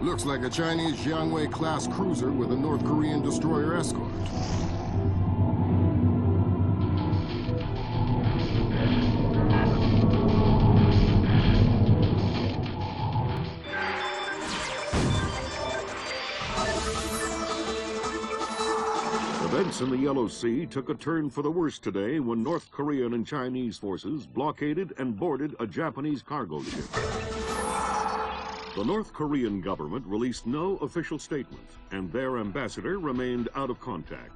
Looks like a Chinese Jiangwei-class cruiser with a North Korean destroyer escort. Events in the Yellow Sea took a turn for the worse today when North Korean and Chinese forces blockaded and boarded a Japanese cargo ship. The North Korean government released no official statement, and their ambassador remained out of contact.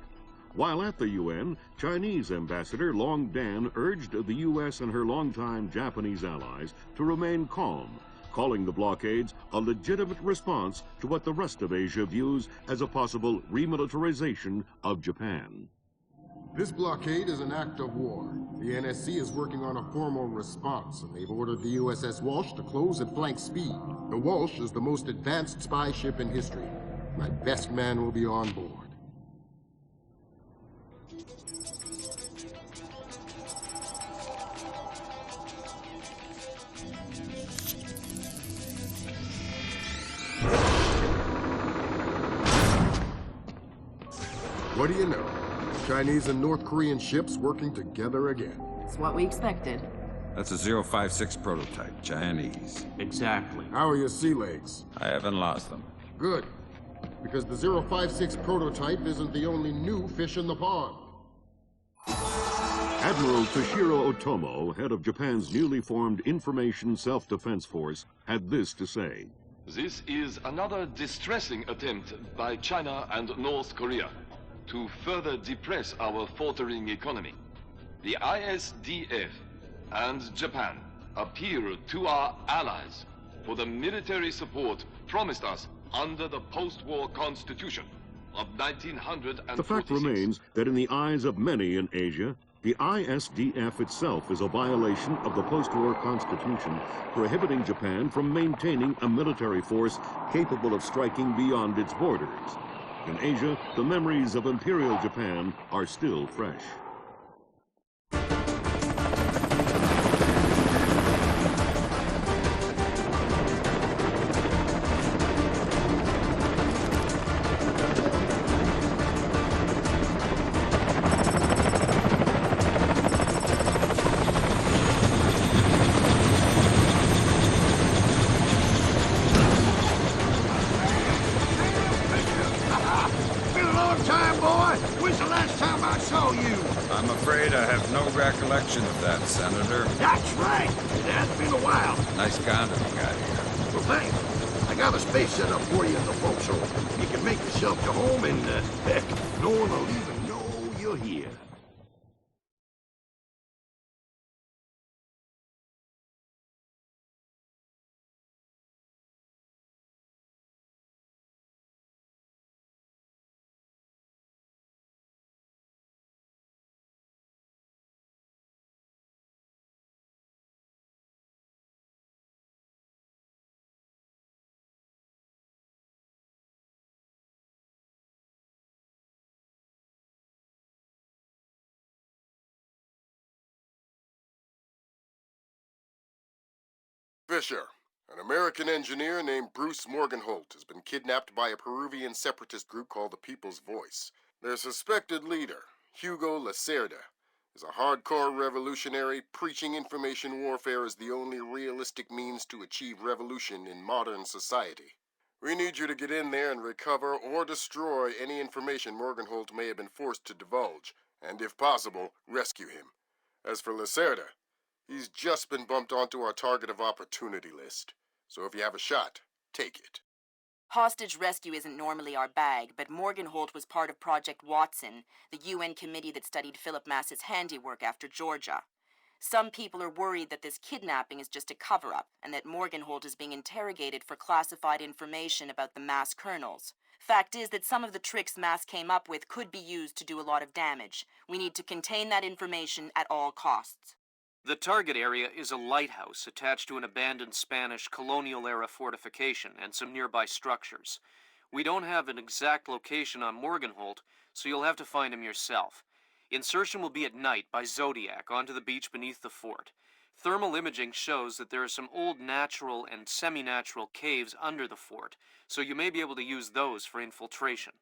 While at the UN, Chinese Ambassador Long Dan urged the U.S. and her longtime Japanese allies to remain calm, calling the blockades a legitimate response to what the rest of Asia views as a possible remilitarization of Japan. This blockade is an act of war. The NSC is working on a formal response, and they've ordered the USS Walsh to close at flank speed. The Walsh is the most advanced spy ship in history. My best man will be on board. What do you know? Chinese and North Korean ships working together again. It's what we expected. That's a 056 prototype, Chinese. Exactly. How are your sea legs? I haven't lost them. Good. Because the 056 prototype isn't the only new fish in the pond. Admiral Toshiro Otomo, head of Japan's newly formed Information Self-Defense Force, had this to say. This is another distressing attempt by China and North Korea to further depress our faltering economy. The ISDF and Japan appeal to our allies for the military support promised us under the post-war constitution of 1946. The fact remains that in the eyes of many in Asia, the ISDF itself is a violation of the post-war constitution, prohibiting Japan from maintaining a military force capable of striking beyond its borders. In Asia, the memories of Imperial Japan are still fresh. Recollection of that, Senator. That's right. It has been a while. Nice condom you got here. Well, thanks. I got a space set up for you in the forecastle. You can make yourself to home, and heck, no one will even know you're here. Fisher, an American engineer named Bruce Morgenholt, has been kidnapped by a Peruvian separatist group called the People's Voice. Their suspected leader, Hugo Lacerda, is a hardcore revolutionary preaching information warfare as the only realistic means to achieve revolution in modern society. We need you to get in there and recover or destroy any information Morgenholt may have been forced to divulge, and if possible, rescue him. As for Lacerda, he's just been bumped onto our target of opportunity list. So if you have a shot, take it. Hostage rescue isn't normally our bag, but Morgenholt was part of Project Watson, the UN committee that studied Philip Mass's handiwork after Georgia. Some people are worried that this kidnapping is just a cover-up, and that Morgenholt is being interrogated for classified information about the Mass kernels. Fact is that some of the tricks Mass came up with could be used to do a lot of damage. We need to contain that information at all costs. The target area is a lighthouse attached to an abandoned Spanish colonial-era fortification and some nearby structures. We don't have an exact location on Morgenholt, so you'll have to find him yourself. Insertion will be at night by Zodiac onto the beach beneath the fort. Thermal imaging shows that there are some old natural and semi-natural caves under the fort, so you may be able to use those for infiltration.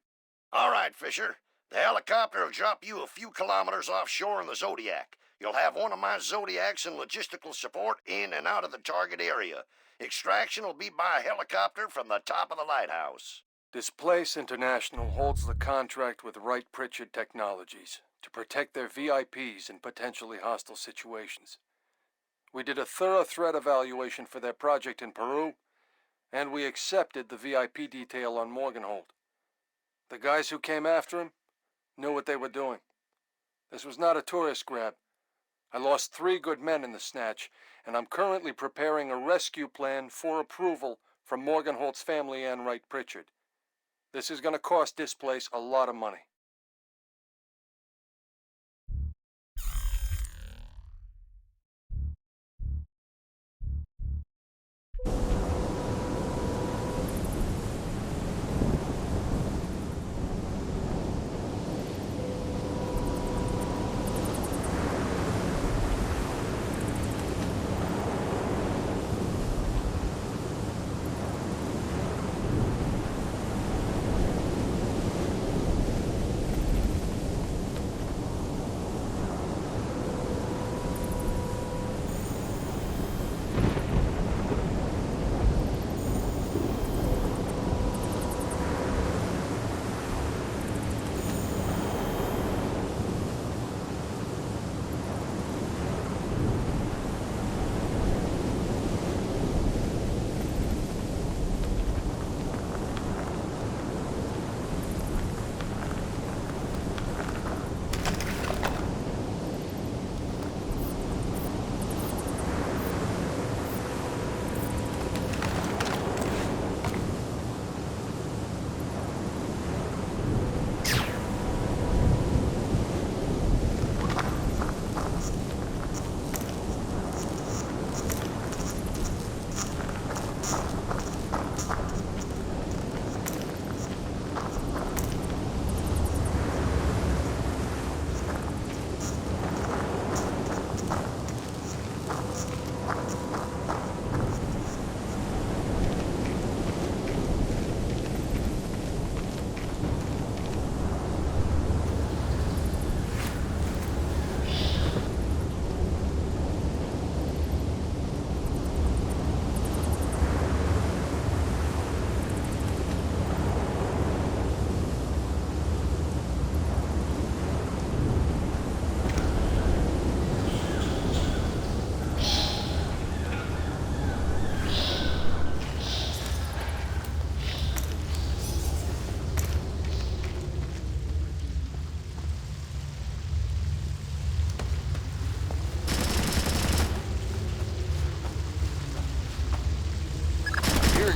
All right, Fisher. The helicopter will drop you a few kilometers offshore in the Zodiac. You'll have one of my Zodiacs and logistical support in and out of the target area. Extraction will be by helicopter from the top of the lighthouse. Displace International holds the contract with Wright Pritchard Technologies to protect their VIPs in potentially hostile situations. We did a thorough threat evaluation for their project in Peru, and we accepted the VIP detail on Morgenholt. The guys who came after him knew what they were doing. This was not a tourist grab. I lost 3 good men in the snatch, and I'm currently preparing a rescue plan for approval from Morgenholt's family and Wright Pritchard. This is going to cost Displace a lot of money.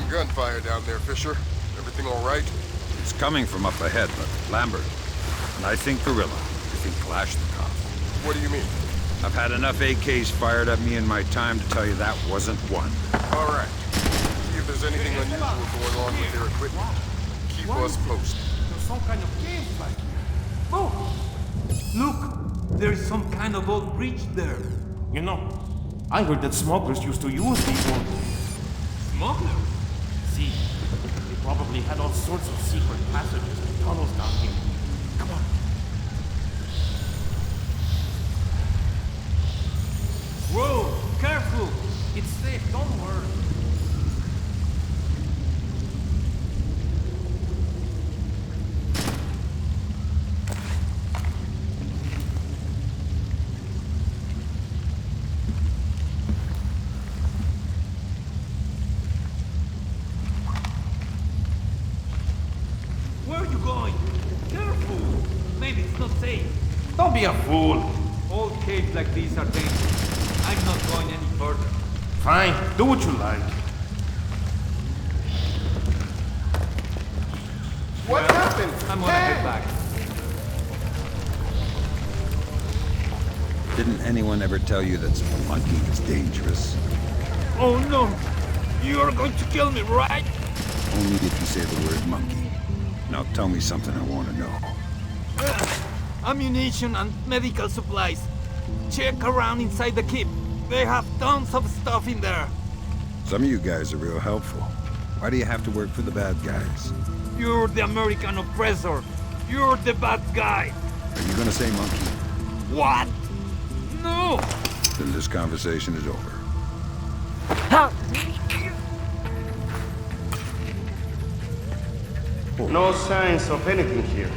Gunfire down there, Fisher. Everything all right? It's coming from up ahead, but Lambert. And I think Gorilla. I think Kalashnikov. What do you mean? I've had enough AKs fired at me in my time to tell you that wasn't one. All right. See if there's anything unusual going on with their equipment. Keep us posted. There's some kind of cave back here. Oh! Look! There is some kind of old breach there. You know, I heard that smugglers used to use these old... Smugglers? See, they probably had all sorts of secret passages and tunnels down here. Come on. Whoa! Careful! It's safe, don't worry. Don't be a fool. Old caves like these are dangerous. I'm not going any further. Fine, do what you like. What happened? I'm gonna head back. Didn't anyone ever tell you that spelunking is dangerous? Oh no! You are going to kill me, right? Only if you say the word monkey. Now tell me something I want to know. Ammunition and medical supplies. Check around inside the keep. They have tons of stuff in there. Some of you guys are real helpful. Why do you have to work for the bad guys? You're the American oppressor. You're the bad guy. Are you gonna say monkey? What? No! Then this conversation is over. No signs of anything here.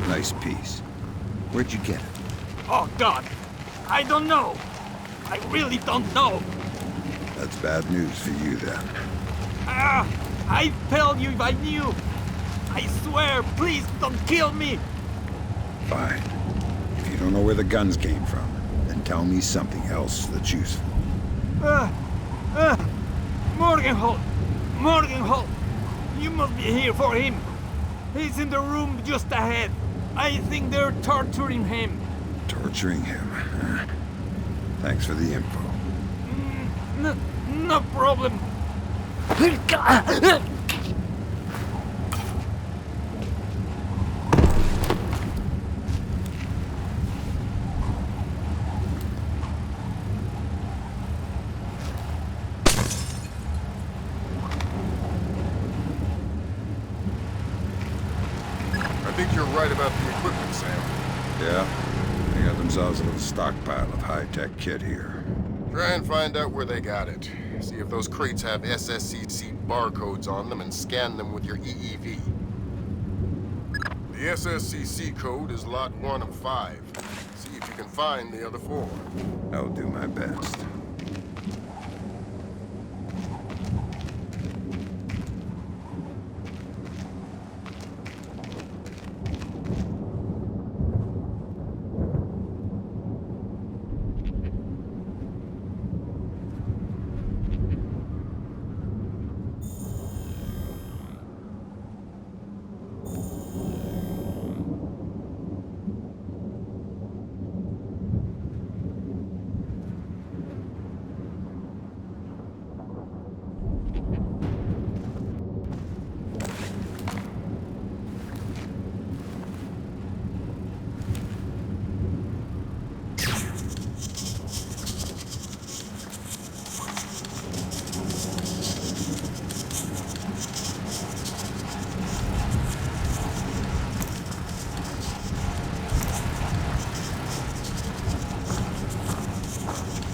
Nice piece. Where'd you get it? Oh God! I don't know! I really don't know! That's bad news for you then. I'd tell you if I knew! I swear, please don't kill me! Fine. If you don't know where the guns came from, then tell me something else that's useful. Morgenholt! Morgenholt! You must be here for him! He's in the room just ahead. I think they're torturing him. Torturing him, huh? Thanks for the info. No problem. I think you're right about the equipment, Sam. Yeah? They got themselves a little stockpile of high-tech kit here. Try and find out where they got it. See if those crates have SSCC barcodes on them and scan them with your EEV. The SSCC code is lot 1 of 5. See if you can find the other 4. I'll do my best.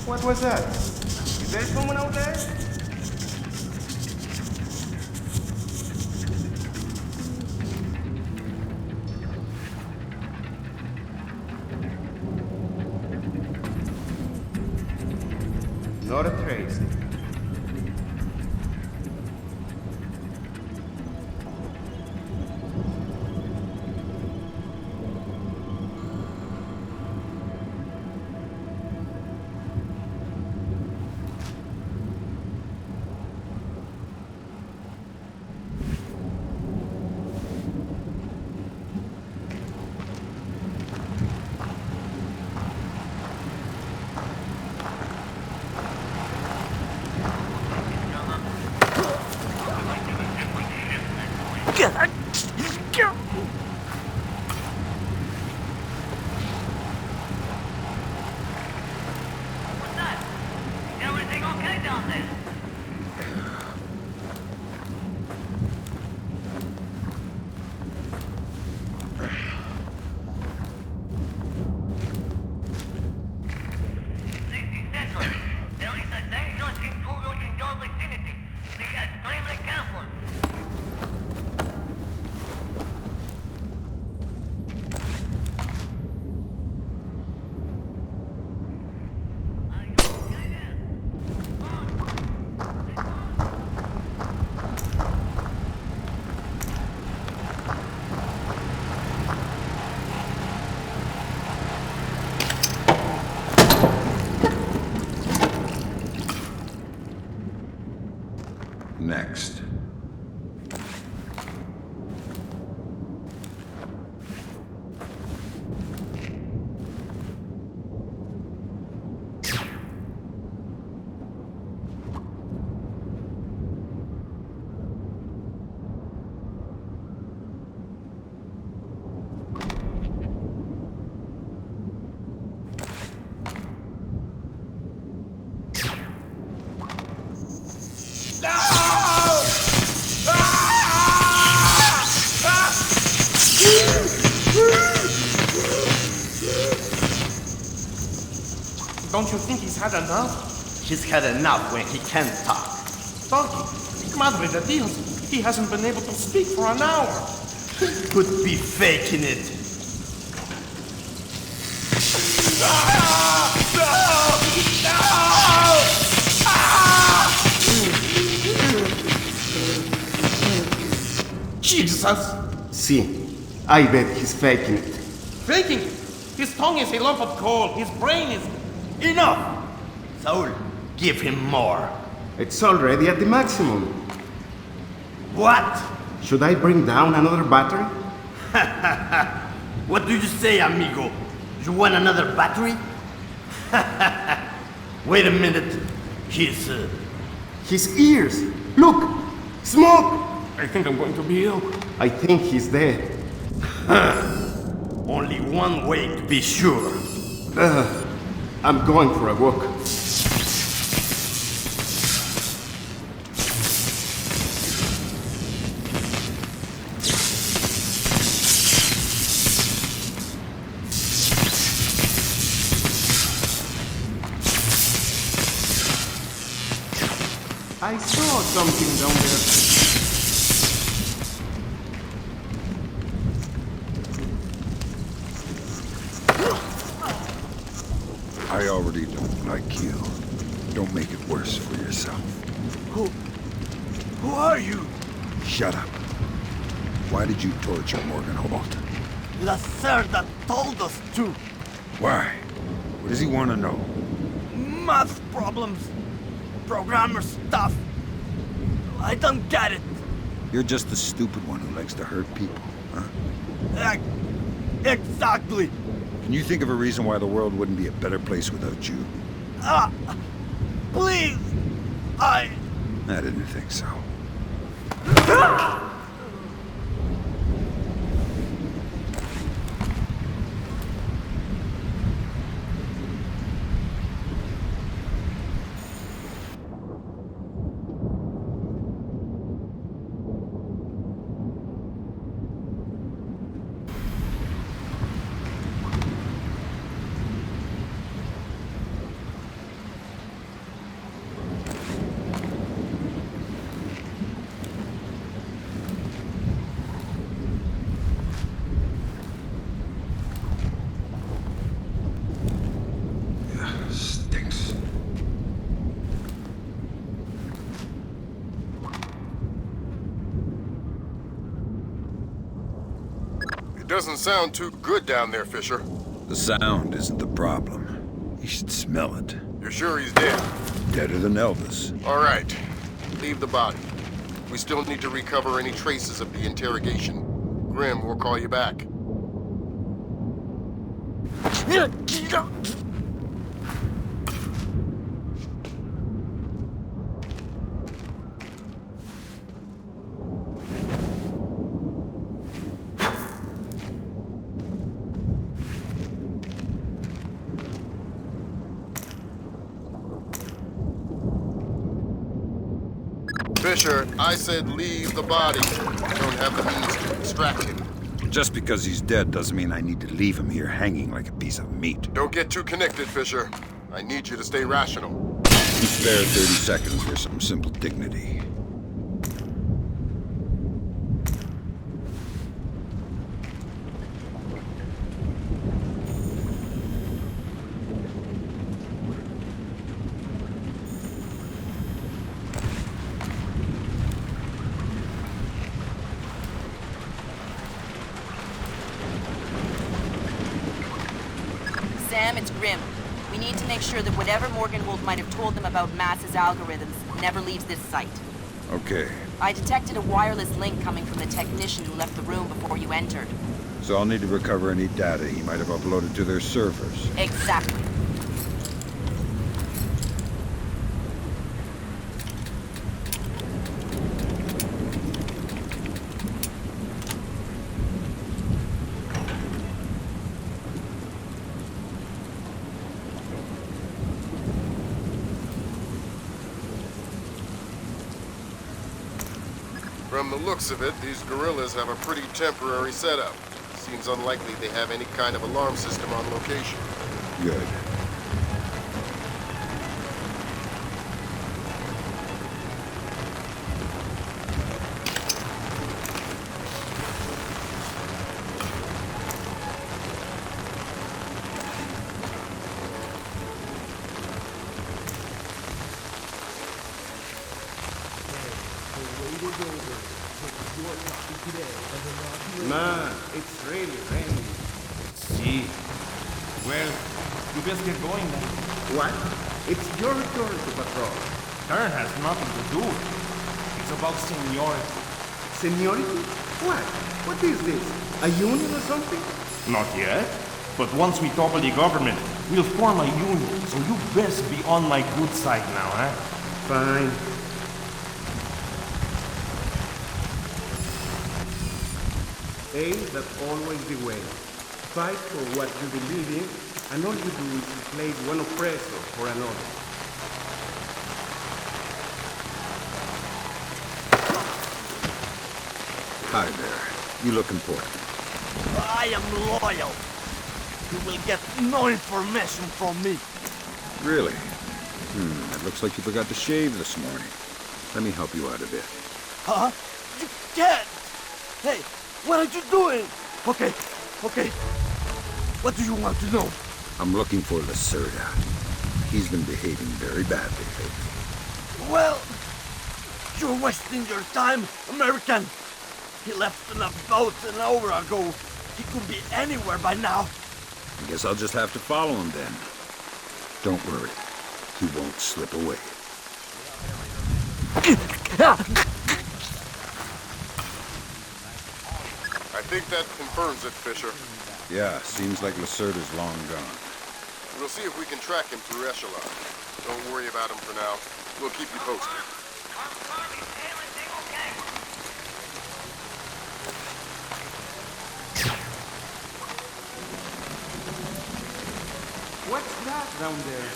What was that? Is there someone out there? reprised. Next. Don't you think he's had enough? He's had enough when he can't talk. Doggy, madre de Dios, he hasn't been able to speak for an hour. Could be faking it. Jesus! See, I bet he's faking it. Faking it! His tongue is a lump of coal. His brain is... Enough! Saul, give him more. It's already at the maximum. What? Should I bring down another battery? What do you say, amigo? You want another battery? Wait a minute. His ears! Look! Smoke! I think I'm going to be ill. I think he's dead. Only one way to be sure. I'm going for a walk. I saw something down there. I already don't like you. Don't make it worse for yourself. Who are you? Shut up. Why did you torture Morgan Holt? The third that told us to. Why? What does he want to know? Math problems. Programmer stuff. I don't get it. You're just the stupid one who likes to hurt people, huh? Exactly. Can you think of a reason why the world wouldn't be a better place without you? Please. I didn't think so. It doesn't sound too good down there, Fisher. The sound isn't the problem. You should smell it. You're sure he's dead? Deader than Elvis. All right. Leave the body. We still need to recover any traces of the interrogation. Grim will call you back. Fisher, I said leave the body. I don't have the means to extract him. Just because he's dead doesn't mean I need to leave him here hanging like a piece of meat. Don't get too connected, Fisher. I need you to stay rational. You spare 30 seconds for some simple dignity. Sam, it's Grim. We need to make sure that whatever Morgenhold might have told them about Mass's algorithms never leaves this site. Okay. I detected a wireless link coming from the technician who left the room before you entered. So I'll need to recover any data he might have uploaded to their servers. Exactly. From the looks of it, these guerrillas have a pretty temporary setup. Seems unlikely they have any kind of alarm system on location. Good. Ma, it's really raining. See. Well, you best get going then. What? It's your turn to patrol. Turn has nothing to do with it. It's about seniority. Seniority? What? What is this? A union or something? Not yet. But once we topple the government, we'll form a union, so you best be on my good side now, huh? Fine. Aim that always the way. Fight for what you believe in, and all you do is replace one oppressor for another. Hi there. You look important. I am loyal. You will get no information from me. Really? It looks like you forgot to shave this morning. Let me help you out a bit. Huh? You can't! Hey, what are you doing? Okay. What do you want to know? I'm looking for Lacerda. He's been behaving very badly lately. Well, you're wasting your time, American. He left in a boat an hour ago. He could be anywhere by now. I guess I'll just have to follow him then. Don't worry. He won't slip away. I think that confirms it, Fisher. Yeah, seems like Lacerda's long gone. We'll see if we can track him through Echelon. Don't worry about him for now. We'll keep you posted. What's that down there?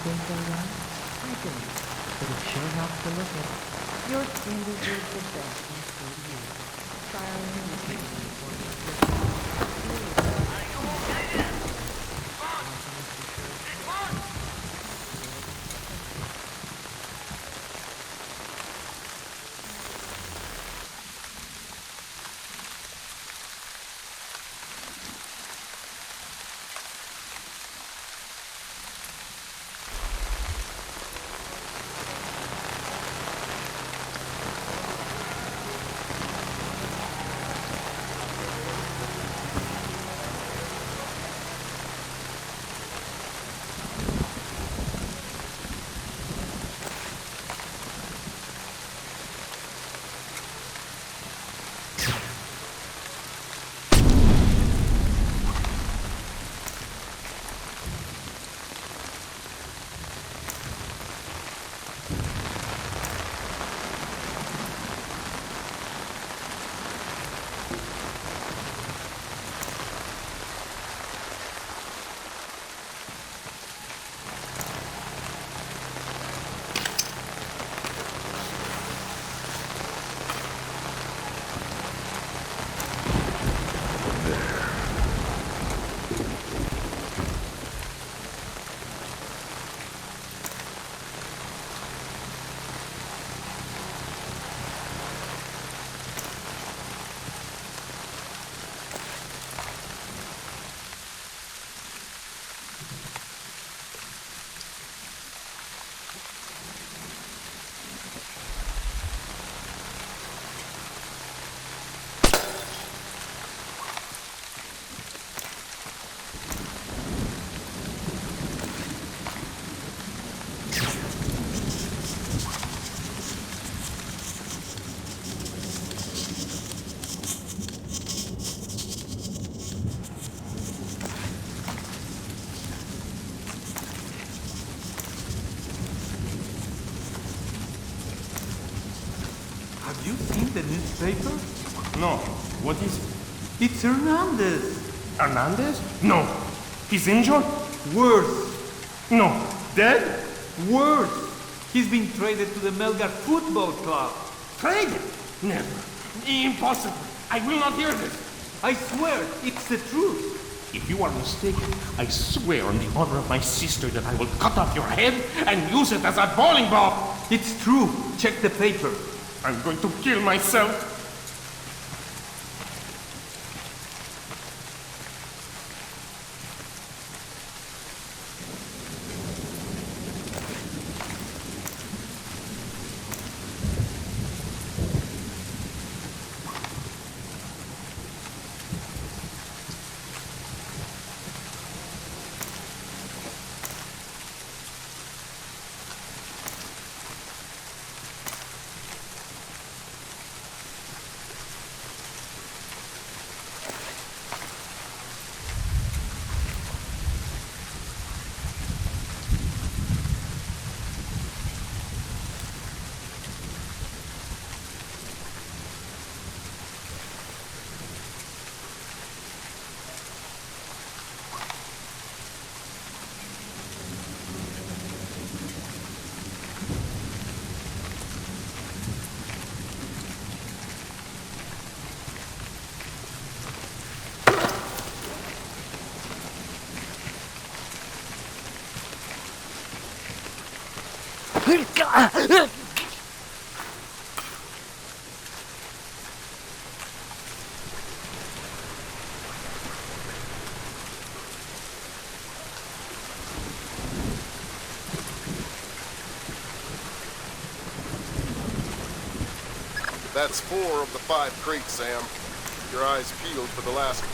think they're right? I don't. But it sure helps to look at it. Your skin deserves the best, and so do you. Styling and looking Have you seen the newspaper? No. What is it? It's Hernandez. Hernandez? No. He's injured? Worse. No. Dead? Worse. He's been traded to the Melgar Football Club. Traded? Never. Impossible. I will not hear this. I swear, it's the truth. If you are mistaken, I swear on the honor of my sister that I will cut off your head and use it as a bowling ball. It's true. Check the paper. I'm going to kill myself. That's 4 of the 5 crates, Sam. Your eyes peeled for the last one.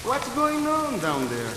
What's going on down there?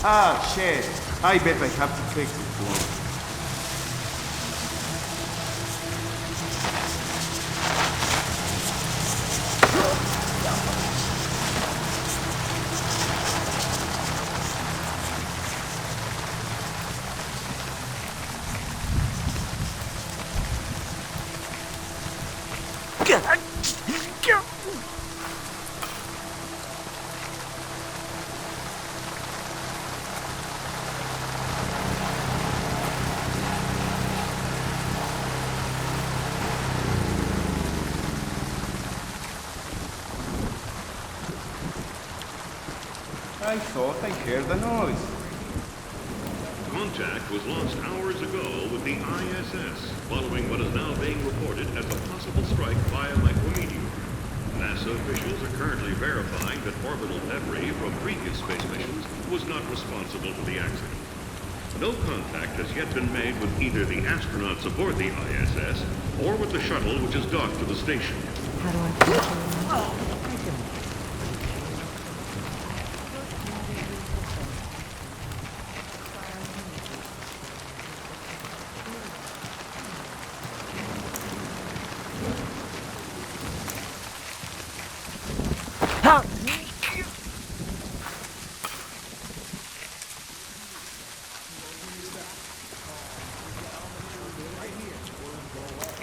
Ah, shit. I bet I have to fix it for him. I thought I heard a noise. Contact was lost hours ago with the ISS, following what is now being reported as a possible strike by a micrometeor. NASA officials are currently verifying that orbital debris from previous space missions was not responsible for the accident. No contact has yet been made with either the astronauts aboard the ISS or with the shuttle which is docked to the station. How do I control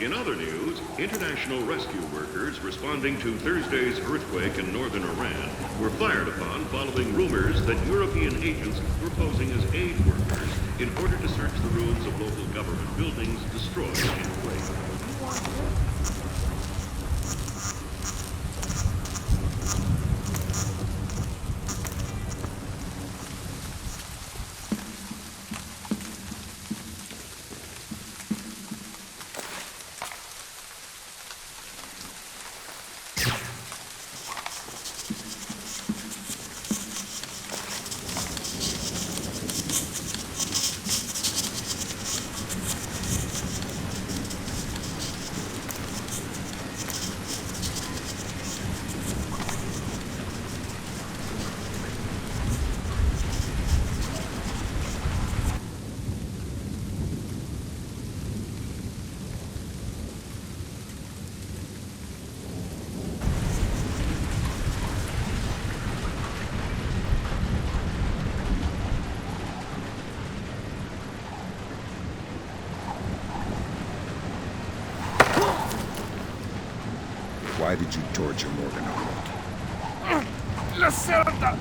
In other news, international rescue workers responding to Thursday's earthquake in northern Iran were fired upon following rumors that European agents were posing as aid workers in order to search the ruins of local government buildings destroyed in the quake. Why did you torture Morgan Holt? Lacerda!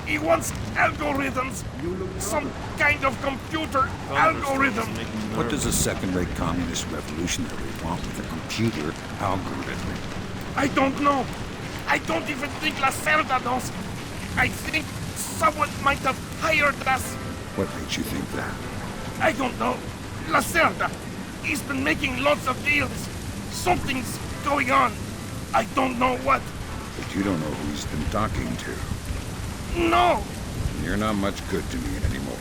He wants algorithms! Some kind of computer algorithm! What does a second-rate communist revolutionary want with a computer algorithm? I don't know. I don't even think Lacerda knows. I think someone might have hired us. What makes you think that? I don't know. Lacerda! He's been making lots of deals. Something's going on. I don't know what. But you don't know who he's been talking to. No! You're not much good to me anymore.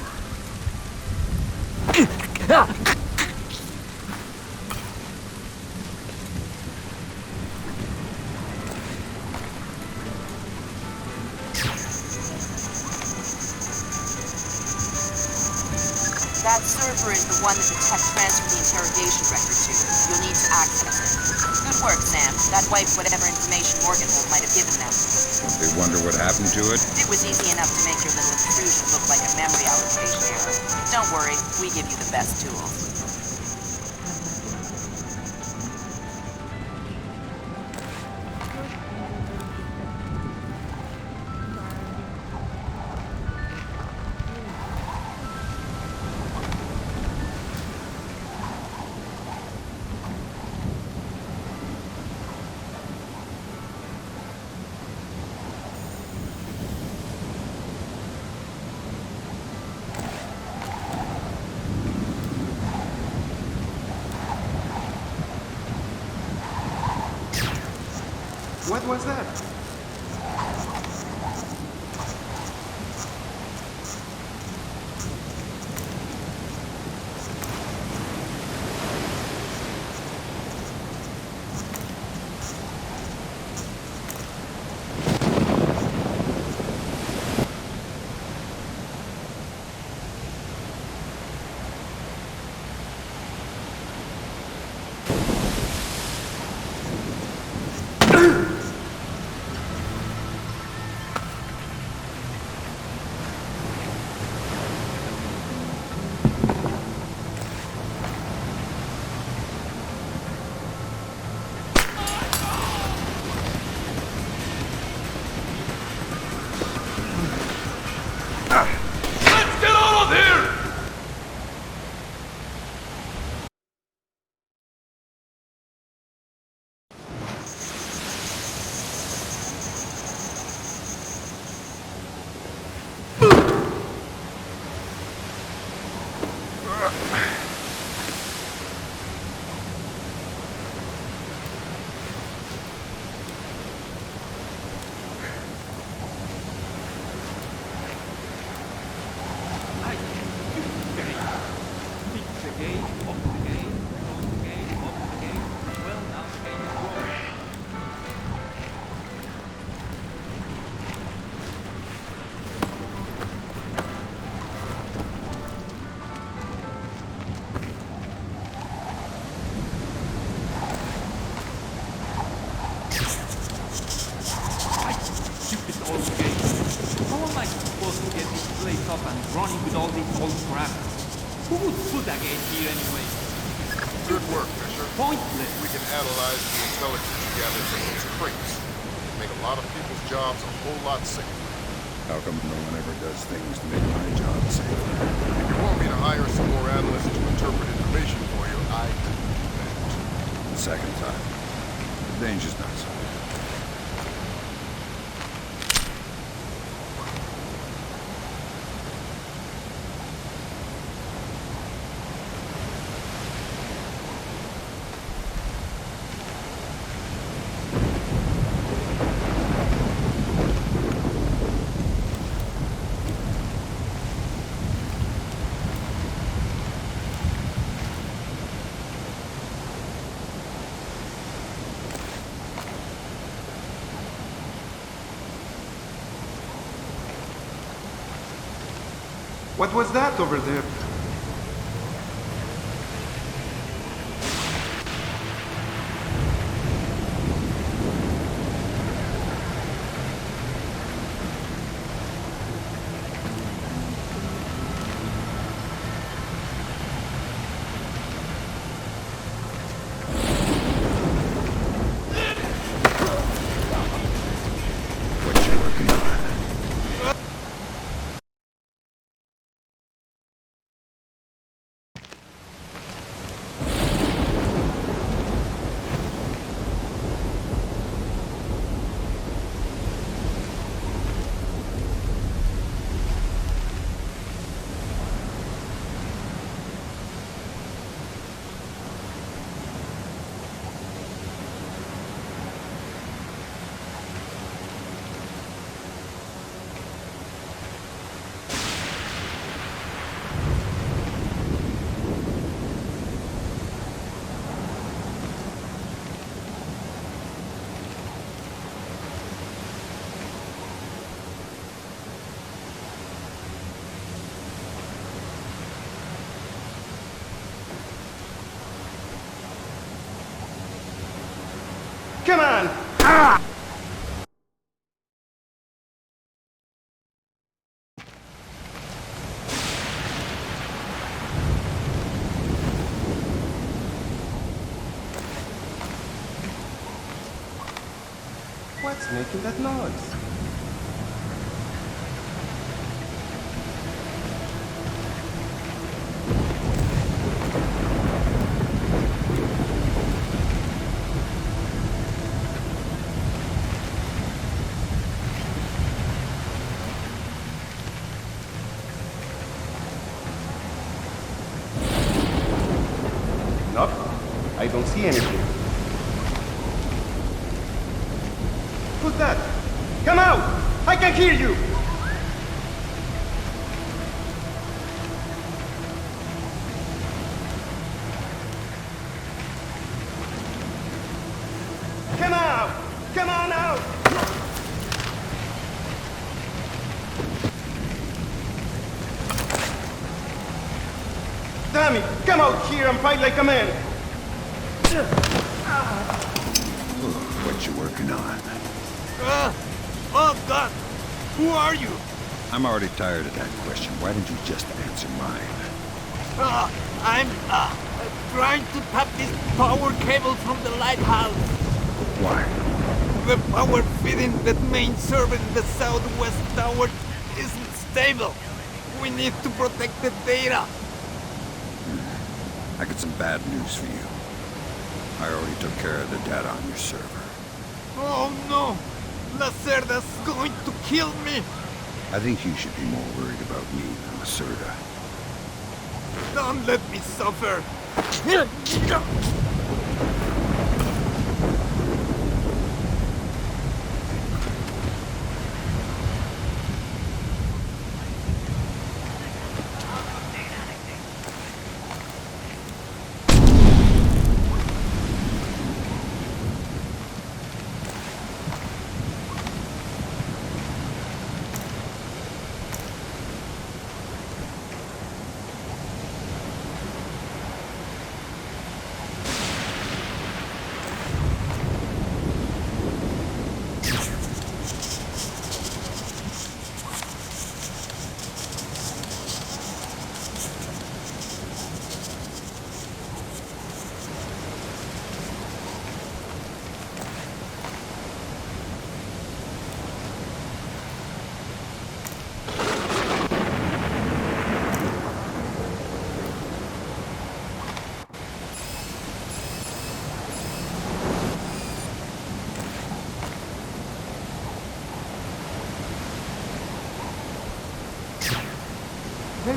That server is the one that the tech transferred the interrogation record to. You'll need to access it. Good work, Sam. That wiped whatever information Morganhold might have given them. They wonder what happened to it? It was easy enough to make your little intrusion look like a memory allocation error. Don't worry, we give you the best tools. What was that? crap. Who would put a gate here anyway? Good work, Fisher. Pointless. We can analyze the intelligence you gathered from those crates. It can make a lot of people's jobs a whole lot safer. How come no one ever does things to make my job safer? If you want me to hire some more analysts to interpret information for you, I can do that. The second time. The danger's not so. What was that over there? What you working on? Come on! Ah! What's making that noise? Nope, I don't see anything. Who's that? Come out! I can hear you! Come out! Come on out! Damn it! Come out here and fight like a man! What you working on? Oh God! Who are you? I'm already tired of that question. Why didn't you just answer mine? I'm trying to tap this power cable from the lighthouse. Why? The power feeding that main server in the southwest tower isn't stable. We need to protect the data. I got some bad news for you. I already took care of the data on your server. Oh no! Lacerda's going to kill me! I think you should be more worried about me than Lacerda. Don't let me suffer!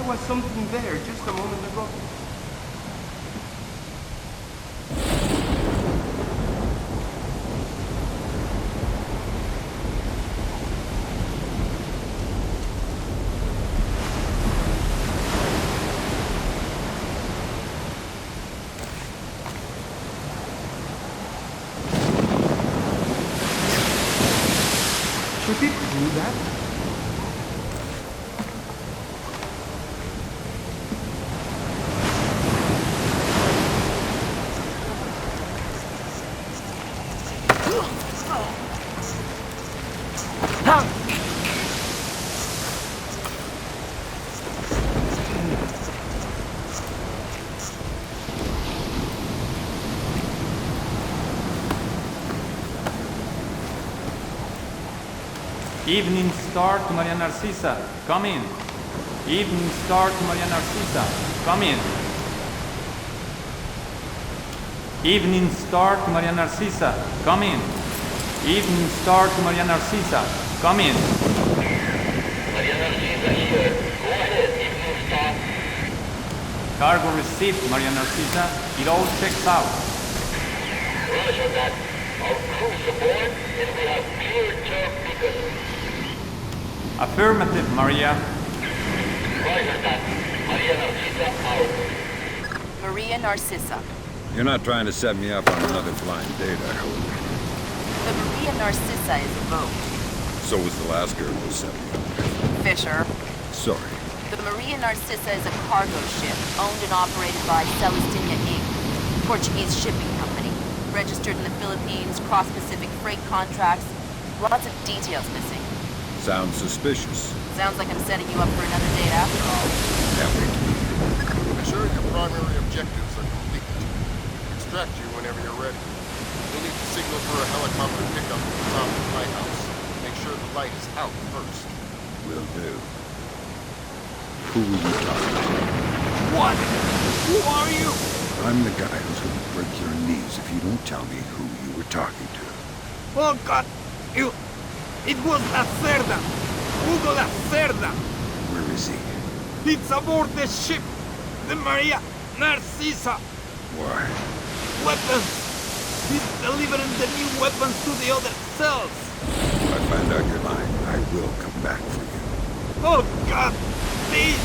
there was something there just a moment ago. Should it do that? Evening Star to Maria Narcisa, come in. Evening Star to Maria Narcisa, come in. Evening Star to Maria Narcisa, come in. Evening Star to Maria Narcisa, come in. Maria Narcisa here. Go ahead, Evening Star. Cargo received, Maria Narcisa. It all checks out. Roger that. Our crew's aboard and we have clear turn beacon. Affirmative, Maria. Roger that. Maria Narcisa out. Maria Narcisa. You're not trying to set me up on another blind date, I hope. The Maria Narcisa is a boat. So was the last girl who set me up. Fisher. Sorry. The Maria Narcisa is a cargo ship owned and operated by Celestina Inc., Portuguese shipping company. Registered in the Philippines, cross-Pacific freight contracts. Lots of details missing. Sounds suspicious. Sounds like I'm setting you up for another date after all. Can't wait to meet you. Ensure your primary objectives are complete. Extract you whenever you're ready. You'll need to signal for a helicopter pickup at the top of the lighthouse. Make sure the light is out first. Will do. Who are you talking to? What? Who are you? I'm the guy who's gonna break your knees if you don't tell me who you were talking to. Oh God! It was La Cerda! Hugo La Cerda! Where is he? It's aboard the ship! The Maria Narcisa! Why? Weapons! He's delivering the new weapons to the other cells! If I find out you're lying, I will come back for you. Oh God! Please!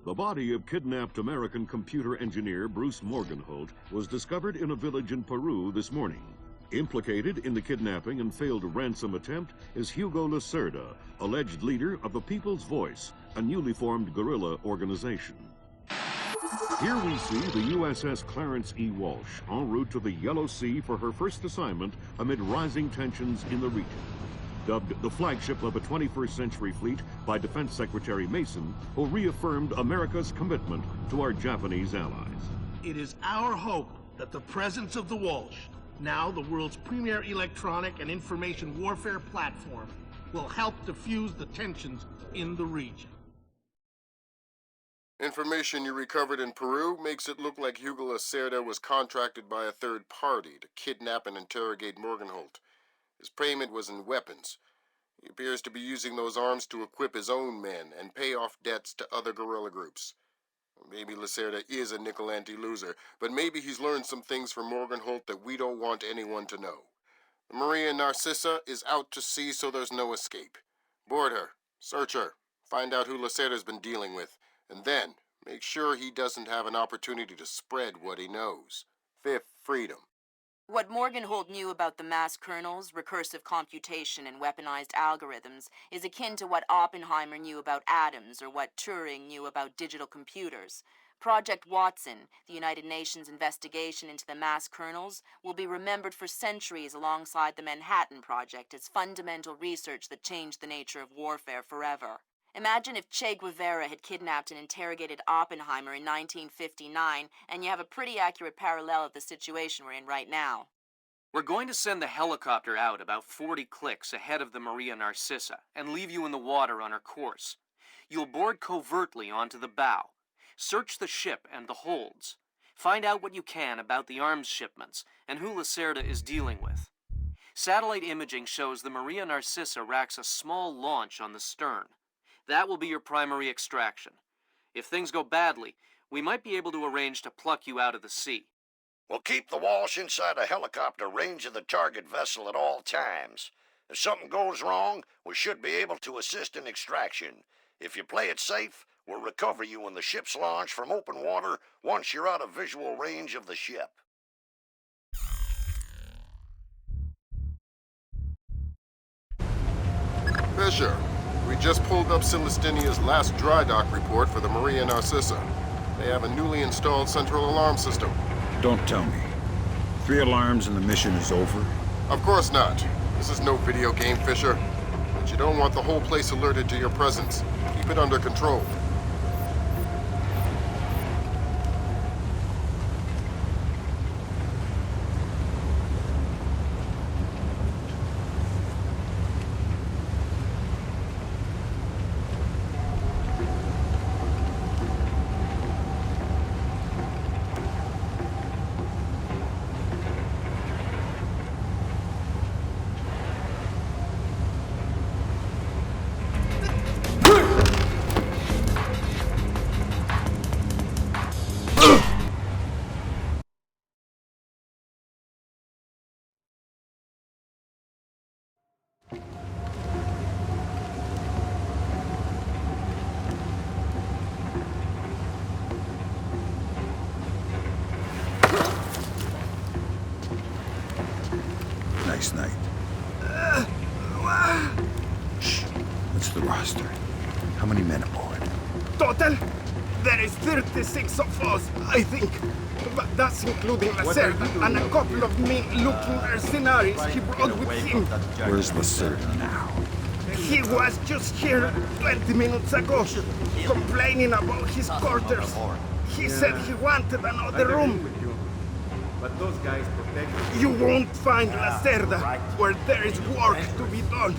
The body of kidnapped American computer engineer Bruce Morgenholt was discovered in a village in Peru this morning. Implicated in the kidnapping and failed ransom attempt is Hugo Lacerda, alleged leader of the People's Voice, a newly formed guerrilla organization. Here we see the USS Clarence E. Walsh en route to the Yellow Sea for her first assignment amid rising tensions in the region. Dubbed the flagship of a 21st century fleet by Defense Secretary Mason, who reaffirmed America's commitment to our Japanese allies. It is our hope that the presence of the Walsh, now the world's premier electronic and information warfare platform, will help diffuse the tensions in the region. Information you recovered in Peru makes it look like Hugo Lacerda was contracted by a third party to kidnap and interrogate Morgenholt. His payment was in weapons. He appears to be using those arms to equip his own men and pay off debts to other guerrilla groups. Maybe Lacerda is a nickel-ante loser, but maybe he's learned some things from Morgenholt that we don't want anyone to know. The Maria Narcissa is out to sea, so there's no escape. Board her, search her, find out who Lacerda's been dealing with, and then make sure he doesn't have an opportunity to spread what he knows. Fifth freedom. What Morgenholt knew about the mass kernels, recursive computation, and weaponized algorithms is akin to what Oppenheimer knew about atoms or what Turing knew about digital computers. Project Watson, the United Nations investigation into the mass kernels, will be remembered for centuries alongside the Manhattan Project as fundamental research that changed the nature of warfare forever. Imagine if Che Guevara had kidnapped and interrogated Oppenheimer in 1959, and you have a pretty accurate parallel of the situation we're in right now. We're going to send the helicopter out about 40 clicks ahead of the Maria Narcissa and leave you in the water on her course. You'll board covertly onto the bow. Search the ship and the holds. Find out what you can about the arms shipments and who Lacerda is dealing with. Satellite imaging shows the Maria Narcissa racks a small launch on the stern. That will be your primary extraction. If things go badly, we might be able to arrange to pluck you out of the sea. We'll keep the Walsh inside a helicopter range of the target vessel at all times. If something goes wrong, we should be able to assist in extraction. If you play it safe, we'll recover you when the ship's launched from open water once you're out of visual range of the ship. Fisher, we just pulled up Celestinia's last dry dock report for the Maria Narcissa. They have a newly installed central alarm system. Don't tell me. 3 alarms and the mission is over? Of course not. This is no video game, Fisher. But you don't want the whole place alerted to your presence. Keep it under control. Nice night. Shh. What's the roster? How many men aboard? Total? There is 36 of us, I think. But that's including Lacerda and a couple of mean-looking mercenaries he brought with him. Where's Lacerda now? He was just here 20 minutes ago, complaining about his quarters. He said he wanted another room. But those guys protect you. Won't find Lacerda where there is work to be done.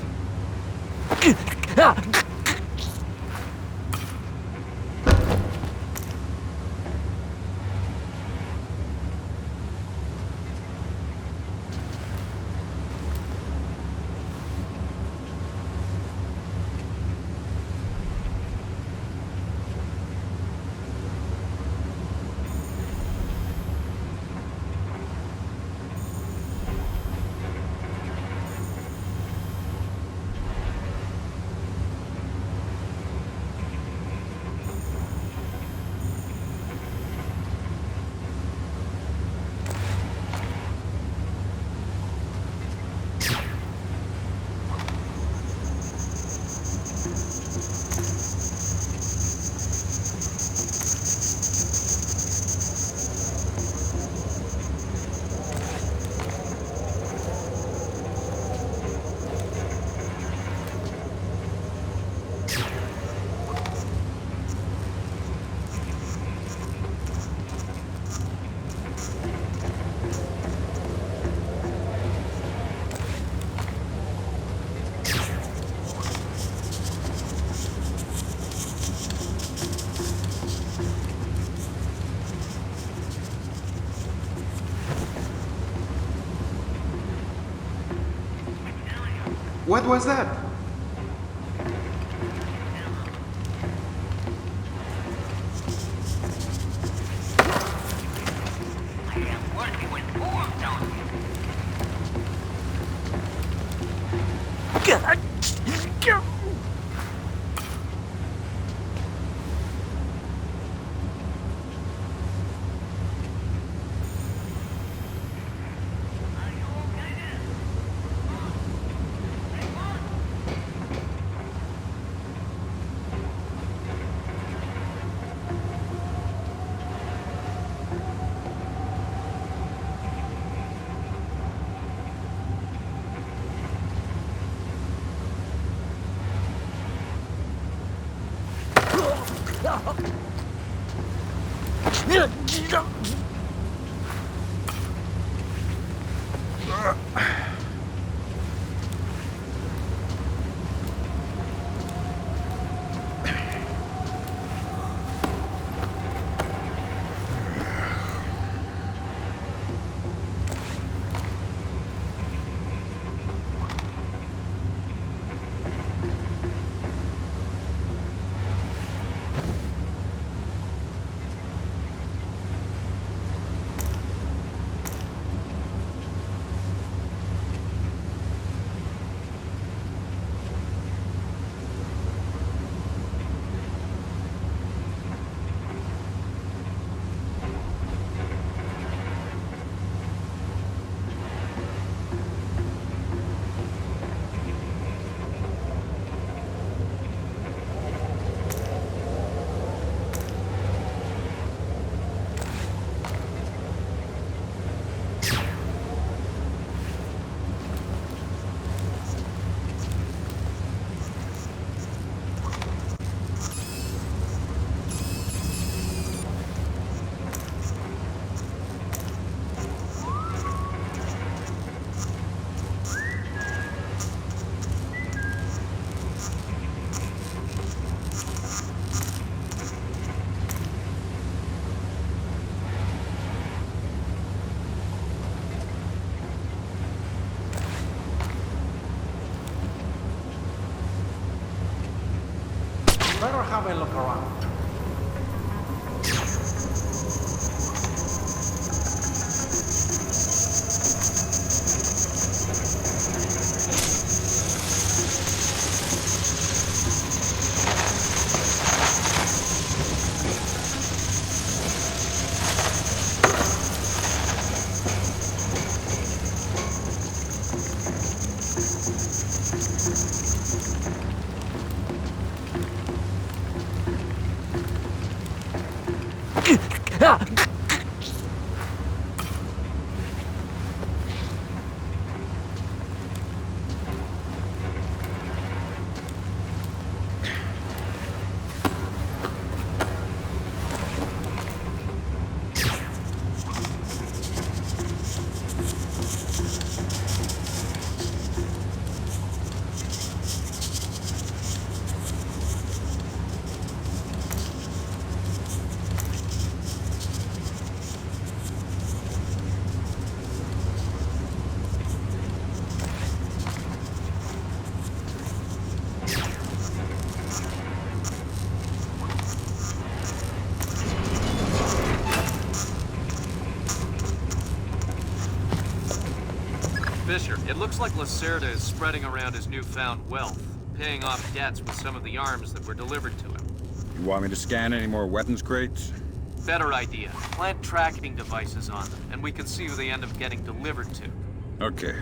What was that? Better have a look around. Fisher, it looks like Lacerda is spreading around his newfound wealth, paying off debts with some of the arms that were delivered to him. You want me to scan any more weapons crates? Better idea. Plant tracking devices on them, and we can see who they end up getting delivered to. Okay.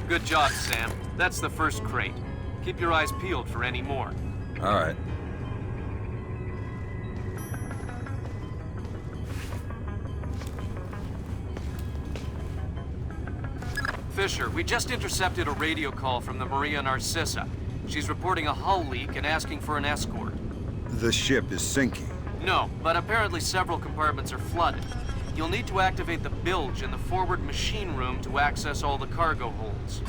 Good job, Sam. That's the first crate. Keep your eyes peeled for any more. All right. Fisher, we just intercepted a radio call from the Maria Narcissa. She's reporting a hull leak and asking for an escort. The ship is sinking. No, but apparently several compartments are flooded. You'll need to activate the bilge in the forward machine room to access all the cargo holds.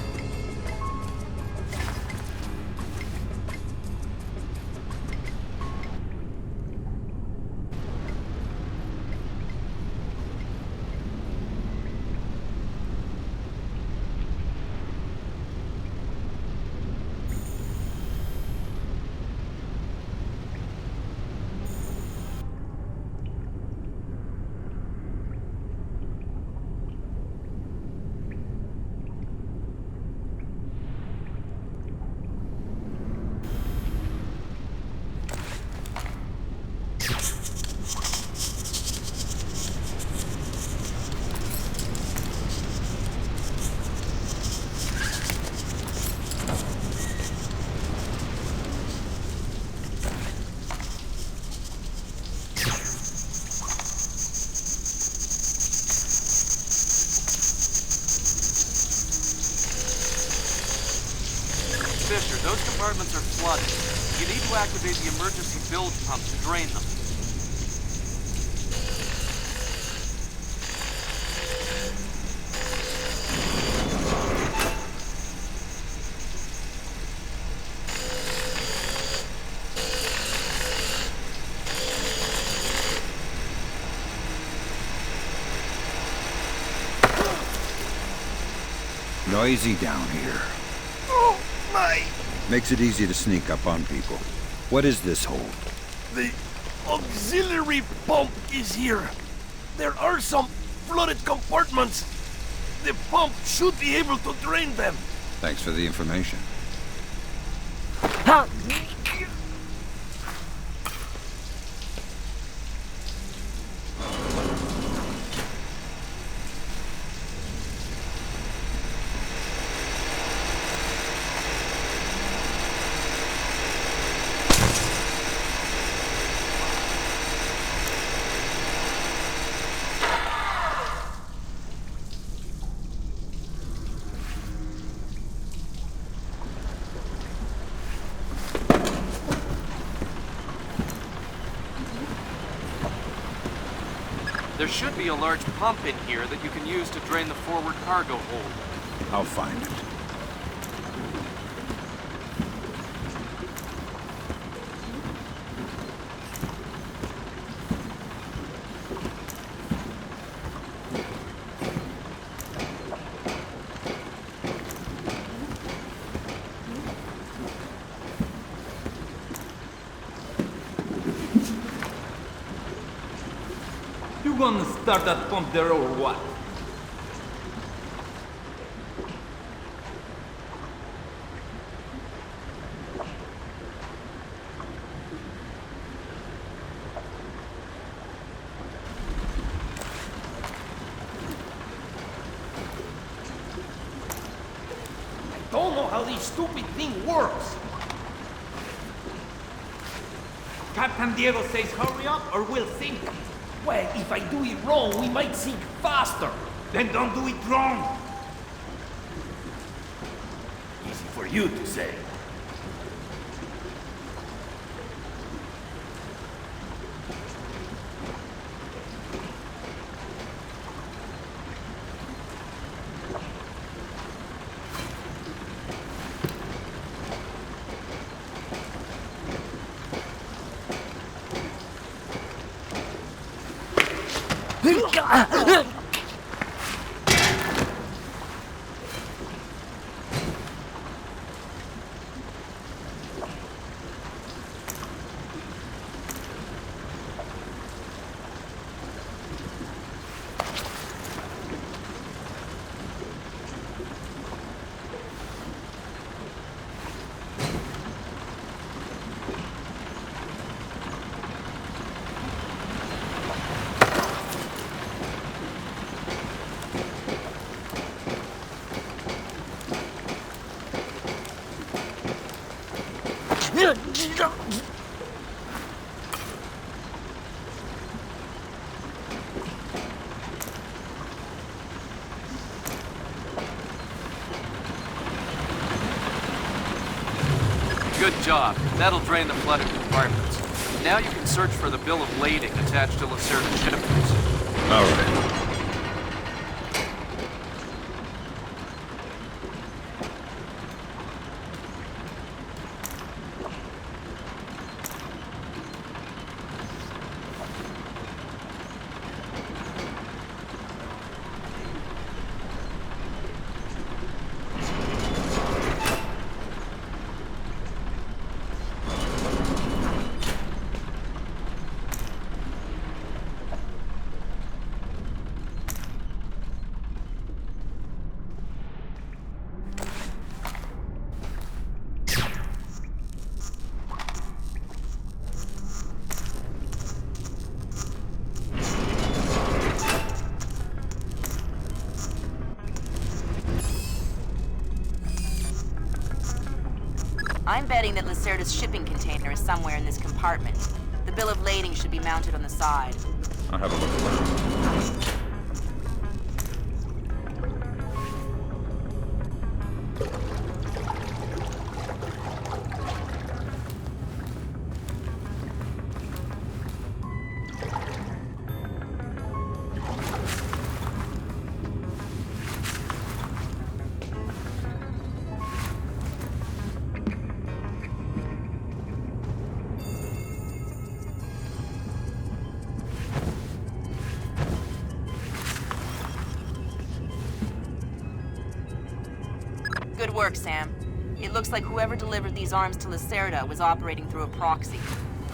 Fisher, those compartments are flooded. You need to activate the emergency bilge pump to drain them. Noisy down here. Oh, my! Makes it easy to sneak up on people. What is this hold? The auxiliary pump is here. There are some flooded compartments. The pump should be able to drain them. Thanks for the information. There should be a large pump in here that you can use to drain the forward cargo hold. I'll find it. You gonna start that pump there or what? I don't know how this stupid thing works. Captain Diego says hurry up or we'll sink. Well, if I do it wrong, we might sink faster. Then don't do it wrong. Easy for you to say. Good job. That'll drain the flooded compartments. Now you can search for the bill of lading attached to Lacerda's shipments. All right. I'm betting that Lacerda's shipping container is somewhere in this compartment. The bill of lading should be mounted on the side. I'll have a look around. Good work, Sam. It looks like whoever delivered these arms to Lacerda was operating through a proxy.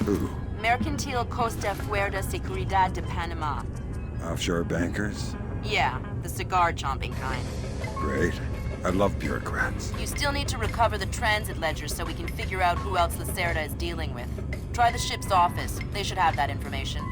Who? Mercantil Costa Fuerza Seguridad de Panama. Offshore bankers? Yeah, the cigar-chomping kind. Great. I love bureaucrats. You still need to recover the transit ledgers so we can figure out who else Lacerda is dealing with. Try the ship's office. They should have that information.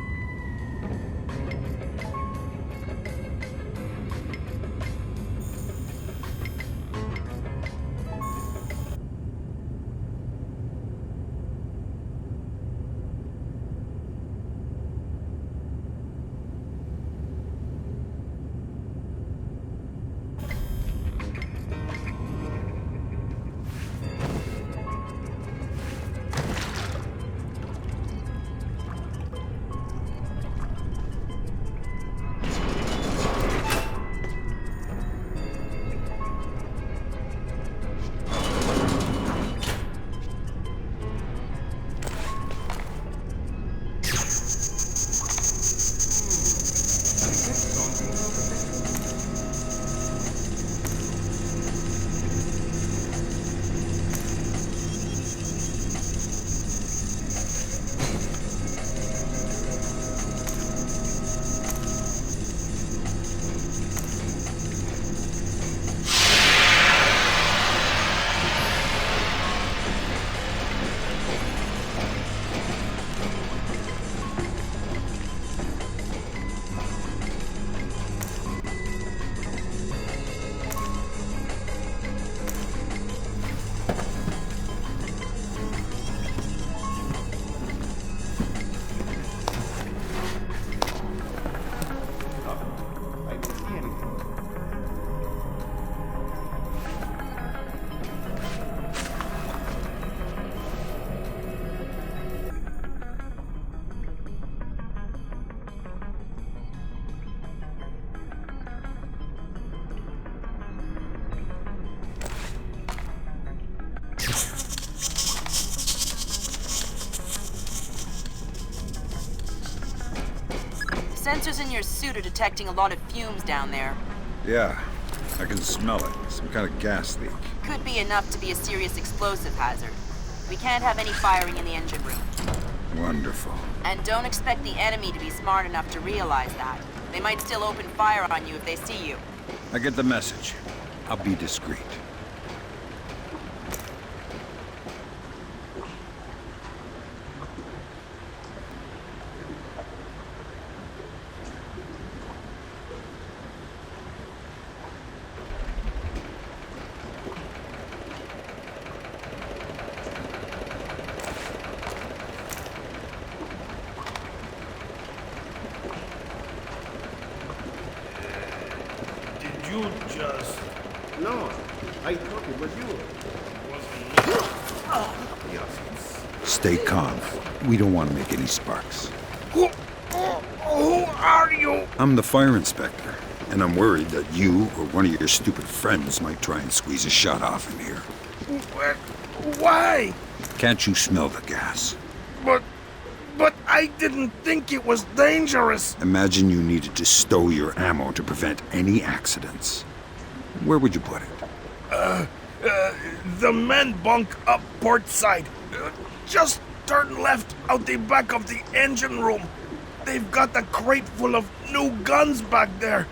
Sensors in your suit are detecting a lot of fumes down there. Yeah, I can smell it. Some kind of gas leak. Could be enough to be a serious explosive hazard. We can't have any firing in the engine room. Wonderful. And don't expect the enemy to be smart enough to realize that. They might still open fire on you if they see you. I get the message. I'll be discreet. just... No, I thought it was you. Stay calm. We don't want to make any sparks. Who are you? I'm the fire inspector, and I'm worried that you or one of your stupid friends might try and squeeze a shot off in here. Why? Can't you smell the gas? But I didn't think it was dangerous. Imagine you needed to stow your ammo to prevent any accidents. Where would you put it? The men bunk up port side. Just turn left out the back of the engine room. They've got a crate full of new guns back there.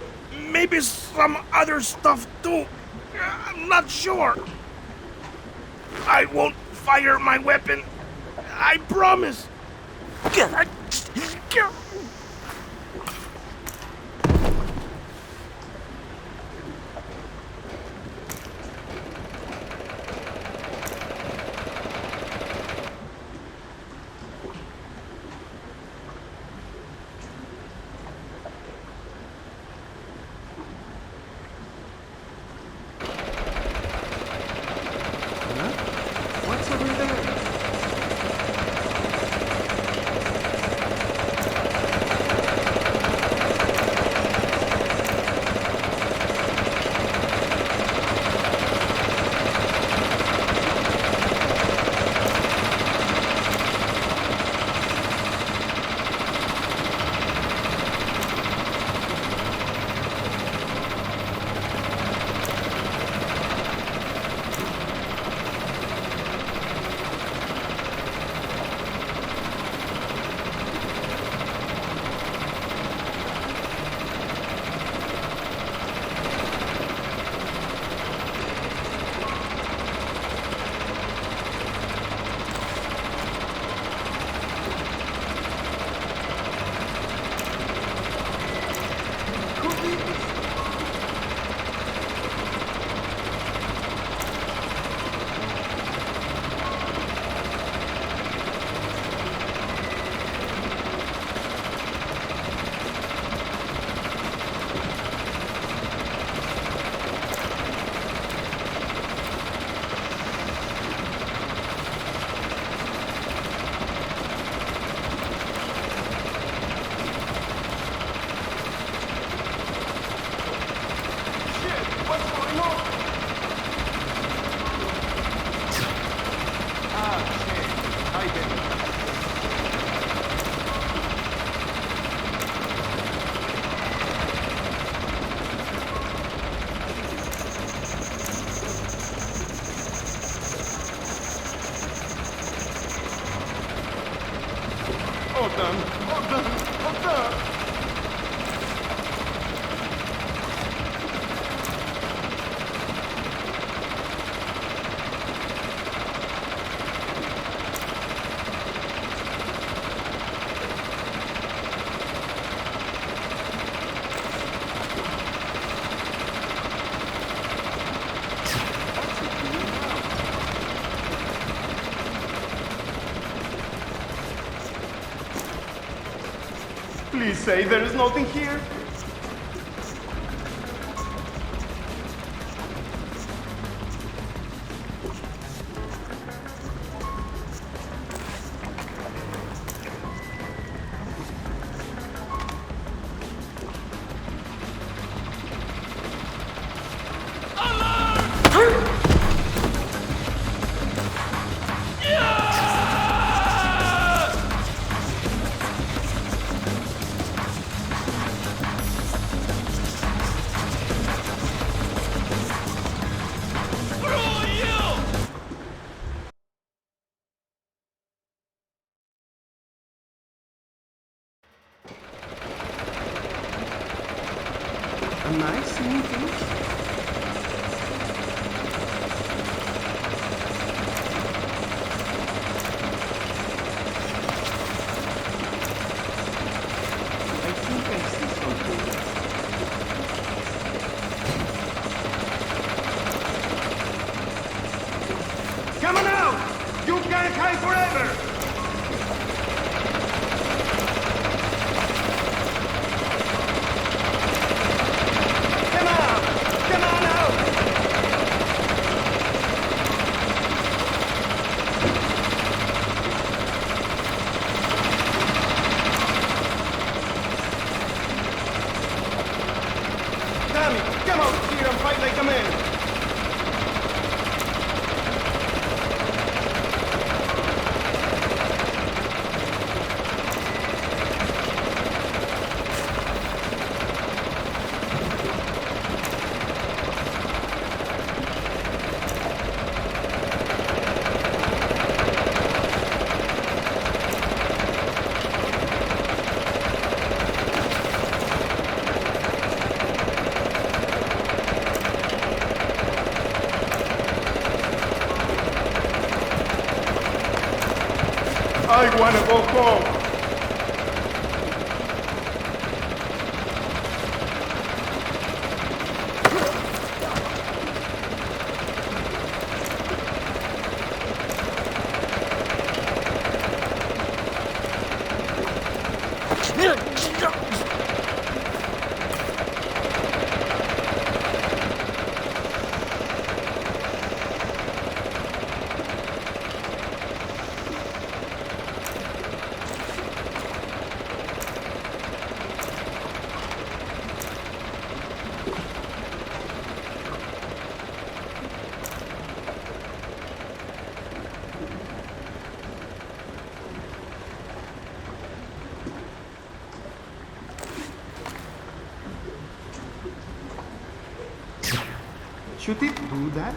Maybe some other stuff too. I'm not sure. I won't fire my weapon. I promise. What's over there? Please say there is nothing here. A nice meeting. I think I see something. Come on out! You can't hide forever! Come on! I want to go home. Should it do that?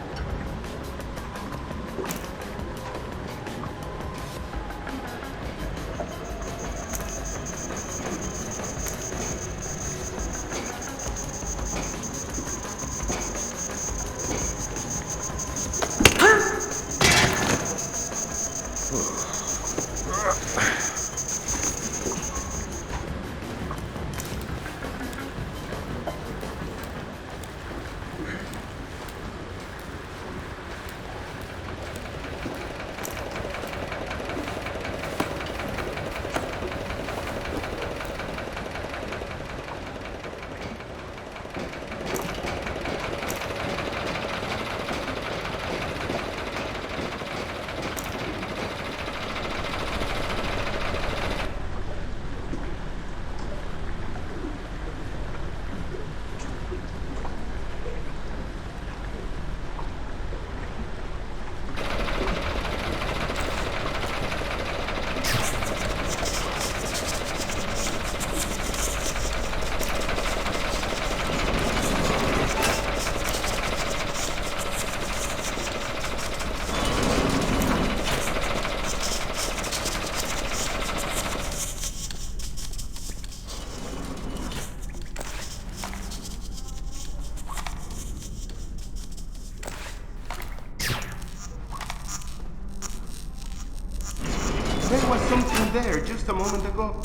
There was something there just a moment ago.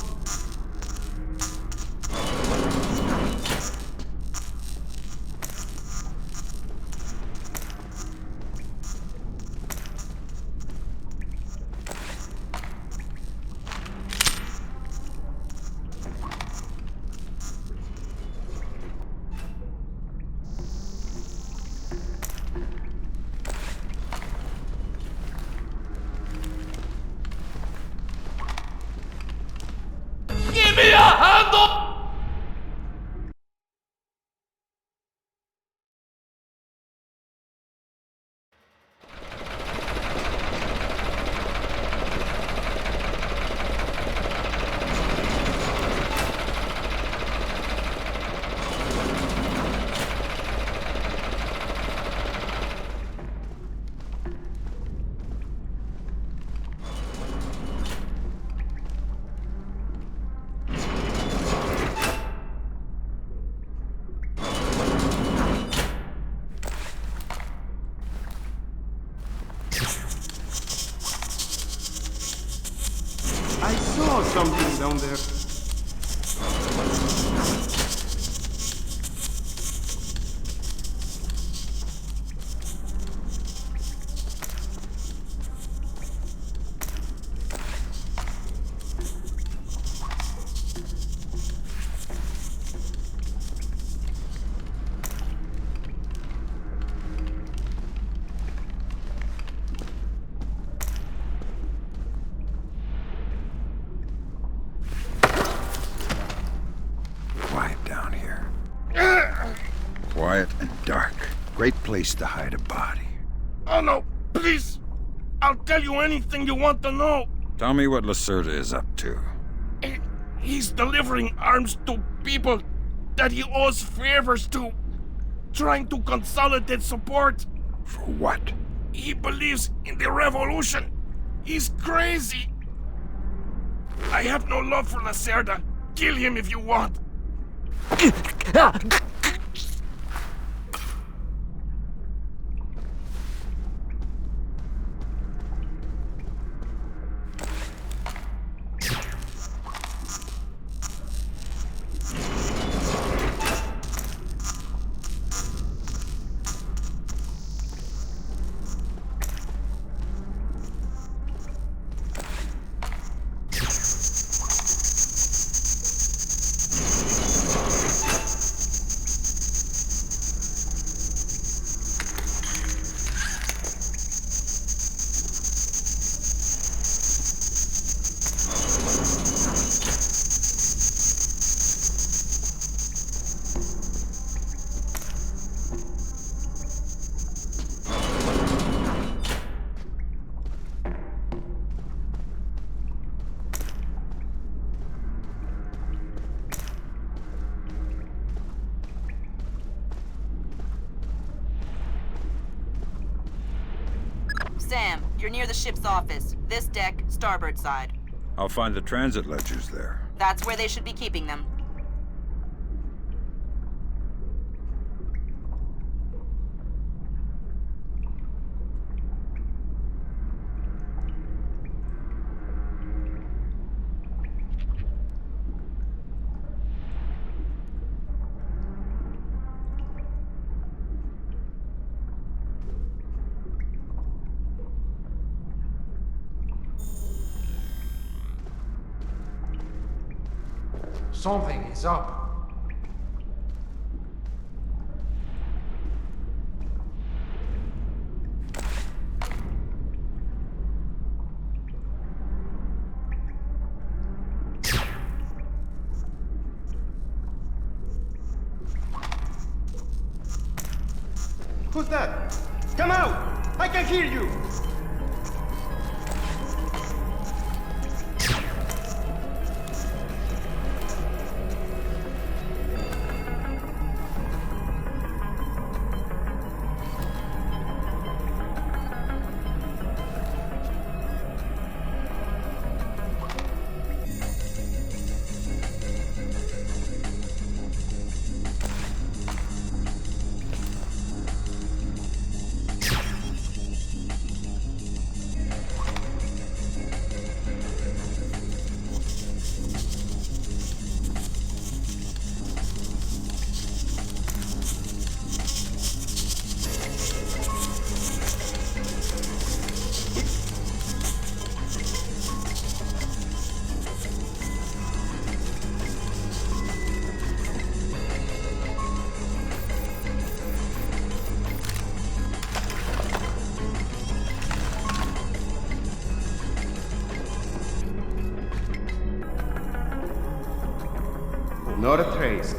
Something down there. Quiet and dark. Great place to hide a body. Oh no, please! I'll tell you anything you want to know. Tell me what Lacerda is up to. He's delivering arms to people that he owes favors to. Trying to consolidate support. For what? He believes in the revolution. He's crazy. I have no love for Lacerda. Kill him if you want. Sam, you're near the ship's office. This deck, starboard side. I'll find the transit ledgers there. That's where they should be keeping them. Something is up. Who's that? Come out! I can hear you! Not a trace.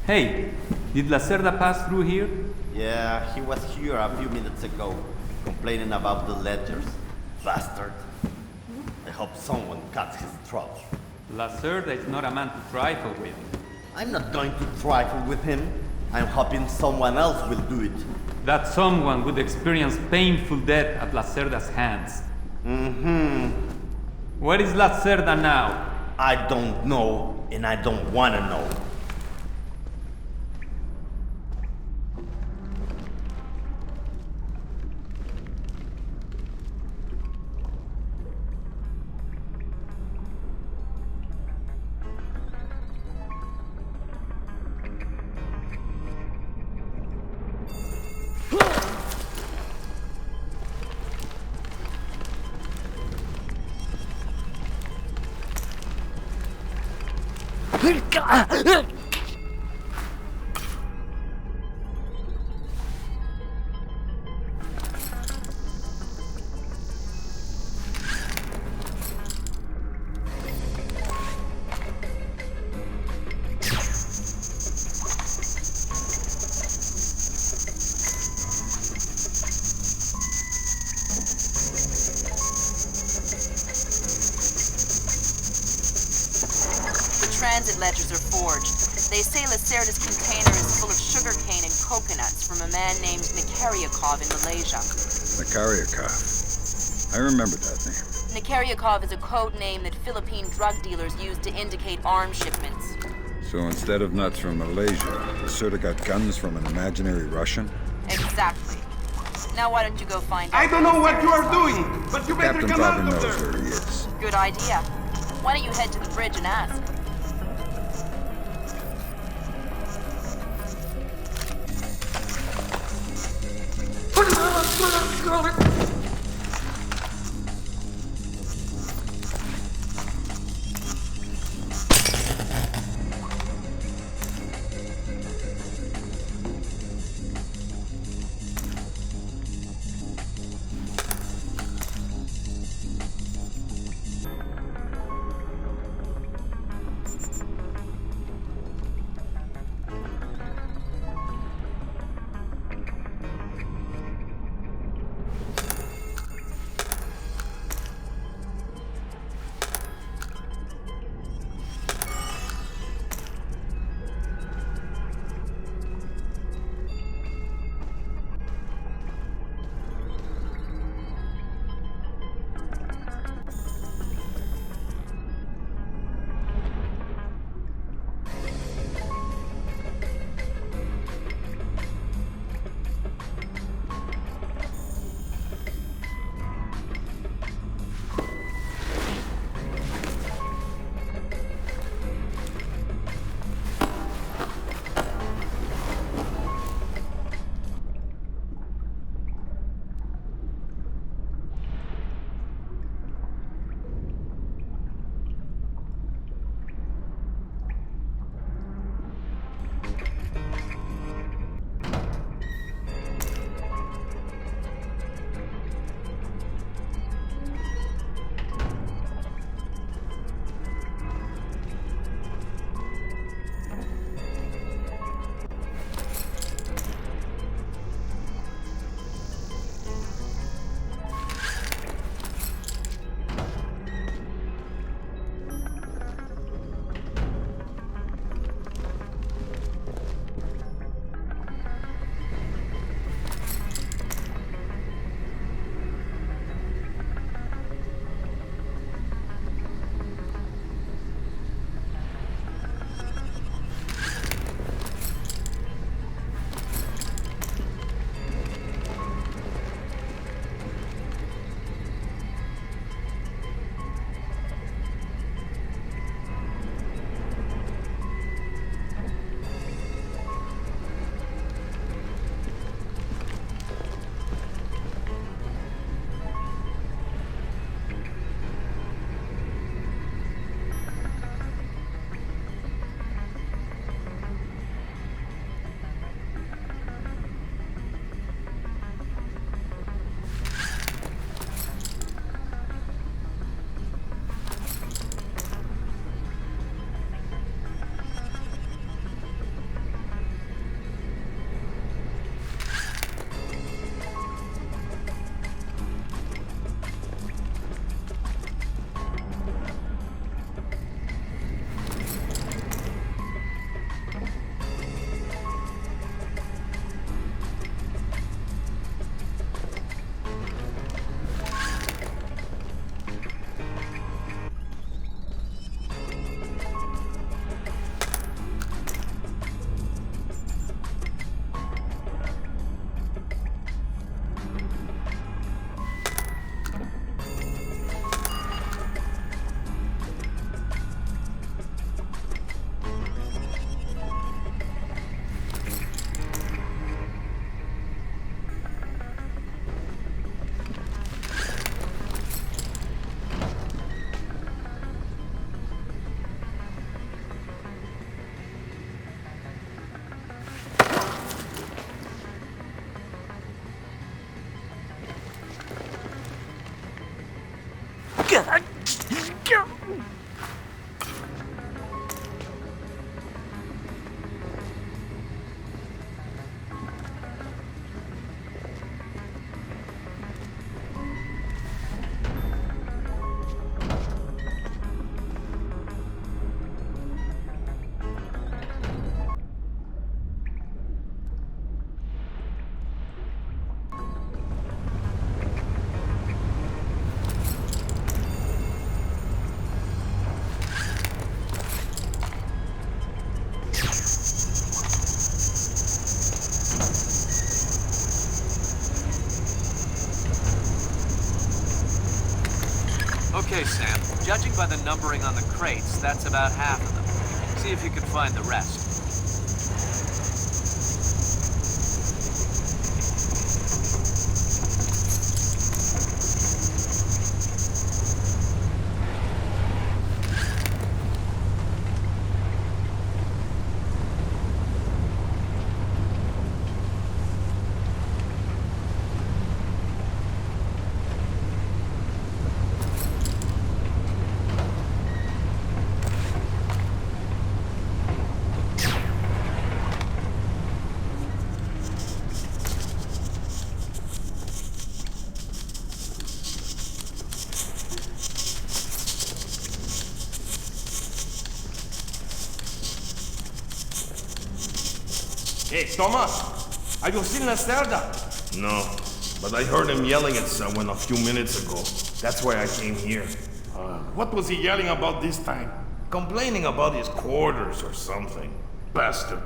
Hey, did Lacerda pass through here? Yeah, he was here a few minutes ago, complaining about the ledgers. Bastard. I hope someone cuts his throat. Lacerda is not a man to trifle with. I'm not going to trifle with him. I'm hoping someone else will do it. That someone would experience painful death at Lacerda's hands. Mm-hmm. Where is Lacerda now? I don't know, and I don't want to know. Transit ledgers are forged. They say Lacerda's container is full of sugarcane and coconuts from a man named Nikaryakov in Malaysia. Nikaryakov. I remember that name. Nikaryakov is a code name that Philippine drug dealers use to indicate arms shipments. So instead of nuts from Malaysia, the Serta got guns from an imaginary Russian? Exactly. Now why don't you go find out? I don't know what you are doing, but you better Captain come out probably of knows there. where he is. Good idea. Why don't you head to the bridge and ask? Okay, Sam. Judging by the numbering on the crates, that's about half of them. See if you can find the rest. Hey, Thomas, are you still in Lacerda? No, but I heard him yelling at someone a few minutes ago. That's why I came here. What was he yelling about this time? Complaining about his quarters or something. Bastard.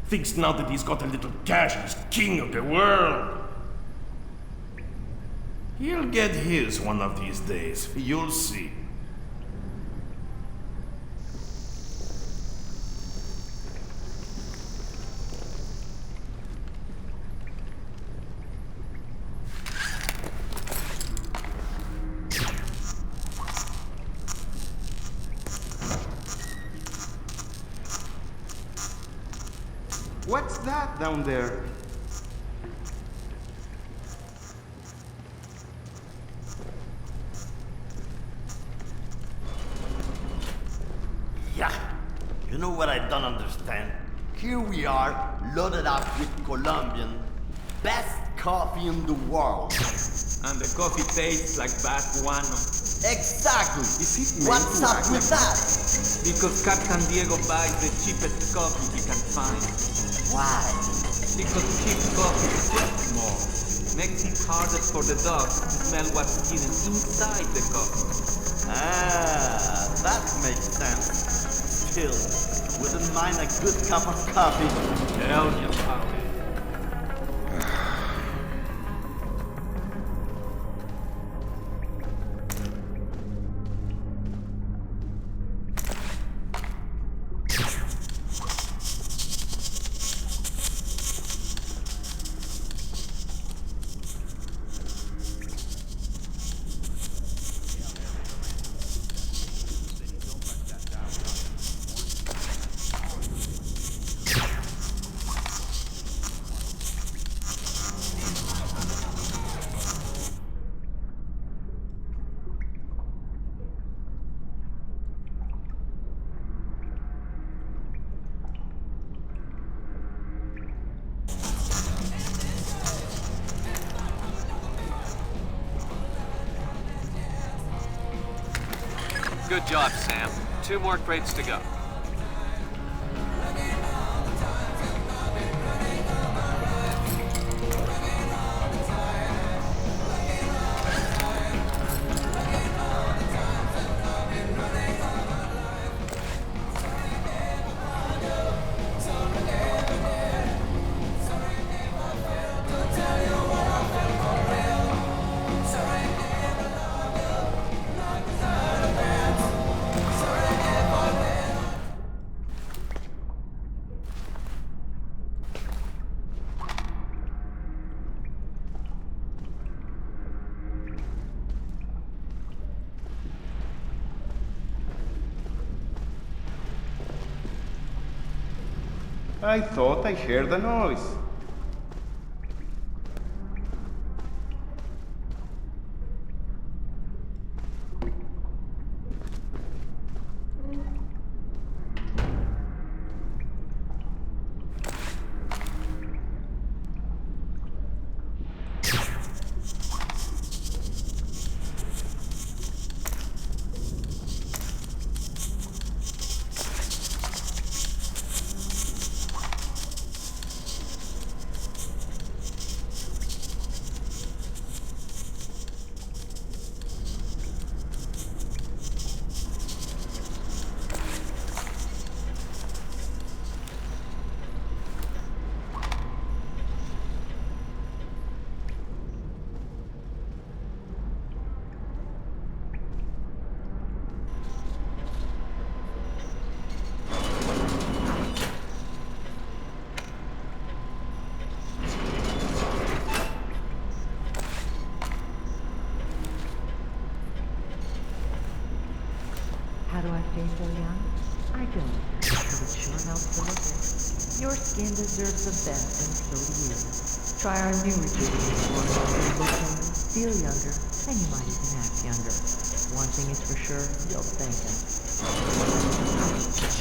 Thinks now that he's got a little cash, he's king of the world. He'll get his one of these days. You'll see. What's that down there? Yeah, you know what I don't understand? Here we are, loaded up with Colombian, best coffee in the world. And the coffee tastes like bad guano. Exactly! What's up with that? Because Captain Diego buys the cheapest coffee he can find. Why? Because cheap coffee costs more. Makes it harder for the dogs to smell what's hidden inside the coffee. Ah, that makes sense. Still, wouldn't mind a good cup of coffee. Hell yeah, pal. Good job, Sam. 2 more crates to go. I thought I heard a noise. do I stay so young? I don't, because it sure helps to look it. Your skin deserves the best, and so do you. Try our new rejuvenating formula. You'll look younger, feel younger, and you might even act younger. One thing is for sure, you'll thank us.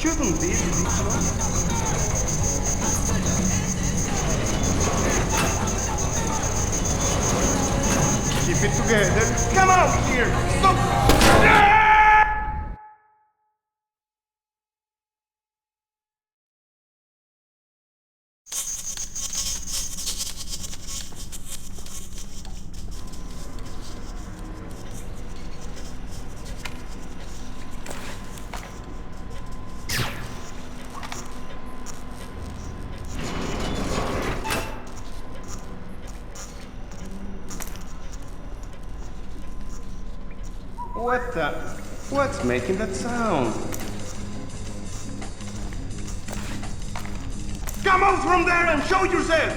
Shouldn't be ridiculous. Keep it together. Come out here! Stop! What the? What's making that sound? Come out from there and show yourself!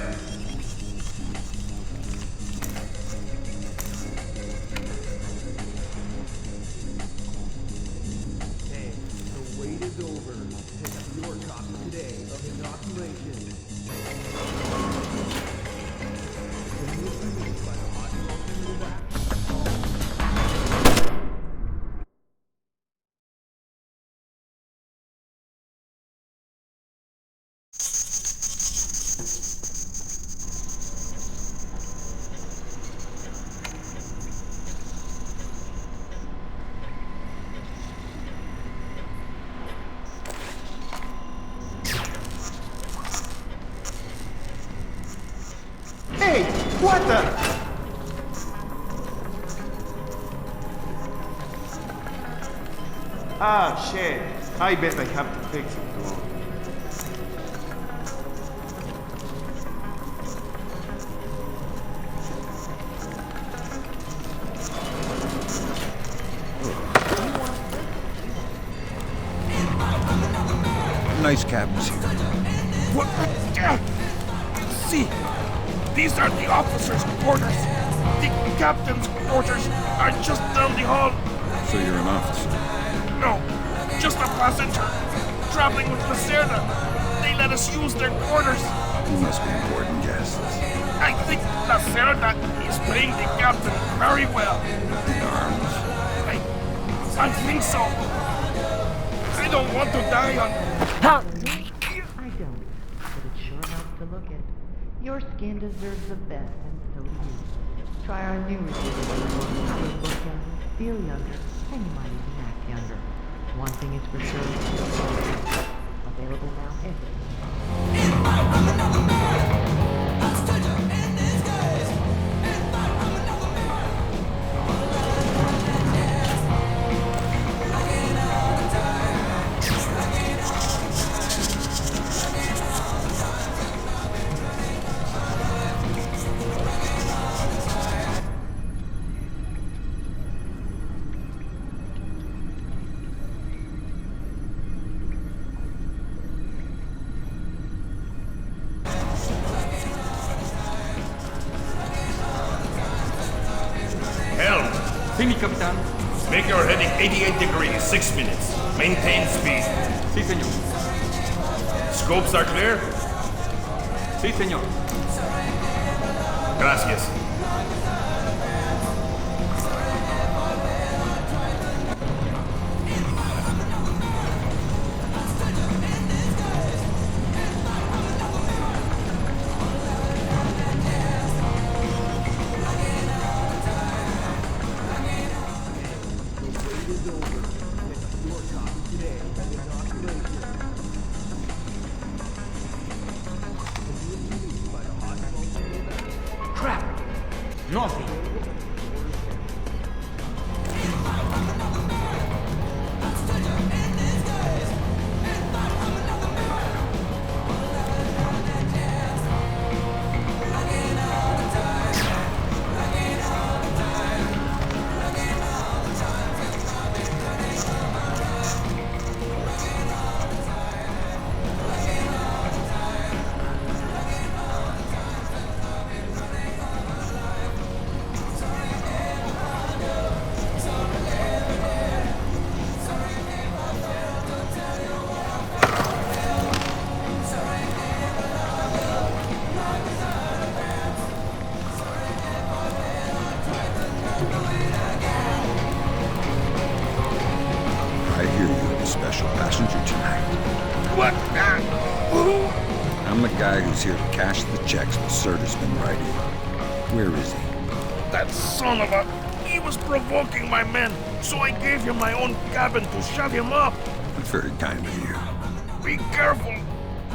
Hey, the wait is over. Pick up your copy today of Inoculation. Hey, what the? Ah, shit. I bet I have to fix it too. Nice cabins here. What? See, these are the officers' quarters. The captain's quarters are just down the hall. So you're an officer? No, just a passenger traveling with Lacerda. They let us use their quarters. You must be important guests. I think Lacerda is paying the captain very well. In arms? I think so. I don't want to die on... I don't, but it sure helps to look it. Your skin deserves the best, and so do you. Try our new rejuvenating formula. You'll look younger, feel younger, and you might even act younger. One thing is for sure, available now Fini, Capitan. Make your heading 88 degrees, 6 minutes. Maintain speed. Sí, señor. Scopes are clear? Sí, señor. Gracias. Crap! I'm the guy who's here to cash the checks Lacerda's been writing. Where is he? That son of a... He was provoking my men, so I gave him my own cabin to shut him up. That's very kind of you. Be careful.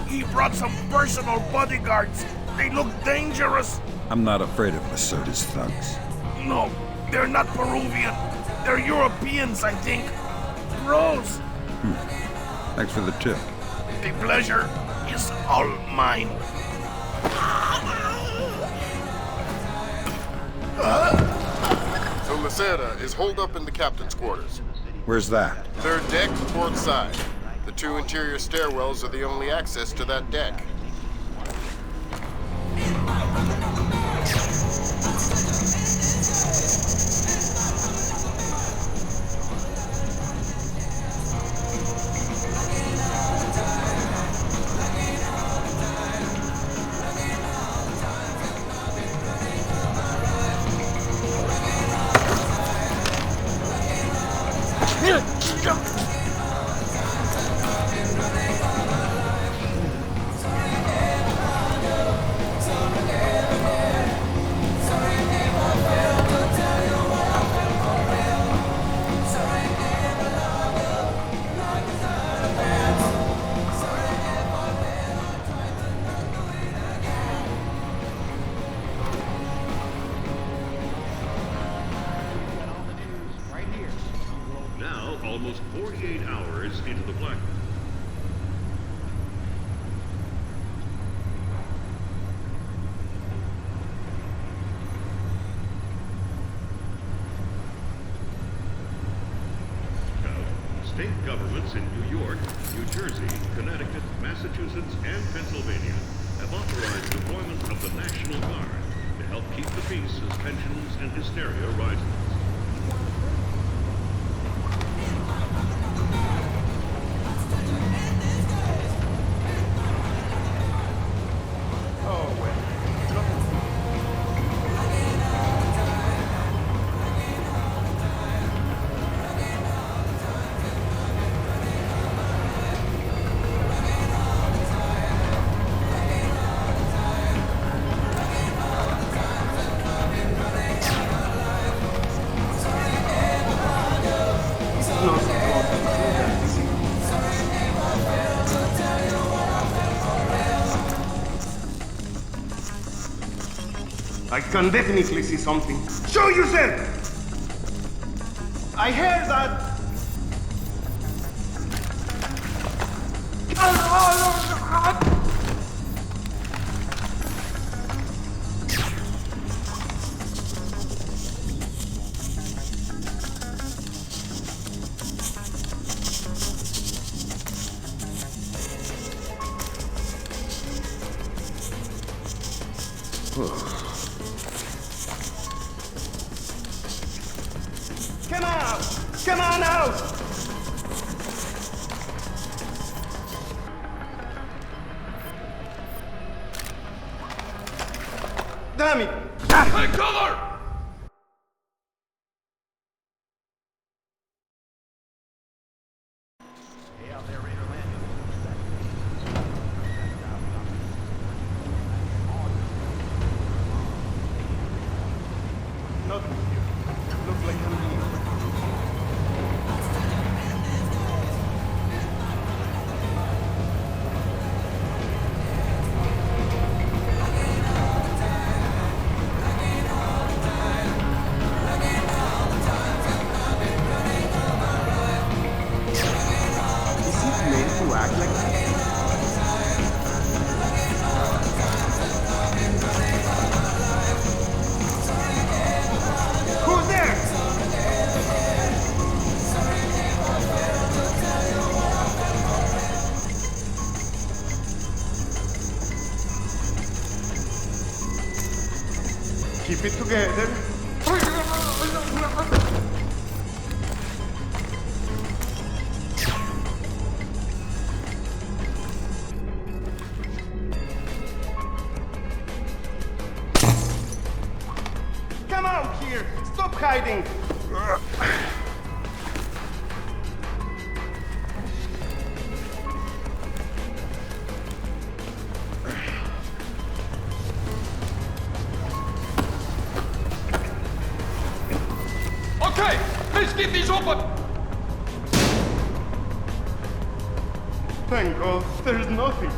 He brought some personal bodyguards. They look dangerous. I'm not afraid of Lacerda's thugs. No, they're not Peruvian. They're Europeans, I think. Pros. Thanks for the tip. The pleasure is all mine. So Lacerda is holed up in the captain's quarters. Where's that? Third deck, port side. The 2 interior stairwells are the only access to that deck. Almost 48 hours into the black. State governments in New York, New Jersey, Connecticut, Massachusetts, and Pennsylvania have authorized deployment of the National Guard to help keep the peace as tensions and hysteria rises. I can definitely see something. Show yourself! I heard that... Come out! Come on out! Damn it! Take cover! Not with you. Look like I'm here. Is it meant to act like that? Who's there? Keep it together. Come out here! Stop hiding! Okay, let's get these open! Thank God, there's nothing.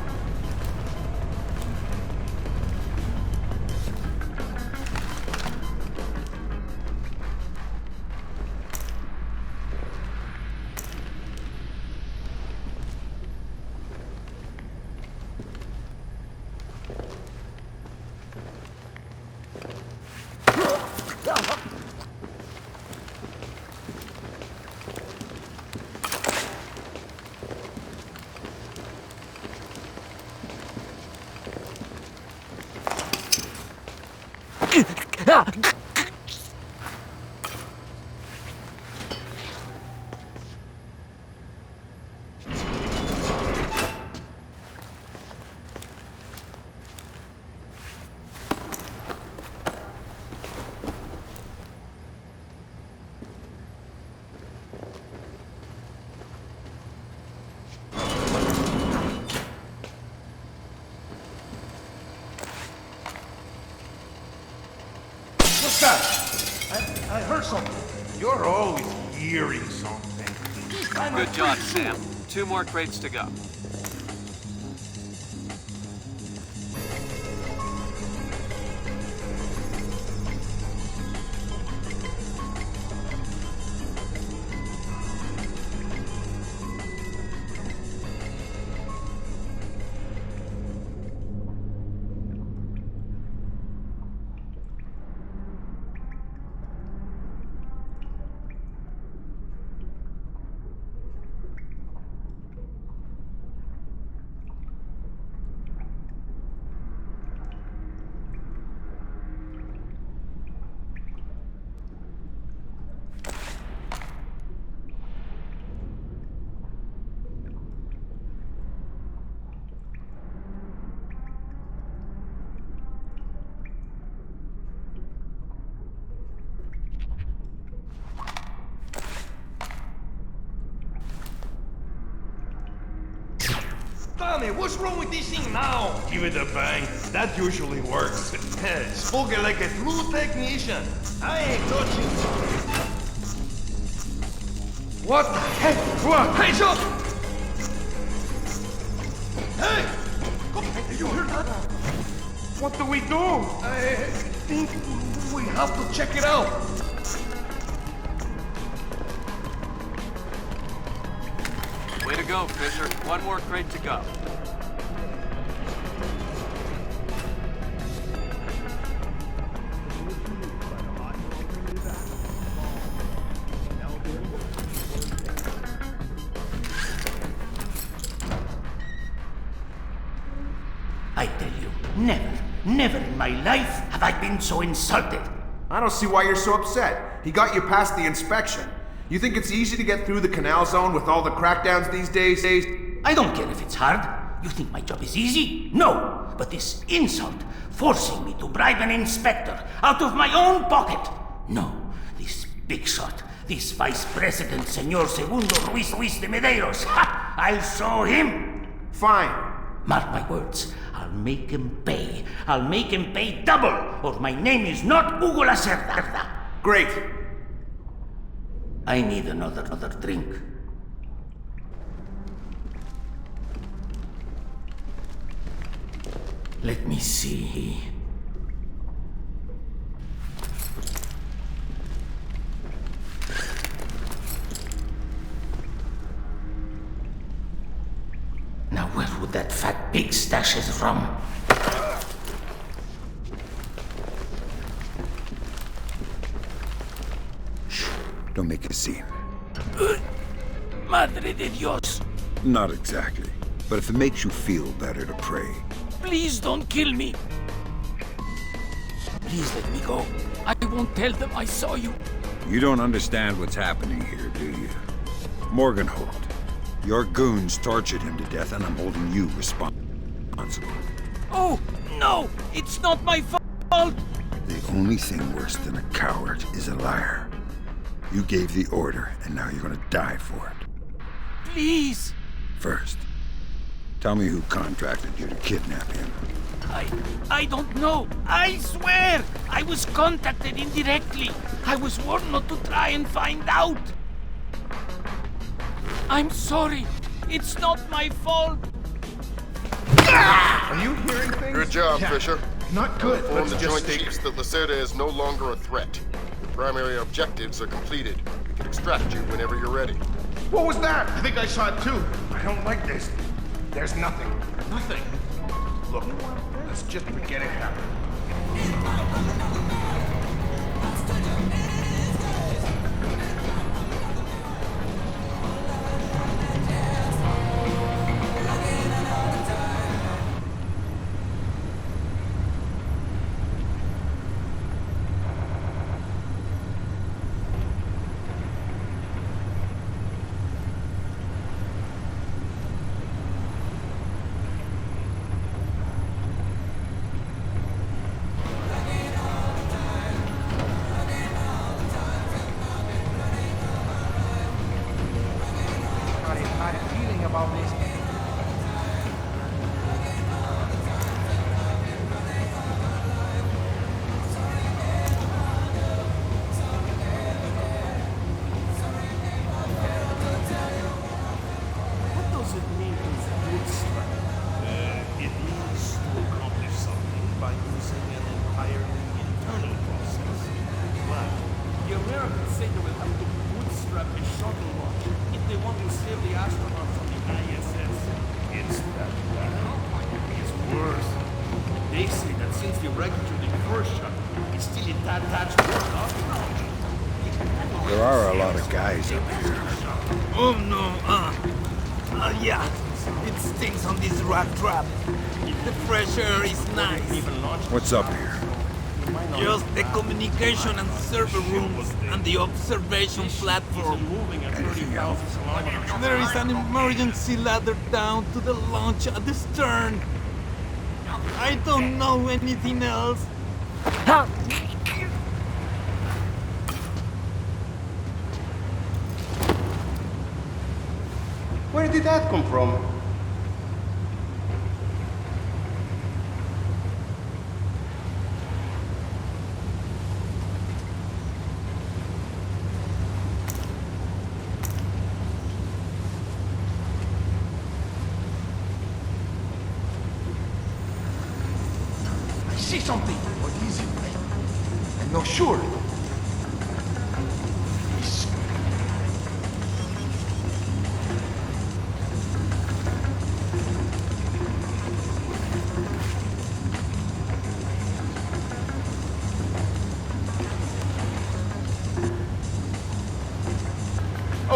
What's that? I heard something. You're always hearing something. Good job, Sam. 2 more crates to go. Tommy, what's wrong with this thing now? Give it a bang. That usually works. Spoken like a true technician. I ain't touching. What the heck? What? Hands up! Hey! Did you hear that? What do we do? I think we have to check it out. Way to go, Fisher. 1 more crate to go. I tell you, never in my life have I been so insulted. I don't see why you're so upset. He got you past the inspection. You think it's easy to get through the canal zone with all the crackdowns these days? I don't care if it's hard. You think my job is easy? No. But this insult, forcing me to bribe an inspector out of my own pocket. No. This big shot, this Vice President, Senor Segundo Ruiz de Medeiros. Ha! I'll show him. Fine. Mark my words. I'll make him pay. I'll make him pay double, or my name is not Hugo Lacerda. Great. I need another drink. Let me see. Now where would that fat pig stash it from? Don't make a scene. Madre de Dios. Not exactly. But if it makes you feel better to pray. Please don't kill me. Please let me go. I won't tell them I saw you. You don't understand what's happening here, do you? Morgan Holt. Your goons tortured him to death, and I'm holding you responsible. Oh, no! It's not my fault! The only thing worse than a coward is a liar. You gave the order, and now you're gonna die for it. Please! First, Tell me who contracted you to kidnap him. I don't know. I swear! I was contacted indirectly. I was warned not to try and find out. I'm sorry. It's not my fault. Are you hearing things? Good job, Fisher. Not good. Inform Let's the just Joint Chiefs that Lacerda is no longer a threat. Your primary objectives are completed. We can extract you whenever you're ready. What was that? I think I saw it too. I don't like this. There's nothing. Nothing? Look, let's just forget it happened. There are a lot of guys up here. Oh no, yeah. It stinks on this rat trap. The fresh air is nice. What's up here? Just the communication and server rooms and the observation platform. Anything else? There is an emergency ladder down to the launch at the stern. I don't know anything else. Where did that come from? I see something. What is it? I'm not sure.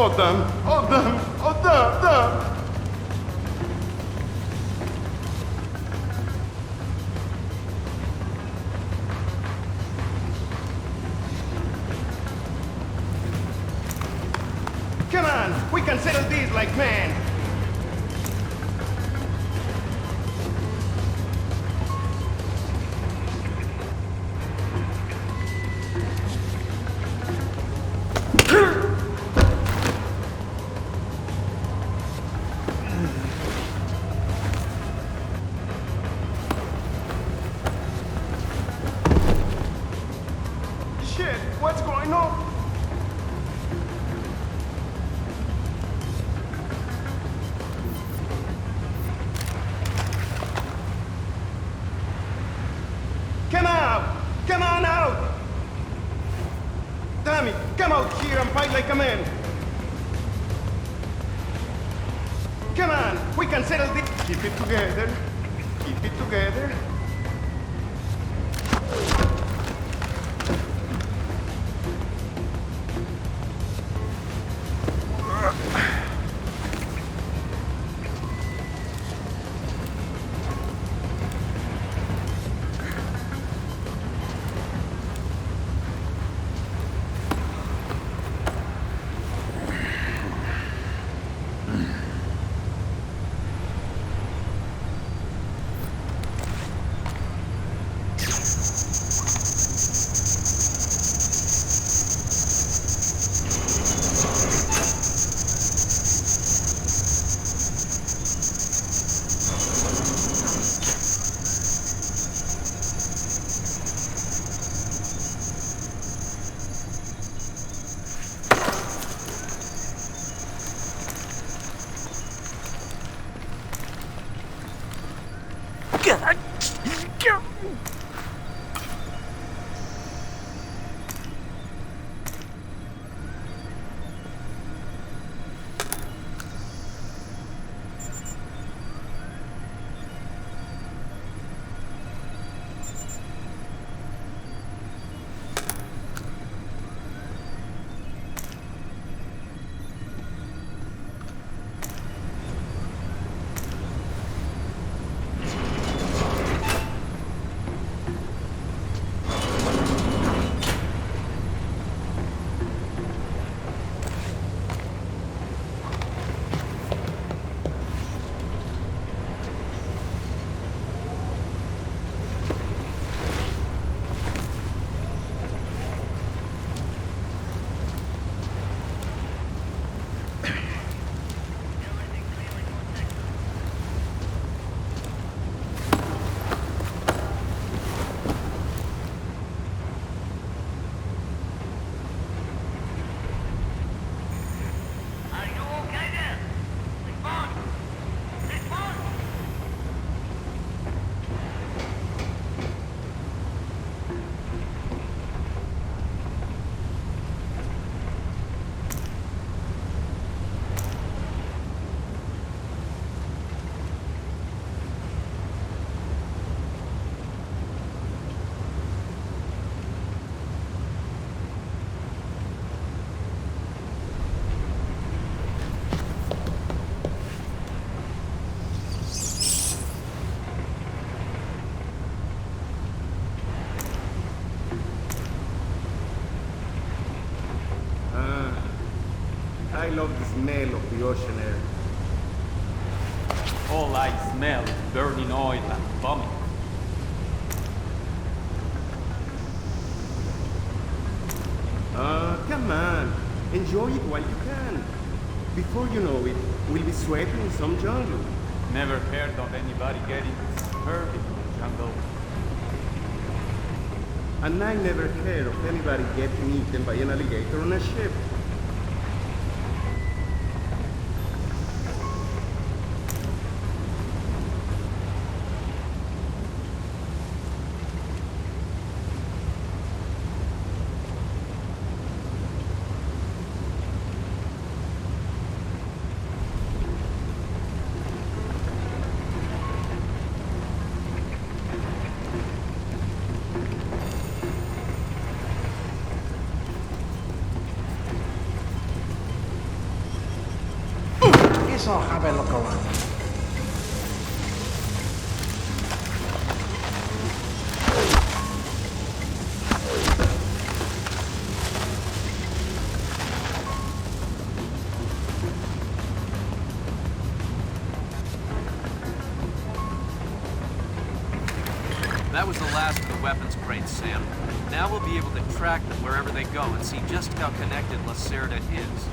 Oh, damn! Oh, damn! Oh, damn! Damn! Come on! We can settle this like men! Shit! What's going on? Come out! Come on out! Damn it! Come out here and fight like a man! Come on! We can settle this! Keep it together! Keep it together! I love the smell of the ocean air. All I smell is burning oil and vomit. Come on. Enjoy it while you can. Before you know it, we'll be sweating in some jungle. Never heard of anybody getting hurt in the jungle. And I never heard of anybody getting eaten by an alligator on a ship. I'll have a look around. That was the last of the weapons crates, Sam. Now we'll be able to track them wherever they go and see just how connected Lacerda is.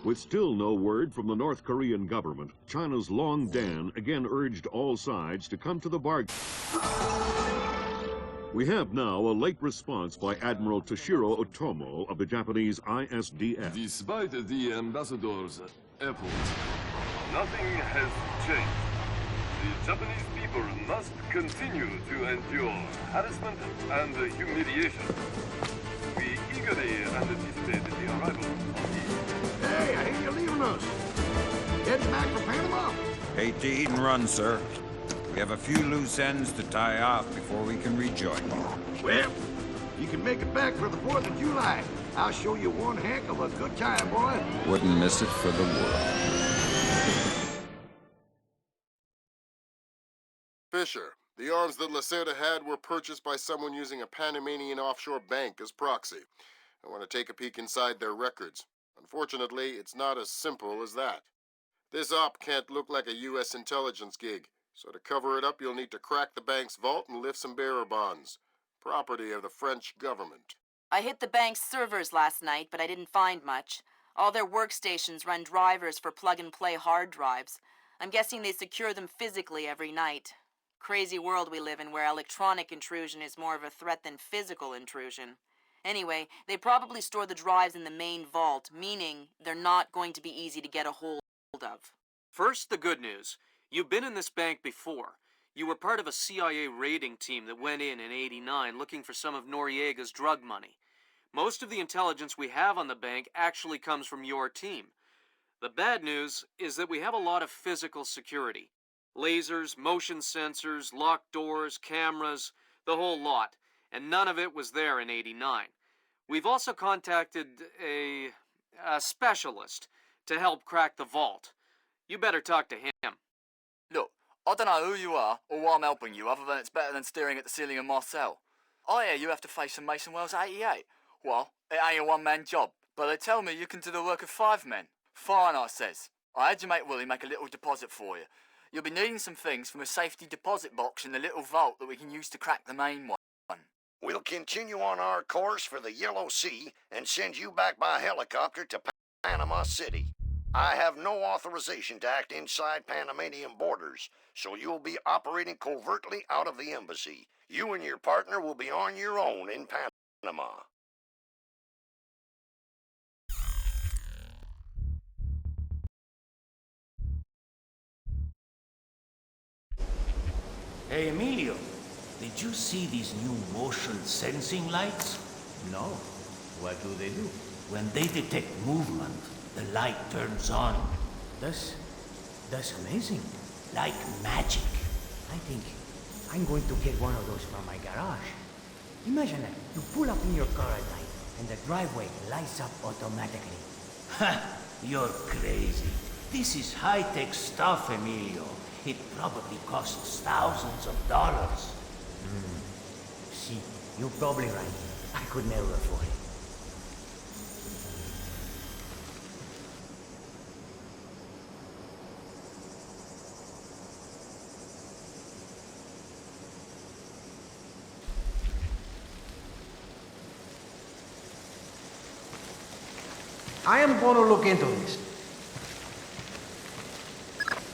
With still no word from the North Korean government, China's Long Dan again urged all sides to come to the bargain. We have now a late response by Admiral Toshiro Otomo of the Japanese ISDF. Despite the ambassador's efforts, nothing has changed. The Japanese people must continue to endure harassment and humiliation. We eagerly anticipate the arrival of the... Hey, I hear you're leaving us. Heading back for Panama. Hate to eat and run, sir. We have a few loose ends to tie off before we can rejoin you. Well, you can make it back for the 4th of July. I'll show you one heck of a good time, boy. Wouldn't miss it for the world. Fisher, the arms that Lacerda had were purchased by someone using a Panamanian offshore bank as proxy. I want to take a peek inside their records. Unfortunately, it's not as simple as that. This op can't look like a U.S. intelligence gig, so to cover it up, you'll need to crack the bank's vault and lift some bearer bonds. Property of the French government. I hit the bank's servers last night, but I didn't find much. All their workstations run drivers for plug-and-play hard drives. I'm guessing they secure them physically every night. Crazy world we live in where electronic intrusion is more of a threat than physical intrusion. Anyway, they probably store the drives in the main vault, meaning they're not going to be easy to get a hold of. First, the good news. You've been in this bank before. You were part of a CIA raiding team that went in '89 looking for some of Noriega's drug money. Most of the intelligence we have on the bank actually comes from your team. The bad news is that we have a lot of physical security. Lasers, motion sensors, locked doors, cameras, the whole lot. And none of it was there in '89. We've also contacted a specialist to help crack the vault. You better talk to him. Look, I don't know who you are or why I'm helping you, other than it's better than staring at the ceiling of my cell. I hear you have to face some Mason Wells 88. Well, it ain't a one-man job, but they tell me you can do the work of 5 men. Fine, I says. I had your mate Willie make a little deposit for you. You'll be needing some things from a safety deposit box in the little vault that we can use to crack the main one. We'll continue on our course for the Yellow Sea and send you back by helicopter to Panama City. I have no authorization to act inside Panamanian borders, so you'll be operating covertly out of the embassy. You and your partner will be on your own in Panama. Hey, Emilio, did you see these new motion sensing lights? No. What do they do? When they detect movement, the light turns on. That's amazing. Like magic. I think I'm going to get one of those from my garage. Imagine that. You pull up in your car at night, and the driveway lights up automatically. Ha! You're crazy. This is high-tech stuff, Emilio. It probably costs thousands of dollars. See, you're probably right. I could never afford it. I am going to look into this.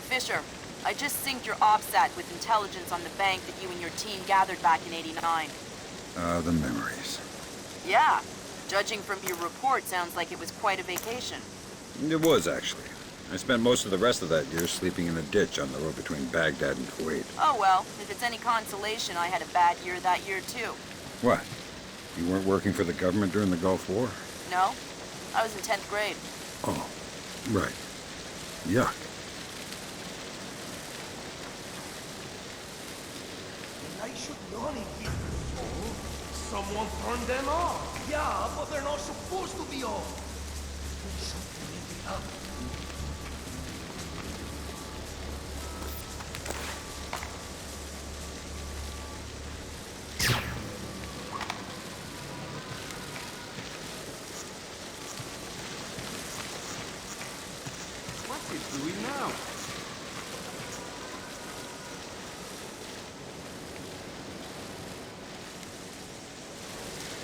Fisher, I just synced your OPSAT with intelligence on the bank that you and your team gathered back in '89. The memories. Yeah. Judging from your report, sounds like it was quite a vacation. It was, actually. I spent most of the rest of that year sleeping in a ditch on the road between Baghdad and Kuwait. Oh well, if it's any consolation, I had a bad year that year too. What? You weren't working for the government during the Gulf War? No. I was in 10th grade. Oh, right. Yuck. I should really get... Oh, someone turned them off. Yeah, but they're not supposed to be off. There's something in the oven. What's it doing now?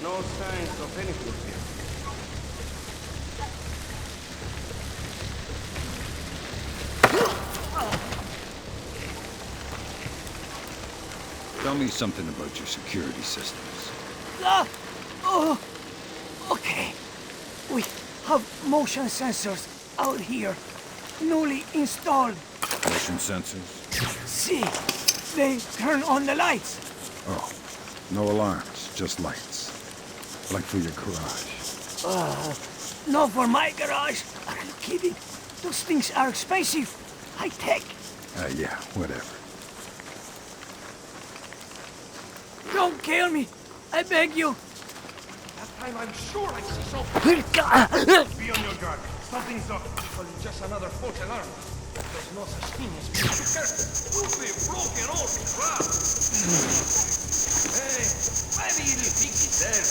No signs of anything here. Tell me something about your security systems. Okay. We have motion sensors out here, newly installed. Motion sensors? See, they turn on the lights. Oh, no alarms, just lights. Like for your garage. Not for my garage. Are you kidding? Those things are expensive. High tech. Yeah, whatever. Don't kill me. I beg you. That time I'm sure I see something. Be on your guard. Something's up. Well, it's just another false alarm. There's no such thing as being too careful. We'll be broken all the crap. Hey, maybe you didn't think it there.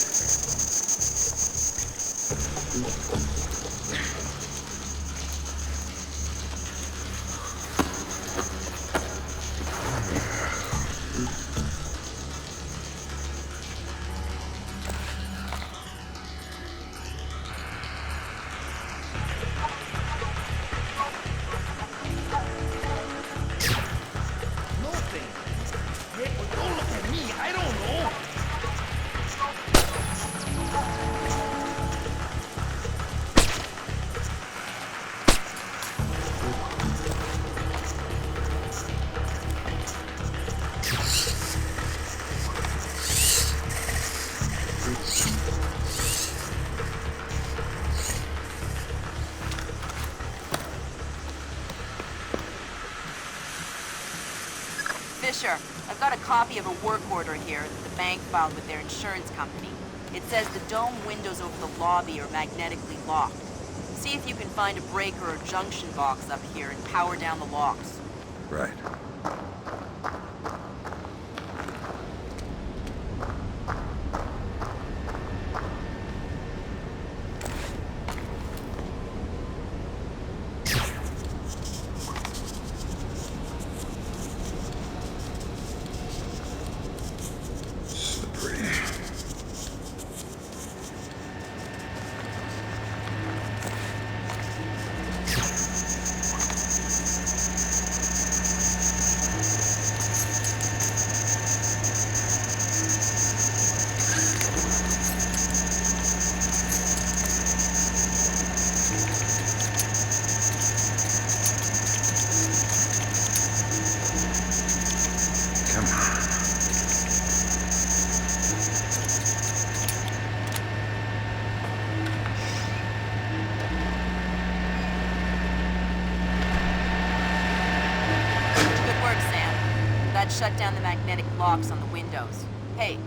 Fisher, I've got a copy of a work order here that the bank filed with their insurance company. It says the dome windows over the lobby are magnetically locked. See if you can find a breaker or junction box up here and power down the locks. Right. Shut down the magnetic locks on the windows. Hey,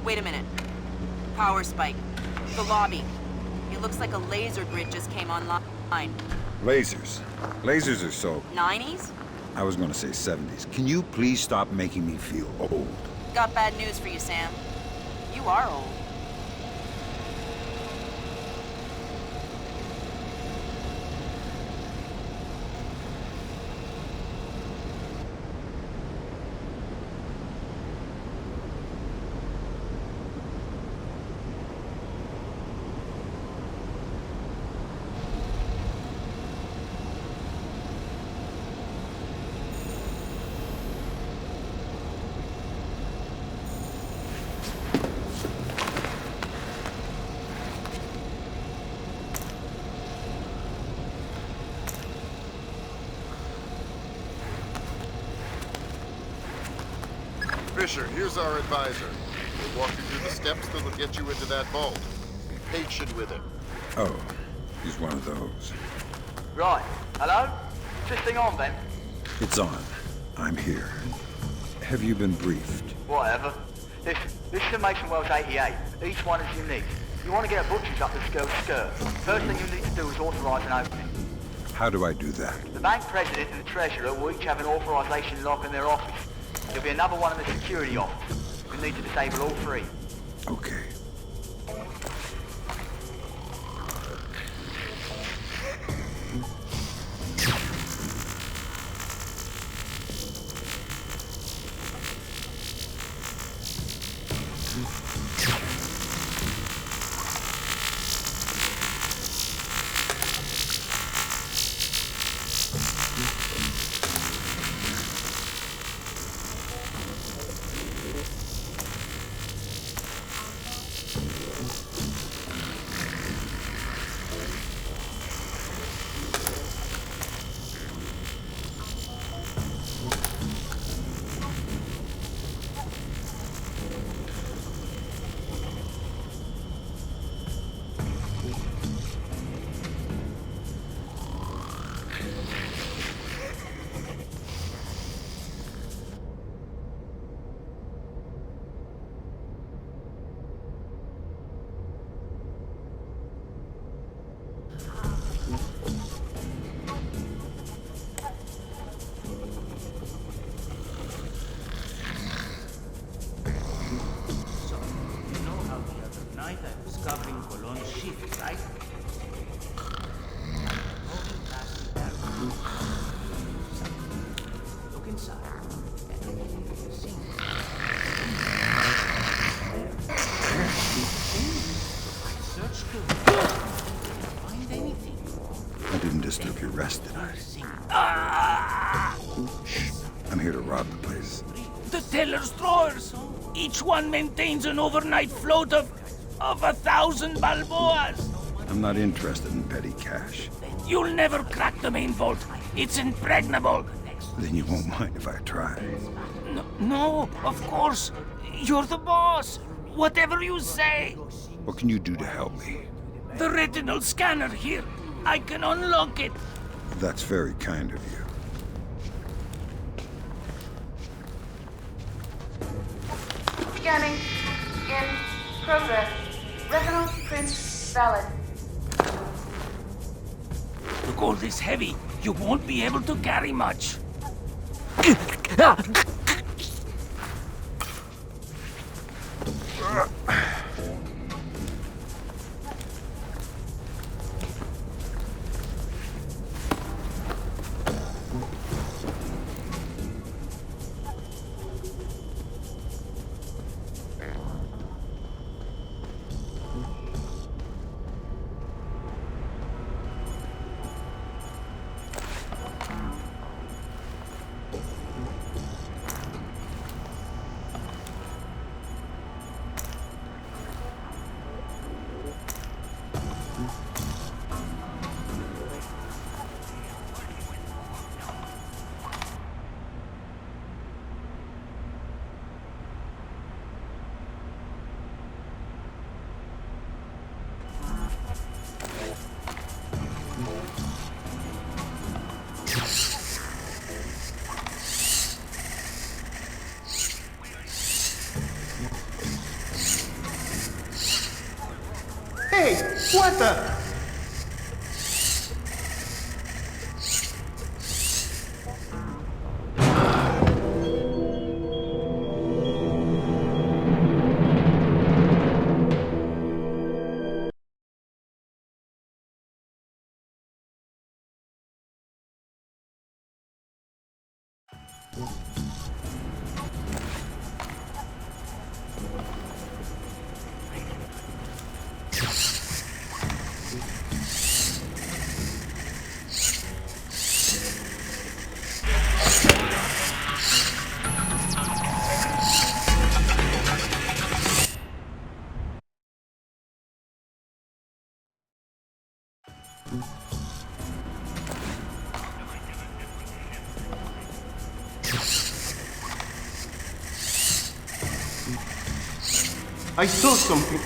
wait a minute. Power spike. The lobby. It looks like a laser grid just came online. Lasers. Lasers are so... 90s? I was gonna say 70s. Can you please stop making me feel old? Got bad news for you, Sam. You are old. Fisher, here's our advisor. We'll walk you through the steps that'll get you into that vault. Be patient with him. Oh, he's one of those. Right. Hello? Just hang on, then. It's on. I'm here. Have you been briefed? Whatever. This is the Mason Wells 88. Each one is unique. You want to get a butcher's up the skirt. First thing you need to do is authorize an opening. How do I do that? The bank president and the treasurer will each have an authorization lock in their office. There'll be another one in the security office. You'll need to disable all three. Okay. night I was covering Cologne's shift, right? Look inside. Find anything. I didn't disturb your rest, did I? Shh. I'm here to rob the place. The teller's drawers. Each one maintains an overnight float of 1,000 balboas. I'm not interested in petty cash. You'll never crack the main vault. It's impregnable. Then you won't mind if I try. No, of course. You're the boss. Whatever you say. What can you do to help me? The retinal scanner here. I can unlock it. That's very kind of you. Scanning. In progress. Retinal print valid. The gold is heavy. You won't be able to carry much. Hey, what the? I saw something.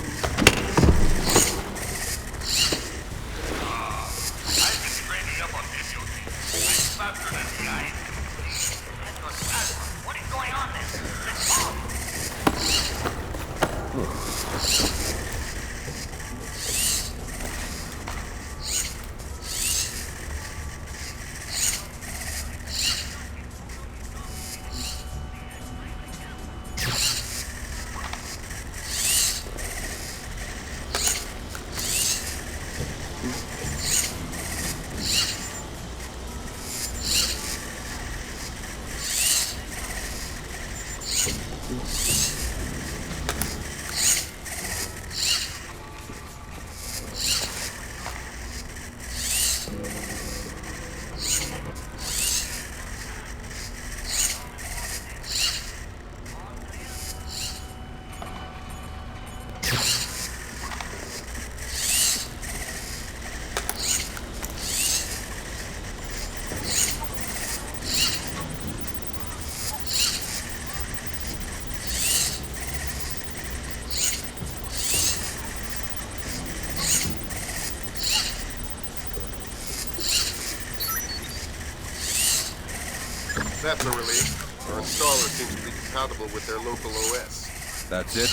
That's a relief. Our installer seems to be compatible with their local OS. That's it?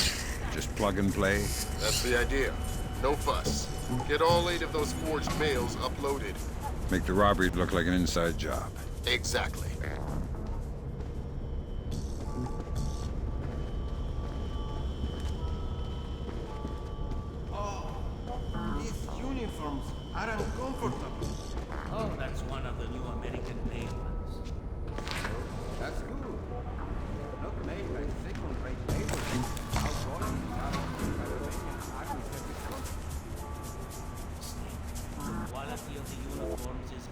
Just plug and play? That's the idea. No fuss. Get all 8 of those forged mails uploaded. Make the robbery look like an inside job. Exactly. are uncomfortable. Oh, that's one of the new American-made ones. That's good. Not made by second-rate labor. How going to have by the Romanian army service country? The quality of the uniforms is...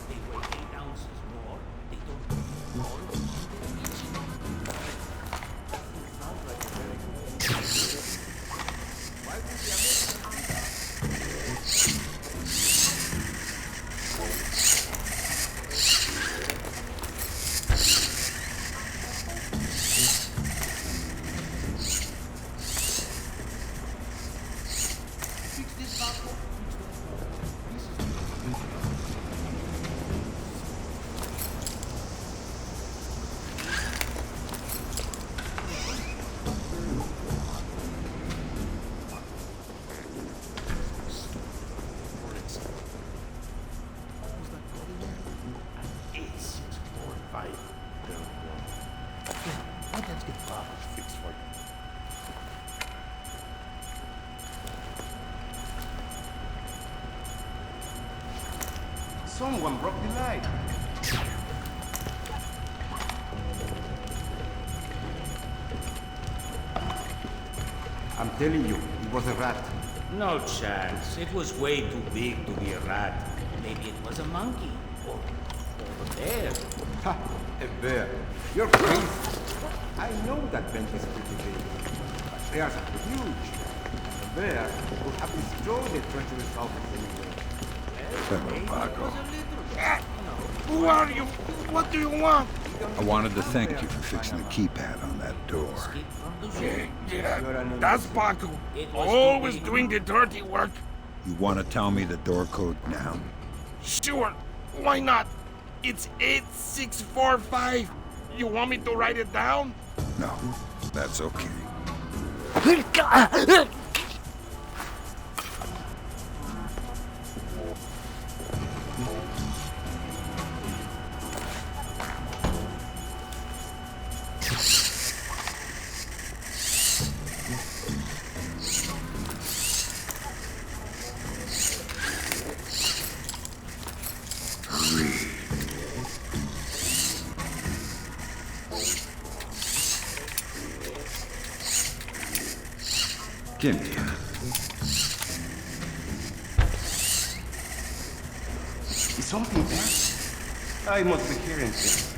They weigh 8 ounces more. They don't more. Why would the Americans Fix this bottle. Someone broke the light. I'm telling you, it was a rat. No chance. It was way too big to be a rat. Maybe it was a monkey. Or a bear. Ha! A bear. You're crazy. I know that vent is pretty big, but bears are huge. A bear would have destroyed the treacherous office anyway. Hello, Paco. Who are you? What do you want? I wanted to thank you for fixing the keypad on that door. Yeah, that's Paco. Always doing the dirty work. You want to tell me the door code now? Sure, why not? It's 8645. You want me to write it down? No, that's okay. Give me it. Is something there? I must be hearing things.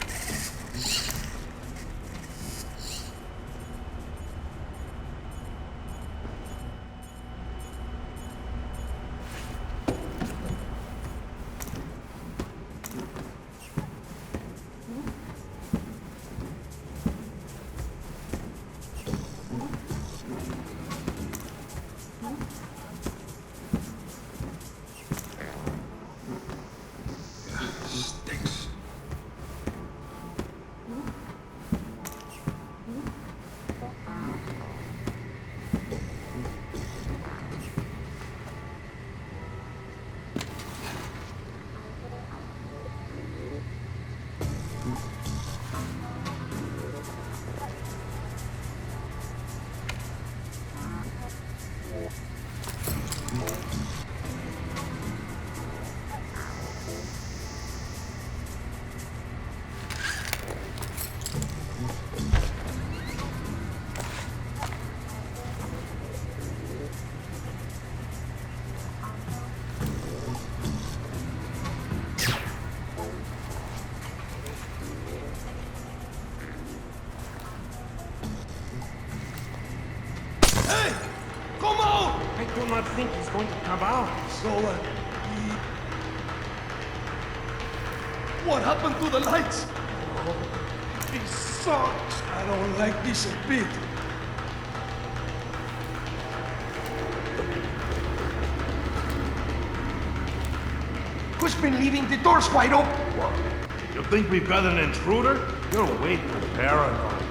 I do not think he's going to come out. So, What happened to the lights? This sucks. I don't like this a bit. Who's been leaving the doors wide open? What? You think we've got an intruder? You're way too paranoid.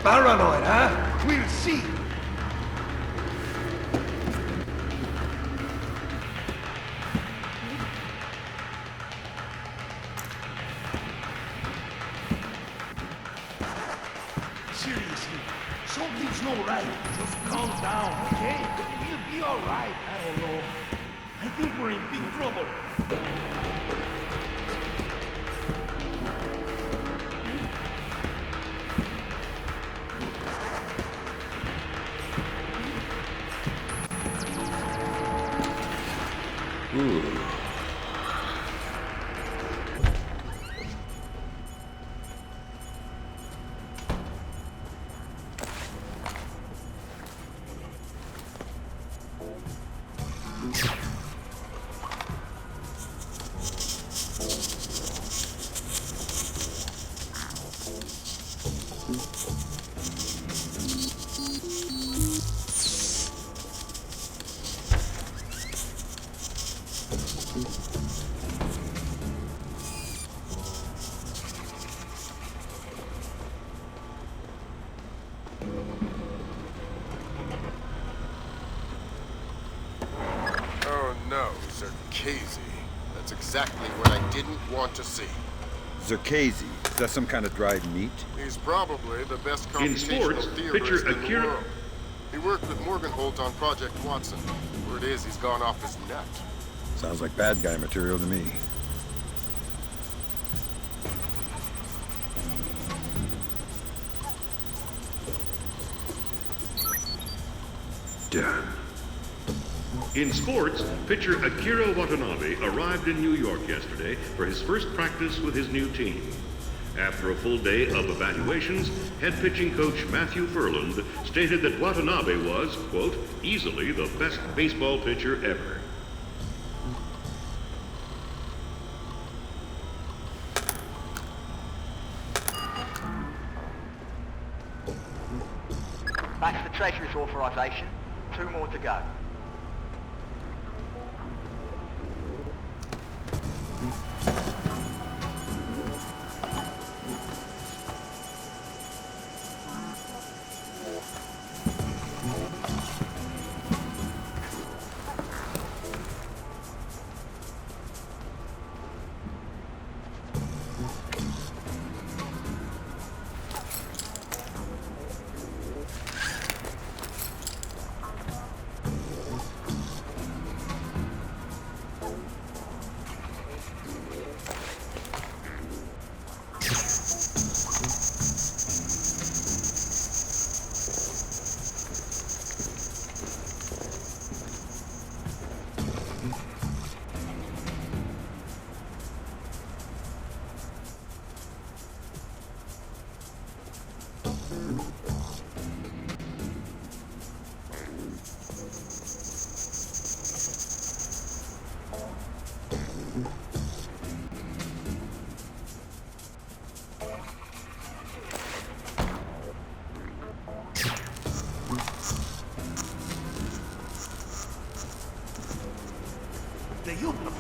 Paranoid, huh? We'll see. down, okay? We'll be alright. I don't know. I think we're in big trouble. Ooh. Oh no, Zerkhazy. That's exactly what I didn't want to see. Zerkhazy, is that some kind of dried meat? He's probably the best In computational sports, theorist pitcher in the Akira... world. He worked with Morgenholt on Project Watson. Word is he's gone off his nut. Sounds like bad guy material to me. Done. In sports, pitcher Akira Watanabe arrived in New York yesterday for his first practice with his new team. After a full day of evaluations, head pitching coach Matthew Furland stated that Watanabe was, quote, easily the best baseball pitcher ever. That's the Treasury's authorization. 2 more to go.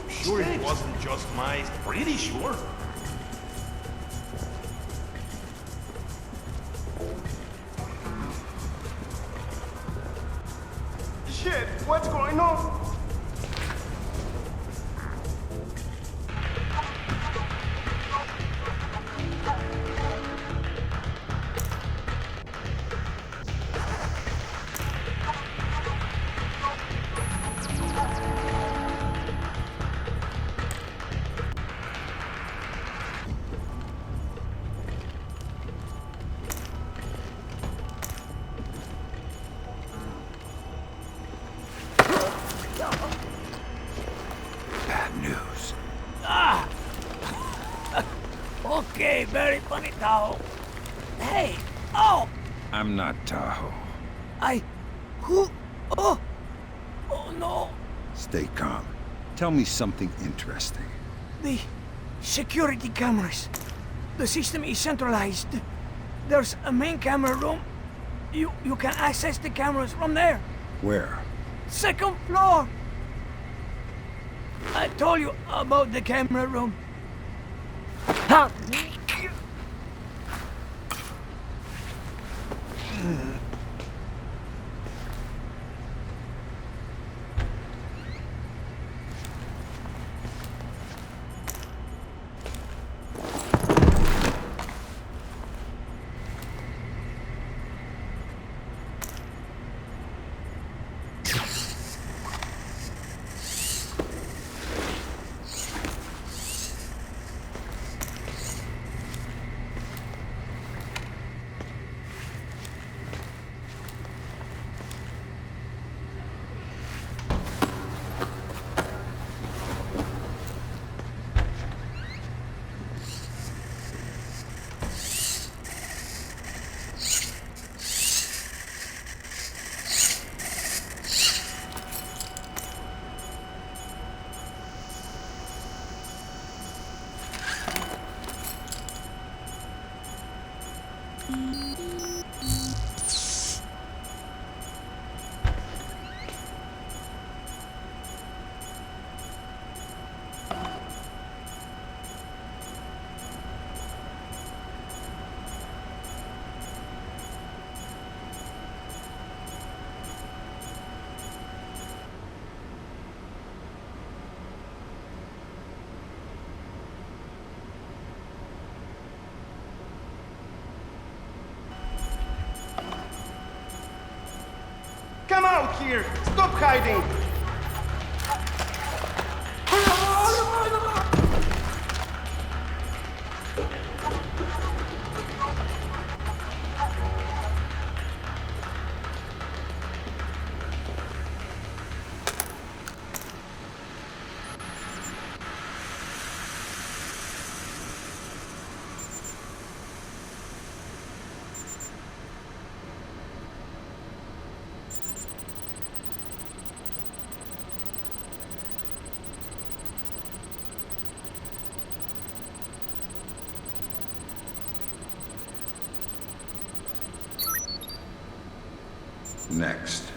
Sure it wasn't just mice. Pretty sure. Shit, what's going on? Okay, very funny, Tahoe. Hey, oh! I'm not Tahoe. Who? Oh no. Stay calm. Tell me something interesting. The security cameras. The system is centralized. There's a main camera room. You can access the cameras from there. Where? 2nd floor. I told you about the camera room. Ha! here! Stop hiding! Next.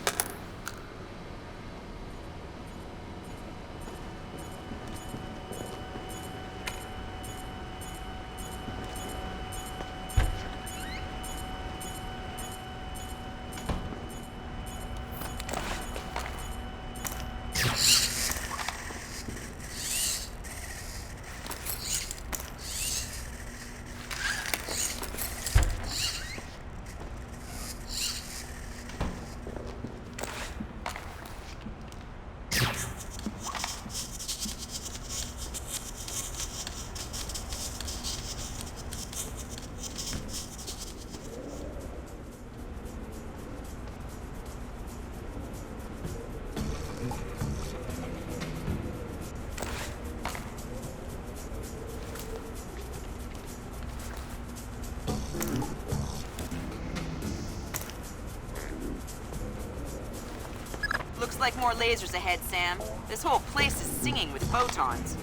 Looks like more lasers ahead, Sam. This whole place is singing with photons.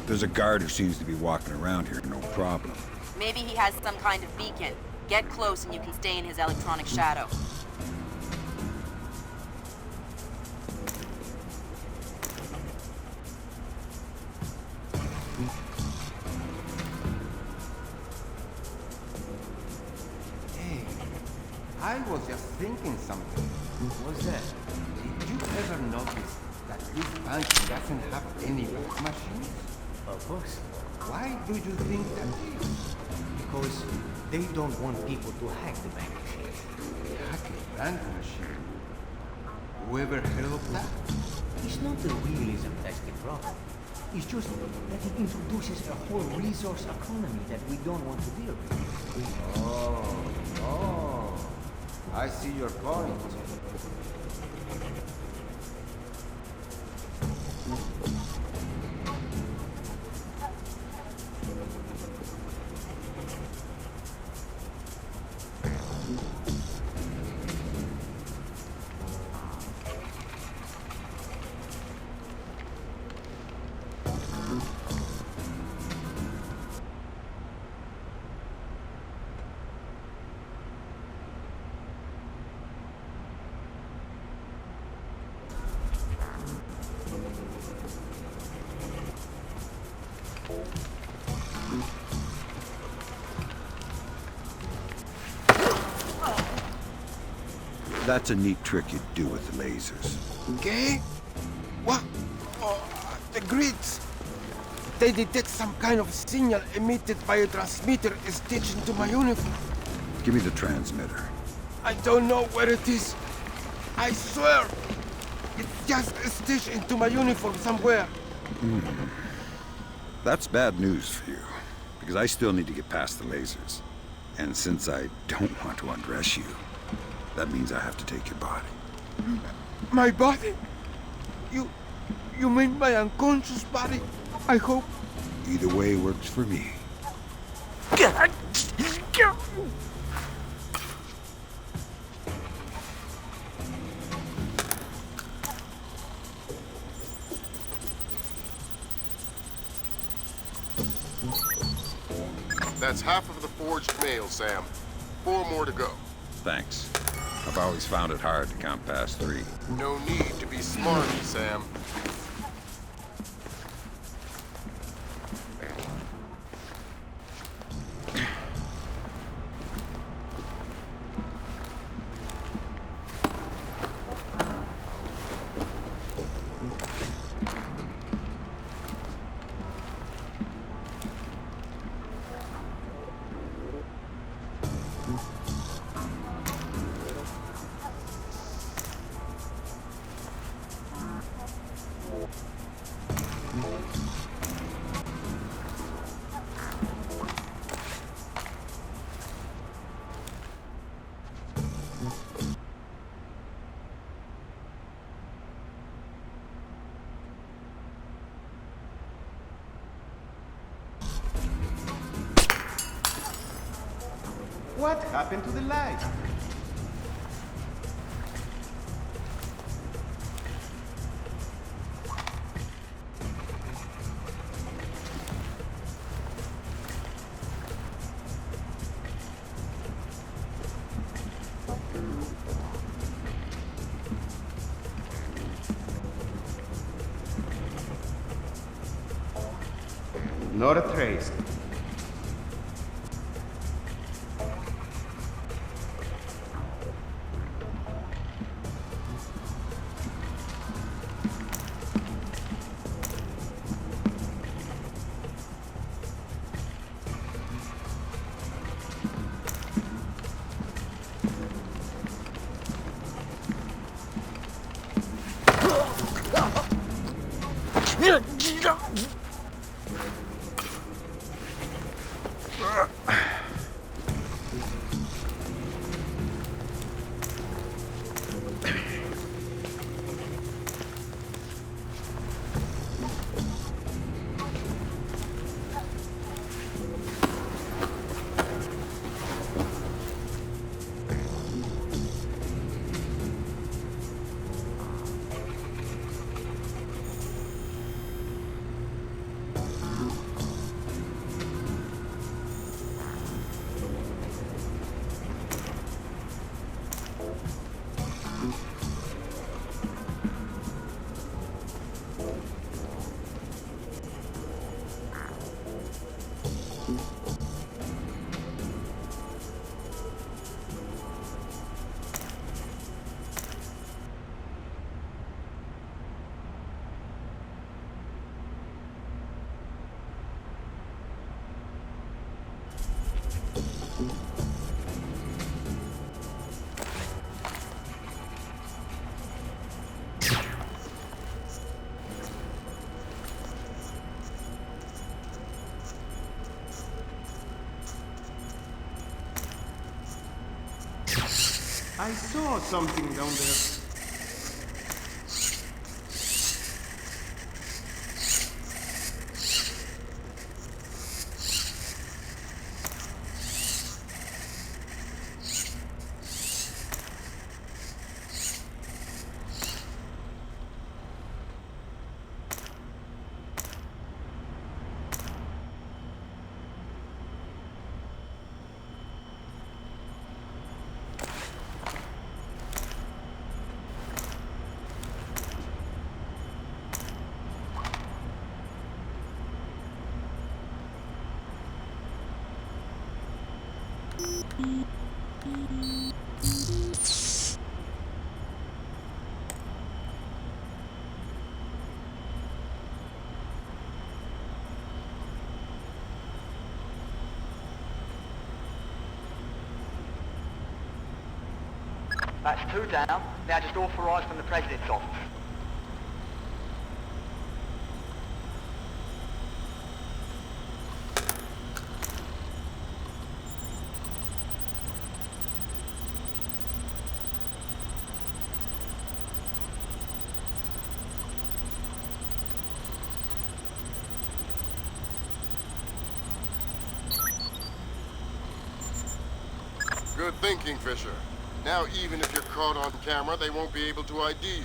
There's a guard who seems to be walking around here, no problem. Maybe he has some kind of beacon. Get close and you can stay in his electronic shadow. Hey, I was just thinking something. What's that? Did you ever notice that this bank doesn't have any bank machines? Of course. Why do you think that is? Because they don't want people to hack the bank machines. Hack a bank machine? Whoever heard of that? It's not the realism that's the problem. It's just that it introduces a whole resource economy that we don't want to deal with. Oh, I see your point. That's a neat trick you do with the lasers. Okay? What? Oh, the grids. They detect some kind of signal emitted by a transmitter stitched into my uniform. Give me the transmitter. I don't know where it is. I swear. It's just stitched into my uniform somewhere. That's bad news for you, because I still need to get past the lasers. And since I don't want to undress you, that means I have to take your body. My body? You mean my unconscious body? I hope. Either way works for me. That's half of the forged mail, Sam. 4 more to go. Thanks. I've always found it hard to count past 3. No need to be smarmy, Sam. what happened to the light? Not a trace. I saw something down there. That's 2 down. Now just authorised from the President's office. Good thinking, Fisher. Now, even if you're caught on camera, they won't be able to ID you.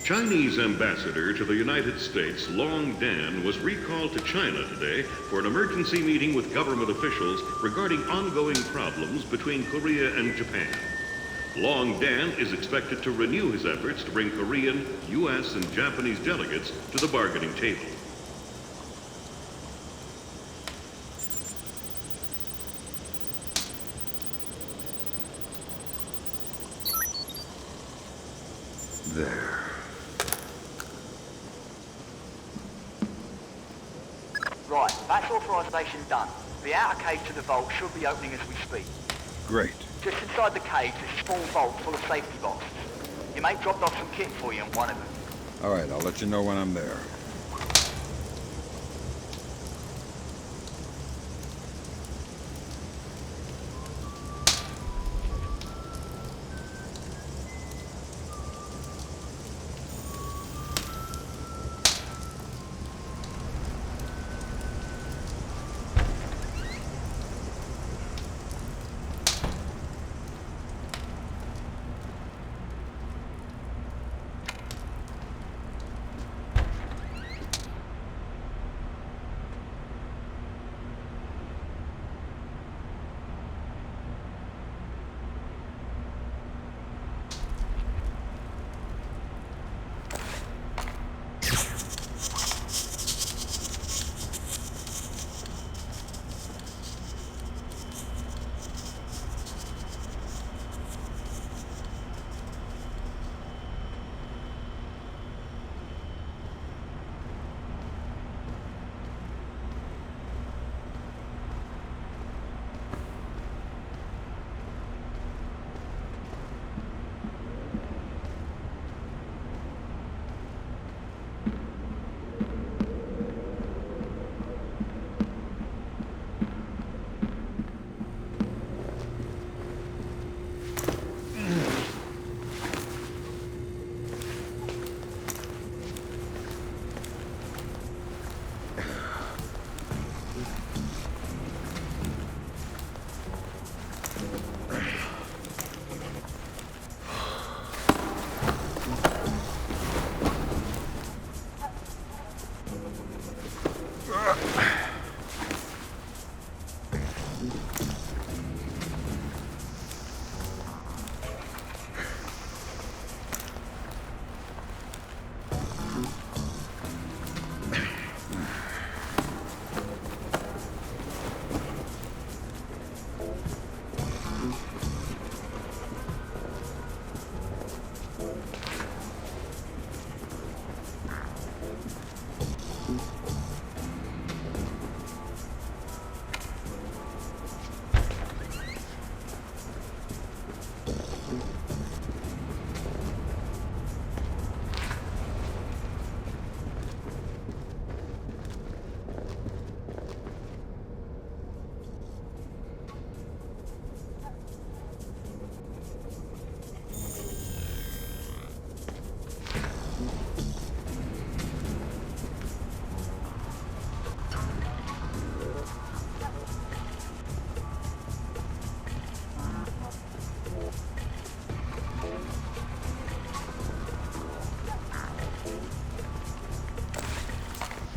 Chinese ambassador to the United States, Long Dan, was recalled to China today for an emergency meeting with government officials regarding ongoing problems between Korea and Japan. Long Dan is expected to renew his efforts to bring Korean, U.S., and Japanese delegates to the bargaining table. There. Right, that's authorization done. The outer cage to the vault should be opening as we speak. Great. Just inside the cage, there's a small vault full of safety boxes. Your mate dropped off some kit for you in one of them. All right, I'll let you know when I'm there.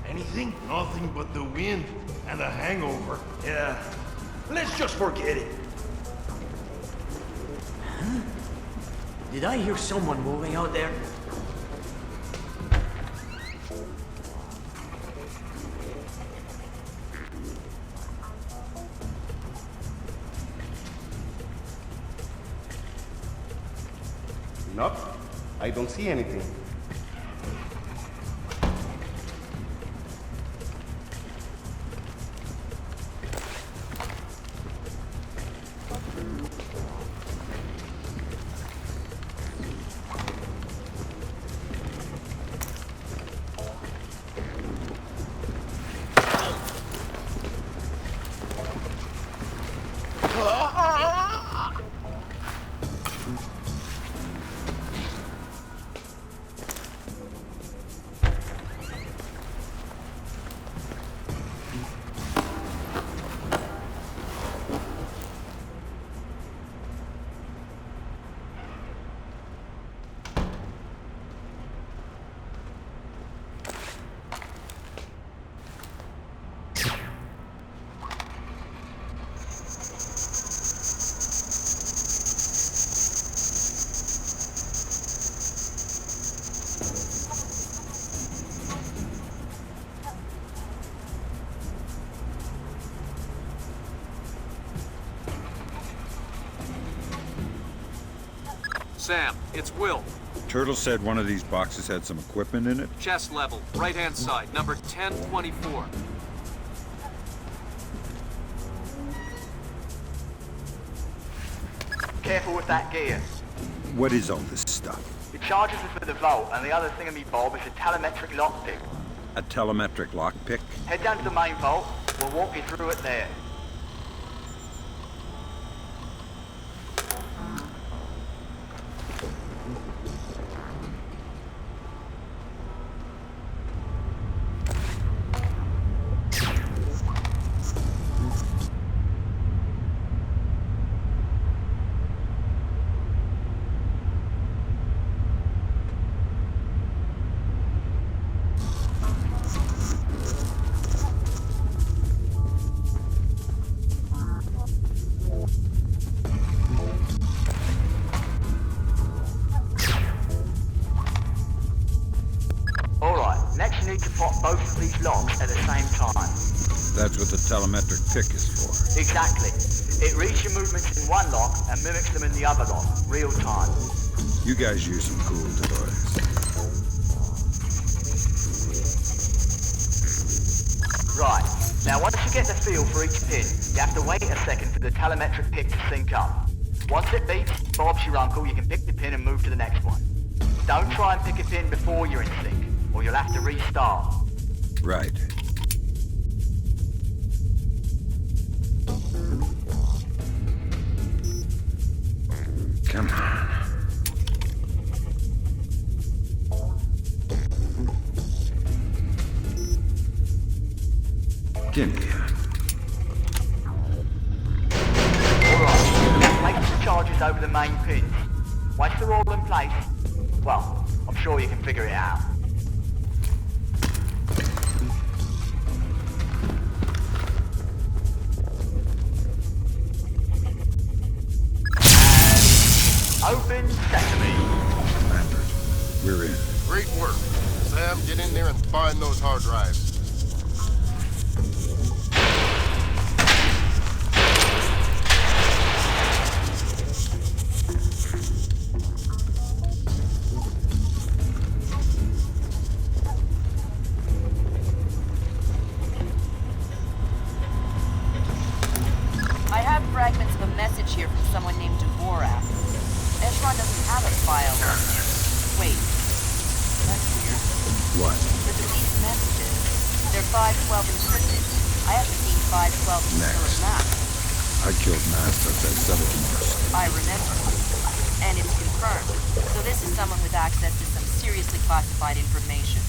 Anything? Nothing but the wind and a hangover. Yeah. Let's just forget it. Huh? Did I hear someone moving out there? Nope. I don't see anything. Sam, it's Will. Turtle said one of these boxes had some equipment in it? Chest level, right-hand side, number 1024. Careful with that gear. What is all this stuff? The charges are for the vault, and the other thingamy-bob is a telemetric lockpick. A telemetric lockpick? Head down to the main vault. We'll walk you through it there. Both of these locks at the same time. That's what the telemetric pick is for. Exactly. It reads your movements in one lock and mimics them in the other lock, real time. You guys use some cool toys. Right. Now once you get the feel for each pin, you have to wait a second for the telemetric pick to sync up. Once it beeps, Bob's your uncle, you can pick the pin and move to the next one. Don't try and pick a pin before you're in sync, or you'll have to restart. Right. Come on. Give me a... Alright, place the charges over the main pins. Once they're all in place, well, I'm sure you can figure it out. Open sesame. Lambert, we're in. Great work. Sam, get in there and find those hard drives. I have fragments of a message here from someone named Dvorak. Echelon doesn't have a file. Wait. That's weird. What? The deleted messages. They're 512 encrypted. I haven't seen 512 in Philip Mass. I killed Master at Settlements. I remember. And it's confirmed. So this is someone with access to some seriously classified information.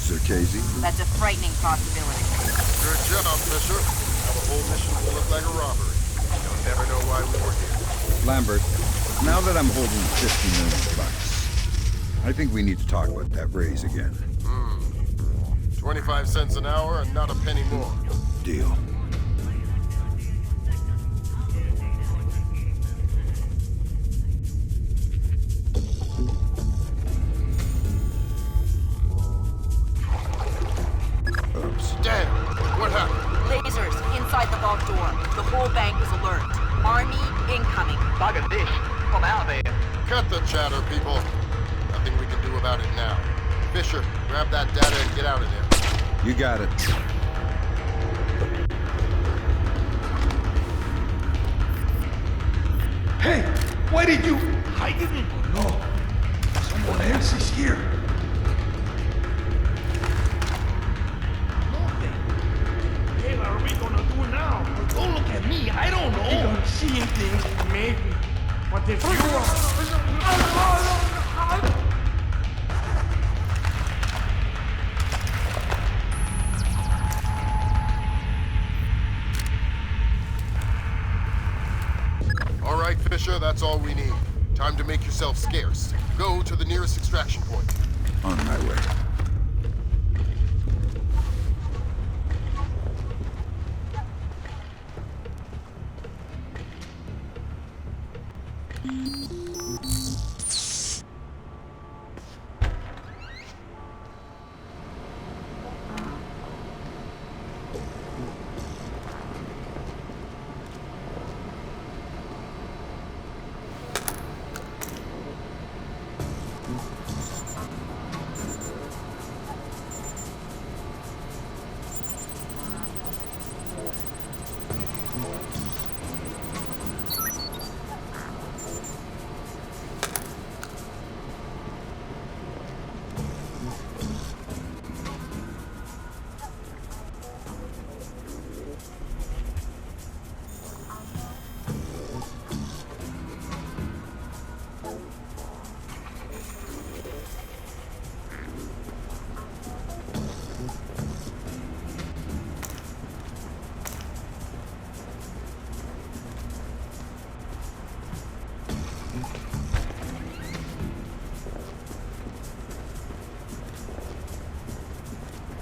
Circassian? That's a frightening possibility. Good job, Fisher. Now the whole mission will look like a robbery. You'll never know why we were here. Lambert, now that I'm holding $50 million, I think we need to talk about that raise again. 25 cents an hour and not a penny more. Deal. Oops. Damn! What happened? Lasers inside the vault door. The whole bank is alert. Army incoming. Bugger this. I'm out of here. Cut the chatter, people. Nothing we can do about it now. Fisher, grab that data and get out of there. You got it. Hey, why did you... I didn't know. Someone else is here. Nothing. What the hell are we gonna do now? Don't look at me, I don't know. You don't see things, maybe. But if you are... All right, Fisher, that's all we need. Time to make yourself scarce. Go to the nearest extraction point. On my way.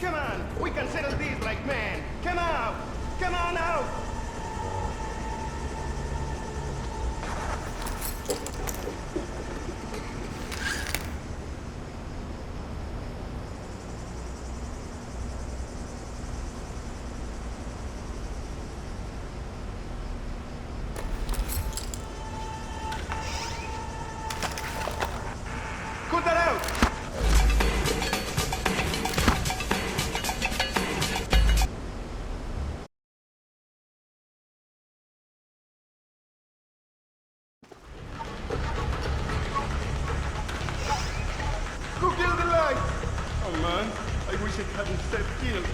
Come on, we can settle this like men. Come out! Come on out! Cut that out! Who killed the light? Oh man, I wish it hadn't said killed.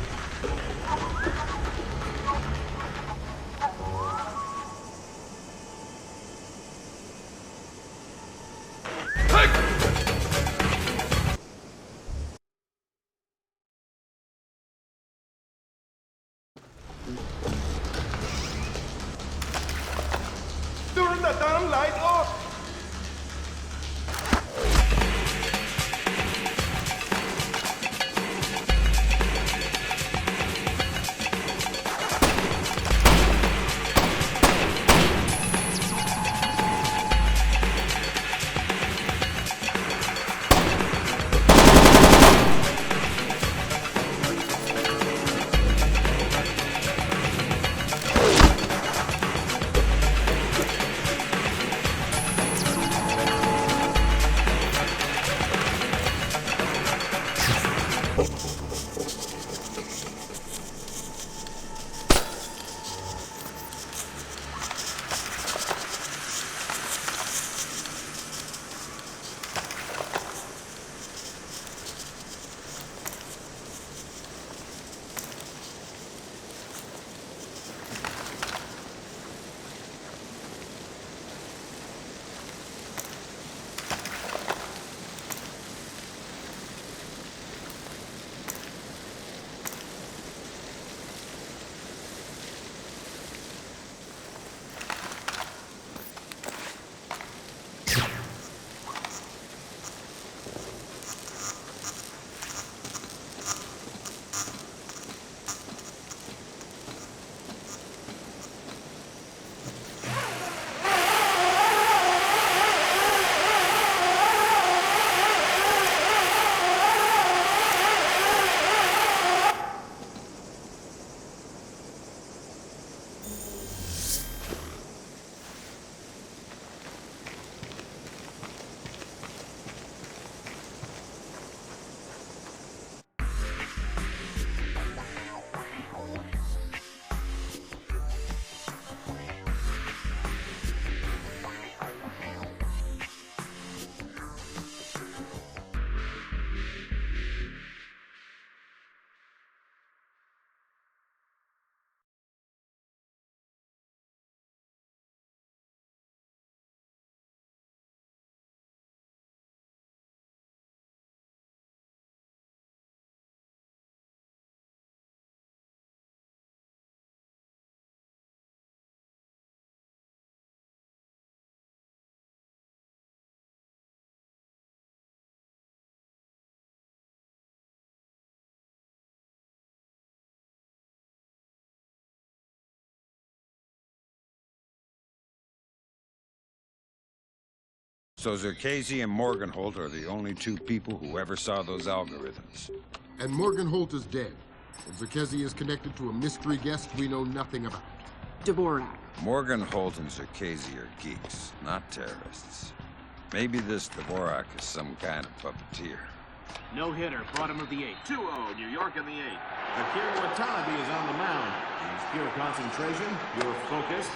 Turn the damn light off! So Zerkesi and Morgenholt are the only two people who ever saw those algorithms. And Morgenholt is dead. And Zerkesi is connected to a mystery guest we know nothing about. Dvorak. Morgenholt and Zerkesi are geeks, not terrorists. Maybe this Dvorak is some kind of puppeteer. No hitter, bottom of the 8th. 2-0, New York in the 8th. Akira Watanabe is on the mound. Use pure concentration, pure focus.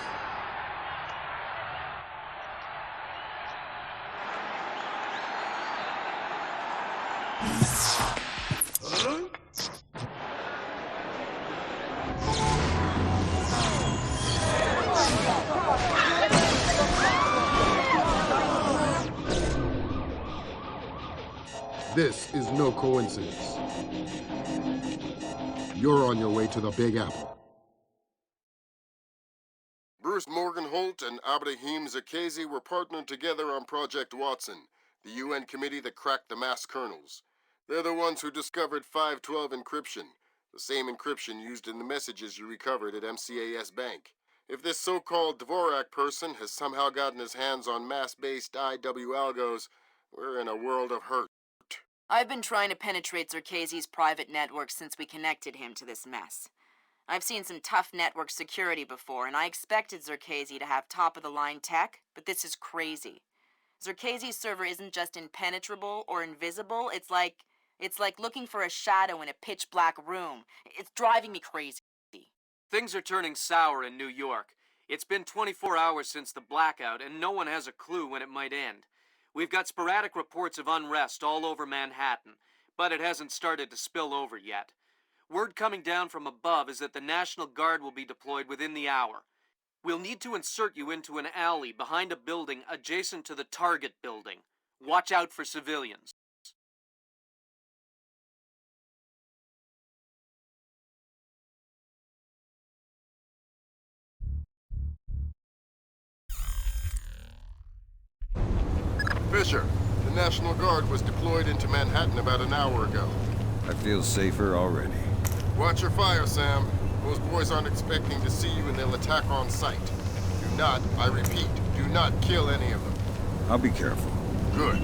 This is no coincidence. You're on your way to the Big Apple. Bruce Morgenholt and Abraham Zakesi were partnered together on Project Watson, the UN committee that cracked the mass kernels. They're the ones who discovered 512 encryption, the same encryption used in the messages you recovered at MCAS Bank. If this so-called Dvorak person has somehow gotten his hands on mass-based IW algos, we're in a world of hurt. I've been trying to penetrate Zerkesi's private network since we connected him to this mess. I've seen some tough network security before, and I expected Zerkesi to have top-of-the-line tech, but this is crazy. Zerkesi's server isn't just impenetrable or invisible, it's like looking for a shadow in a pitch-black room. It's driving me crazy. Things are turning sour in New York. It's been 24 hours since the blackout, and no one has a clue when it might end. We've got sporadic reports of unrest all over Manhattan, but it hasn't started to spill over yet. Word coming down from above is that the National Guard will be deployed within the hour. We'll need to insert you into an alley behind a building adjacent to the target building. Watch out for civilians. Fisher, the National Guard was deployed into Manhattan about an hour ago. I feel safer already. Watch your fire, Sam. Those boys aren't expecting to see you and they'll attack on sight. Do not, I repeat, do not kill any of them. I'll be careful. Good.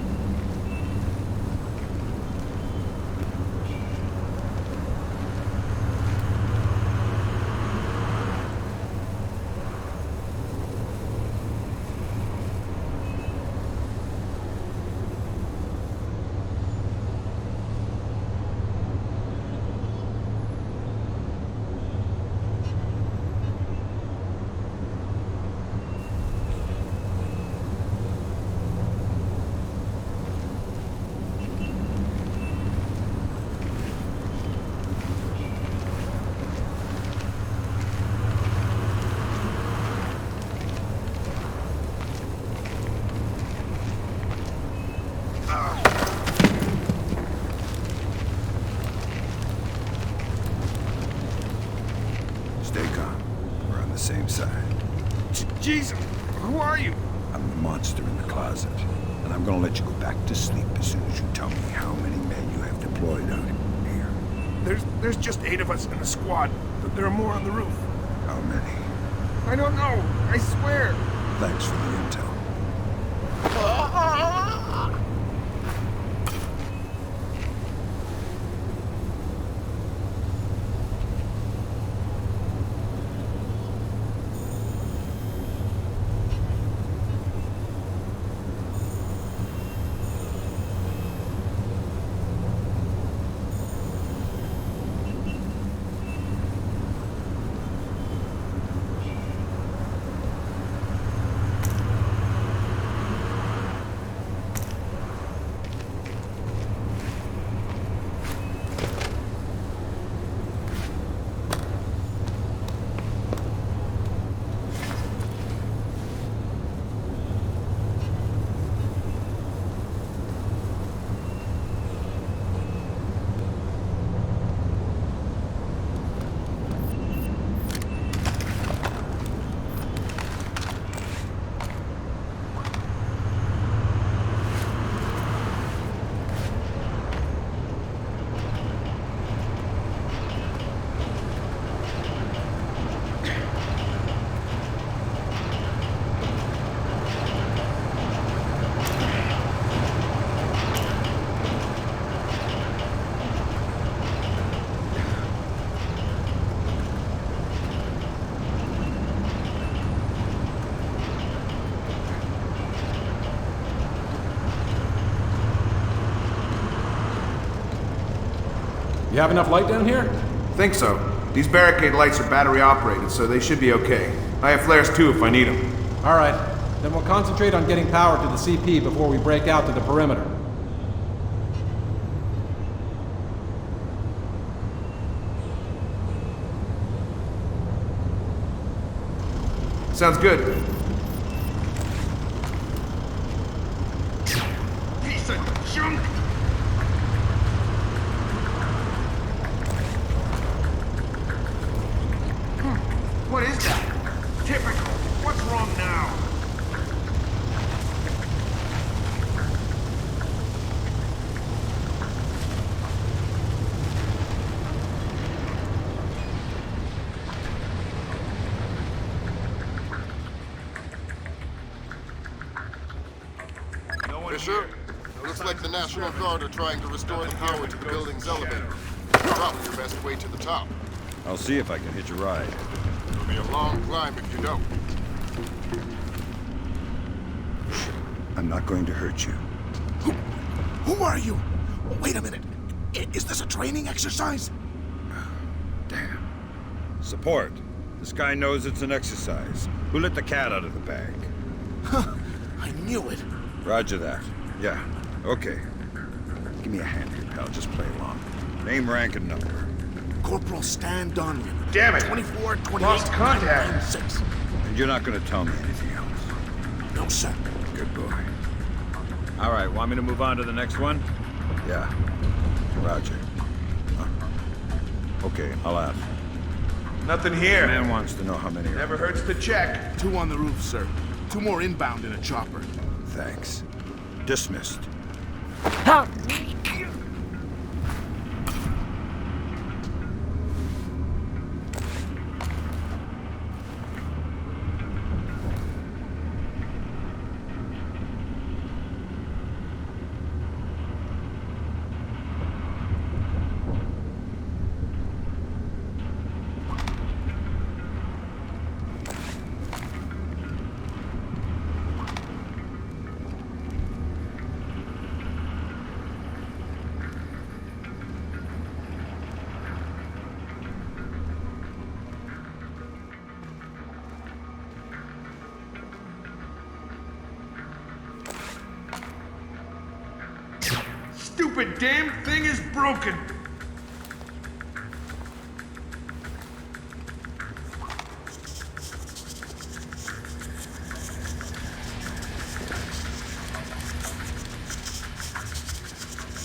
Same side. Jesus, who are you? I'm the monster in the closet, and I'm gonna let you go back to sleep as soon as you tell me how many men you have deployed out here. There's just 8 of us in the squad, but there are more on the roof. How many? I don't know, I swear. Thanks for the intel. You have enough light down here? Think so. These barricade lights are battery operated, so they should be okay. I have flares too if I need them. Alright, then we'll concentrate on getting power to the CP before we break out to the perimeter. Sounds good. Piece of junk! What is that? Typical. What's wrong now? Fisher, looks like the National Guard are trying to restore the power to the building's elevator. Probably your best way to the top. I'll see if I can hitch a ride. It'll be a long climb if you don't. I'm not going to hurt you. Who are you? Wait a minute. Is this a training exercise? Damn. Support. This guy knows it's an exercise. Who let the cat out of the bag? Huh. I knew it. Roger that. Yeah. Okay. Give me a hand here, pal. Just play along. Name, rank, and number. Corporal Stan Donyan. Damn it. 24, 28, Lost contact. 6. And you're not going to tell me anything else? No, sir. Good boy. All right, want me to move on to the next one? Yeah. Roger. Huh? Okay, I'll ask. Nothing here. The man wants to know how many are... Never hurts to check. 2 on the roof, sir. 2 more inbound in a chopper. Thanks. Dismissed. Stupid damn thing is broken!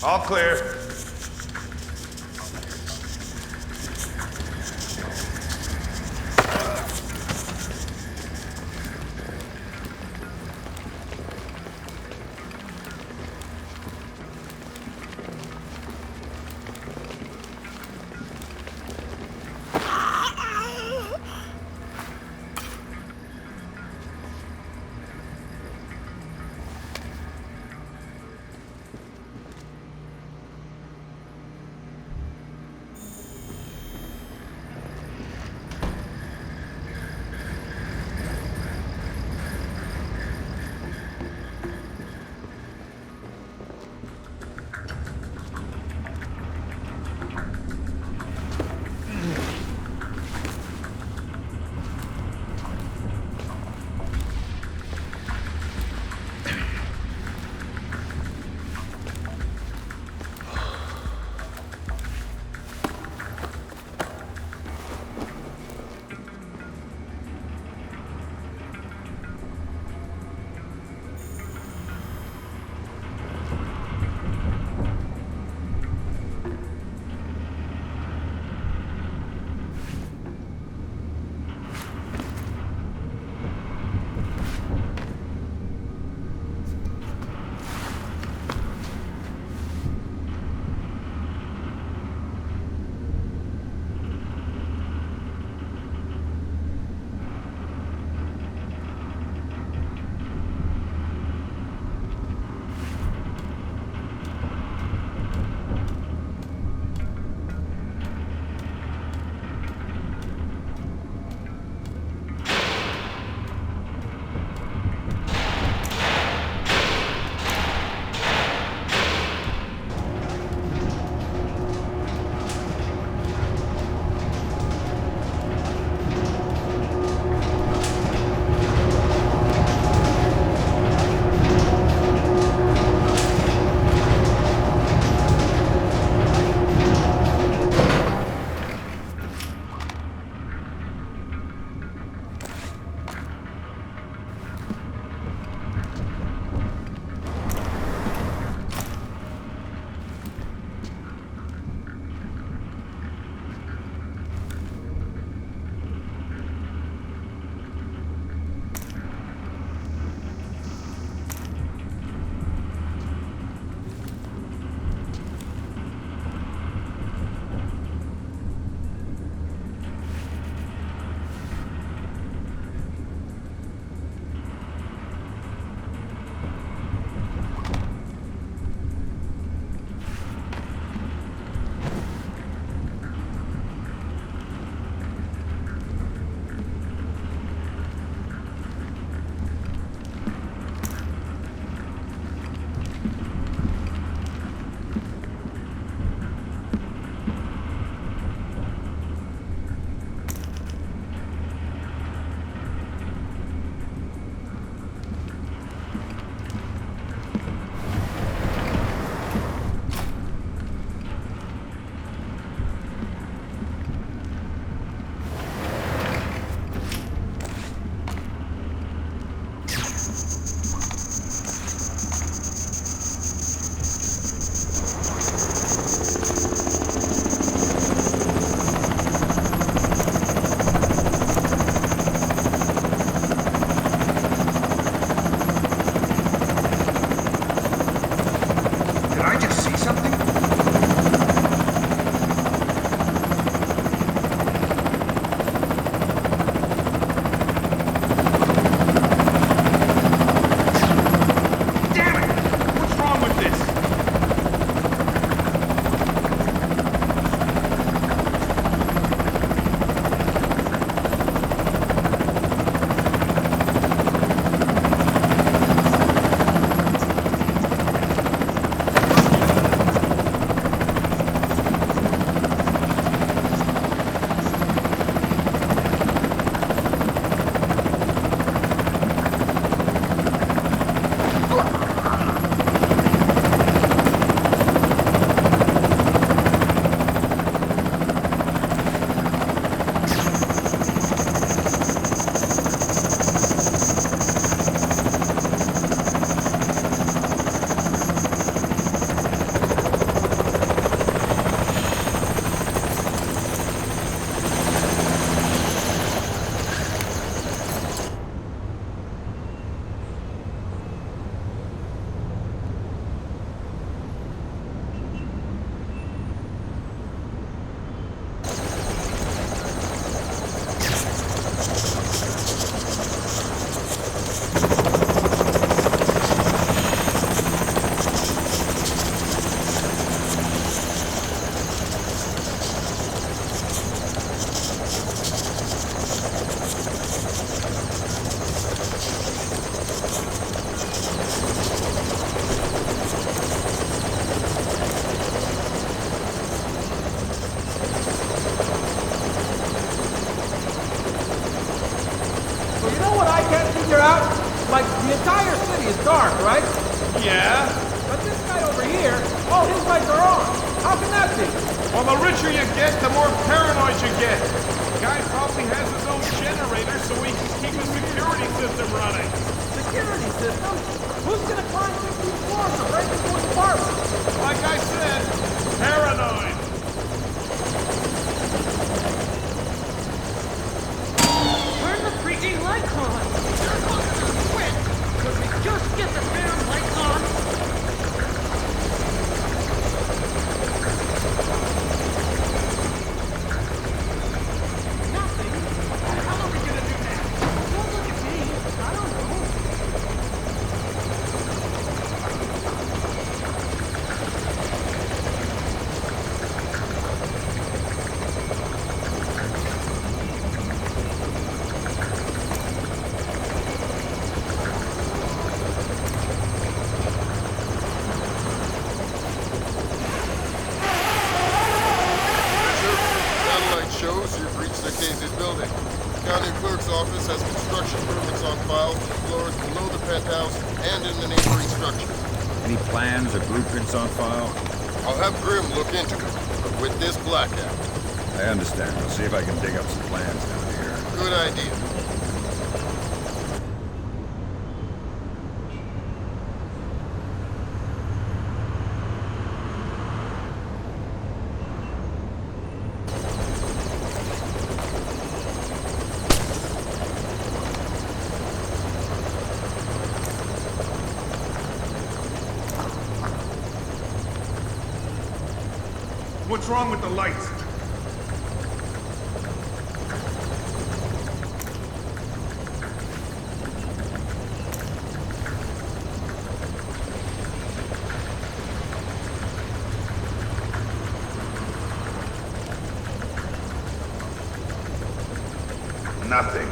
All clear. dark, right? Yeah? But this guy over here, all his lights are on. How can that be? Well, the richer you get, the more paranoid you get. The guy probably has his own generator so he can keep his security system running. Security system? Who's gonna climb 15 floors to break into his apartment? Like I said, paranoid. Where's the freaking light on? They're looking to quit. Could we just get the damn lights on? Nothing? How are we gonna do that? Don't look at me. I don't know. Shows you've reached the Casey's building. County Clerk's office has construction permits on file for the floors below the penthouse and in the neighboring structure. Any plans or blueprints on file? I'll have Grim look into it, but with this blackout. I understand. I'll see if I can dig up some plans down here. Good idea. What's wrong with the lights? Nothing.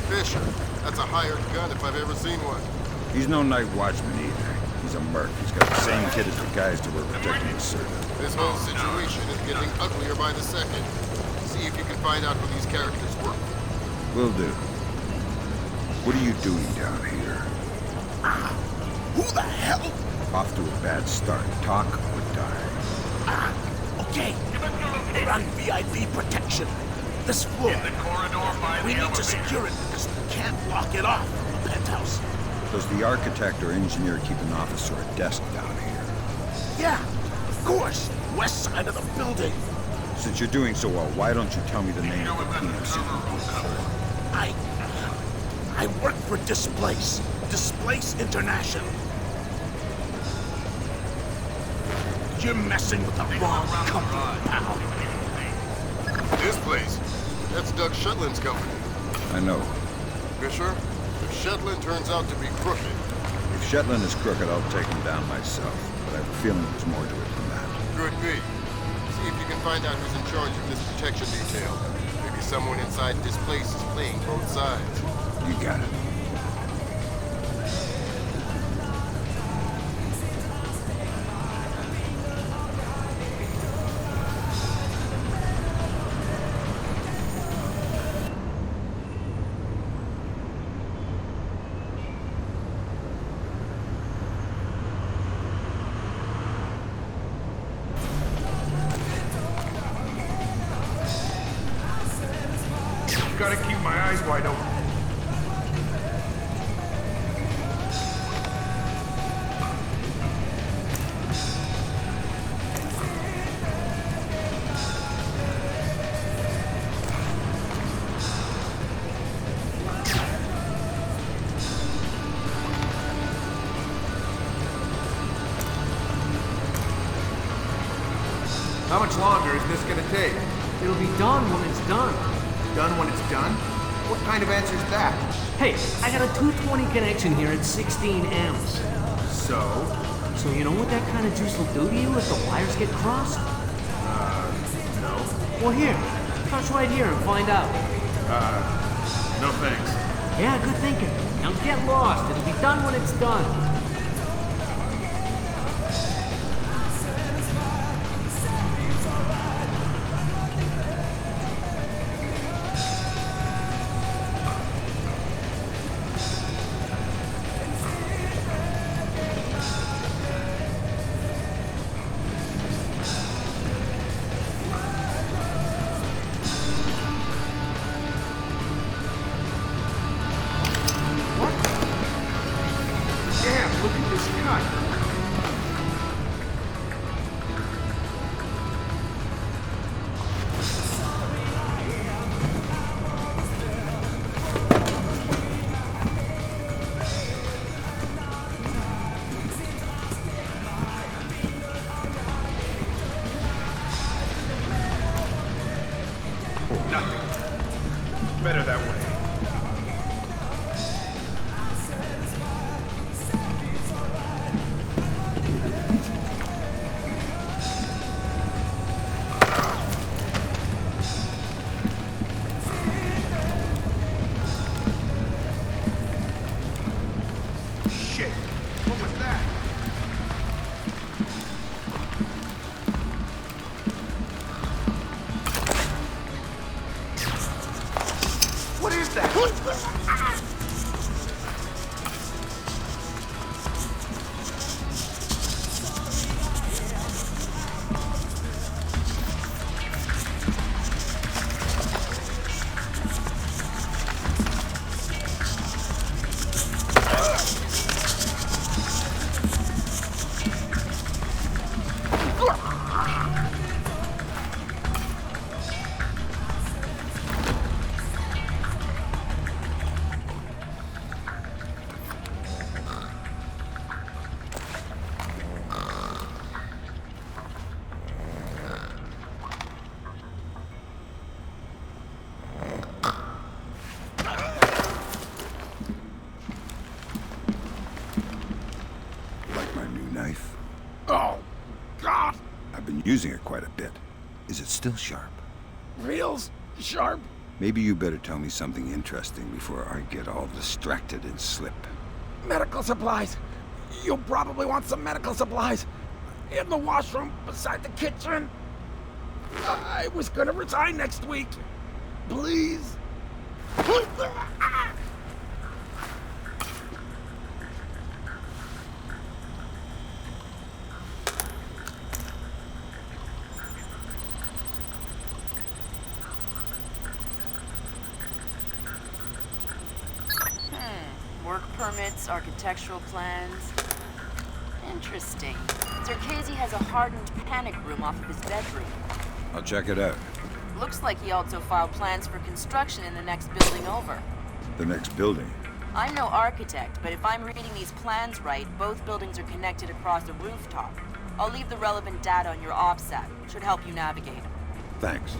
Fisher, that's a hired gun if I've ever seen one. He's no night watchman either. He's a merc. He's got the same kit as the guys that were protecting his servant. This whole situation is getting uglier by the second. See if you can find out who these characters work for. Will do. What are you doing down here? Who the hell? Off to a bad start. Talk or die. Okay. We're on VIP protection. This floor. We need to secure it because we can't lock it off from the penthouse. Does the architect or engineer keep an office or a desk down here? Yeah, of course. West side of the building. Since you're doing so well, why don't you tell me the name of the PMC? I work for Displace. Displace International. You're messing with the wrong company, pal. Displace? That's Doug Shetland's company. I know. Fisher, if Shetland turns out to be crooked... If Shetland is crooked, I'll take him down myself. But I have a feeling there's more to it than that. Could be. See if you can find out who's in charge of this protection detail. Maybe someone inside this place is playing both sides. You got it. Gotta keep my eyes wide open. How much longer is this gonna take? It'll be done when it's done. Done when it's done? What kind of answer's that? Hey, I got a 220 connection here at 16 amps. So? So you know what that kind of juice will do to you if the wires get crossed? No. Well, here. Touch right here and find out. No thanks. Yeah, good thinking. Now get lost. It'll be done when it's done. Using it quite a bit. Is it still sharp? Real sharp? Maybe you better tell me something interesting before I get all distracted and slip. Medical supplies. You'll probably want some medical supplies. In the washroom beside the kitchen. I was gonna resign next week. Please. Permits, architectural plans. Interesting. Zerkesi has a hardened panic room off of his bedroom. I'll check it out. Looks like he also filed plans for construction in the next building over. The next building? I'm no architect, but if I'm reading these plans right, both buildings are connected across a rooftop. I'll leave the relevant data on your OPSAT. Should help you navigate. Thanks.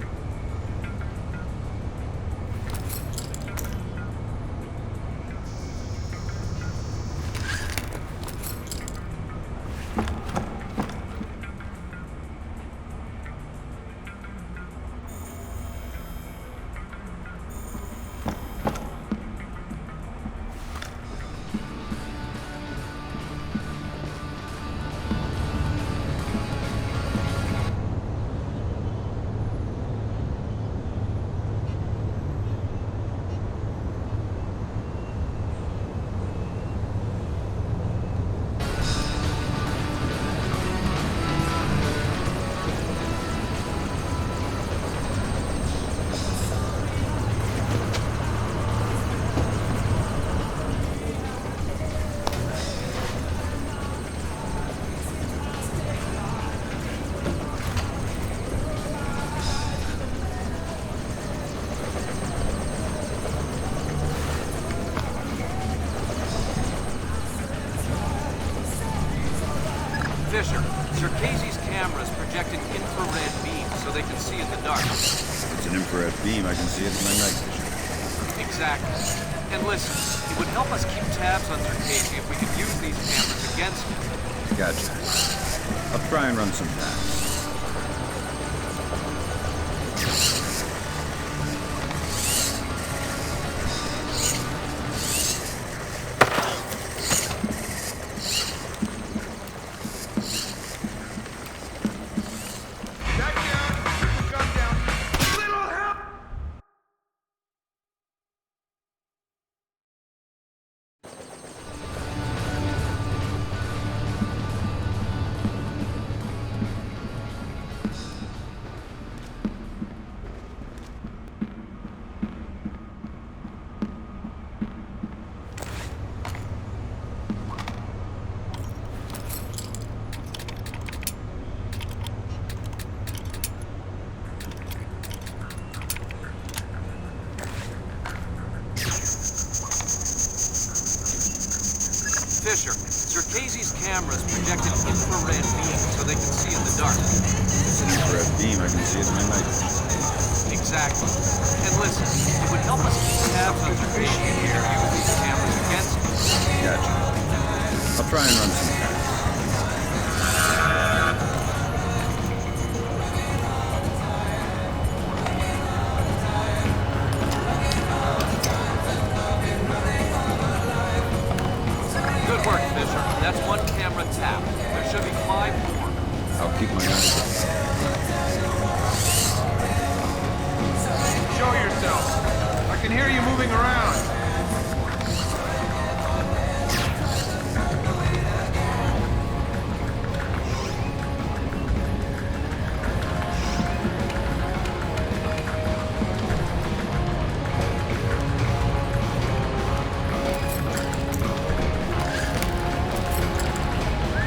Zerkesi's cameras projected infrared beams so they can see in the dark. It's an infrared beam. I can see it in my night vision. Exactly. And listen, it would help us keep tabs on Zerkesi if we could use these cameras against him. Gotcha. I'll try and run some tabs. Zerkesi's cameras projected infrared beams so they can see in the dark. It's an infrared beam. I can see it in my night vision. Exactly. And listen, it would help us keep tabs on Zerkesi if we could use these cameras against him. Gotcha. I'll try and run some tabs. That's one camera tapped. There should be 5 more. I'll keep my eyes open. Show yourself. I can hear you moving around.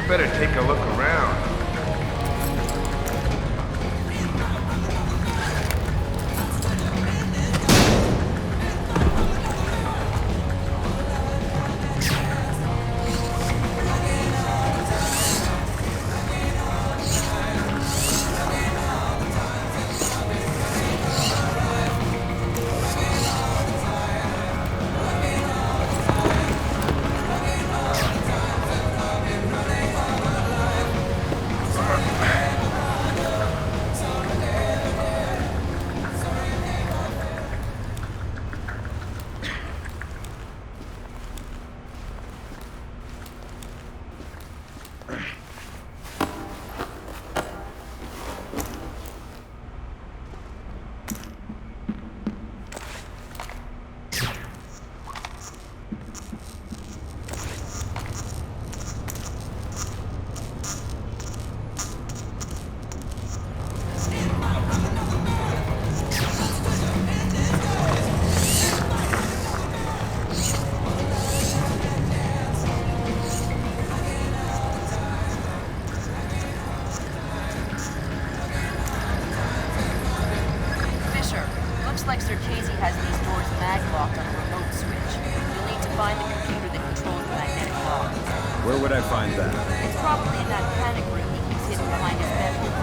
Better take a look around. Like Sir Casey has these doors mag-locked on a remote switch. You'll need to find the computer that controls the magnetic lock. Where would I find that? It's probably in that panic room he keeps hidden behind his bedroom.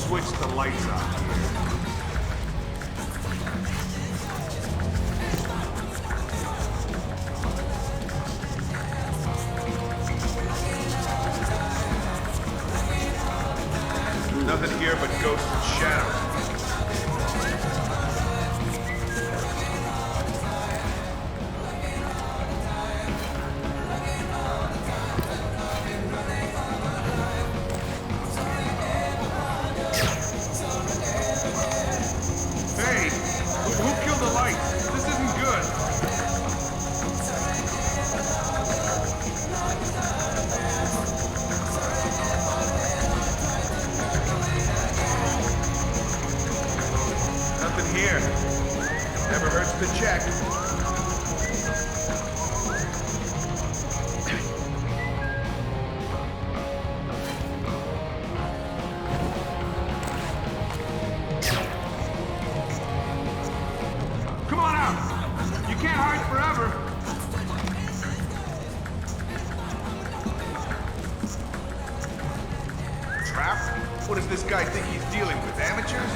Switch the lights out here. Nothing here but ghosts and shadows. What does this guy think he's dealing with? Amateurs?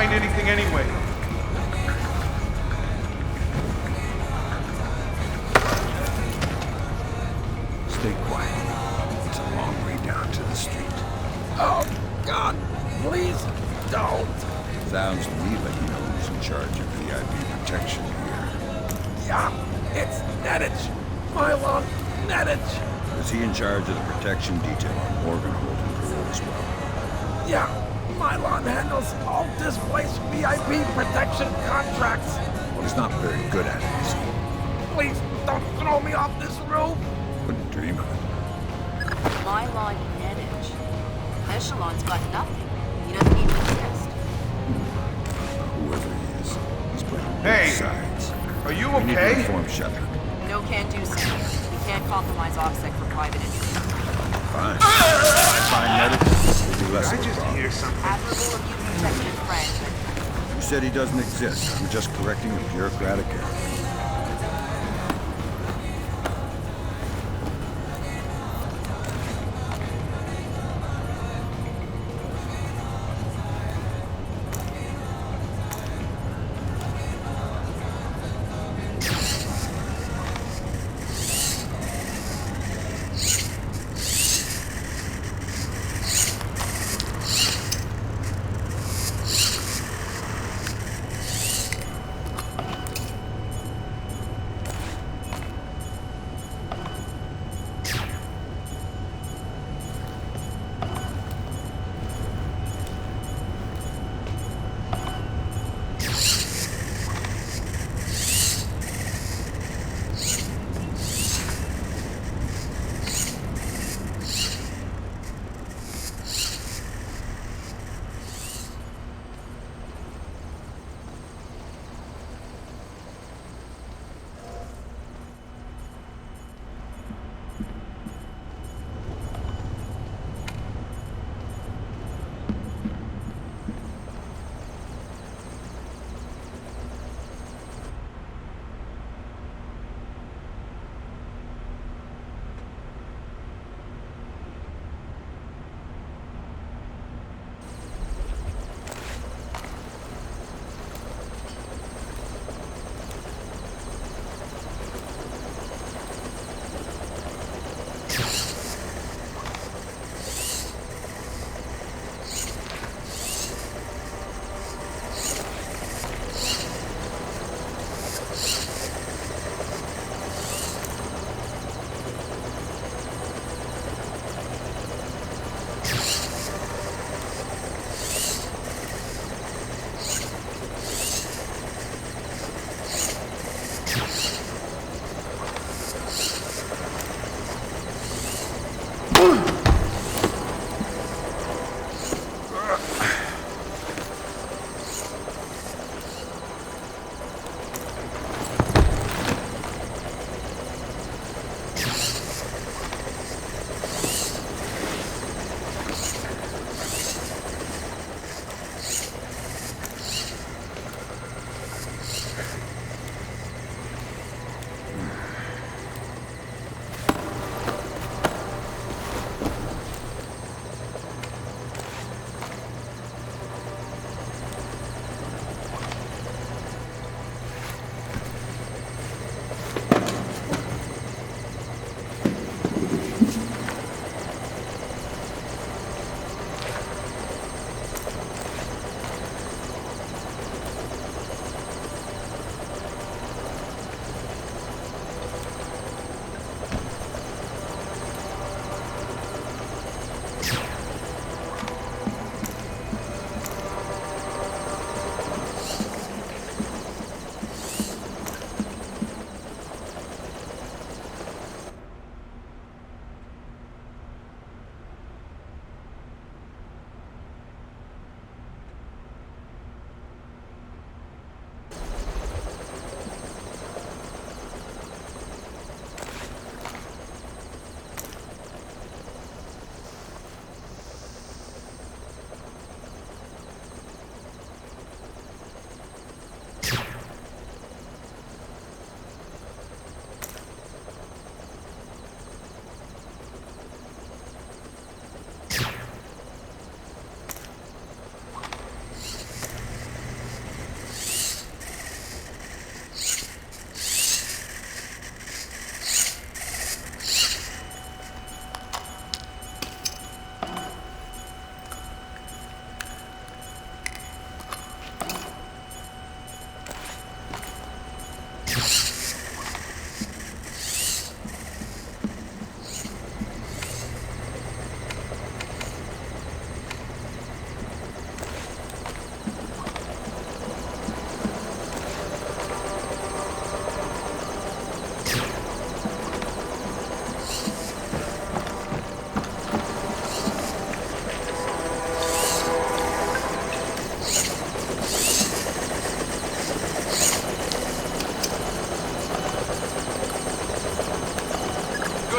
find anything anyway. Stay quiet. It's a long way down to the street. Oh, God, please don't. Sounds to me like you know who's in charge of VIP protection here. Yeah, it's N-Gage. Milan N-Gage. Is he in charge of the protection detail on Morganhold and Peru as well? Yeah, Milan handles all Displace VIP protection contracts. Well, he's not very good at it, is he? Please don't throw me off this roof. Wouldn't dream of it. Milan N-Gage. Echelon's got nothing. He doesn't even exist. Whoever he is, he's playing Hey, both sides. Are you We need to okay? inform Shepard. No can-do, sir. We can't compromise OPSEC for private interest. Fine. I find N-Gage will be less of a problem. Hear something? Admirable of you to protect his friend, but You said he doesn't exist. I'm just correcting a bureaucratic error.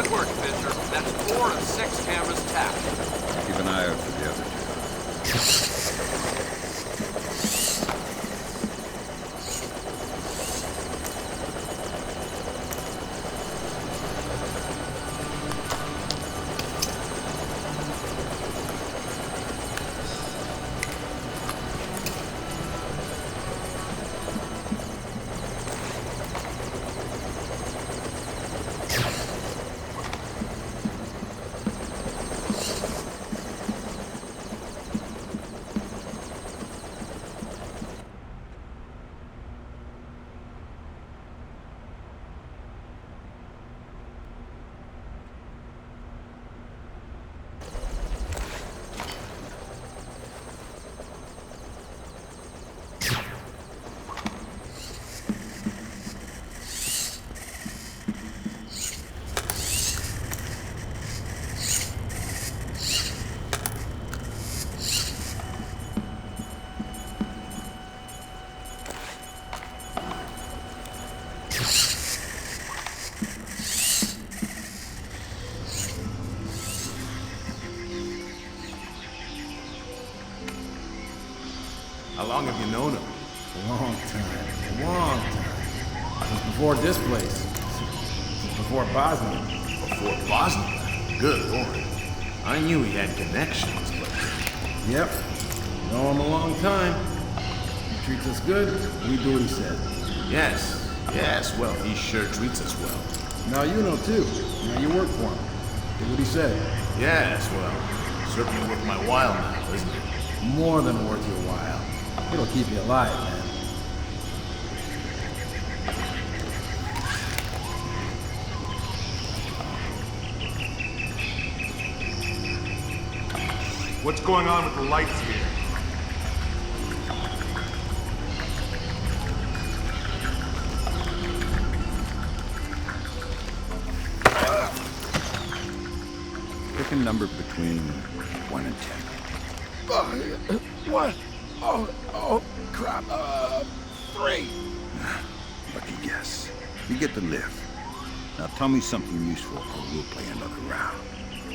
Good work, Fisher. That's 4 of 6 cameras tapped. Keep an eye out for the other two. How long have you known him? A long time. A long time. Since before Displace. Since before Bosnia. Before Bosnia? Good lord. I knew he had connections, but... Yep. Know him a long time. He treats us good, we do what he said. Yes. Yes, well, he sure treats us well. Now you know too. Now you work for him. Do what he said. Yes, well, certainly worth my while now, isn't it? More than worth your while. It'll keep you alive, man. What's going on with the lights here? Pick a number between 1 and 10. What? Oh, crap. 3. Lucky guess. You get the lift. Now tell me something useful or we'll play another round.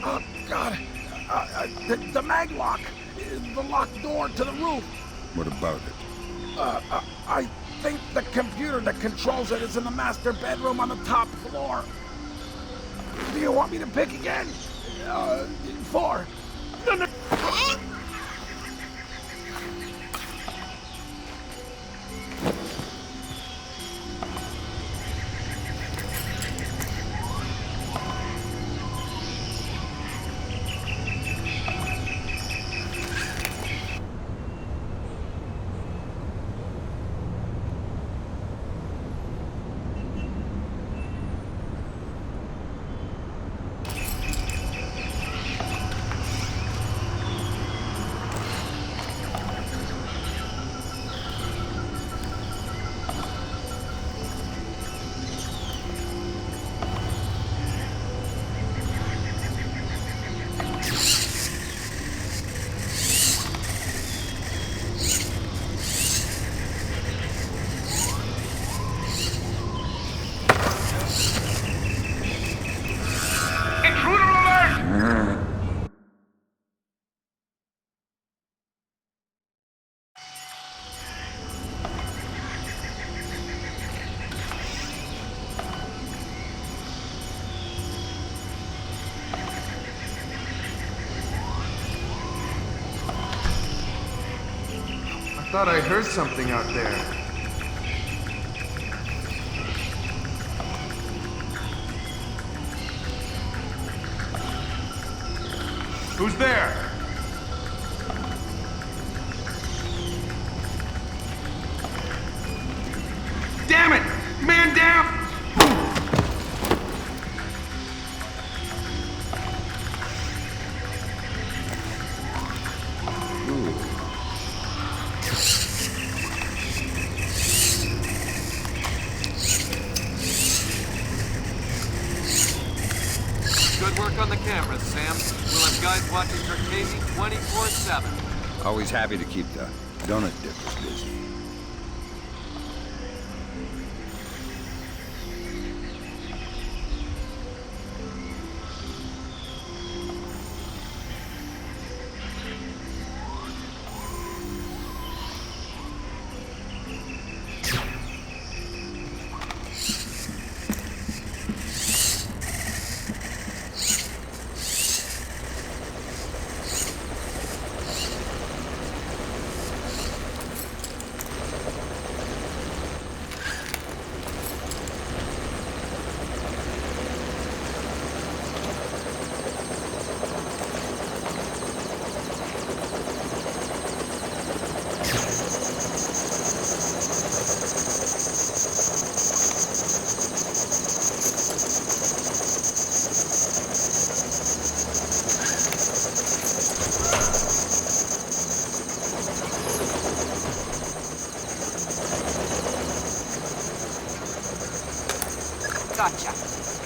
Oh, God. The mag lock. The locked door to the roof. What about it? I think the computer that controls it is in the master bedroom on the top floor. Do you want me to pick again? 4. No. I thought I heard something out there. Who's there? Damn it! Man down! Good work on the cameras, Sam. We'll have guys watching Turkesi 24/7. Always happy to keep the donut dippers busy.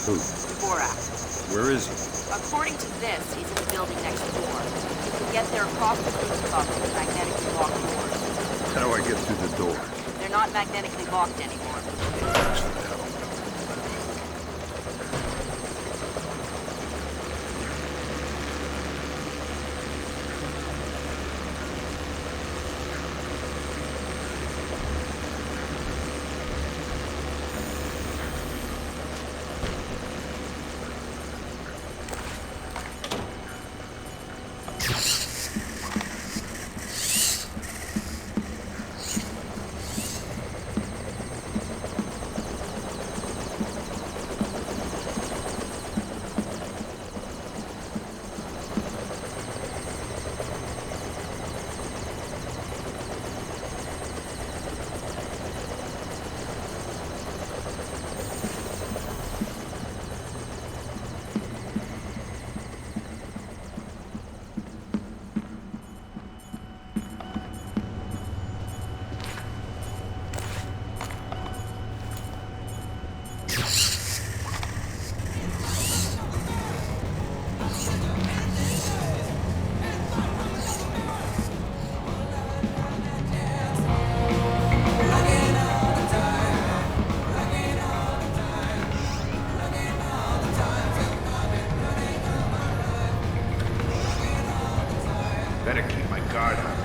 Who? Dvorak. Where is he? According to this, he's in the building next door. You can get there across the rooftop with magnetically locked doors. How do I get through the door? They're not magnetically locked anymore. Thanks for the help. Better keep my guard up.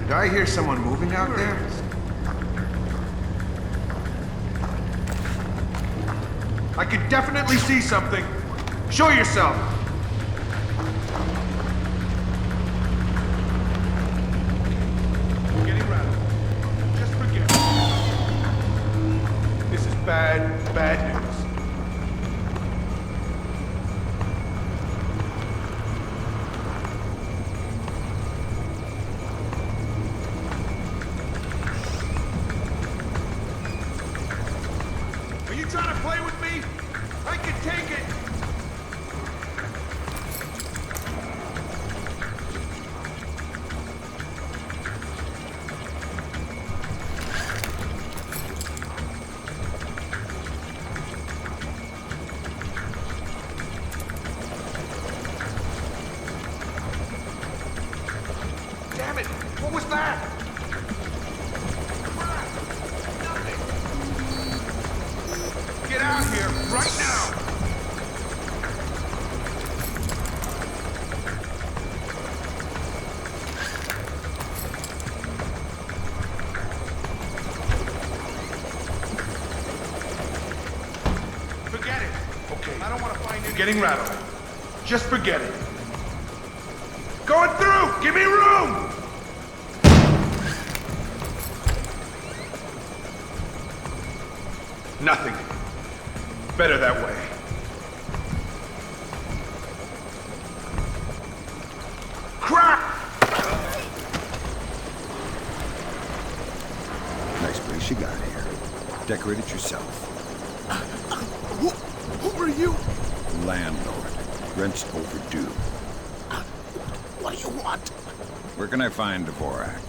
Did I hear someone moving out there? I could definitely see something. Show yourself. Getting rattled. Just forget it. This is bad, bad news. Trying to play with me? I can take it! Damn it! What was that? Get out here, right now! Forget it. Okay. I don't want to find it. Getting rattled. Just forget it. Going through! Give me room! Nothing. Better that way. Crap! Nice place you got here. Decorate it yourself. Who are you? Landlord. Rent's overdue. What do you want? Where can I find Dvorak?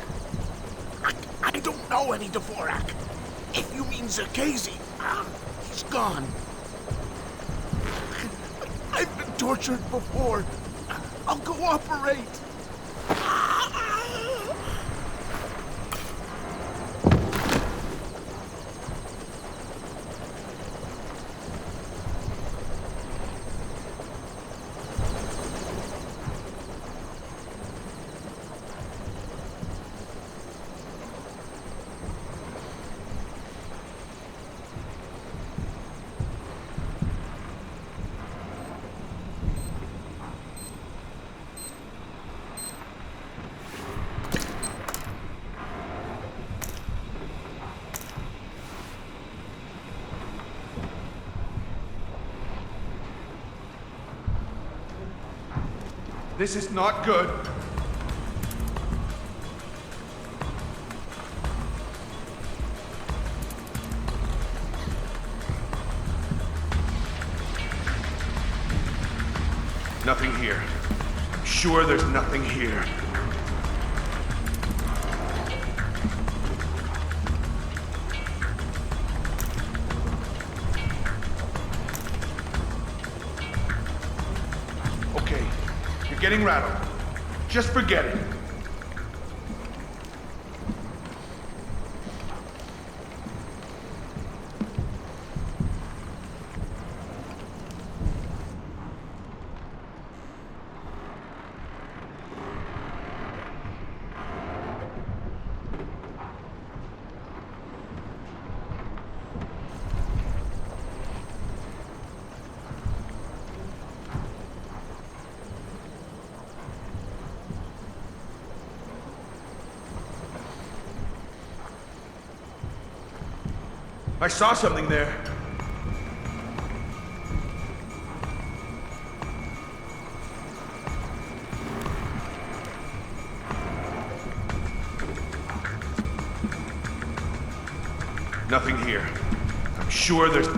I don't know any Dvorak. If you mean Zerkazy, he's gone. I've been tortured before. I'll cooperate. This is not good. Nothing here. I'm sure there's nothing here. Okay, you're getting rattled. Just forget it. I saw something there. Nothing here. I'm sure there's...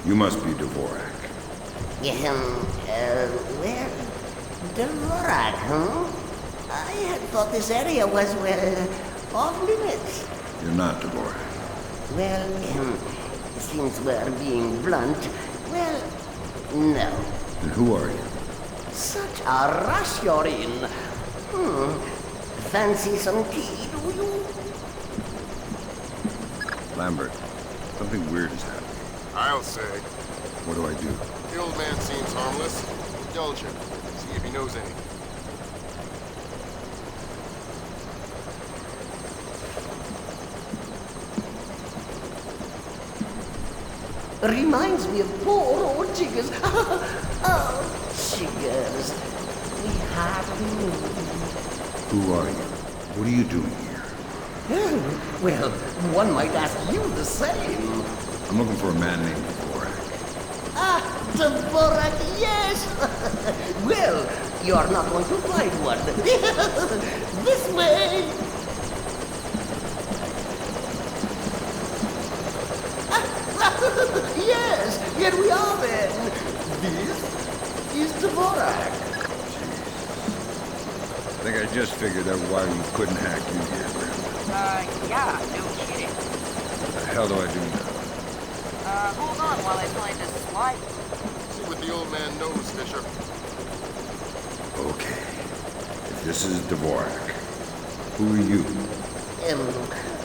You must be Dvorak. Well, Dvorak, huh? I had thought this area was, well, off limits. You're not Dvorak. Well, since we're being blunt, well, no. And who are you? Such a rush you're in. Fancy some tea, do you? Lambert, something weird is happening. I'll say. What do I do? The old man seems harmless. Indulge him. See if he knows anything. Reminds me of poor old Jiggers. Oh, Jiggers. We hardly knew you. Who are you? What are you doing here? Oh, well, one might ask you the same. I'm looking for a man named Dvorak. Ah, Dvorak, yes! Well, you're not going to find one. This way! Yes, here we are then. This is Dvorak. I think I just figured out why you couldn't hack you here, Grim. Yeah, no kidding. What the hell do I do now? Hold on while I find a slide. See what the old man knows, Fisher. Okay. If this is Dvorak, who are you?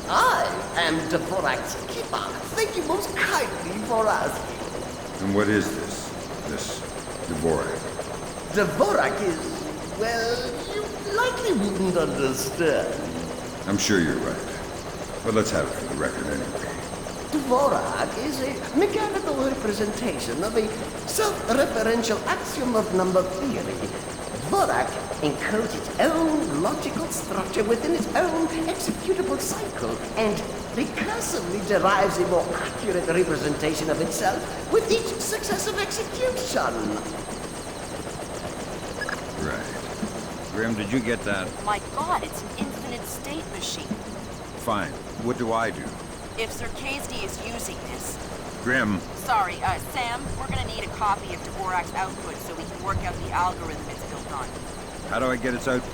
I am Dvorak's keeper. Thank you most kindly for asking. And what is this Dvorak? Dvorak is, well, you likely wouldn't understand. I'm sure you're right. But let's have it for the record anyway. Dvorak is a mechanical representation of a self-referential axiom of number theory. Dvorak encodes its own logical structure within its own executable cycle and recursively derives a more accurate representation of itself with each successive execution. Right. Grim, did you get that? My god, it's an infinite state machine. Fine. What do I do? If Sir Casey is using this... Grim. Sorry, Sam, we're gonna need a copy of Dvorak's output so we can work out the algorithm it's built on. How do I get its output?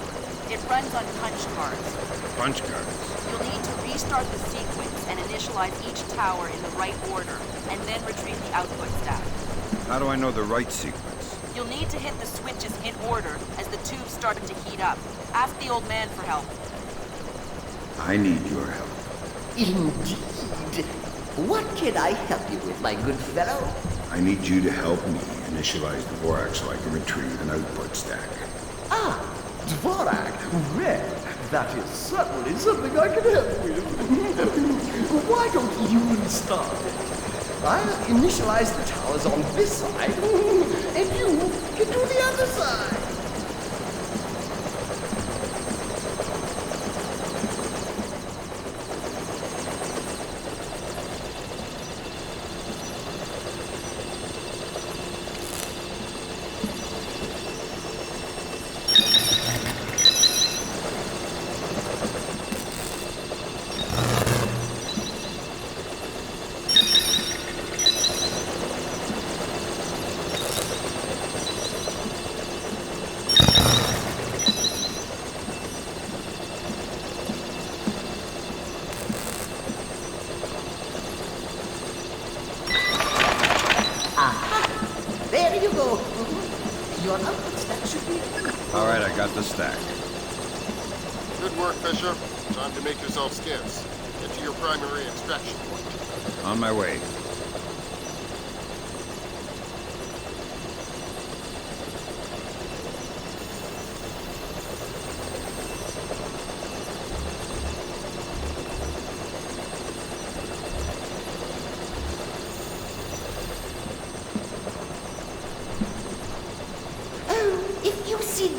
It runs on punch cards. Punch cards? You'll need to restart the sequence and initialize each tower in the right order, and then retrieve the output stack. How do I know the right sequence? You'll need to hit the switches in order as the tubes started to heat up. Ask the old man for help. I need your help. Indeed. What can I help you with, my good fellow? I need you to help me initialize Dvorak so I can retrieve an output stack. Ah, Dvorak. Well, that is certainly something I can help with. Why don't you start it? I'll initialize the towers on this side, and you can do the other side. The stack. Good work, Fisher. Time to make yourself scarce. Get to your primary extraction point. On my way.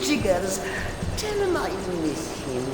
Jiggers, tell him I miss him.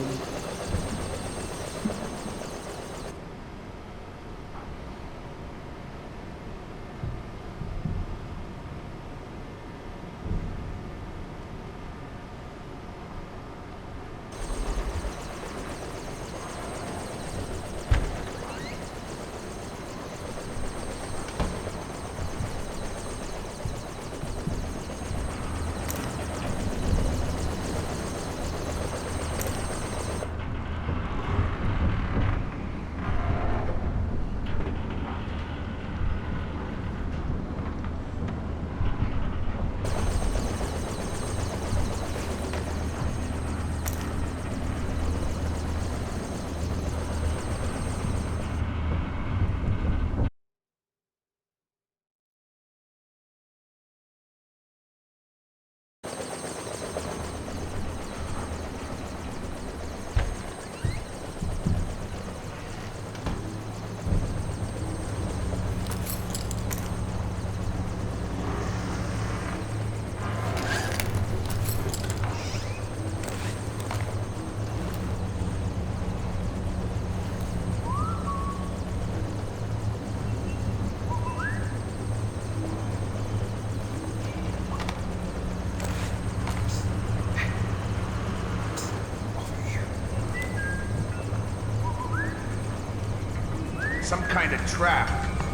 It's some kind of trap.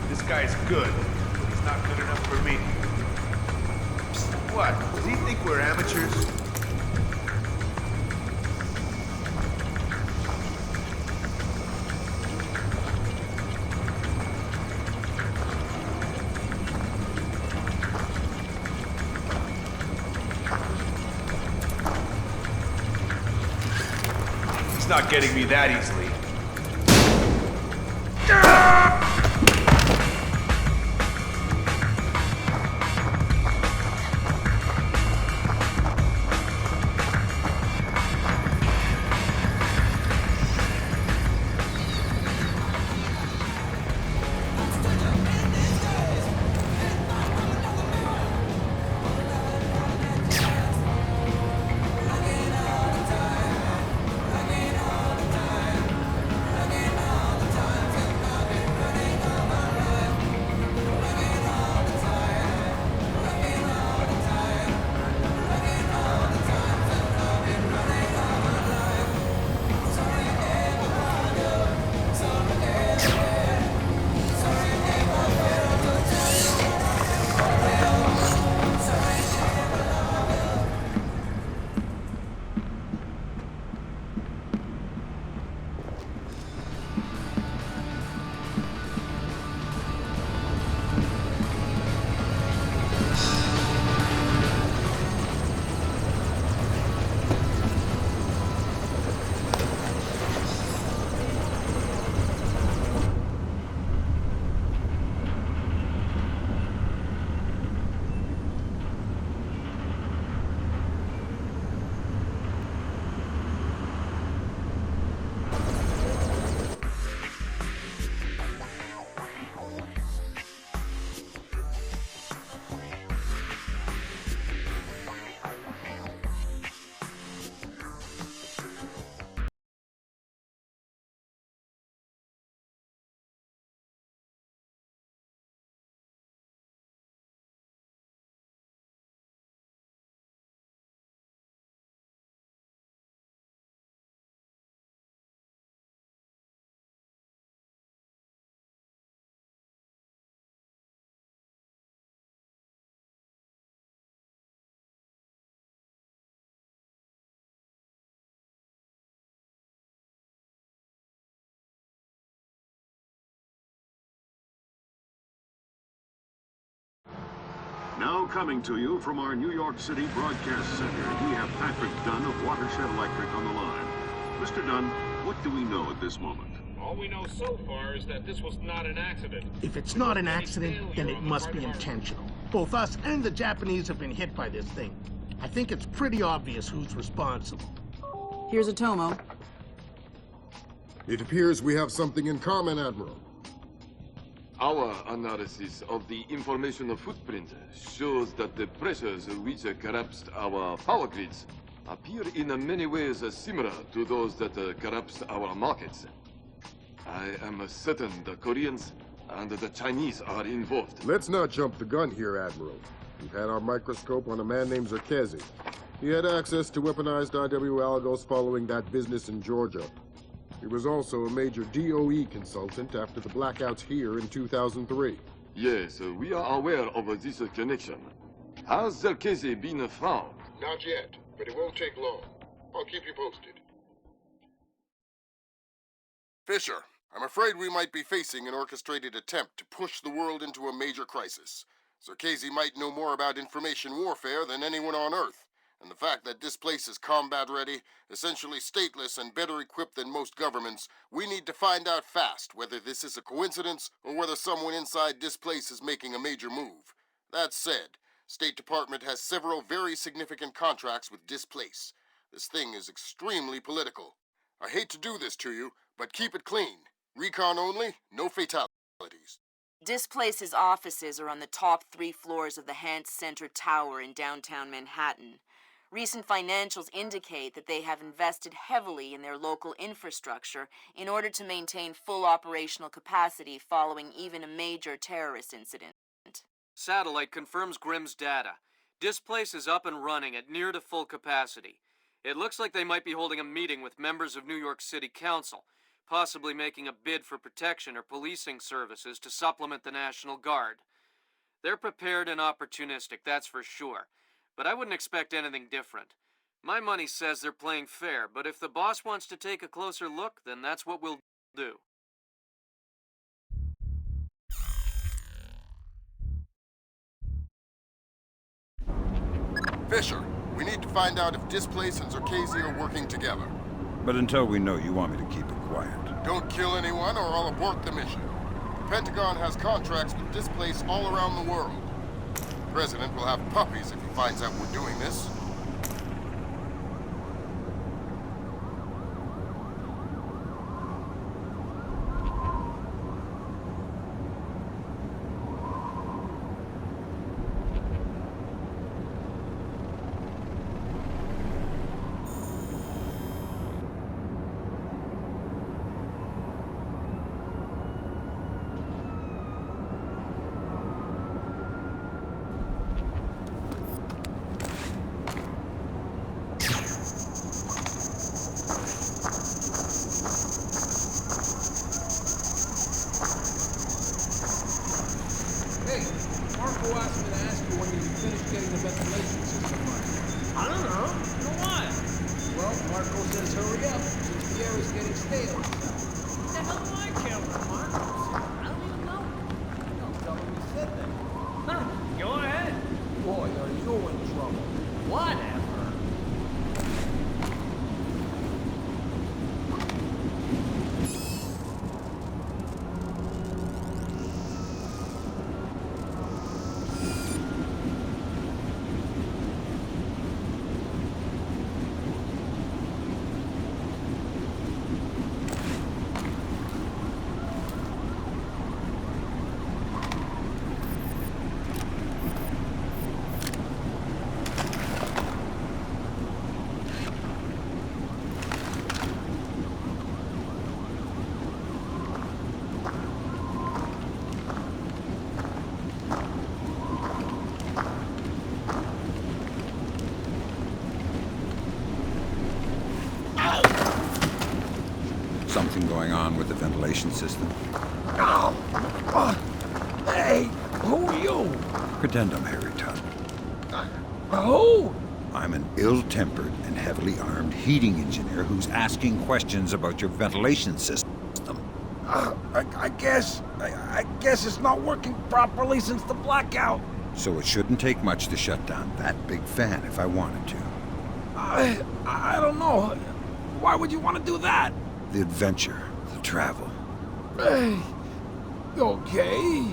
This guy's good, but he's not good enough for me. What? Does he think we're amateurs? He's not getting me that easily. Now coming to you from our New York City broadcast center, we have Patrick Dunn of Watershed Electric on the line. Mr. Dunn, what do we know at this moment? All we know so far is that this was not an accident. If it's not an accident, then it must be intentional. Both us and the Japanese have been hit by this thing. I think it's pretty obvious who's responsible. Here's a Tomo. It appears we have something in common, Admiral. Our analysis of the information footprint shows that the pressures which collapsed our power grids appear in many ways similar to those that collapsed our markets. I am certain the Koreans and the Chinese are involved. Let's not jump the gun here, Admiral. We've had our microscope on a man named Zerkezi. He had access to weaponized IW algos following that business in Georgia. He was also a major DOE consultant after the blackouts here in 2003. Yes, we are aware of this connection. Has Zerkezi been found? Not yet, but it won't take long. I'll keep you posted. Fisher, I'm afraid we might be facing an orchestrated attempt to push the world into a major crisis. Zerkezi might know more about information warfare than anyone on Earth. And the fact that Displace is combat-ready, essentially stateless and better equipped than most governments, we need to find out fast whether this is a coincidence or whether someone inside Displace is making a major move. That said, State Department has several very significant contracts with Displace. This thing is extremely political. I hate to do this to you, but keep it clean. Recon only, no fatalities. Displace's offices are on the top 3 floors of the Hans Center Tower in downtown Manhattan. Recent financials indicate that they have invested heavily in their local infrastructure in order to maintain full operational capacity following even a major terrorist incident. Satellite confirms Grimm's data. Displace is up and running at near to full capacity. It looks like they might be holding a meeting with members of New York City Council. possibly making a bid for protection or policing services to supplement the National Guard. They're prepared and opportunistic, that's for sure, but I wouldn't expect anything different. My money says they're playing fair, but if the boss wants to take a closer look, then that's what we'll do. Fisher, we need to find out if Displace and Zerkasi are working together. But until we know, you want me to keep it quiet. Don't kill anyone or I'll abort the mission. The Pentagon has contracts with Displace all around the world. The President will have puppies if he finds out we're doing this. Something going on with the ventilation system. Hey, who are you? Pretend I'm Harry Tuttle. Who? I'm an ill-tempered and heavily armed heating engineer who's asking questions about your ventilation system. I guess it's not working properly since the blackout. So it shouldn't take much to shut down that big fan if I wanted to. I don't know. Why would you want to do that? The adventure, the travel. Hey, okay.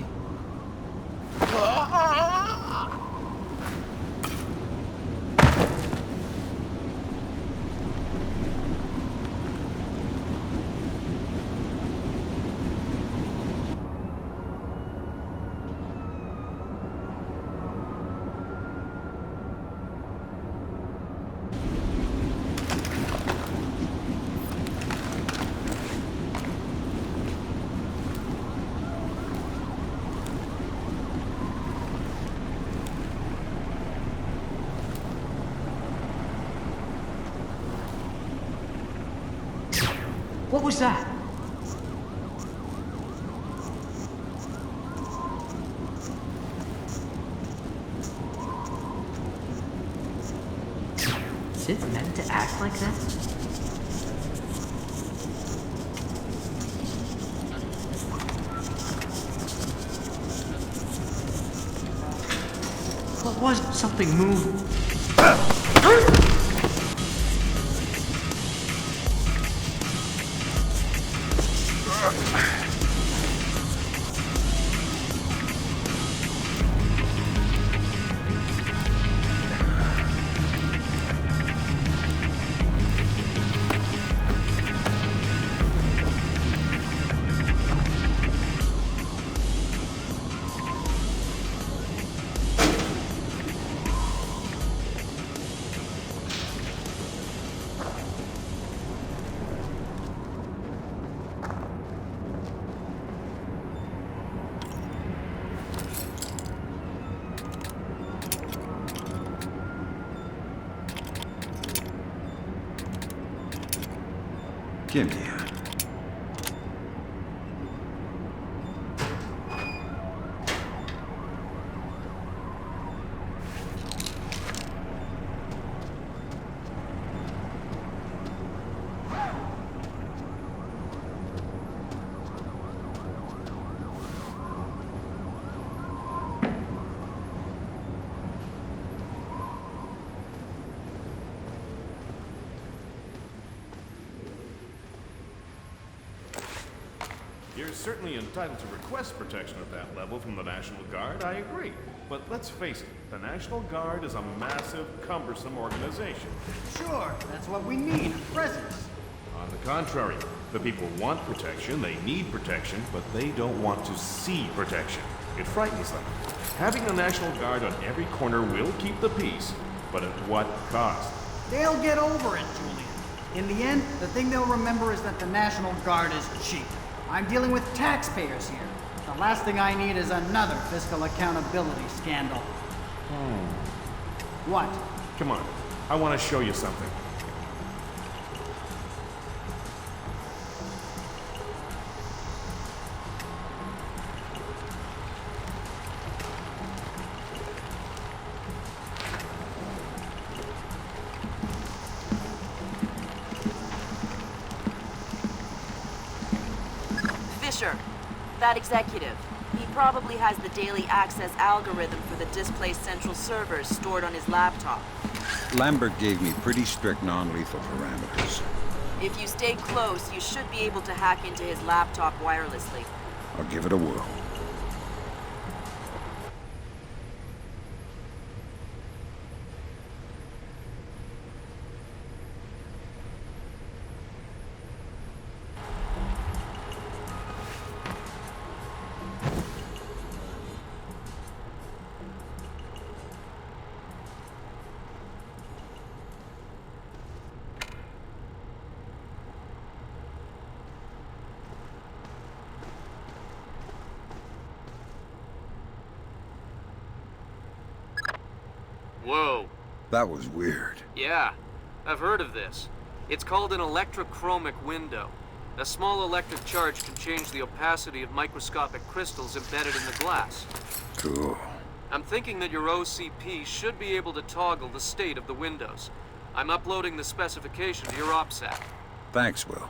What was that? Is it meant to act like that? What was something moved? Give me a... you're certainly entitled to request protection at that level from the National Guard, I agree. But let's face it, the National Guard is a massive, cumbersome organization. Sure, that's what we need, a presence. On the contrary, the people want protection, they need protection, but they don't want to see protection. It frightens them. Having a National Guard on every corner will keep the peace, but at what cost? They'll get over it, Julian. In the end, the thing they'll remember is that the National Guard is cheap. I'm dealing with taxpayers here. The last thing I need is another fiscal accountability scandal. What? Come on, I want to show you something. That executive. He probably has the daily access algorithm for the Displace central servers stored on his laptop. Lambert gave me pretty strict non-lethal parameters. If you stay close, you should be able to hack into his laptop wirelessly. I'll give it a whirl. Whoa. That was weird. Yeah, I've heard of this. It's called an electrochromic window. A small electric charge can change the opacity of microscopic crystals embedded in the glass. Cool. I'm thinking that your OCP should be able to toggle the state of the windows. I'm uploading the specification to your OPSAT. Thanks, Will.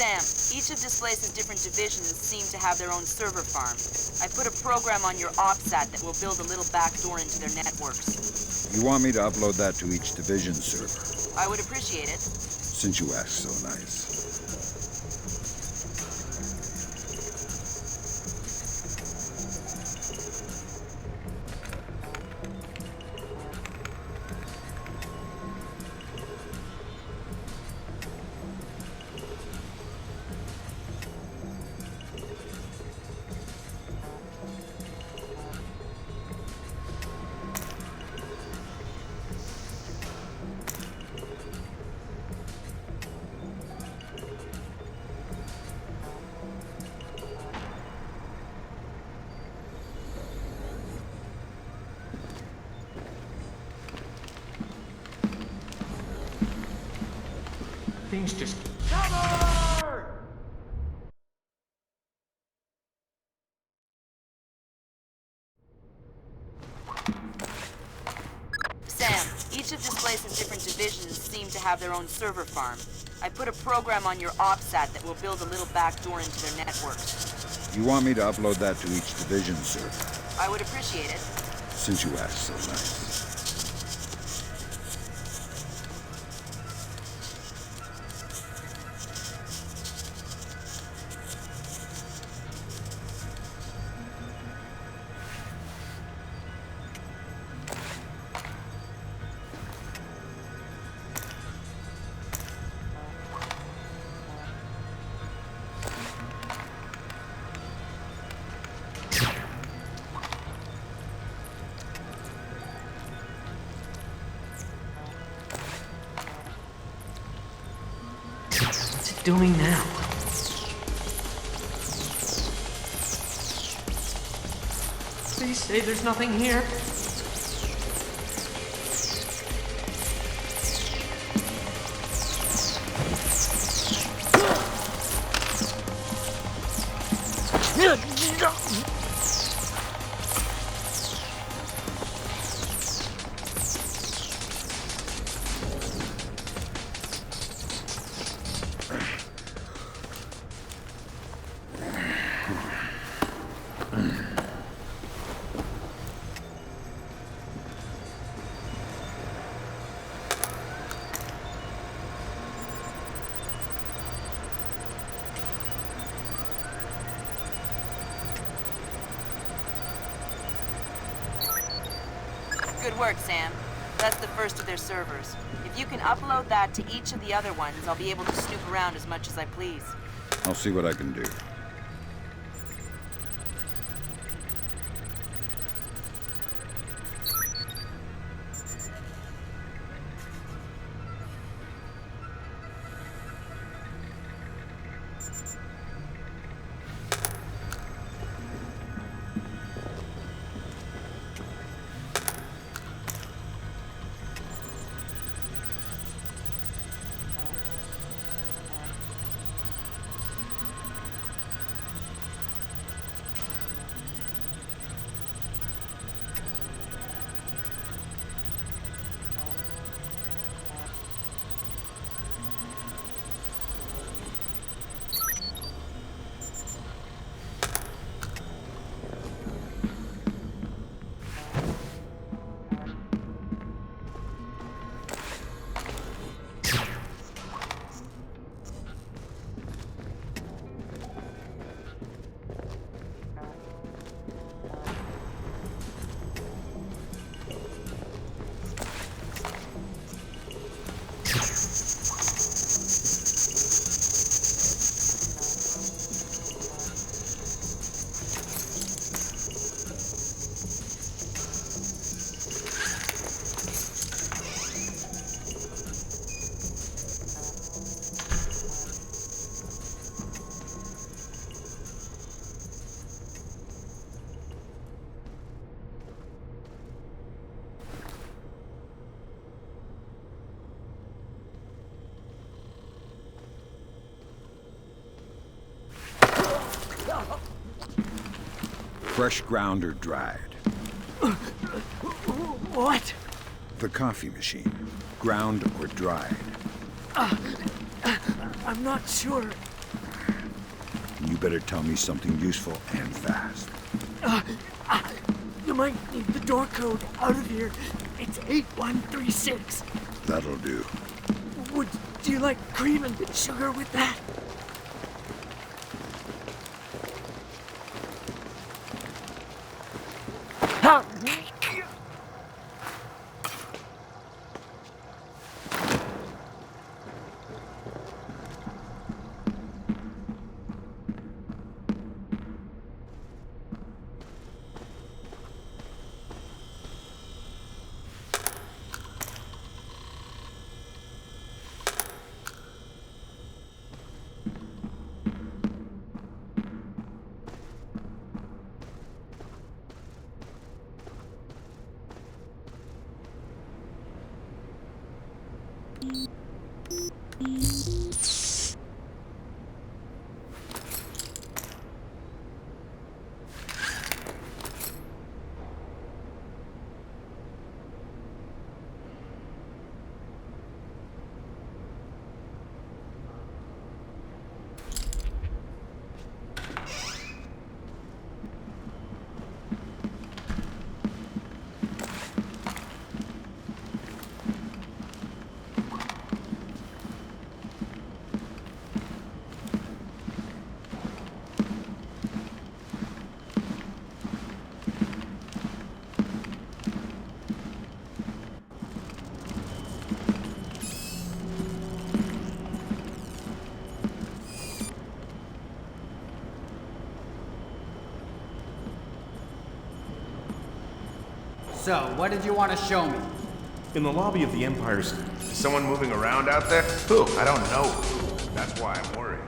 Sam, each of Displace's different divisions seem to have their own server farm. I put a program on your OPSAT that will build a little backdoor into their networks. You want me to upload that to each division server? I would appreciate it. Since you asked so nice. Things just... Cover! Sam, each of Displace's different divisions seem to have their own server farm. I put a program on your OPSAT that will build a little backdoor into their networks. You want me to upload that to each division server? I would appreciate it. Since you asked so nice. What's it doing now? Please say there's nothing here. Good work, Sam. That's the first of their servers. If you can upload that to each of the other ones, I'll be able to snoop around as much as I please. I'll see what I can do. Fresh ground or dried? What? The coffee machine. Ground or dried? I'm not sure. You better tell me something useful and fast. You might need the door code out of here. It's 8136. That'll do. Would you like cream and sugar with that? So, what did you want to show me? In the lobby of the Empire's... Is someone moving around out there? Who? I don't know. That's why I'm worried.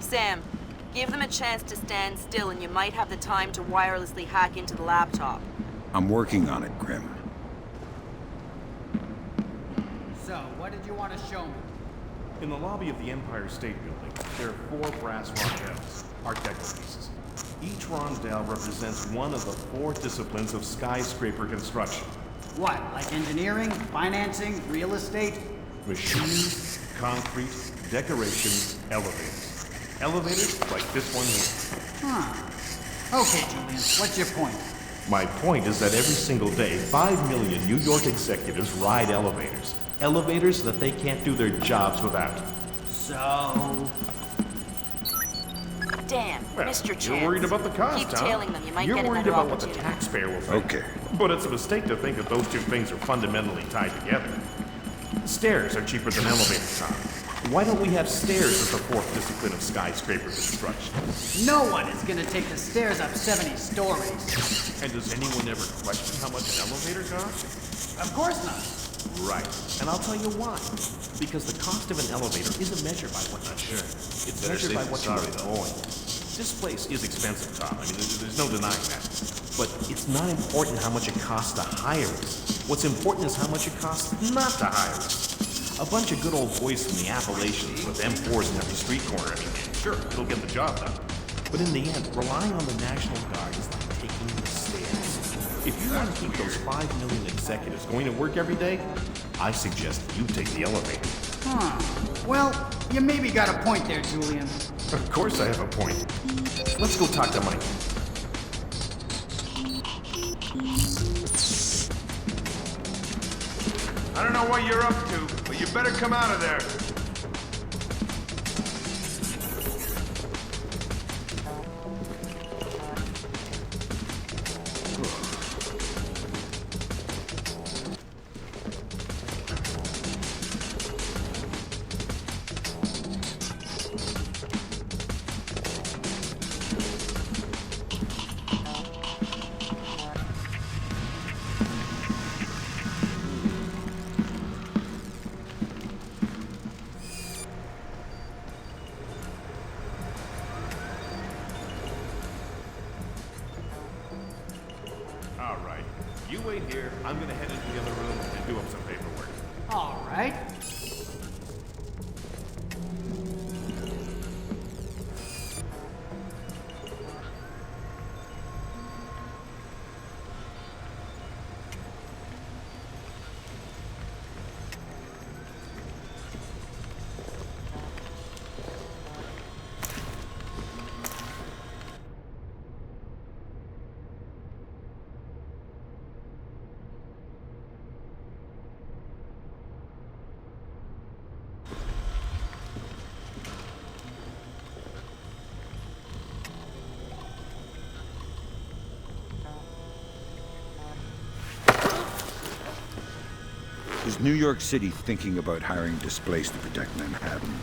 Sam, give them a chance to stand still and you might have the time to wirelessly hack into the laptop. I'm working on it, Grim. So, what did you want to show me? In the lobby of the Empire State Building, there are 4 brass rondelles, Art Deco pieces. Each rondelle represents one of the 4 disciplines of skyscraper construction. What, like engineering, financing, real estate? Machines, concrete, decorations, elevators. Elevators like this one here. Huh. Okay, Julian, what's your point? My point is that every single day, 5 million New York executives ride elevators. Elevators that they can't do their jobs without. So... Damn, Well, Mr. Chance. you're worried about the cost, Keep huh? tailing them, you might You're get worried another about what the opportunity. taxpayer will think. Okay. But it's a mistake to think that those two things are fundamentally tied together. Stairs are cheaper than elevators, Tom. Why don't we have stairs as the 4th discipline of skyscraper construction? No one is gonna take the stairs up 70 stories. And does anyone ever question how much an elevator costs? Of course not. Right. And I'll tell you why. Because the cost of an elevator isn't measured by what you sure. It's measured by what you're avoiding. Displace is expensive, Tom. I mean, there's no denying that. But it's not important how much it costs to hire us. What's important is how much it costs not to hire us. A bunch of good old boys from the Appalachians with M4s in every street corner. I mean, sure, it'll get the job done. But in the end, relying on the National Guard is like taking the stairs. If you want to keep those 5 million executives going to work every day, I suggest you take the elevator. Well, you maybe got a point there, Julian. Of course I have a point. Let's go talk to Mike. I don't know what you're up to, but you better come out of there. All right. You wait here. I'm gonna head into the other room and do up some paperwork. All right. Is New York City thinking about hiring Displace to protect Manhattan?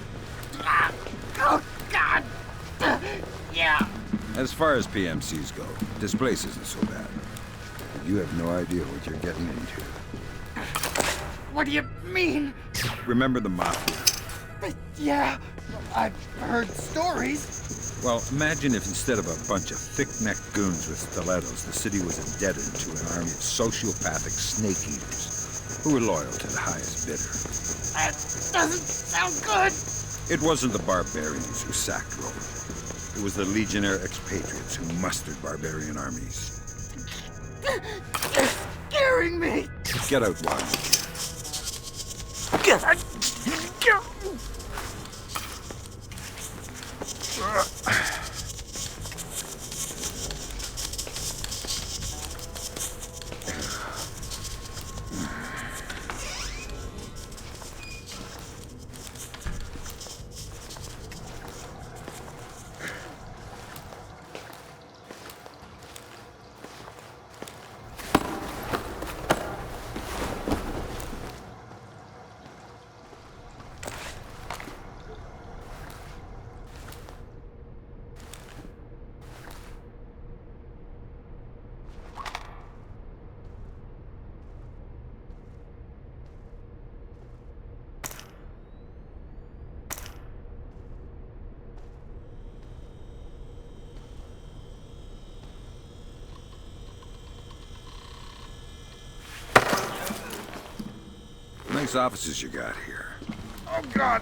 Oh, God! Yeah. As far as PMCs go, Displace isn't so bad. But you have no idea what you're getting into. What do you mean? Remember the Mafia? Yeah, I've heard stories. Well, imagine if instead of a bunch of thick-necked goons with stilettos, the city was indebted to an army of sociopathic snake-eaters who were loyal to the highest bidder. That doesn't sound good. It wasn't the barbarians who sacked Rome. It was the legionnaire expatriates who mustered barbarian armies. You're scaring me. Get out while you can. Nice offices you got here. Oh, God.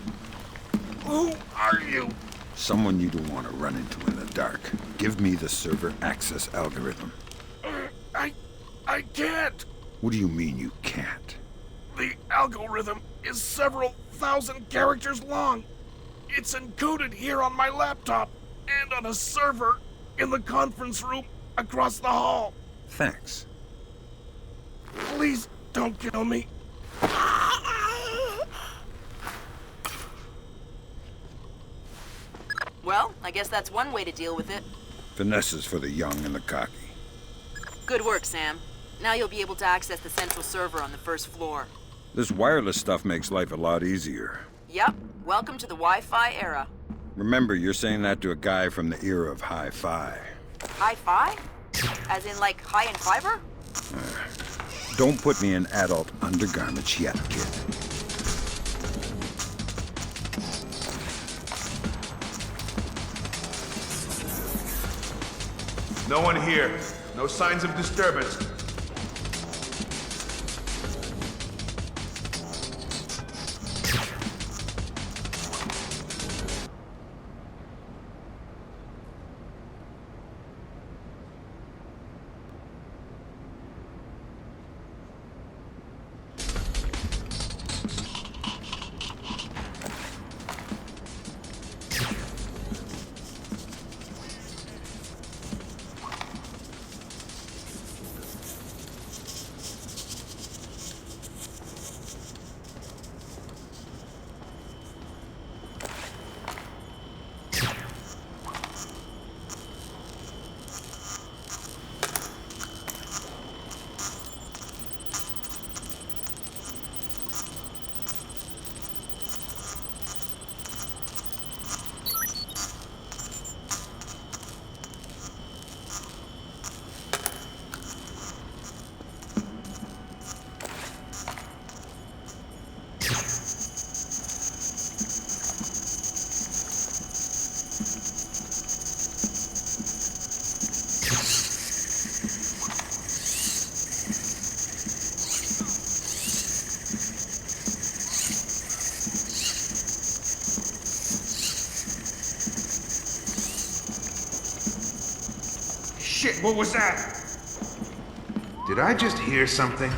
Who are you? Someone you don't want to run into in the dark. Give me the server access algorithm. I can't. What do you mean you can't? The algorithm is several thousand characters long. It's encoded here on my laptop and on a server in the conference room across the hall. Thanks. Please don't kill me. Well, I guess that's one way to deal with it. Finesses for the young and the cocky. Good work, Sam. Now you'll be able to access the central server on the first floor. This wireless stuff makes life a lot easier. Yep. Welcome to the Wi-Fi era. Remember, you're saying that to a guy from the era of hi-fi. Hi-fi? As in, like, high in fiber? Don't put me in adult undergarments yet, kid. No one here. No signs of disturbance. Shit, what was that? Did I just hear something?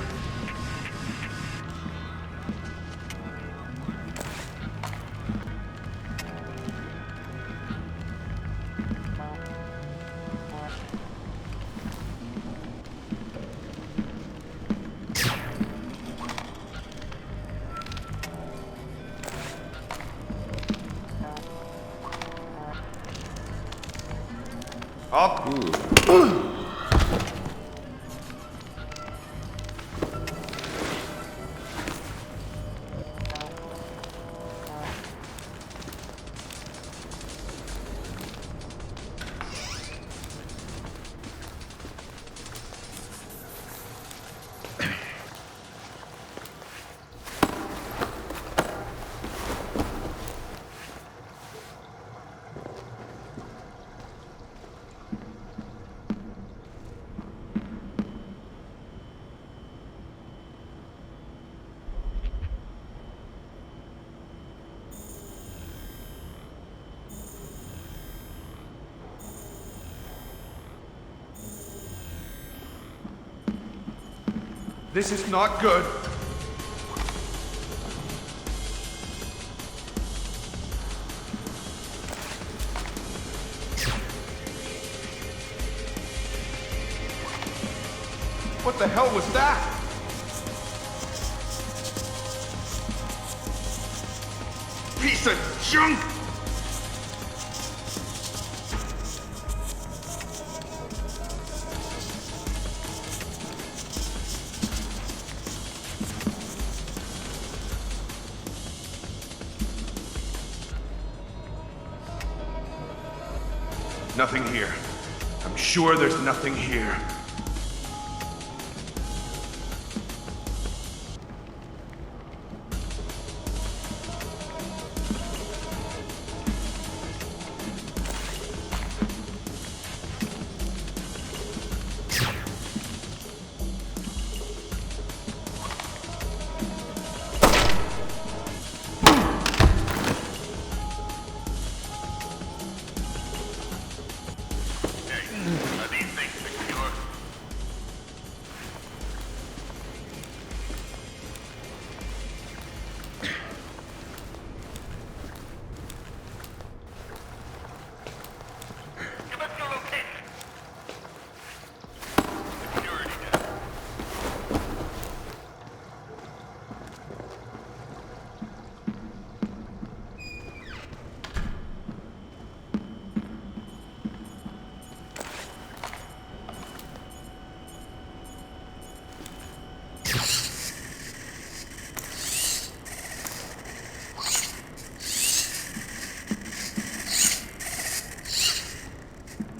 This is not good. What the hell was that? Piece of junk! Nothing here. I'm sure there's nothing here.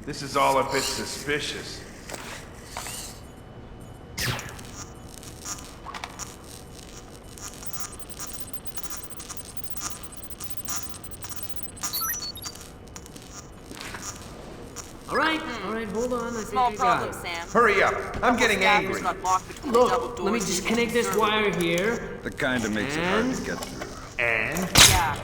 This is all a bit suspicious. All right, hold on. I Small think I got problem, it. Sam. Hurry up. I'm getting angry. Look, let me just connect this wire here. The kind that makes it hard to get through. And? Yeah.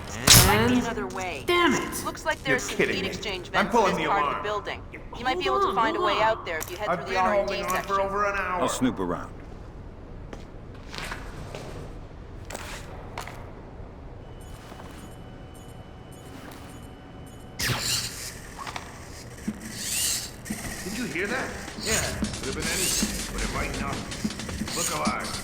There might be another way. Damn it! Looks like You're there's some kidding heat me. exchange I'm vents in pulling this the part of alarm. the building. You might be able to find a way out there if you head I've through been the R&D holding on section. for over an hour. I'll snoop around. Did you hear that? Yeah, could have been anything, but it might not. Look alive.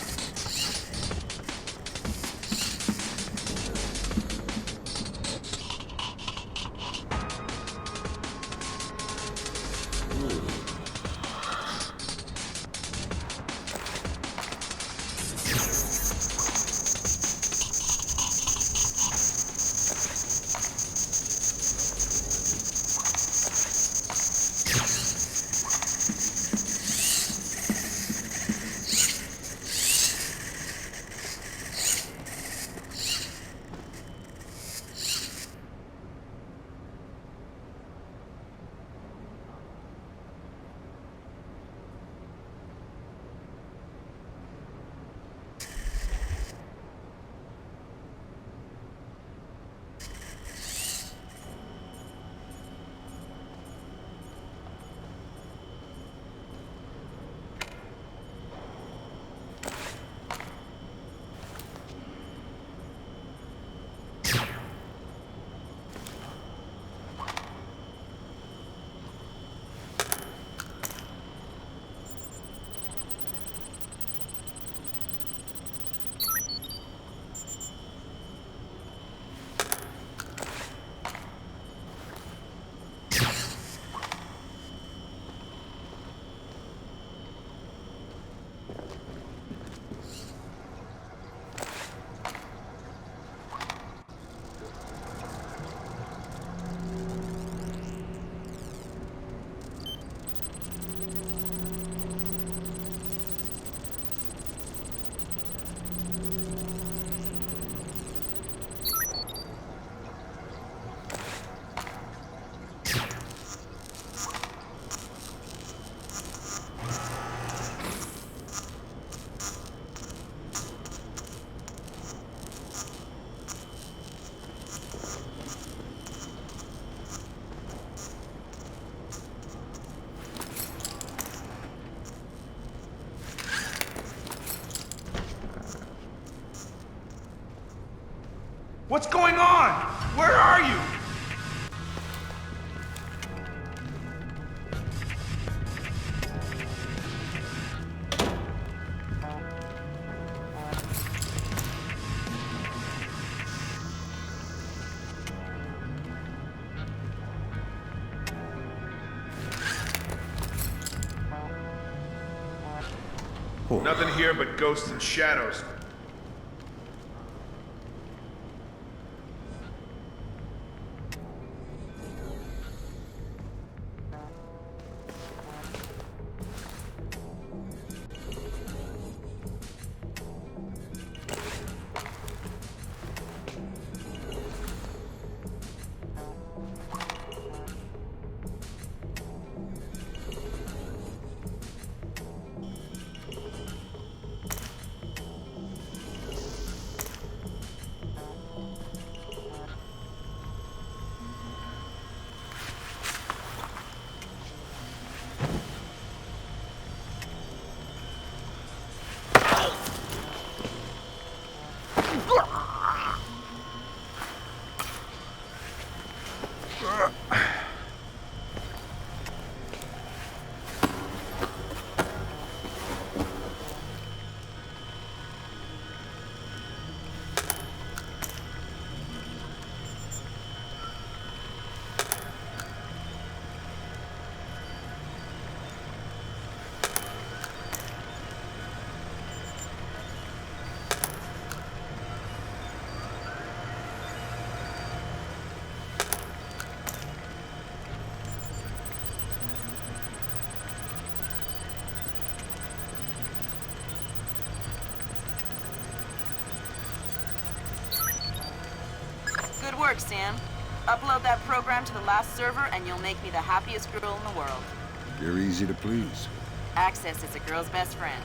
What's going on? Where are you? Nothing here but ghosts and shadows. work, Sam. Upload that program to the last server and you'll make me the happiest girl in the world. You're easy to please. Access is a girl's best friend.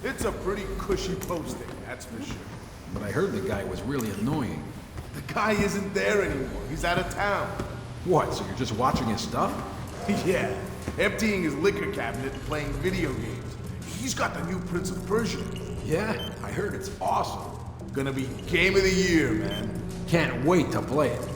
It's a pretty cushy posting, that's for sure. But I heard the guy was really annoying. The guy isn't there anymore. He's out of town. What, so you're just watching his stuff? Yeah, emptying his liquor cabinet and playing video games. He's got the new Prince of Persia. Yeah, I heard it's awesome. Gonna be game of the year, man. Can't wait to play it.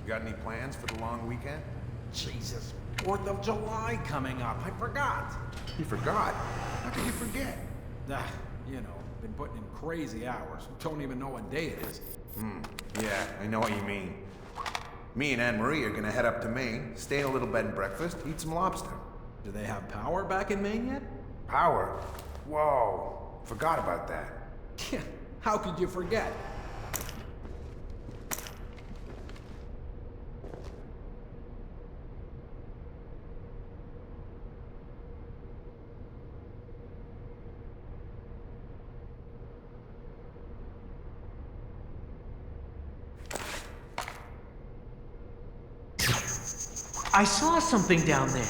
Got any plans for the long weekend? Jesus, 4th of July coming up. I forgot. You forgot? How could you forget? You know, been putting in crazy hours. Don't even know what day it is. Yeah, I know what you mean. Me and Anne-Marie are gonna head up to Maine, stay in a little bed and breakfast, eat some lobster. Do they have power back in Maine yet? Power? Whoa, forgot about that. How could you forget? I saw something down there.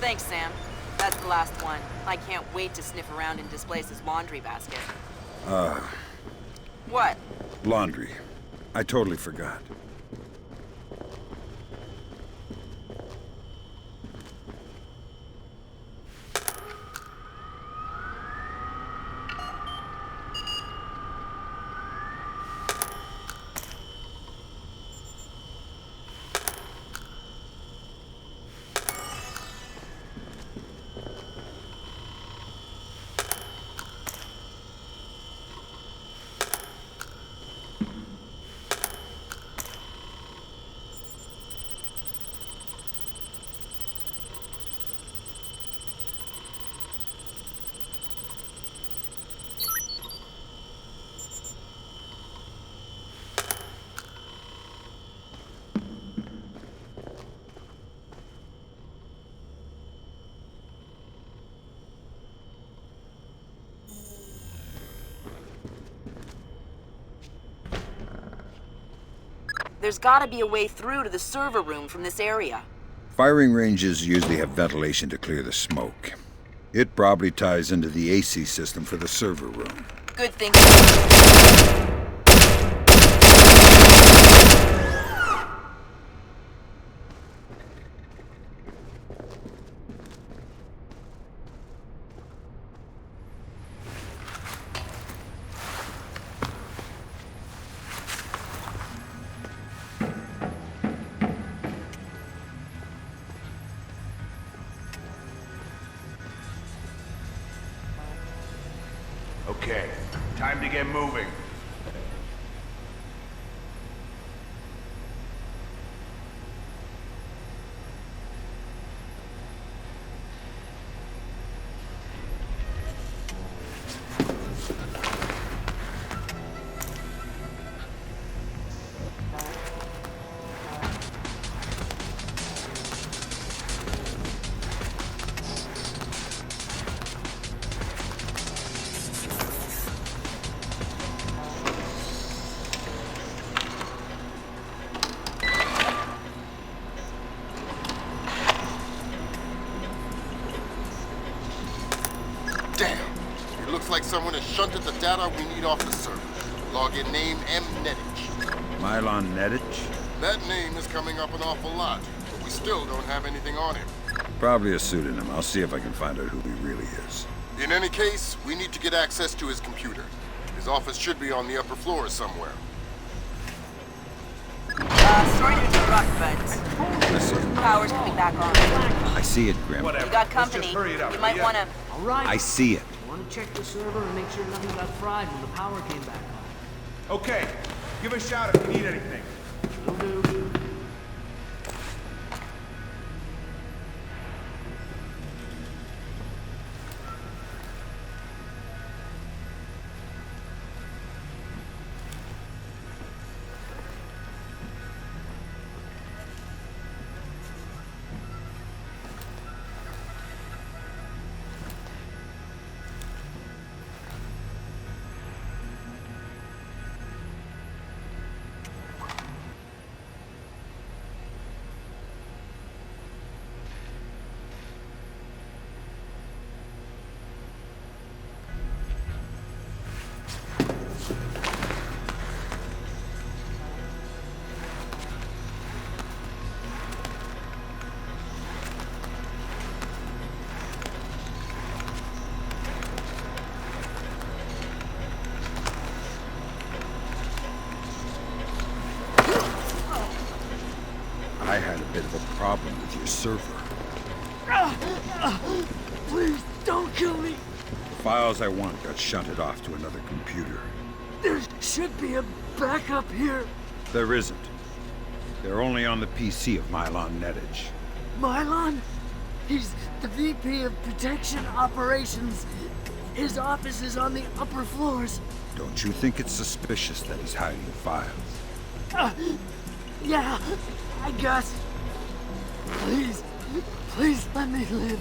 Thanks, Sam. That's the last one. I can't wait to sniff around in Displace's laundry basket. What? Laundry. I totally forgot. There's gotta be a way through to the server room from this area. Firing ranges usually have ventilation to clear the smoke. It probably ties into the AC system for the server room. Good thinking. Okay, time to get moving. Like someone has shunted the data we need off the server. Login name N-Gage. Milan Nedich? That name is coming up an awful lot, but we still don't have anything on him. Probably a pseudonym. I'll see if I can find out who he really is. In any case, we need to get access to his computer. His office should be on the upper floor somewhere. Sorry to interrupt, but power's coming back on. I see it, Grim. Whatever. You got company. Let's just hurry it up. You might want to... All right. I see it. Want to check the server and make sure nothing got fried when the power came back on. Okay, give a shout if you need anything. Will do. your server. Please don't kill me. The files I want got shunted off to another computer. There should be a backup here. There isn't. They're only on the PC of Milan N-Gage. Milan? He's the VP of Protection Operations. His office is on the upper floors. Don't you think it's suspicious that he's hiding files? Yeah, I guess. Please, please let me live.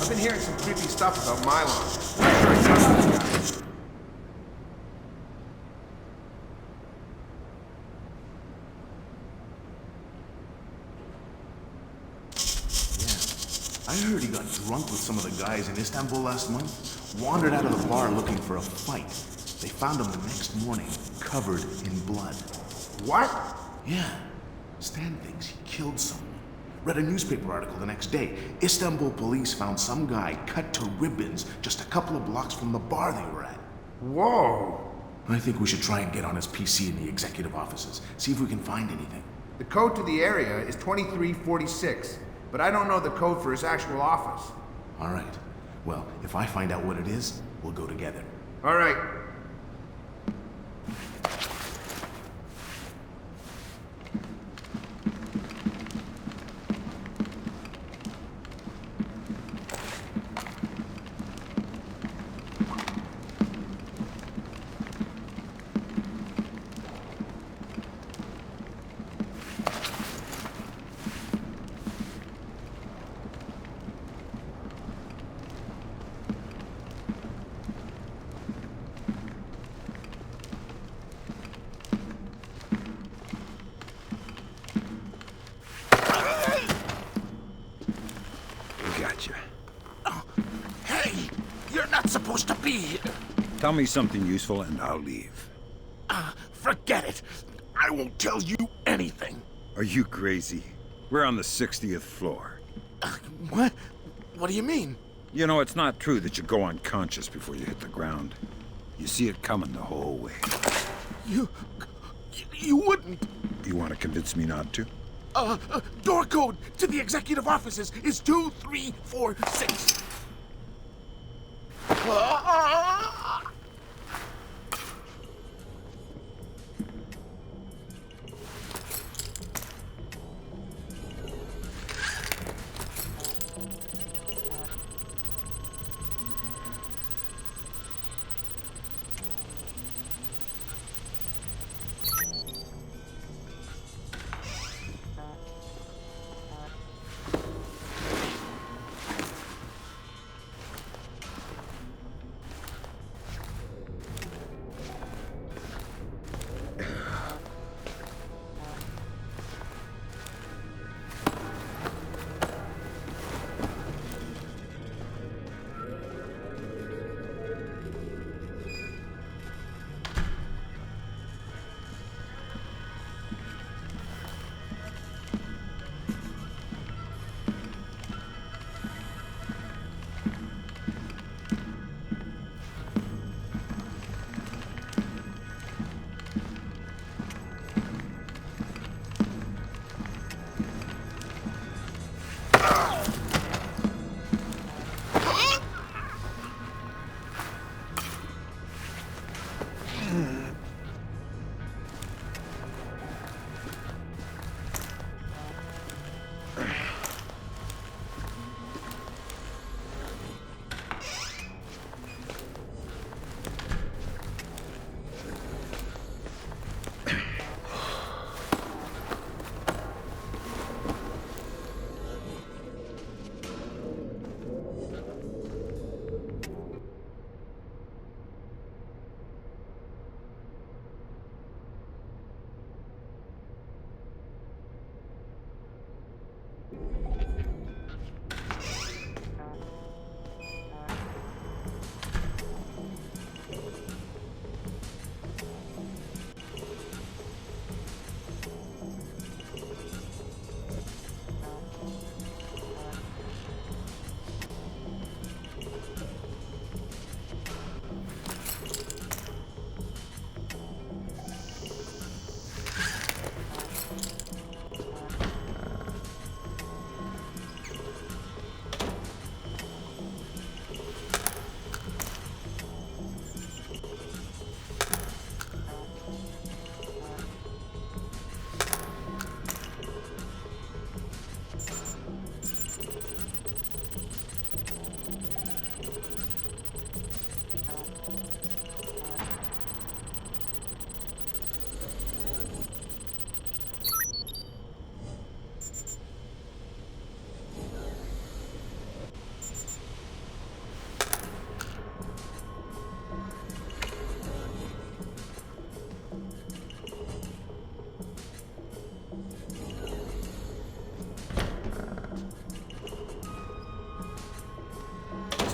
I've been hearing some creepy stuff about Milan. I'm sure it's not those guys. I heard he got drunk with some of the guys in Istanbul last month. Wandered out of the bar looking for a fight. They found him the next morning, covered in blood. What? Yeah. Stan thinks he killed someone. Read a newspaper article the next day. Istanbul police found some guy cut to ribbons just a couple of blocks from the bar they were at. Whoa. I think we should try and get on his PC in the executive offices. See if we can find anything. The code to the area is 2346, but I don't know the code for his actual office. All right. Well, if I find out what it is, we'll go together. All right. Supposed to be here. Tell me something useful and I'll leave. Forget it. I won't tell you anything. Are you crazy? We're on the 60th floor. What? What do you mean? You know, it's not true that you go unconscious before you hit the ground. You see it coming the whole way. You wouldn't. You want to convince me not to? Door code to the executive offices is 2346.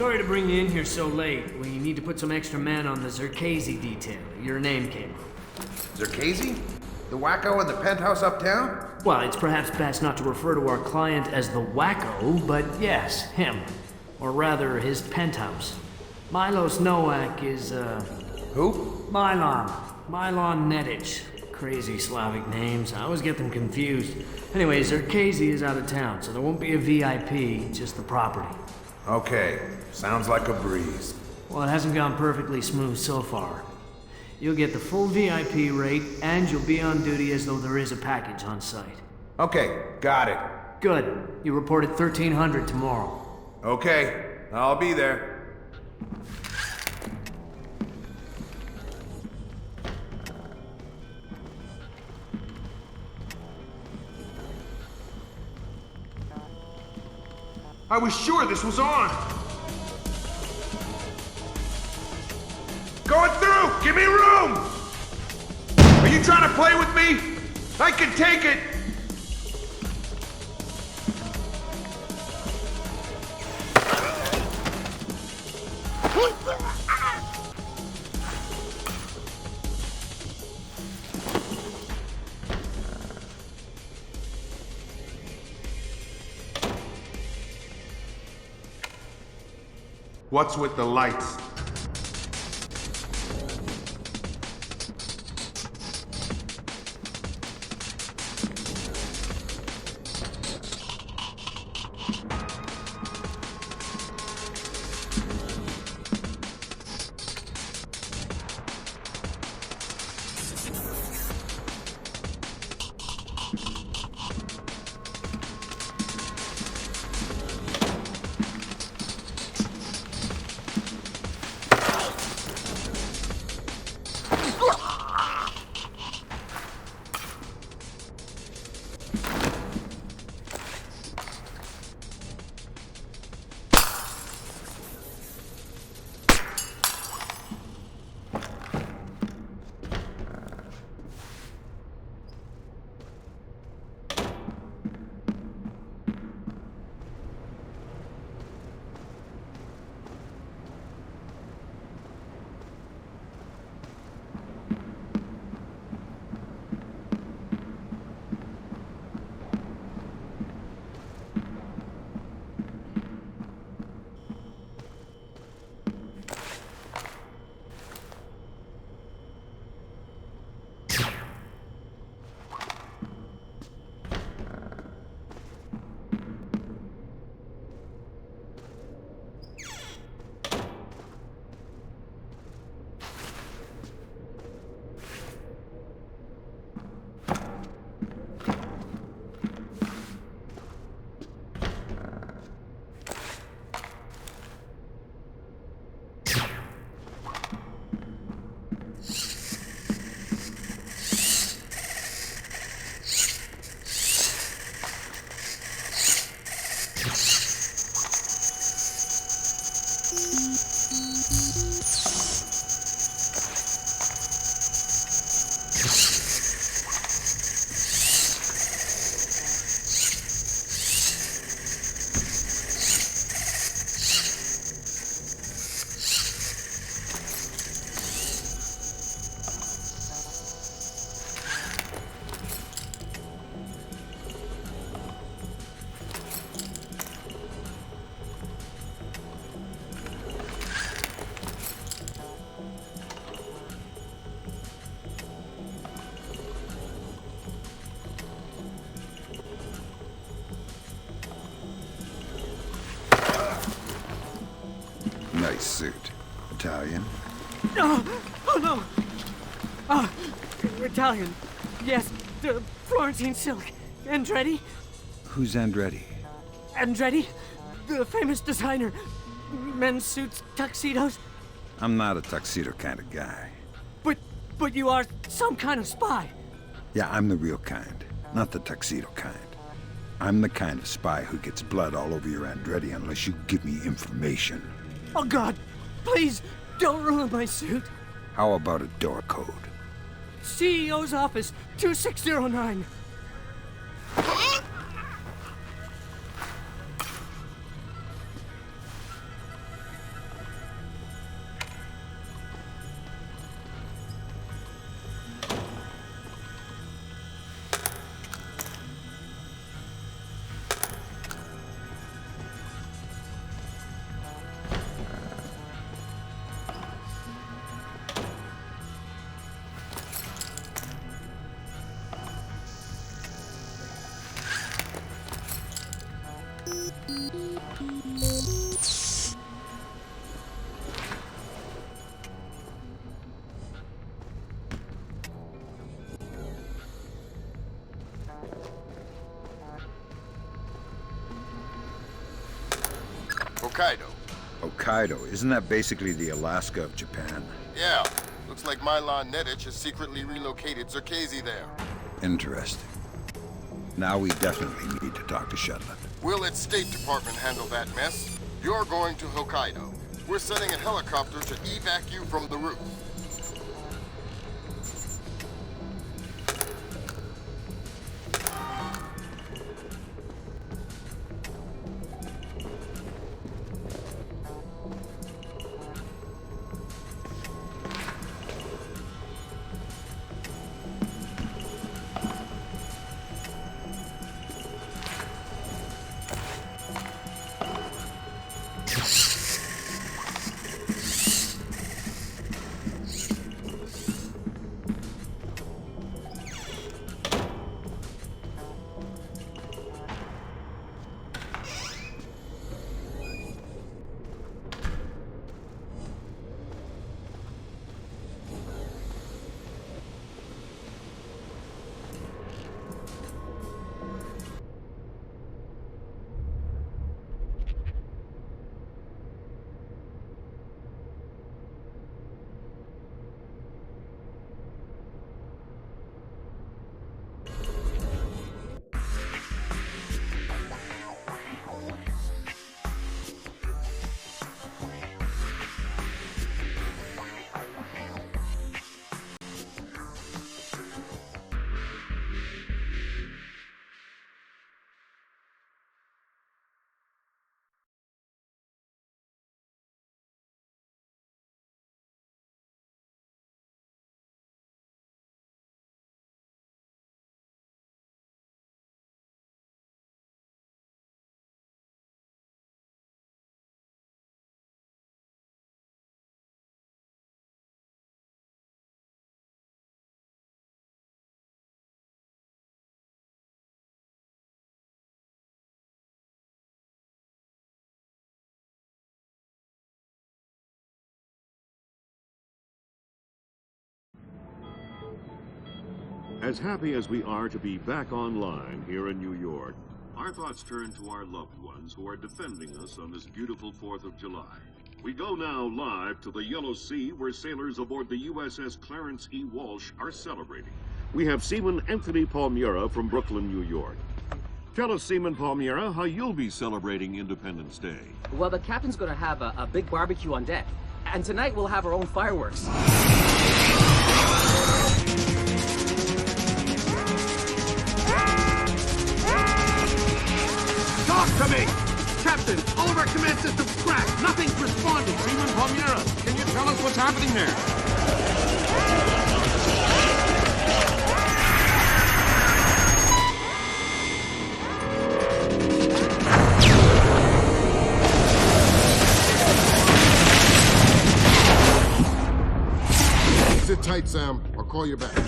Sorry to bring you in here so late. We need to put some extra men on the Zerkazy detail. Your name came up. Zerkazy? The wacko in the penthouse uptown? Well, it's perhaps best not to refer to our client as the wacko, but yes, him. Or rather, his penthouse. Milos Nowak is, Who? Milan. Milan Nedic. Crazy Slavic names. I always get them confused. Anyway, Zerkazy is out of town, so there won't be a VIP, just the property. Okay. Sounds like a breeze. Well, it hasn't gone perfectly smooth so far. You'll get the full VIP rate, and you'll be on duty as though there is a package on site. Okay, got it. Good. You report at 1300 tomorrow. Okay, I'll be there. I was sure this was on! Going through! Give me room! Are you trying to play with me? I can take it! What's with the lights? Nice suit. Italian? Oh no! Italian. Yes, the Florentine silk. Andretti? Who's Andretti? Andretti, the famous designer. Men's suits, tuxedos. I'm not a tuxedo kind of guy. But you are some kind of spy. Yeah, I'm the real kind, not the tuxedo kind. I'm the kind of spy who gets blood all over your Andretti unless you give me information. Oh God, please, don't ruin my suit. How about a door code? CEO's office, 2609. Hokkaido. Hokkaido, isn't that basically the Alaska of Japan? Yeah. Looks like Milan Nedic has secretly relocated Zerkezi there. Interesting. Now we definitely need to talk to Shetland. We'll let State Department handle that mess. You're going to Hokkaido. We're sending a helicopter to evac you from the roof. As happy as we are to be back online here in New York, our thoughts turn to our loved ones who are defending us on this beautiful 4th of July. We go now live to the Yellow Sea, where sailors aboard the USS Clarence E. Walsh are celebrating. We have Seaman Anthony Palmiera from Brooklyn, New York. Tell us, Seaman Palmiera, how you'll be celebrating Independence Day. Well, the captain's gonna have a big barbecue on deck. And tonight we'll have our own fireworks. Talk to me! Captain, all of our command systems crashed. Nothing's responding. Seaman Palmiera, can you tell us what's happening there? Sit tight, Sam. I'll call you back.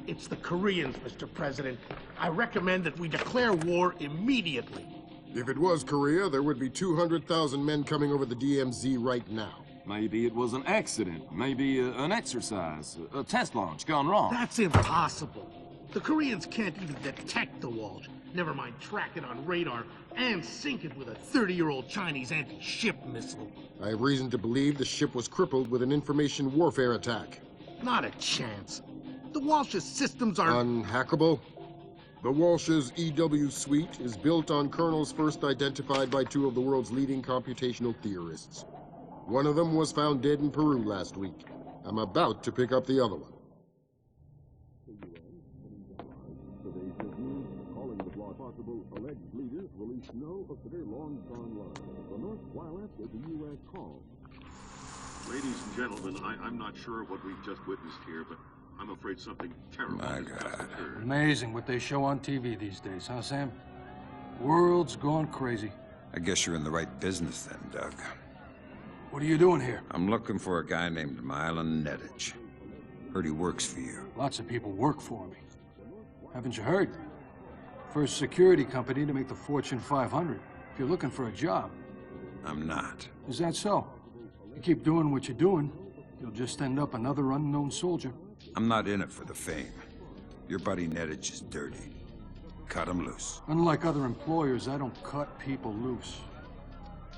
It's the Koreans, Mr. President. I recommend that we declare war immediately. If it was Korea, there would be 200,000 men coming over the DMZ right now. Maybe it was an accident. Maybe an exercise. A test launch gone wrong. That's impossible. The Koreans can't even detect the Walsh. Never mind track it on radar and sink it with a 30-year-old Chinese anti-ship missile. I have reason to believe the ship was crippled with an information warfare attack. Not a chance. The Walsh's systems are... Unhackable? The Walsh's EW suite is built on kernels first identified by two of the world's leading computational theorists. One of them was found dead in Peru last week. I'm about to pick up the other one. Calling the block possible alleged leaders release no of their long-gone lives. The North Violence is a U.S. call. Ladies and gentlemen, I'm not sure what we've just witnessed here, but I'm afraid something terrible has just occurred. Amazing what they show on TV these days, huh, Sam? World's gone crazy. I guess you're in the right business then, Doug. What are you doing here? I'm looking for a guy named Milan Nedic. Heard he works for you. Lots of people work for me. Haven't you heard? First security company to make the Fortune 500. If you're looking for a job. I'm not. Is that so? You keep doing what you're doing, you'll just end up another unknown soldier. I'm not in it for the fame. Your buddy N-Gage is dirty. Cut him loose. Unlike other employers, I don't cut people loose.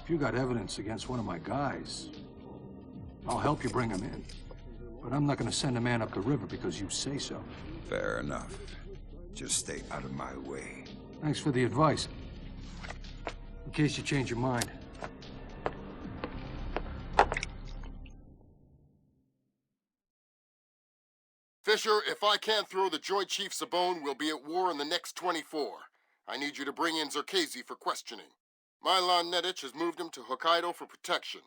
If you got evidence against one of my guys, I'll help you bring him in. But I'm not gonna send a man up the river because you say so. Fair enough. Just stay out of my way. Thanks for the advice. In case you change your mind. Fisher, if I can't throw the Joint Chiefs a bone, we'll be at war in the next 24. I need you to bring in Zerkezi for questioning. Milan N-Gage has moved him to Hokkaido for protection.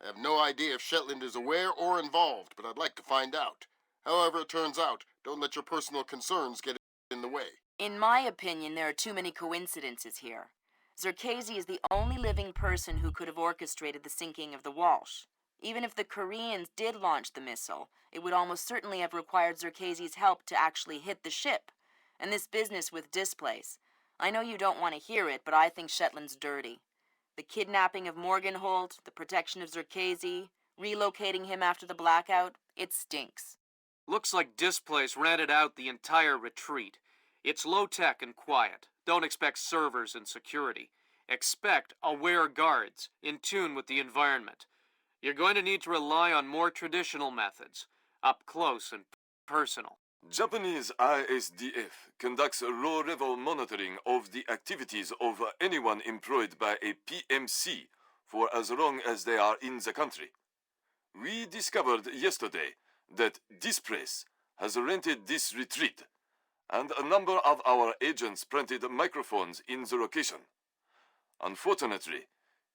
I have no idea if Shetland is aware or involved, but I'd like to find out. However it turns out, don't let your personal concerns get in the way. In my opinion, there are too many coincidences here. Zerkezi is the only living person who could have orchestrated the sinking of the Walsh. Even if the Koreans did launch the missile, it would almost certainly have required Zerkezi's help to actually hit the ship. And this business with Displace, I know you don't want to hear it, but I think Shetland's dirty. The kidnapping of Morgenholt, the protection of Zerkezi, relocating him after the blackout, it stinks. Looks like Displace rented out the entire retreat. It's low-tech and quiet. Don't expect servers and security. Expect aware guards, in tune with the environment. You're going to need to rely on more traditional methods, up close and personal. Japanese ISDF conducts a low-level monitoring of the activities of anyone employed by a PMC for as long as they are in the country. We discovered yesterday that Displace has rented this retreat, and a number of our agents planted microphones in the location. Unfortunately,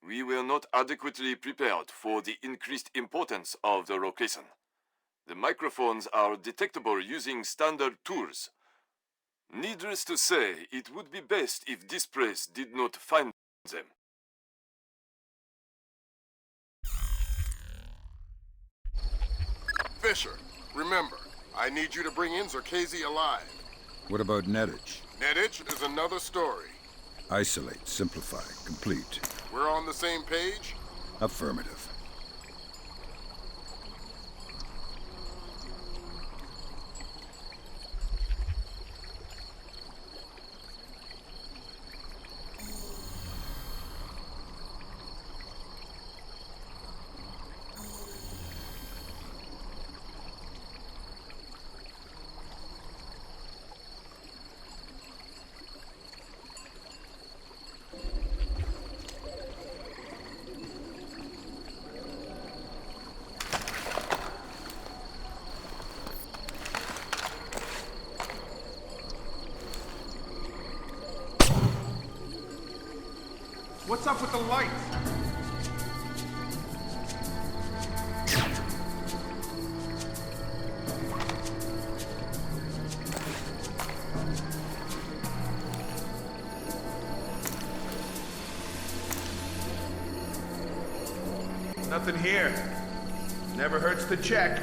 we were not adequately prepared for the increased importance of the location. The microphones are detectable using standard tools. Needless to say, it would be best if Displace did not find them. Fisher, remember, I need you to bring in Zerkezi alive. What about N-Gage? N-Gage is another story. Isolate, simplify, complete. We're on the same page? Affirmative. What's up with the lights? Nothing here. Never hurts to check.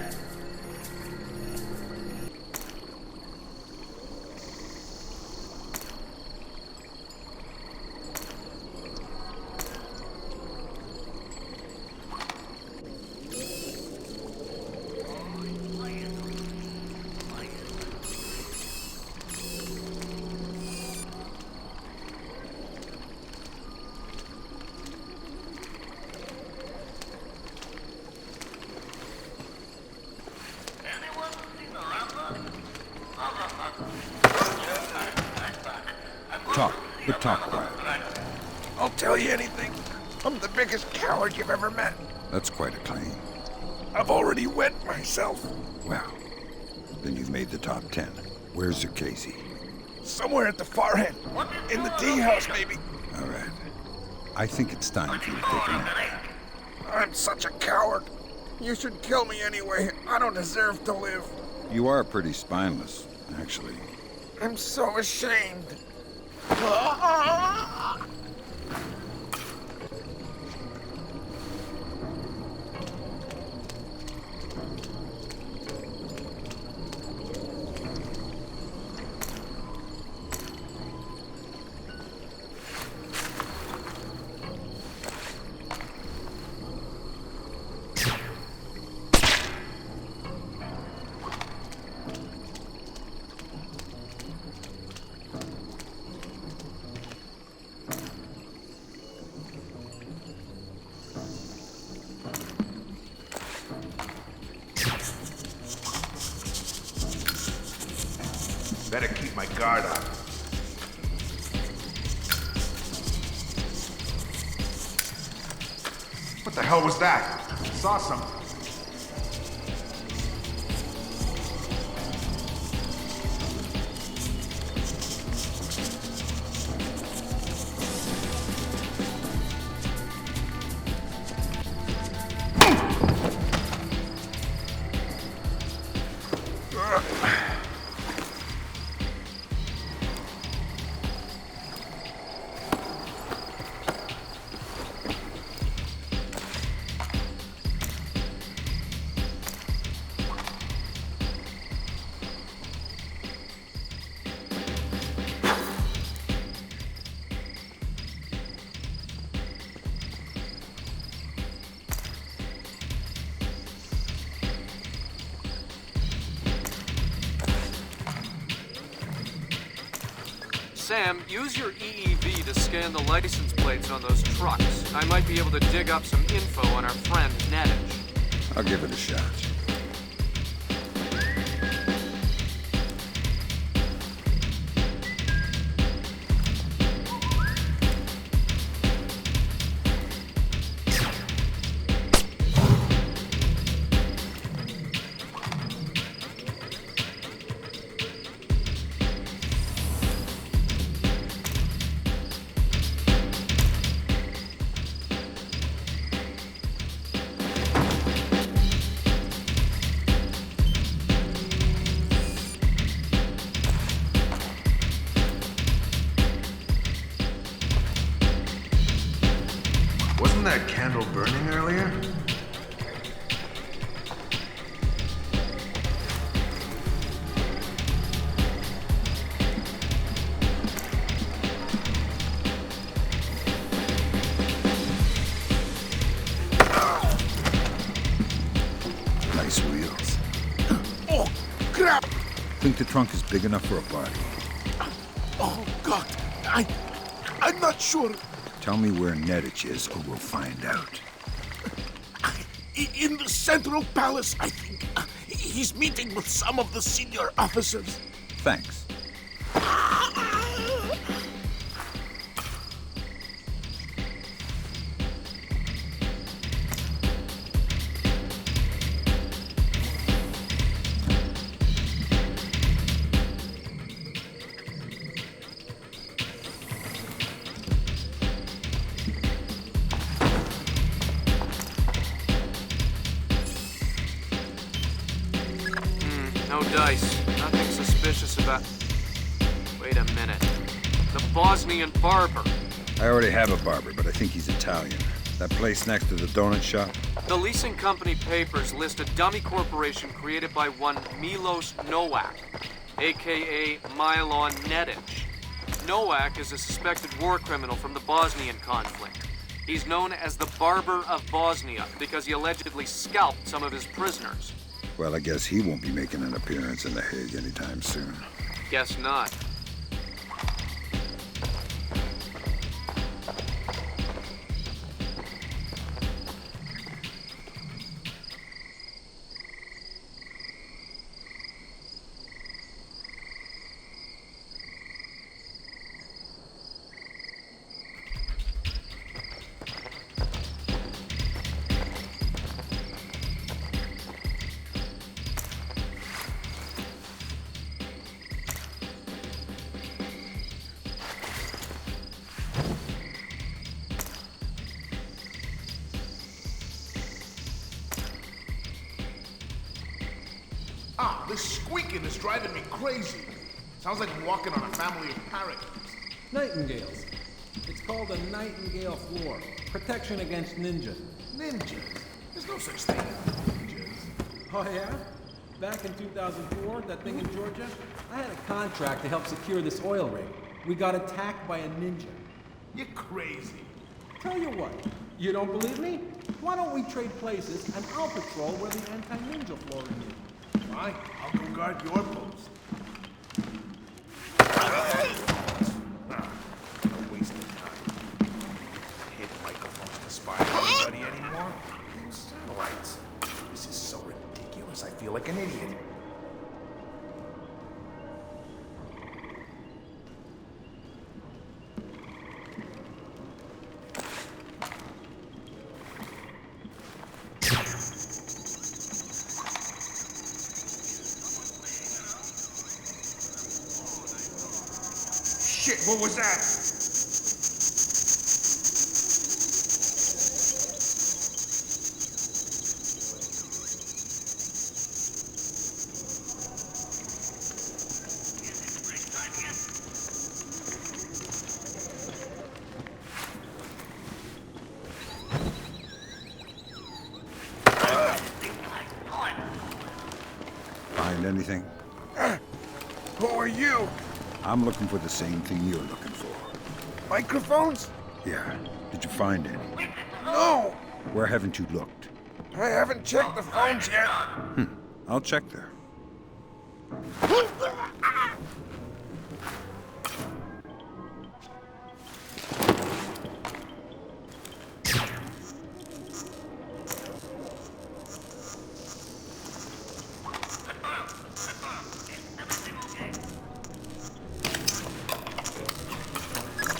Talk quiet. I'll tell you anything. I'm the biggest coward you've ever met. That's quite a claim. I've already wet myself. Well, then you've made the top 10. Where's Zerkezi? Somewhere at the far end. In the tea house, maybe. All right. I think it's time for you to take a nap. I'm such a coward. You should kill me anyway. I don't deserve to live. You are pretty spineless, actually. I'm so ashamed. guard on. What the hell was that? Saw something. Sam, use your EEV to scan the license plates on those trucks. I might be able to dig up some info on our friend N-Gage. I'll give it a shot. Wasn't that candle burning earlier? Nice wheels. Oh, crap! Think the trunk is big enough for a party? Oh, God. I'm not sure. Tell me where N-Gage is, or we'll find out. In the Central Palace, I think. He's meeting with some of the senior officers. Thanks. No dice. Nothing suspicious about... Wait a minute. The Bosnian barber. I already have a barber, but I think he's Italian. That place next to the donut shop? The leasing company papers list a dummy corporation created by one Milos Nowak, a.k.a. Milan N-Gage. Nowak is a suspected war criminal from the Bosnian conflict. He's known as the Barber of Bosnia because he allegedly scalped some of his prisoners. Well, I guess he won't be making an appearance in The Hague anytime soon. Guess not. This squeaking is driving me crazy. Sounds like I'm walking on a family of parakeets. Nightingales. It's called a nightingale floor. Protection against ninjas. Ninjas? There's no such thing as ninjas. Oh, yeah? Back in 2004, that thing in Georgia, I had a contract to help secure this oil rig. We got attacked by a ninja. You're crazy. Tell you what, you don't believe me? Why don't we trade places and I'll patrol where the anti-ninja flooring is? Fine, I'll go guard your post. Wasting time. Hit microphones to spy on anybody anymore? Satellites. This is so ridiculous, I feel like an idiot. shit, what was that? Find anything? Who are you? I'm looking for the same thing you're looking for. Microphones? Yeah. Did you find any? No! Where haven't you looked? I haven't checked the phones yet. I'll check there.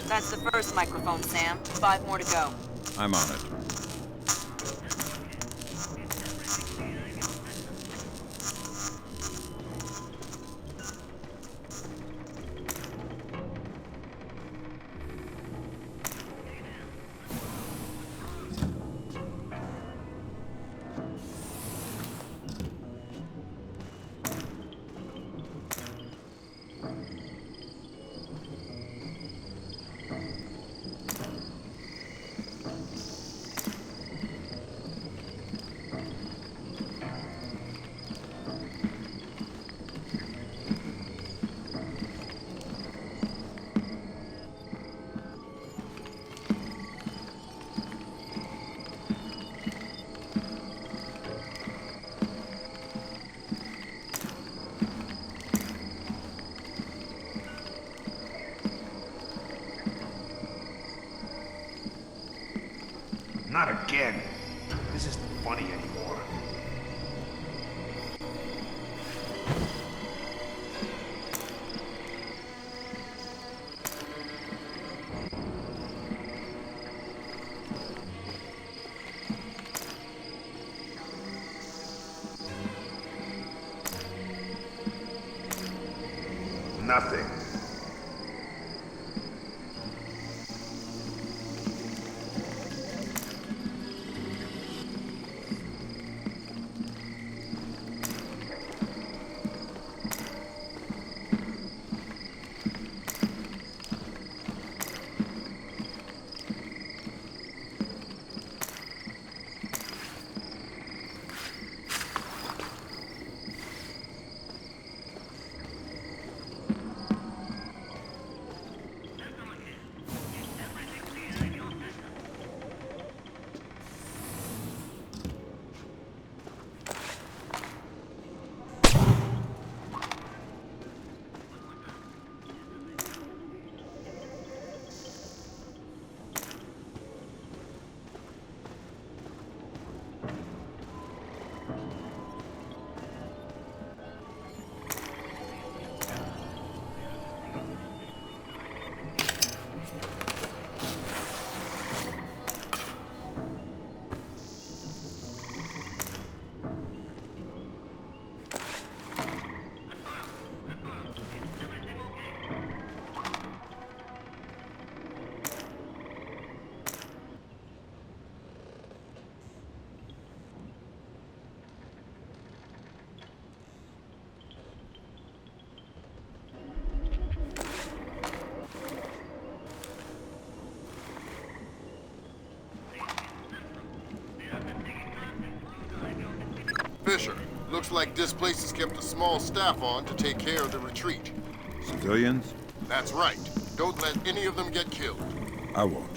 That's the first microphone, Sam. 5 more to go. I'm on it. Not again. This isn't funny anymore. Nothing. Fisher, looks like Displace has kept a small staff on to take care of the retreat. Civilians? That's right. Don't let any of them get killed. I won't.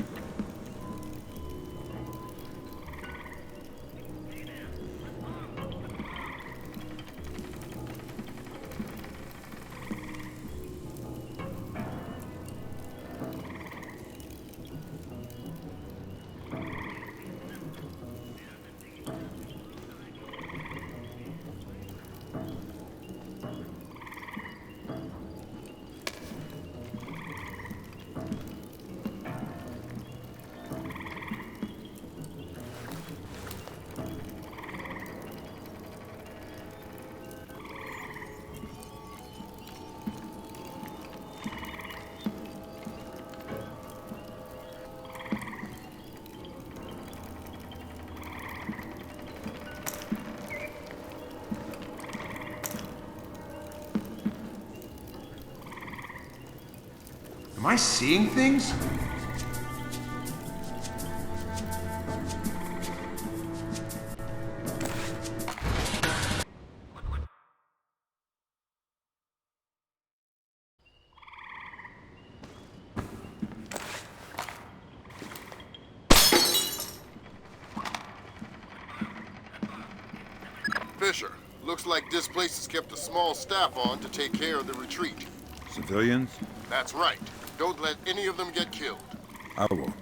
Am I seeing things? Fisher, looks like Displace has kept a small staff on to take care of the retreat. Civilians? That's right. Don't let any of them get killed. I won't.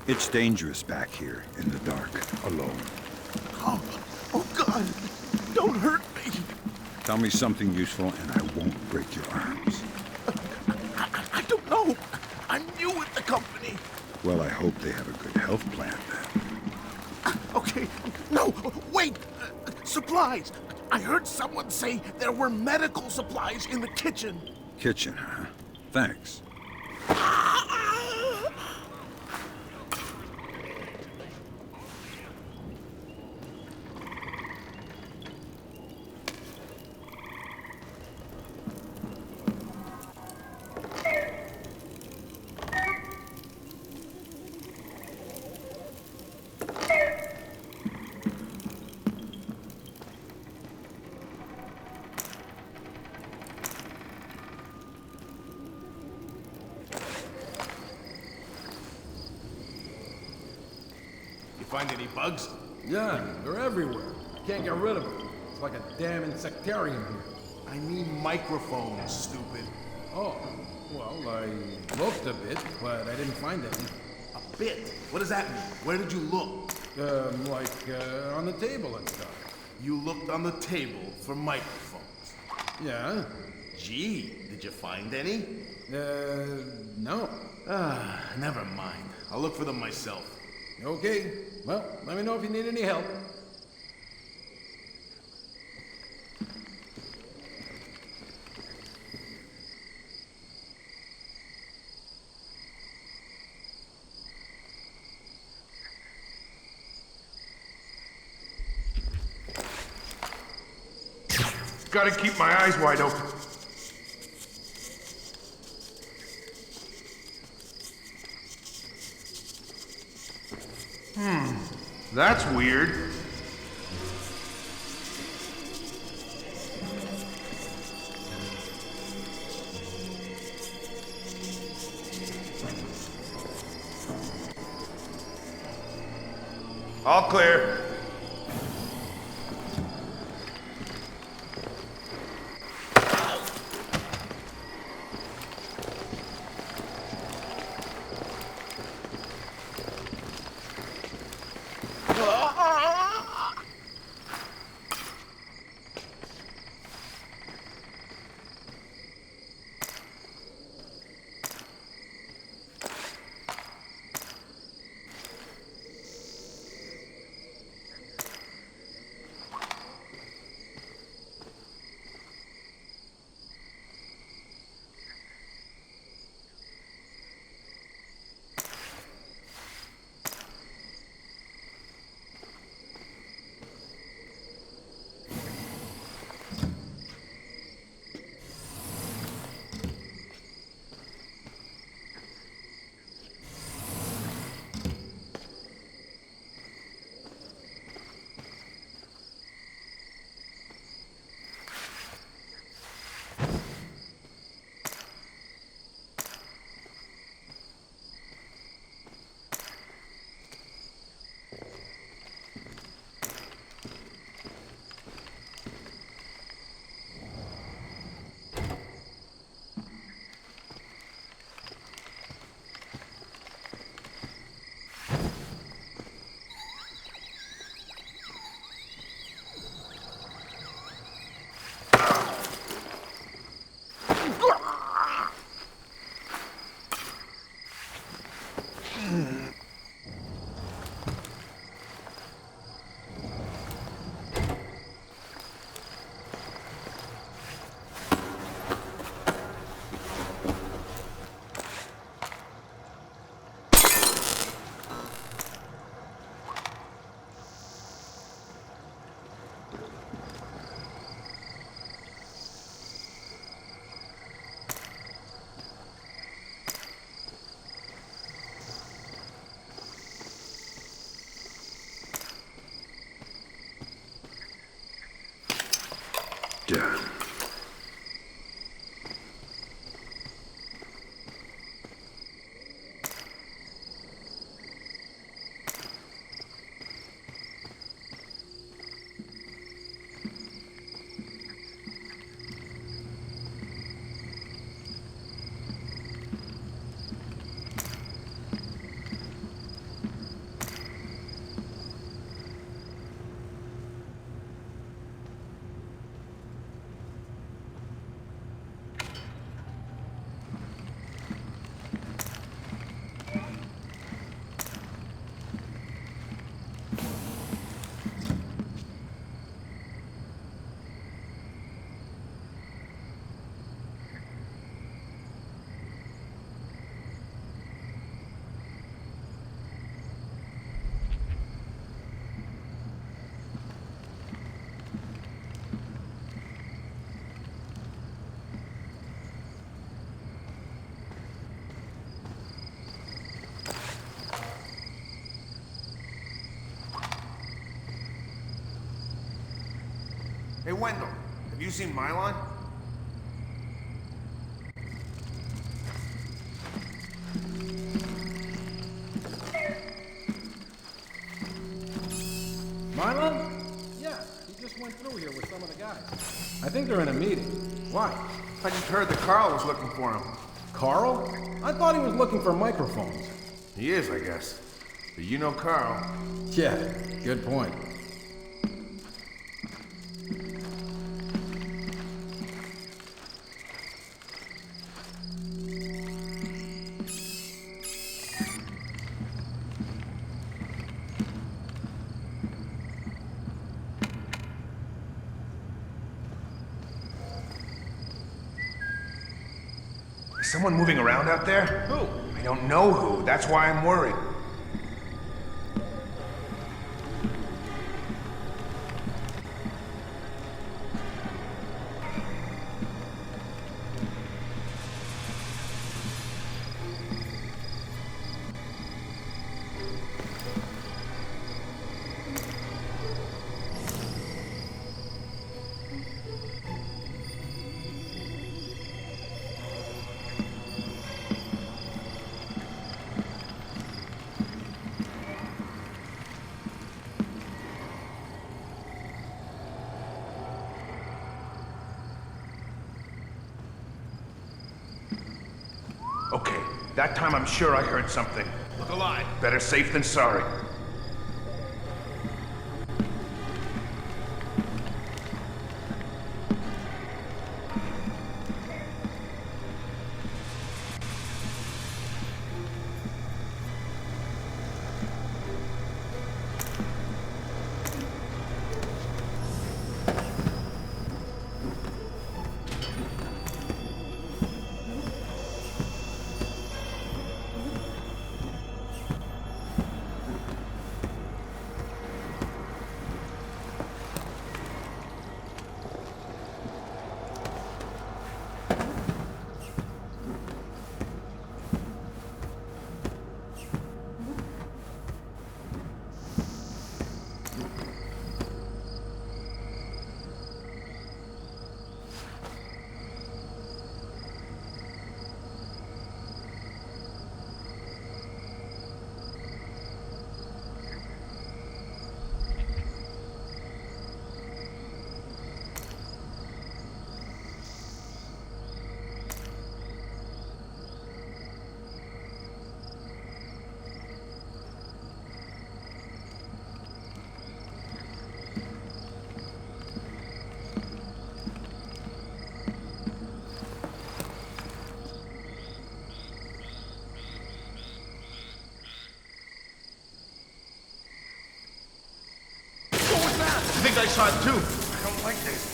It's dangerous back here in the dark, alone. Oh God! Don't hurt me! Tell me something useful and I won't break your arms. I don't know. I'm new with the company. Well, I hope they have a good health plan then. Okay. No, wait! Supplies! I heard someone say there were medical supplies in the kitchen. Kitchen, huh? Thanks. Find any bugs? Yeah, they're everywhere. Can't get rid of them. It's like a damn insectarium here. I mean microphones, stupid. Oh, well, I looked a bit, but I didn't find any. A bit? What does that mean? Where did you look? On the table and stuff. You looked on the table for microphones? Yeah. Gee, did you find any? No. Never mind. I'll look for them myself. Okay. Well, let me know if you need any help. Gotta keep my eyes wide open. That's weird. All clear. Wendell. Have you seen Milan? Milan? Yeah, he just went through here with some of the guys. I think they're in a meeting. Why? I just heard that Carl was looking for him. Carl? I thought he was looking for microphones. He is, I guess. But you know Carl. Yeah, good point. Is someone moving around out there? Who? I don't know who. That's why I'm worried. Okay, that time I'm sure I heard something. Look alive. Better safe than sorry. I think I saw it too. I don't like this.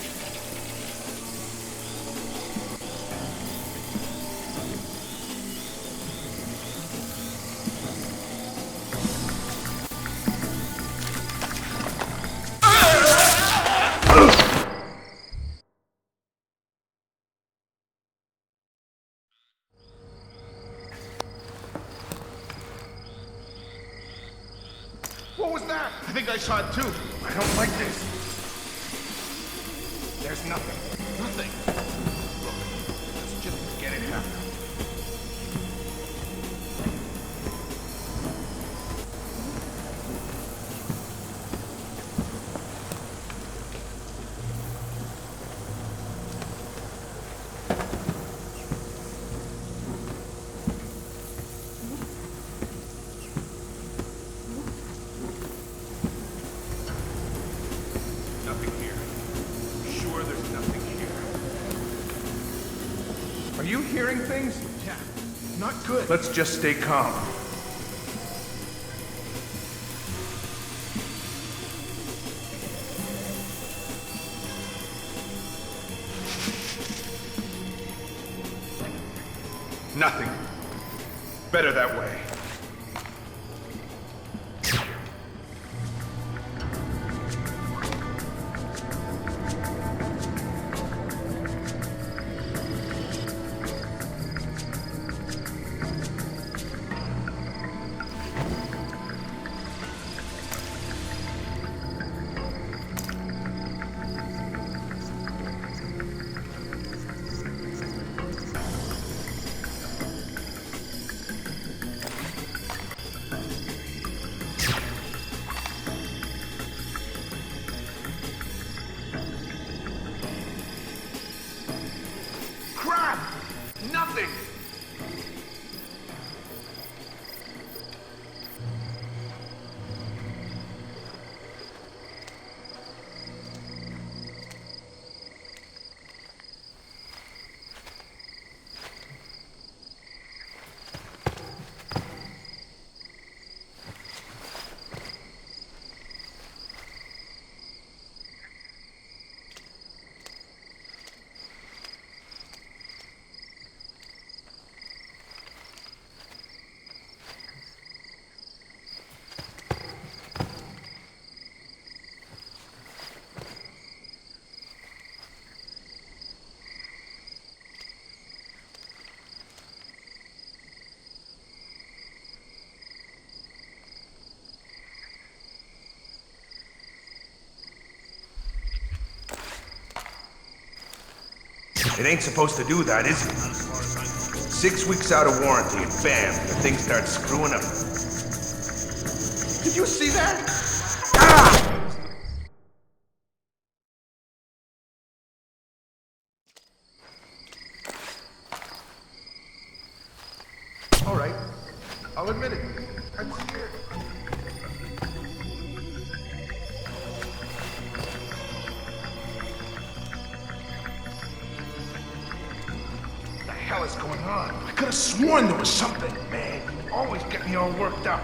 What was that? I think I saw it too. I don't like this. There's nothing. Nothing. Look, let's just forget it happened. Nothing here. Sure, there's nothing here. Are you hearing things? Yeah. Not good. Let's just stay calm. Nothing. Better that way. Crap! Nothing! It ain't supposed to do that, is it? 6 weeks out of warranty and bam, the thing starts screwing up. Did you see that? Ah! All right, I'll admit it. I'm scared. What the hell is going on? I could have sworn there was something. Man, you always get me all worked up.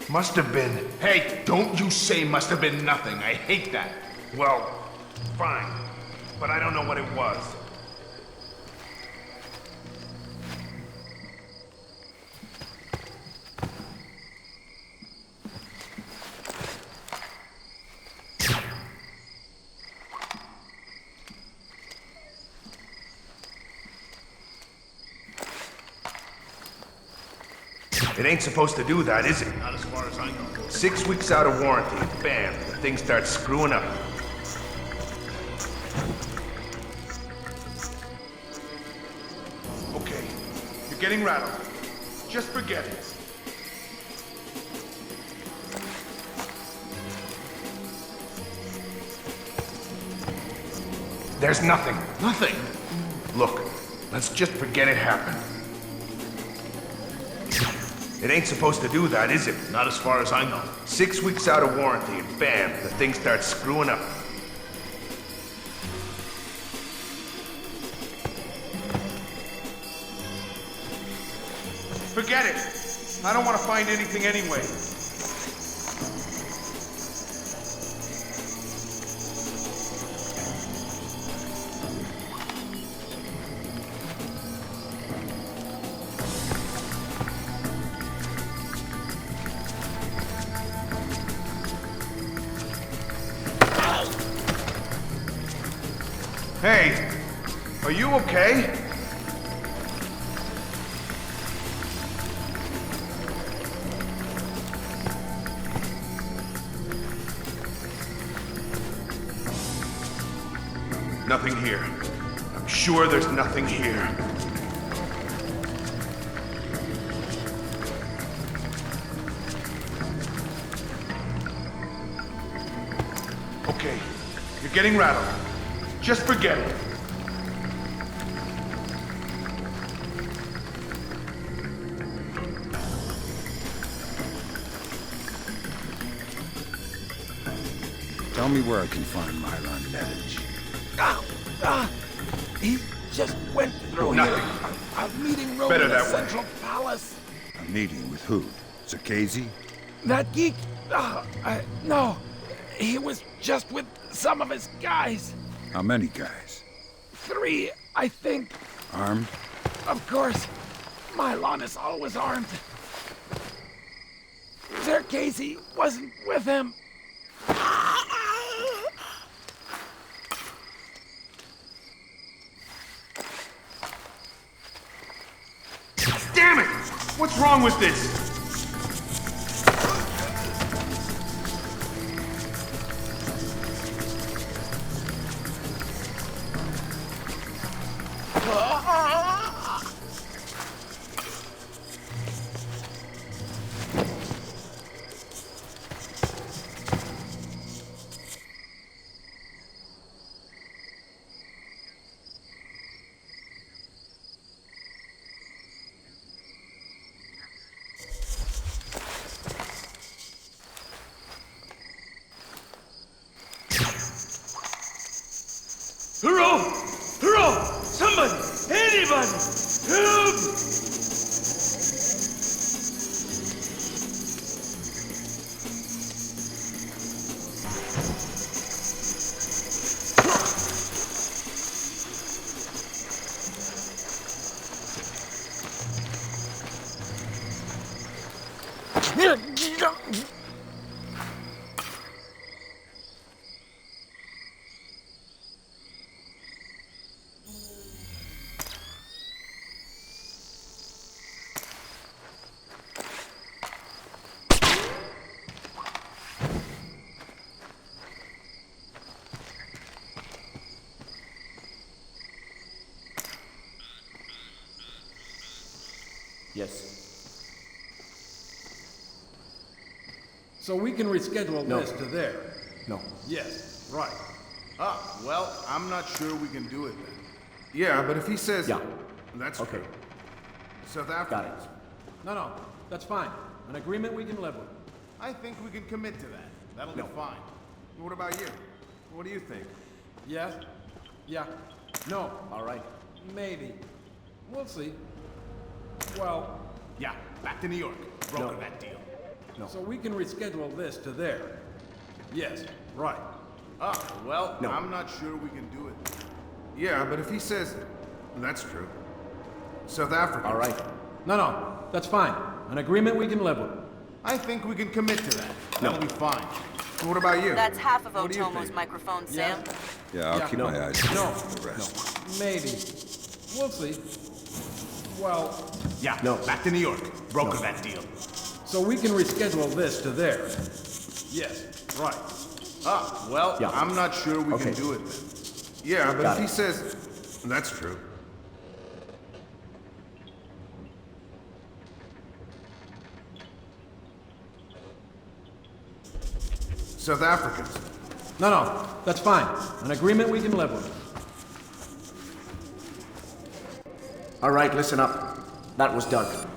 Must have been... Hey, don't you say must have been nothing. I hate that. Well, fine. But I don't know what it was. It ain't supposed to do that, is it? Not as far as I know. 6 weeks out of warranty, bam, the thing starts screwing up. Okay, you're getting rattled. Just forget it. There's nothing. Nothing? Look, let's just forget it happened. It ain't supposed to do that, is it? Not as far as I know. 6 weeks out of warranty and bam, the thing starts screwing up. Forget it. I don't want to find anything anyway. Hey, are you okay? Nothing here. I'm sure there's nothing here. Okay, you're getting rattled. Just forget it. Tell me where I can find Milan Nedich. He just went through Nothing. here. A meeting room Better in the that way. Central Palace. A meeting with who? Zakhazy? That geek? No. He was just with some of his guys. How many guys? 3, I think. Armed? Of course. Milan is always armed. Zakhazy wasn't with him. Damn it! What's wrong with this? Yes. So we can reschedule No. this to there. No. Yes, right. Ah, well, I'm not sure we can do it then. Yeah, but if he says... Yeah. That's okay. true. South Africa... Got it. No, that's fine. An agreement we can live with. I think we can commit to that. That'll be fine. What about you? What do you think? Yes? Yeah. No. All right. Maybe. We'll see. Well... Yeah, back to New York. Broker No. that deal. No. So we can reschedule this to there. Yes, right. Ah, well, No. I'm not sure we can do it. Yeah, but if he says... That's true. South Africa... All right. No, that's fine. An agreement we can live with. I think we can commit to that. No. That'll be fine. What about you? That's half of What do you Otomo's think? microphone, Yeah. Sam. Yeah, I'll keep my eyes No. on the rest. Maybe. We'll see. Well... Yeah, No. back to New York. Broker that deal. So we can reschedule this to there. Yes, right. Ah, well, Yeah. I'm not sure we Okay. can do it then. Yeah, but Got if he it. says... That's true. South Africans. No, that's fine. An agreement we can live with. All right, listen up. That was Doug.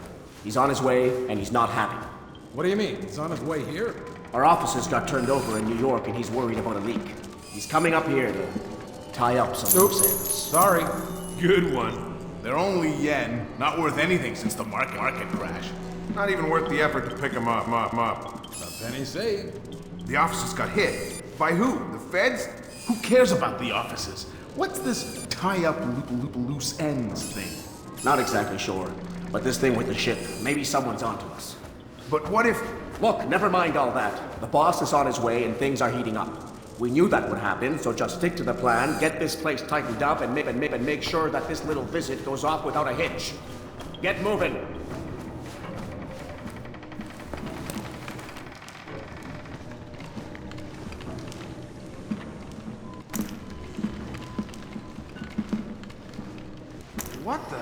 He's on his way, and he's not happy. What do you mean? He's on his way here? Our offices got turned over in New York, and he's worried about a leak. He's coming up here to tie up some loose ends. Sorry. Good one. They're only yen, not worth anything since the market crash. Not even worth the effort to pick them up. A penny saved. The offices got hit. By who? The feds? Who cares about the offices? What's this tie-up loose ends thing? Not exactly sure, but this thing with the ship, maybe someone's onto us. But what if... Look, never mind all that. The boss is on his way and things are heating up. We knew that would happen, so just stick to the plan, get this place tightened up, and make sure that this little visit goes off without a hitch. Get moving! What the...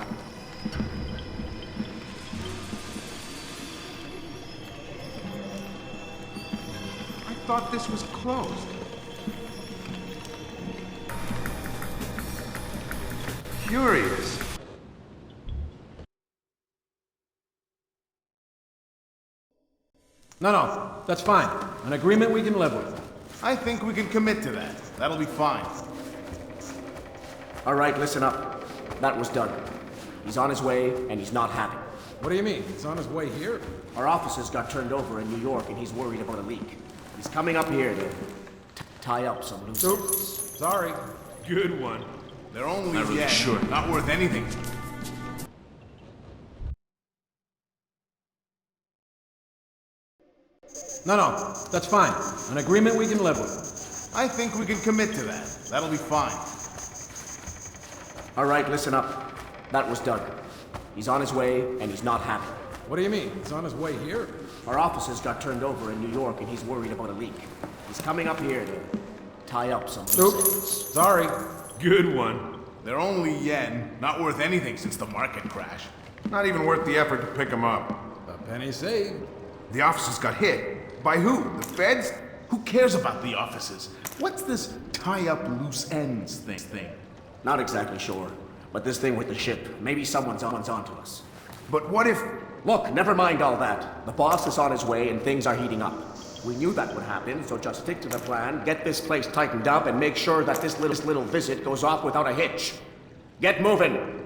I thought this was closed. Curious. No, that's fine. An agreement we can live with. I think we can commit to that. That'll be fine. All right, listen up. That was Doug. He's on his way, and he's not happy. What do you mean? He's on his way here? Our offices got turned over in New York, and he's worried about a leak. He's coming up here to tie up some loose ends. Oops. Sorry. Good one. They're only Not really yen, sure. not worth anything. No, that's fine. An agreement we can live with. I think we can commit to that. That'll be fine. All right, listen up. That was Doug. He's on his way, and he's not happy. What do you mean? He's on his way here? Our offices got turned over in New York, and he's worried about a leak. He's coming up here to tie up some loose Oops. ends. Sorry. Good one. They're only yen, not worth anything since the market crash. Not even worth the effort to pick them up. A penny saved. The offices got hit. By who? The feds? Who cares about the offices? What's this tie-up loose ends thing? Not exactly sure, but this thing with the ship, maybe someone's onto us. But what if... Look, never mind all that. The boss is on his way, and things are heating up. We knew that would happen, so just stick to the plan, get this place tightened up, and make sure that this little visit goes off without a hitch. Get moving!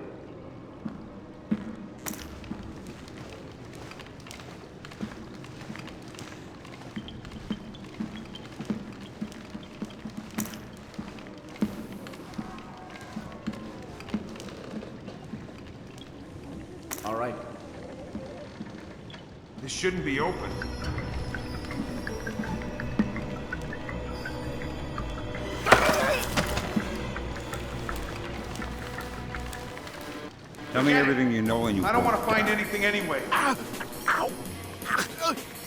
All right. This shouldn't be open. Tell me everything you know and you I don't won't want to find die. anything anyway. Ow!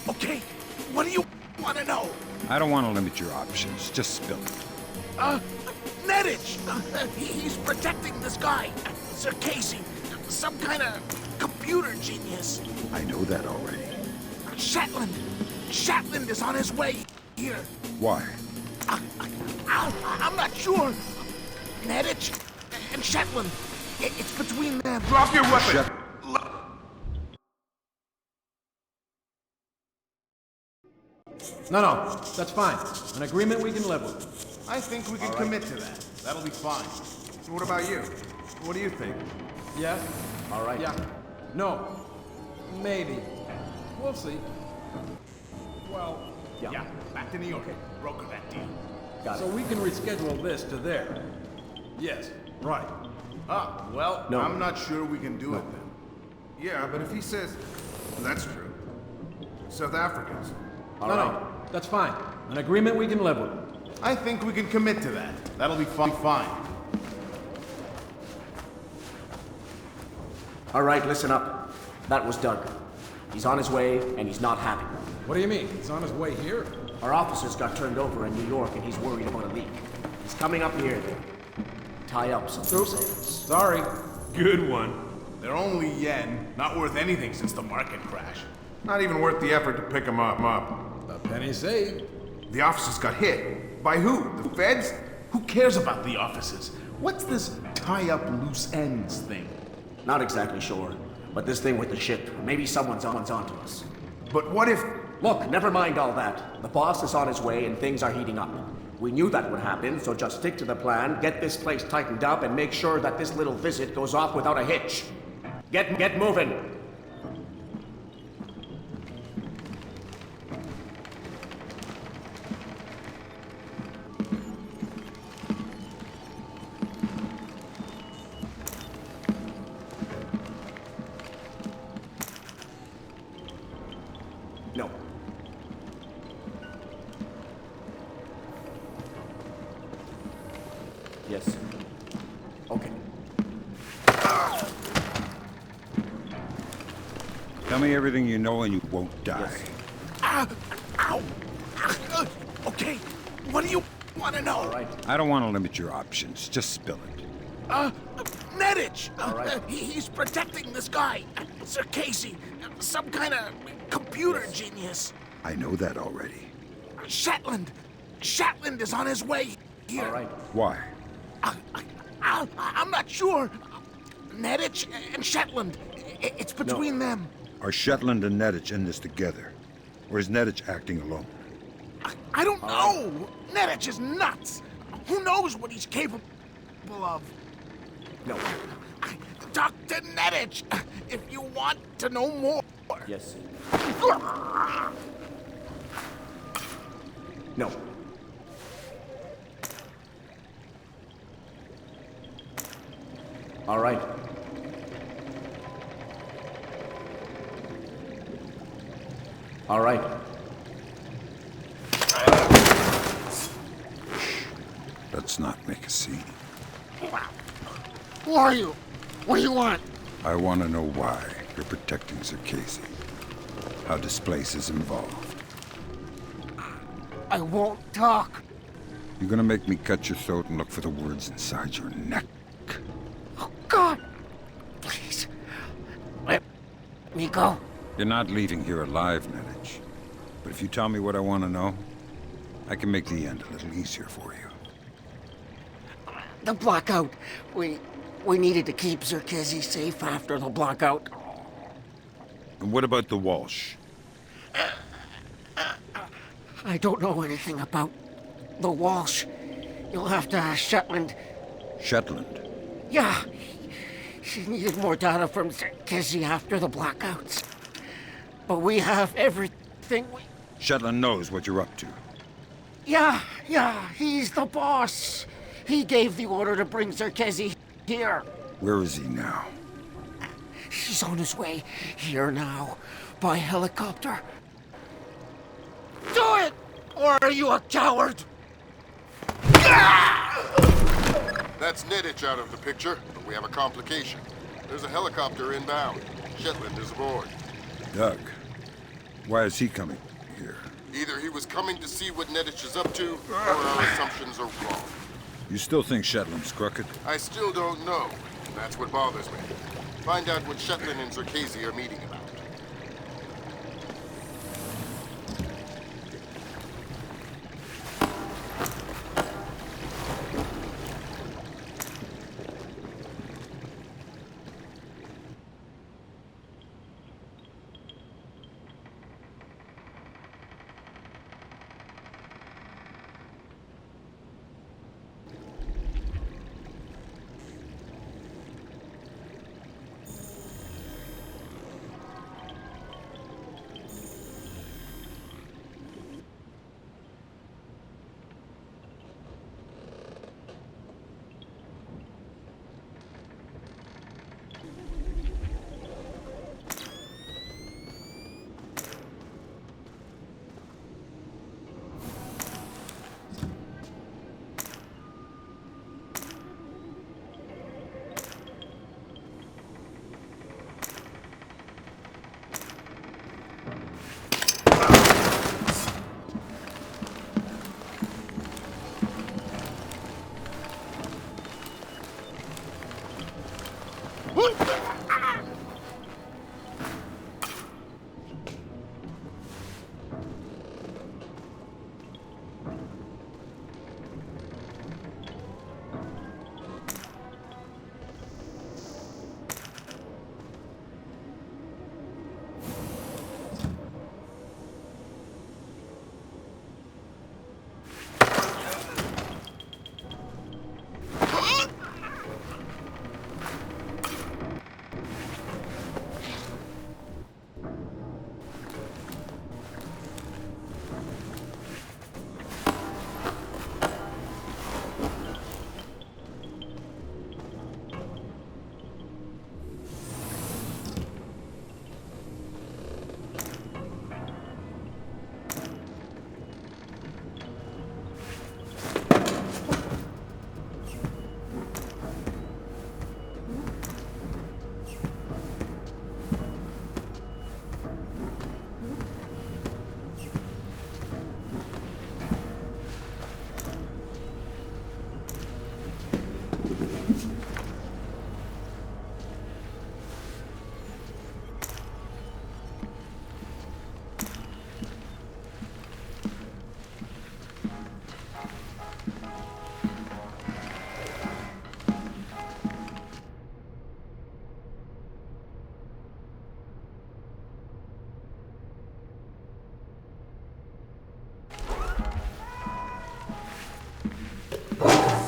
Okay, what do you want to know? I don't want to limit your options. Just spill it. Nedich! He's protecting this guy, Sir Casey. Some kind of computer genius. I know that already. Shetland! Shetland is on his way here. Why? I'm not sure. Nedich and Shetland. It's between them. Drop your weapon! No, that's fine. An agreement we can live with. I think we can commit to that. That'll be fine. So what about you? What do you think? Yeah? All right. Yeah. No. Maybe. We'll see. Well, Yeah. Back to New York. Broker that deal. Got so it. we can reschedule this to there. Yes, right. Ah, well, No. I'm not sure we can do it then. Yeah, but if he says... That's true. South Africans. No, that's fine. An agreement we can live with. I think we can commit to that. That'll be fine. All right, listen up. That was Doug. He's on his way, and he's not happy. What do you mean? He's on his way here? Our officers got turned over in New York, and he's worried about a leak. He's coming up here to tie up some loose ends. Sorry. Good one. They're only yen, not worth anything since the market crash. Not even worth the effort to pick them up. A penny saved. The officers got hit. By who? The feds? Who cares about the officers? What's this tie up loose ends thing? Not exactly sure, but this thing with the ship, maybe someone's onto us. But what if... Look, never mind all that. The boss is on his way and things are heating up. We knew that would happen, so just stick to the plan, get this place tightened up, and make sure that this little visit goes off without a hitch. Get moving! No. Yes. Okay. Tell me everything you know and you won't die. Yes. Ow! Okay, what do you want to know? All right. I don't want to limit your options. Just spill it. Nedich! All right. He's protecting this guy, Sir Casey. Some kind of computer genius. I know that already. Shetland! Shetland is on his way here. All right. Why? I'm not sure. Nedich and Shetland. It's between them. Are Shetland and N-Gage in this together? Or is N-Gage acting alone? I don't know. Nedich is nuts. Who knows what he's capable of? No. Dr. Nedich, if you want to know more. Yes. No. All right. All right. Let's not make a scene. Who are you? What do you want? I want to know why you're protecting Sir Casey. How Displace is involved. I won't talk. You're gonna make me cut your throat and look for the words inside your neck. Oh, God. Please. Let me go. You're not leaving here alive, N-Gage. But if you tell me what I want to know, I can make the end a little easier for you. The blackout. We needed to keep Sir Casey safe after the blackout. And what about the Walsh? I don't know anything about the Walsh. You'll have to ask Shetland. Shetland? Yeah. She needed more data from Sir Casey after the blackouts. But we have everything we... Shetland knows what you're up to. Yeah, he's the boss. He gave the order to bring Sir Casey here. Where is he now? He's on his way here now, by helicopter. Do it! Or are you a coward? That's Nedich out of the picture, but we have a complication. There's a helicopter inbound. Shetland is aboard. Doug, why is he coming here? Either he was coming to see what Nedich is up to, or our assumptions are wrong. You still think Shetland's crooked? I still don't know. That's what bothers me. Find out what Shetland and Zerkasi are meeting about.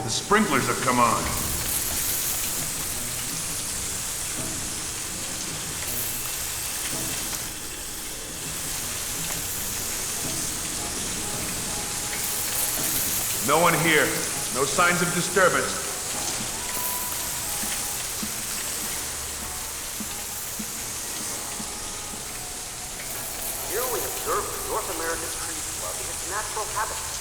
The sprinklers have come on. No one here. No signs of disturbance. Here we observe the North American tree slug in its natural habitat.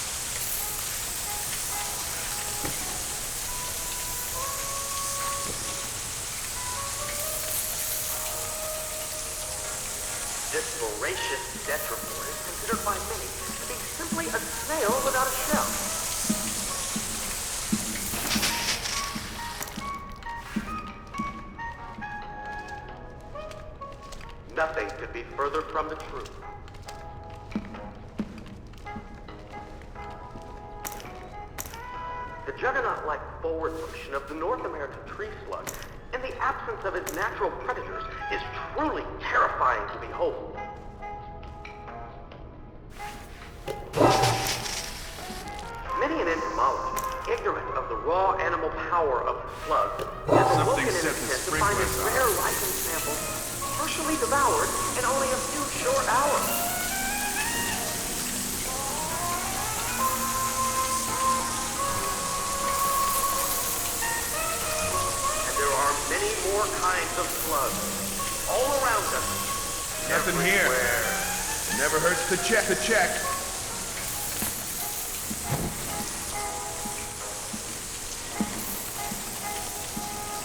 This voracious detrivore is considered by many to be simply a snail without a shell. Nothing could be further from the truth. The juggernaut-like forward motion of the North American tree slug, in the absence of its natural predators, is truly terrifying to behold. Many an entomologist, ignorant of the raw animal power of the slug, has awoken in intent to find its rare lichen sample partially devoured in only a few short hours. And there are many more kinds of slugs all around us. Nothing here. Never hurts to check.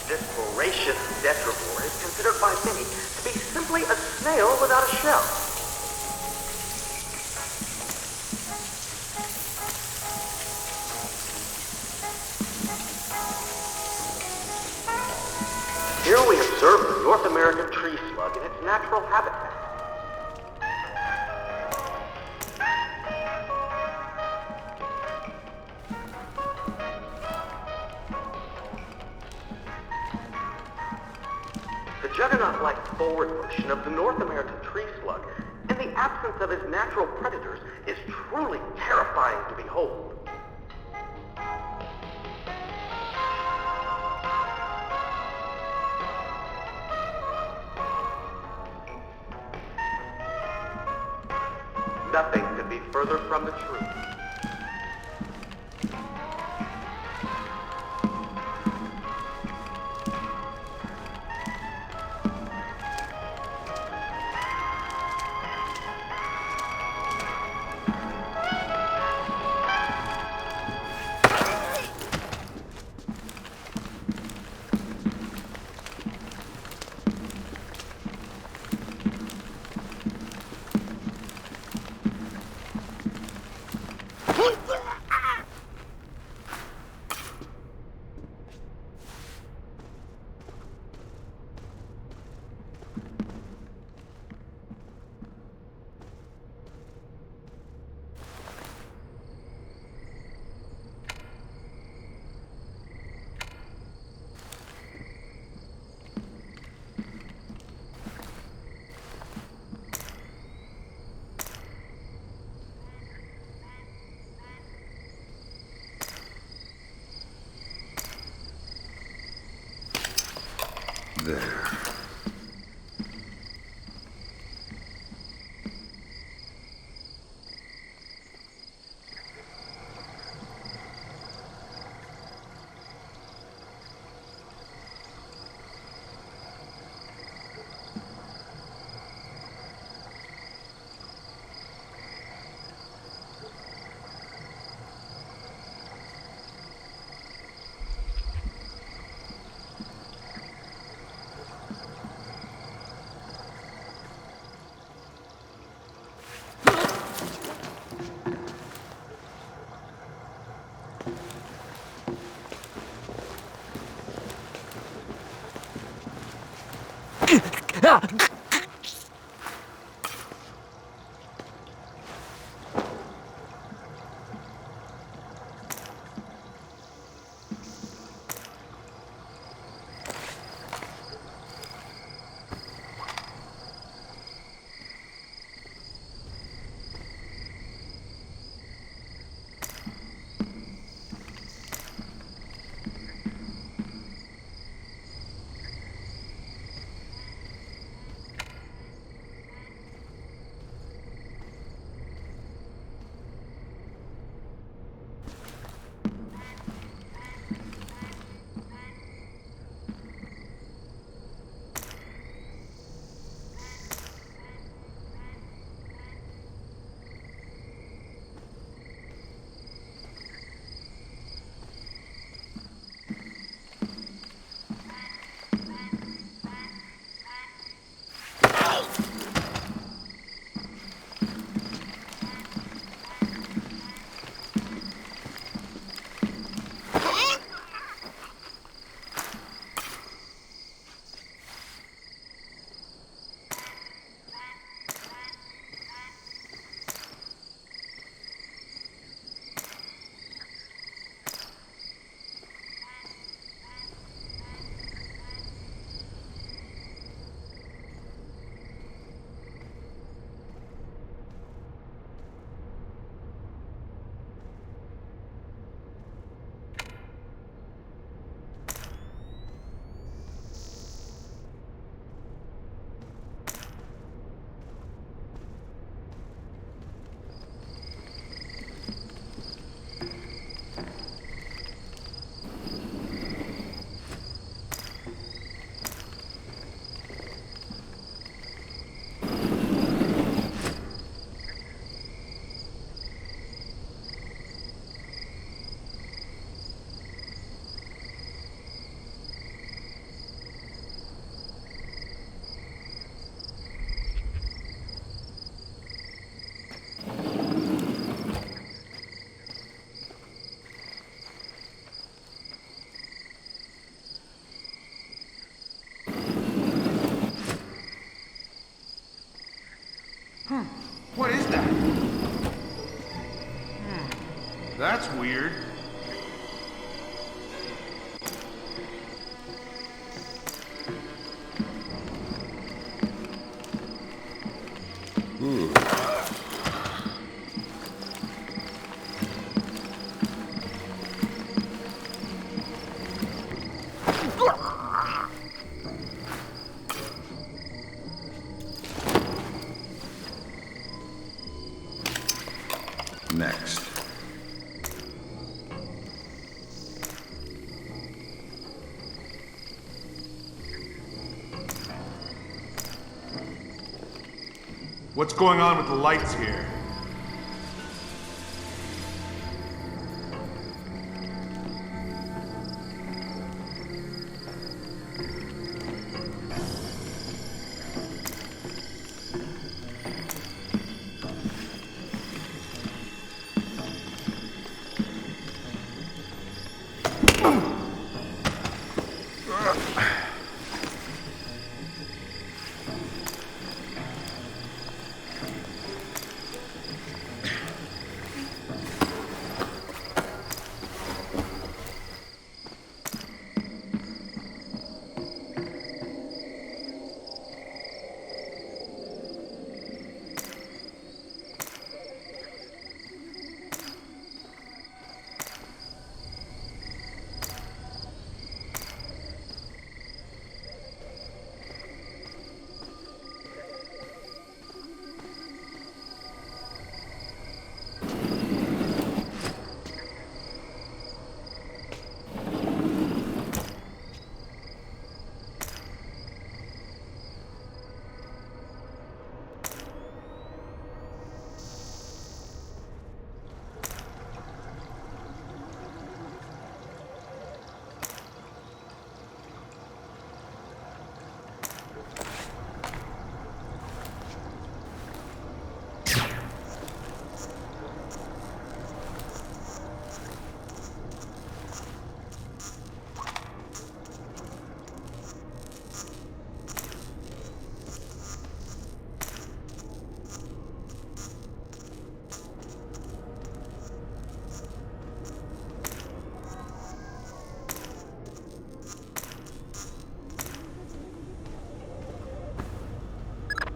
This voracious detrivore considered by many to be simply a snail without a shell. Here we observe the North American tree slug in its natural habitat. The juggernaut-like forward motion of the North American tree slug, in the absence of his natural predators, is truly terrifying to behold. Nothing could be further from the truth. There. That's weird. Ooh. Next. What's going on with the lights here?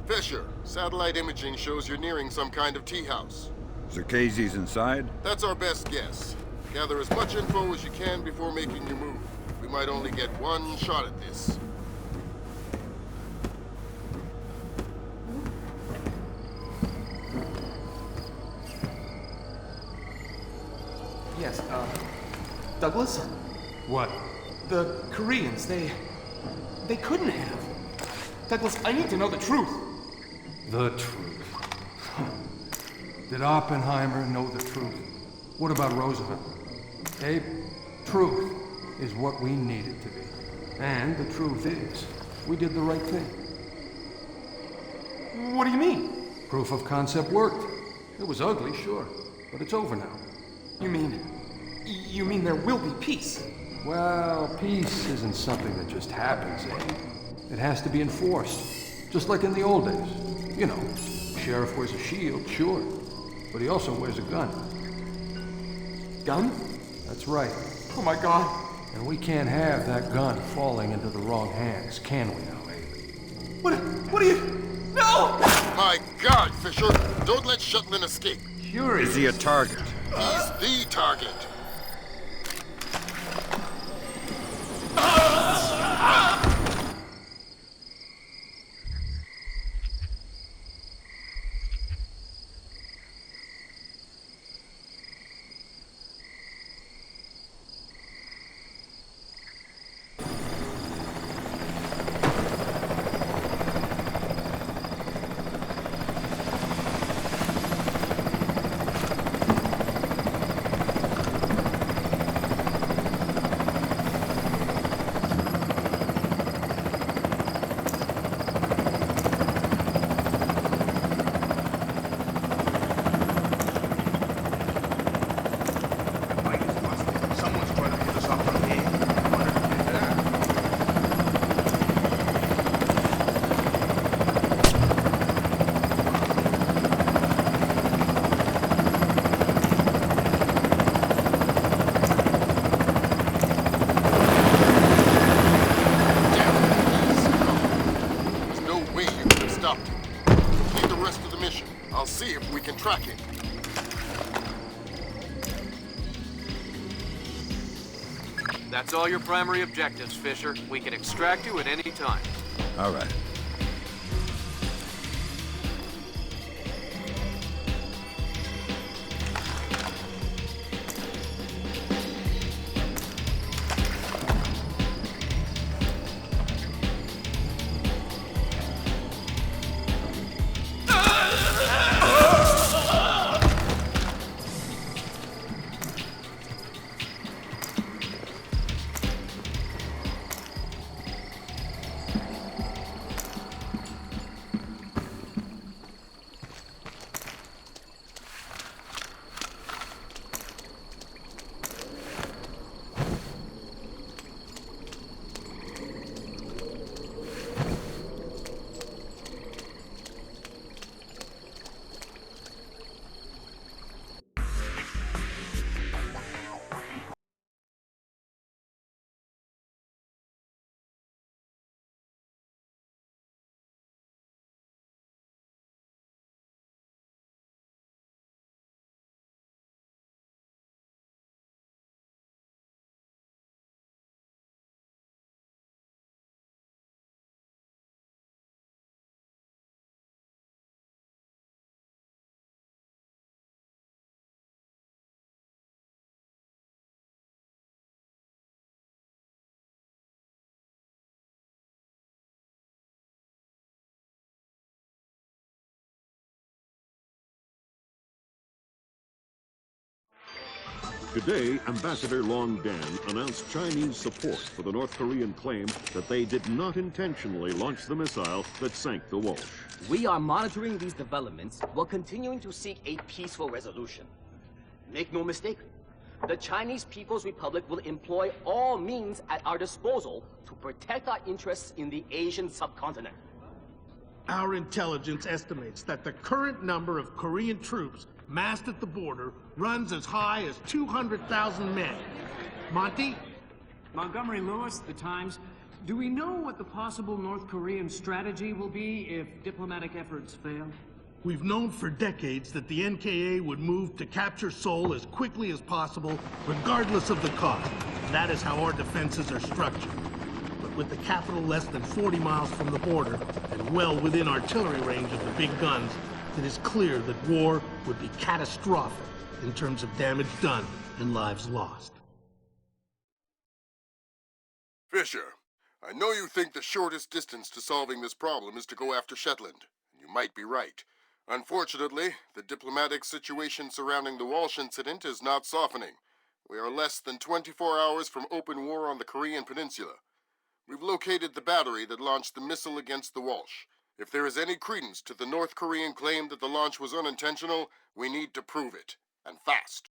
Fisher, satellite imaging shows you're nearing some kind of tea house. Zerkezi's inside? That's our best guess. Gather as much info as you can before making your move. We might only get one shot at this. Yes, Douglas? What? The Koreans, they couldn't have. Douglas, I need to know the truth. The truth. Did Oppenheimer know the truth? What about Roosevelt? Abe, truth is what we need it to be. And the truth is, we did the right thing. What do you mean? Proof of concept worked. It was ugly, sure, but it's over now. You mean there will be peace? Well, peace isn't something that just happens, Abe. It has to be enforced, just like in the old days. You know, sheriff wears a shield, sure, but he also wears a gun. Gun? That's right. Oh my God. And we can't have that gun falling into the wrong hands, can we now, Abe? What are you... No! My God, Fisher! Don't let Shutlin escape. Sure is he a target? He's the target. That's all your primary objectives, Fisher. We can extract you at any time. All right. Today, Ambassador Long Dan announced Chinese support for the North Korean claim that they did not intentionally launch the missile that sank the Walsh. We are monitoring these developments while continuing to seek a peaceful resolution. Make no mistake, the Chinese People's Republic will employ all means at our disposal to protect our interests in the Asian subcontinent. Our intelligence estimates that the current number of Korean troops massed at the border runs as high as 200,000 men. Monty? Montgomery Lewis, The Times. Do we know what the possible North Korean strategy will be if diplomatic efforts fail? We've known for decades that the NKA would move to capture Seoul as quickly as possible, regardless of the cost. That is how our defenses are structured. But with the capital less than 40 miles from the border, and well within artillery range of the big guns, it is clear that war would be catastrophic in terms of damage done and lives lost. Fisher, I know you think the shortest distance to solving this problem is to go after Shetland, and you might be right. Unfortunately, the diplomatic situation surrounding the Walsh incident is not softening. We are less than 24 hours from open war on the Korean peninsula. We've located the battery that launched the missile against the Walsh. If there is any credence to the North Korean claim that the launch was unintentional, we need to prove it, and fast.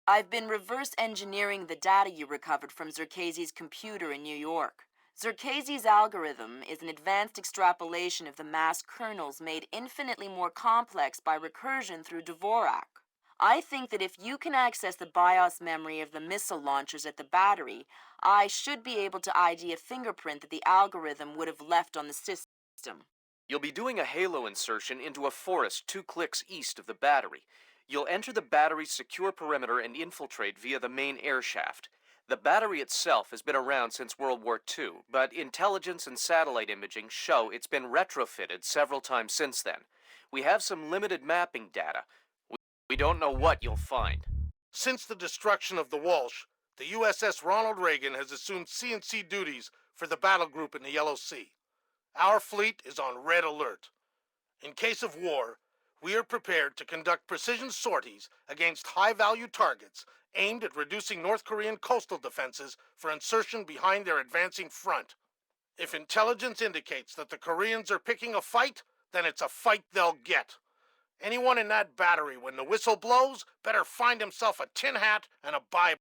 I've been reverse engineering the data you recovered from Zerkezi's computer in New York. Zerkezi's algorithm is an advanced extrapolation of the mass kernels made infinitely more complex by recursion through Dvorak. I think that if you can access the BIOS memory of the missile launchers at the battery, I should be able to ID a fingerprint that the algorithm would have left on the system. You'll be doing a halo insertion into a forest 2 clicks east of the battery. You'll enter the battery's secure perimeter and infiltrate via the main air shaft. The battery itself has been around since World War II, but intelligence and satellite imaging show it's been retrofitted several times since then. We have some limited mapping data. We don't know what you'll find. Since the destruction of the Walsh, the USS Ronald Reagan has assumed C&C duties for the battle group in the Yellow Sea. Our fleet is on red alert. In case of war, we are prepared to conduct precision sorties against high-value targets aimed at reducing North Korean coastal defenses for insertion behind their advancing front. If intelligence indicates that the Koreans are picking a fight, then it's a fight they'll get. Anyone in that battery, when the whistle blows, better find himself a tin hat and a Bible.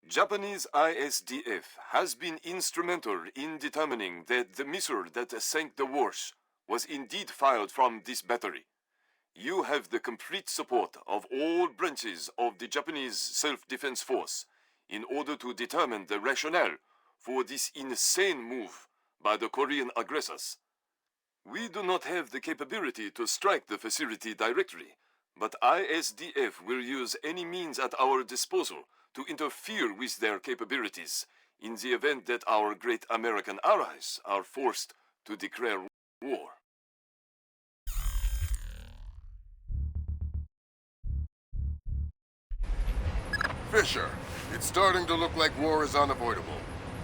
Japanese ISDF has been instrumental in determining that the missile that sank the Walsh was indeed fired from this battery. You have the complete support of all branches of the Japanese Self-Defense Force in order to determine the rationale for this insane move by the Korean aggressors. We do not have the capability to strike the facility directly, but ISDF will use any means at our disposal to interfere with their capabilities in the event that our great American allies are forced to declare war. Fisher, it's starting to look like war is unavoidable.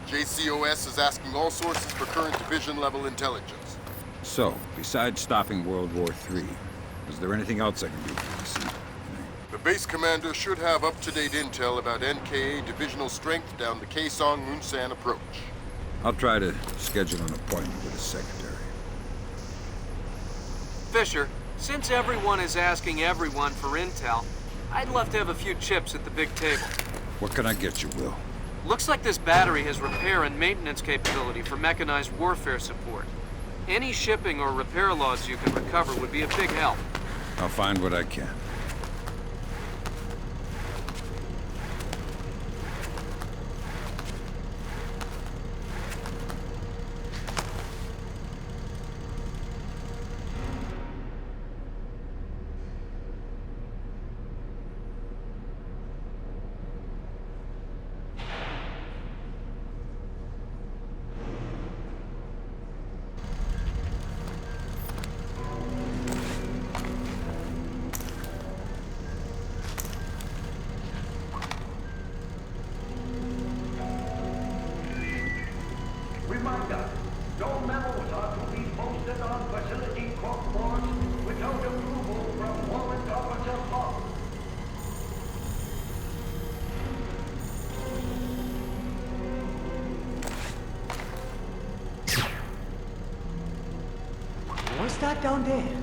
JCOS is asking all sources for current division-level intelligence. So, besides stopping World War III, is there anything else I can do for you? The base commander should have up-to-date intel about NKA divisional strength down the Kaesong-Munsan approach. I'll try to schedule an appointment with his secretary. Fisher, since everyone is asking everyone for intel, I'd love to have a few chips at the big table. What can I get you, Will? Looks like this battery has repair and maintenance capability for mechanized warfare support. Any shipping or repair loss you can recover would be a big help. I'll find what I can. Reminder, no memos are to be posted on facility corkboards without approval from Warrant Officer Hall. What's that down there?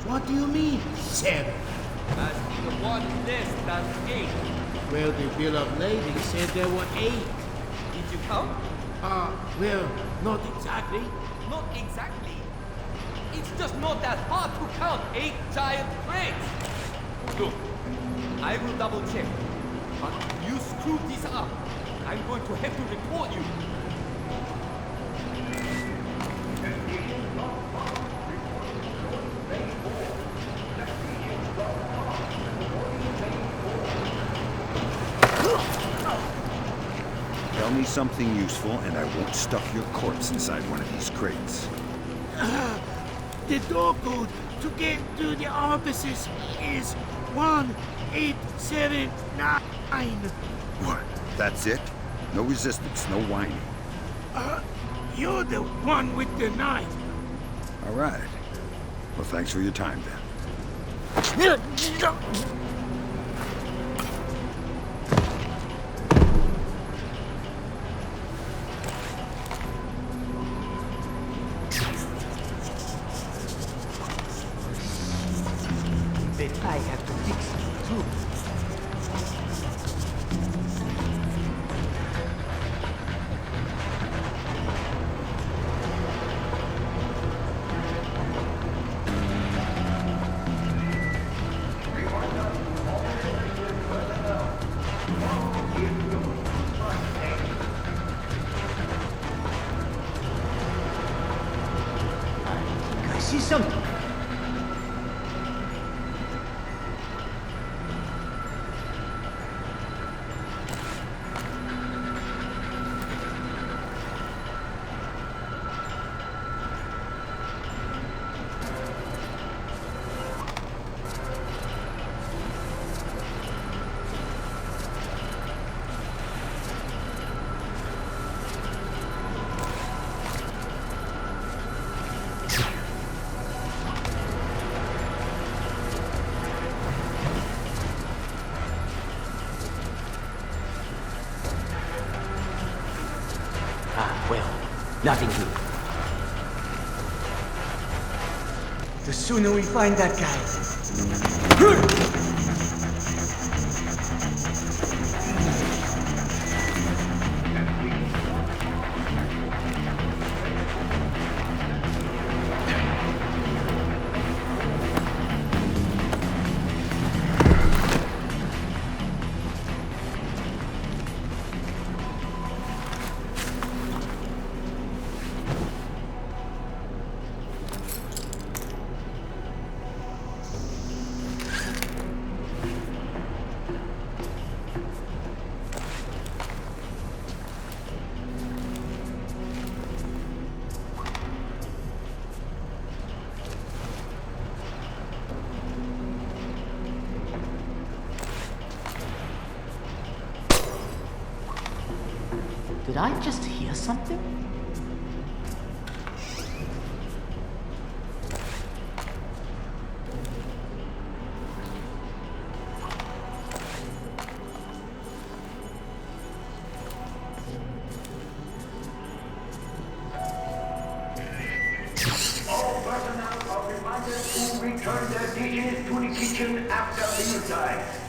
What do you mean, 7? As the one less than 8. Well, the Bill of Lading said there were 8. Did you count? Well, not exactly. Not exactly. It's just not that hard to count 8 giant crates. Look, I will double check. But if you screw this up, I'm going to have to report you. Tell me something useful, and I won't stuff your corpse inside one of these crates. The door code to get to the offices is 1879. What? That's it? No resistance, no whining. You're the one with the knife. All right. Well, thanks for your time, then. But I have to fix it, too. I see something. Well, nothing here. The sooner we find that guy. Did I just hear something? All personnel are reminded to return their dishes to the kitchen after mealtime.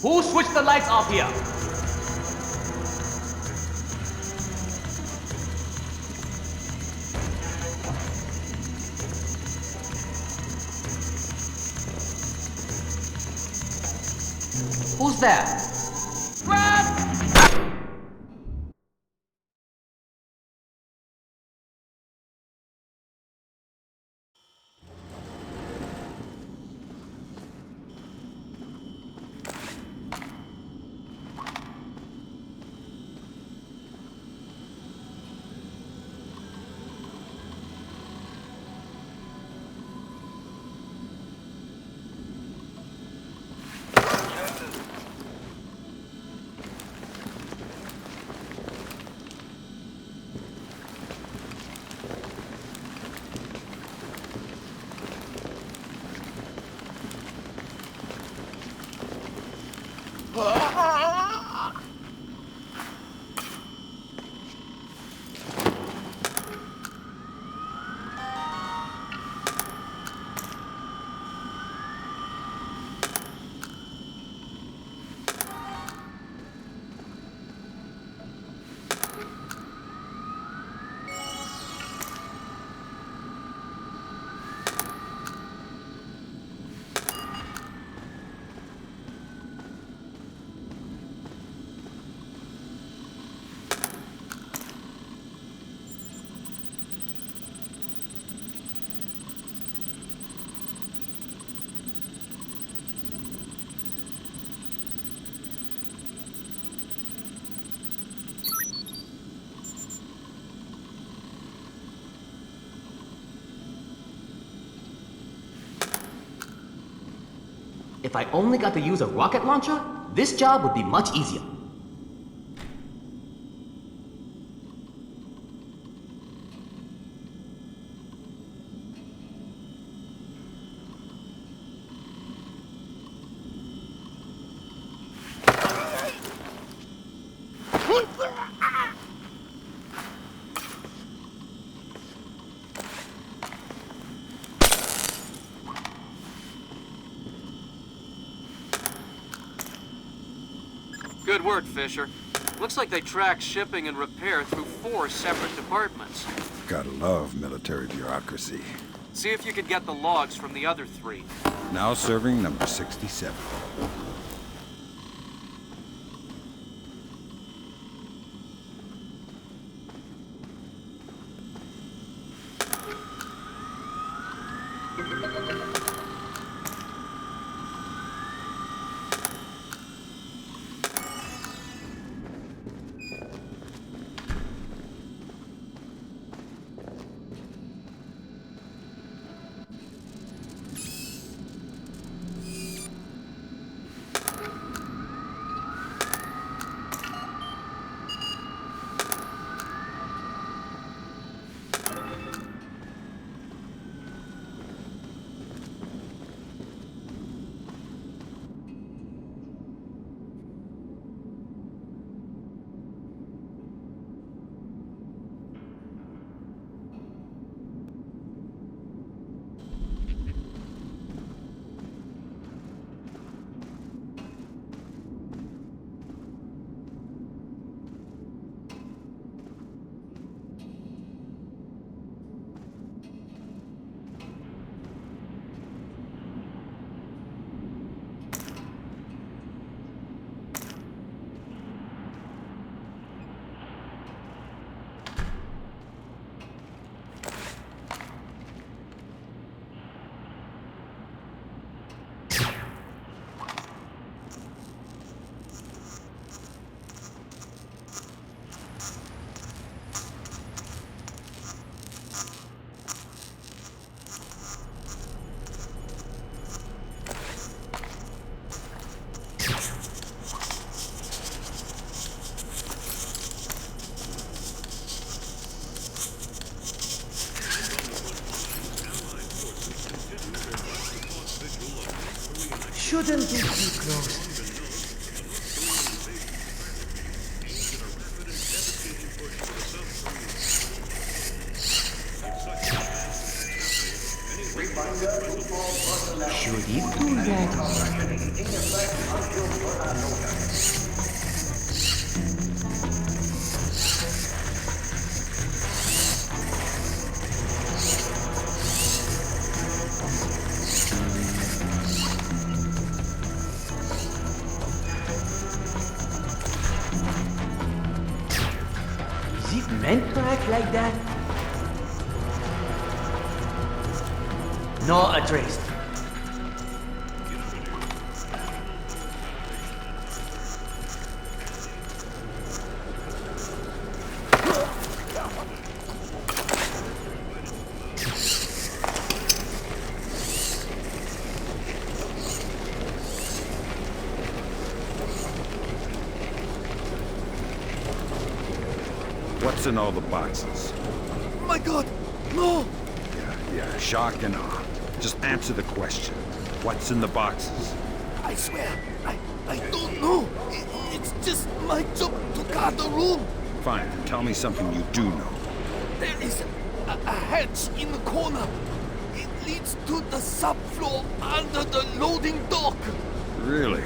Who switched the lights off here? Who's there? If I only got to use a rocket launcher, this job would be much easier. Good work, Fisher. Looks like they track shipping and repair through 4 separate departments. Gotta love military bureaucracy. See if you can get the logs from the other 3. Now serving number 67. Shouldn't be too close. Should he do that? Is it meant to act like that? No addressed. What's in all the boxes? My God, no! Yeah, shock and awe. Just answer the question. What's in the boxes? I swear, I don't know. It's just my job to guard the room. Fine, tell me something you do know. There is a hatch in the corner. It leads to the subfloor under the loading dock. Really?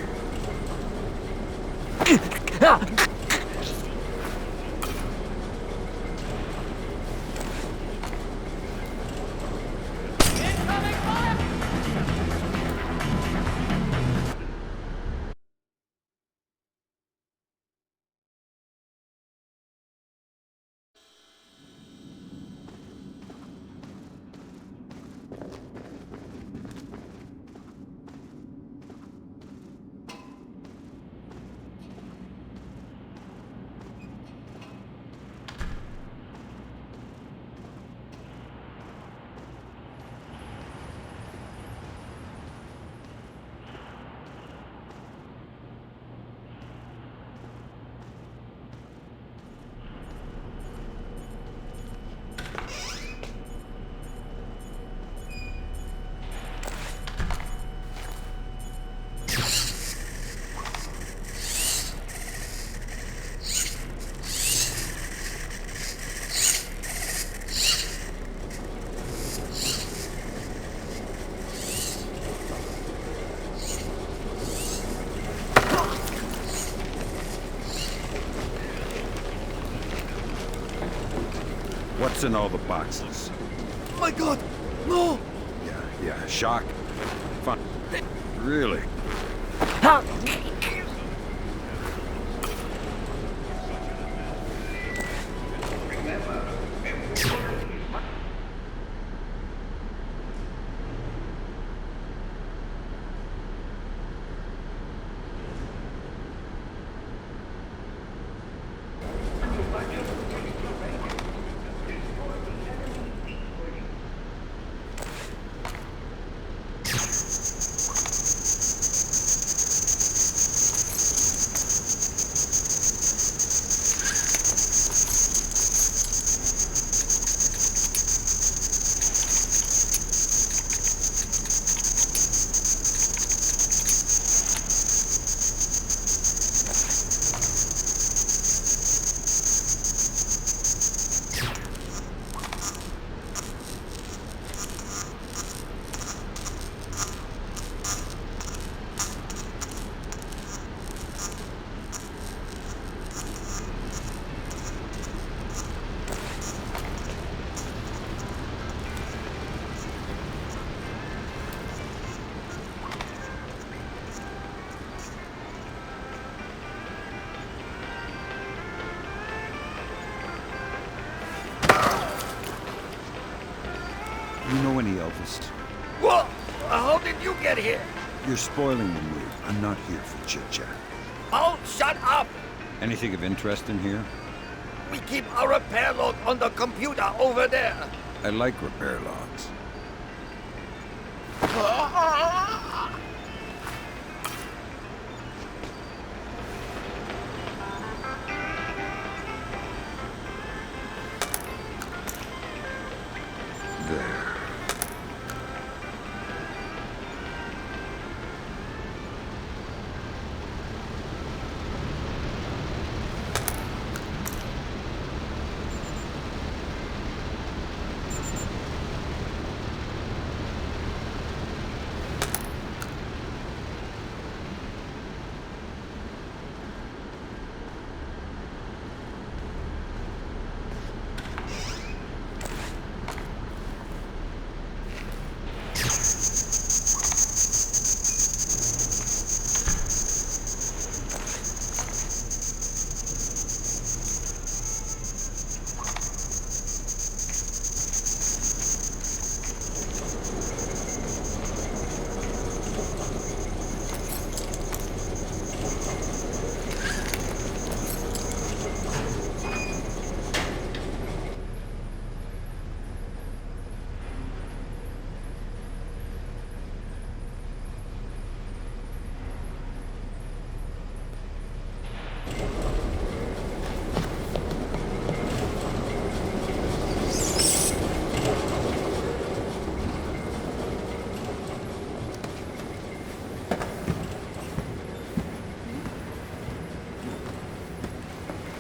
in all the boxes. My God, no! Yeah, shock. Fun. Really? You know any Elvis? What? How did you get here? You're spoiling the mood. I'm not here for chit-chat. Oh, shut up! Anything of interest in here? We keep our repair log on the computer over there. I like repair logs. There.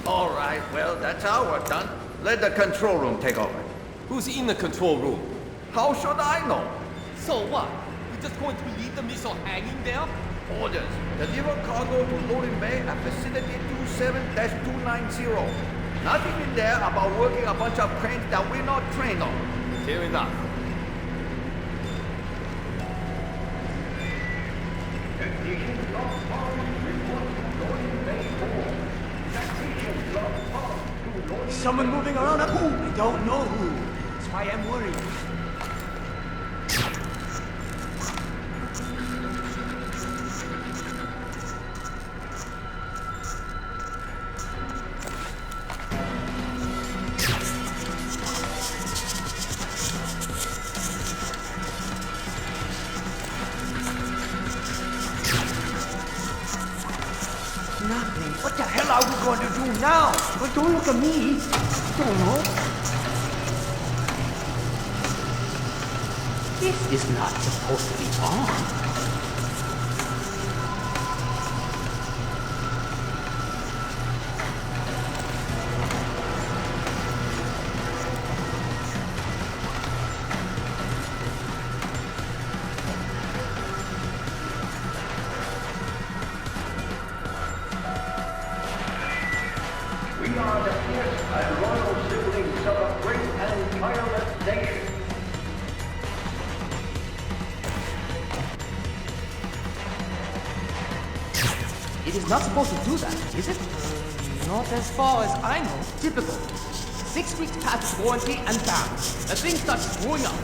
All right, well, that's our work done. Let the control room take over. Who's in the control room? How should I know? So what? You're just going to leave the missile hanging there? Orders. Deliver cargo to loading bay at facility 27-290. Nothing in there about working a bunch of cranes that we're not trained on. Fair enough. Someone moving around up who? I don't know who. That's why I'm worried. Nothing. What the hell are we going to do now? Well, don't look at me. I don't know. This is not supposed to be on. We are the fierce and loyal siblings of a great and station. It is not supposed to do that, is it? Not as far as I know. Typical. 6 weeks past its warranty and bam, the thing starts screwing up.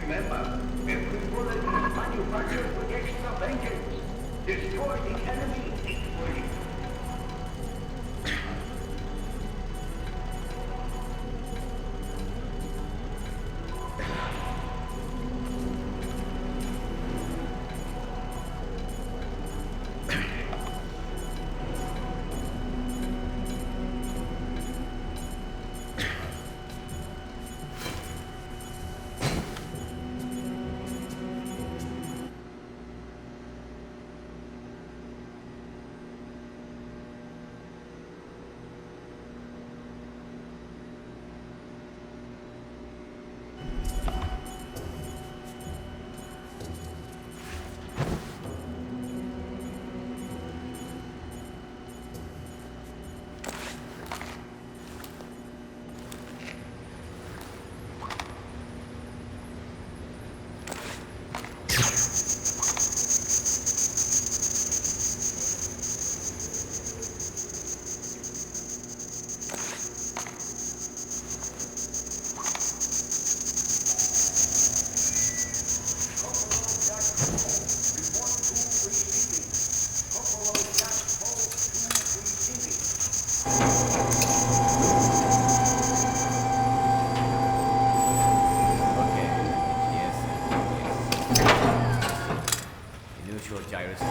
Remember, every bullet is manufactured with extra vengeance. Destroy the enemy equally. Neutral gyroscope.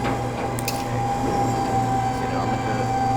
Accelerometer.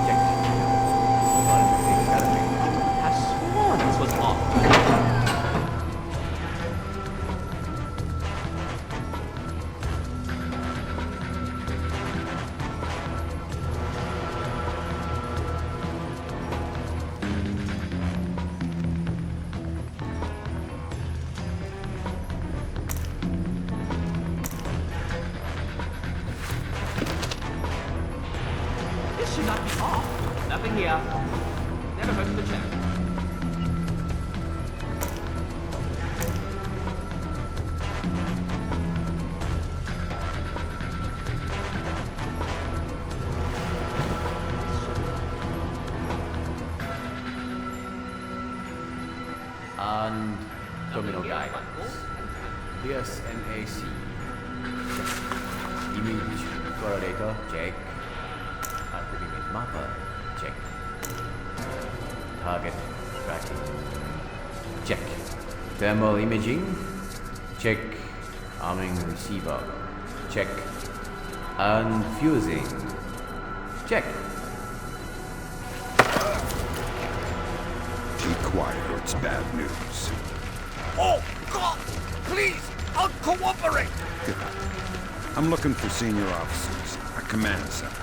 Nothing here. Never hurts to check. And terminal guide. Here's NAC. Image correlator, check. Image mapper, check. Target tracking, check. Thermal imaging, check. Arming receiver, check. And fusing, check. Be quiet or it's bad news. Oh, God! Please, I'll cooperate! Good. I'm looking for senior officers, a command center.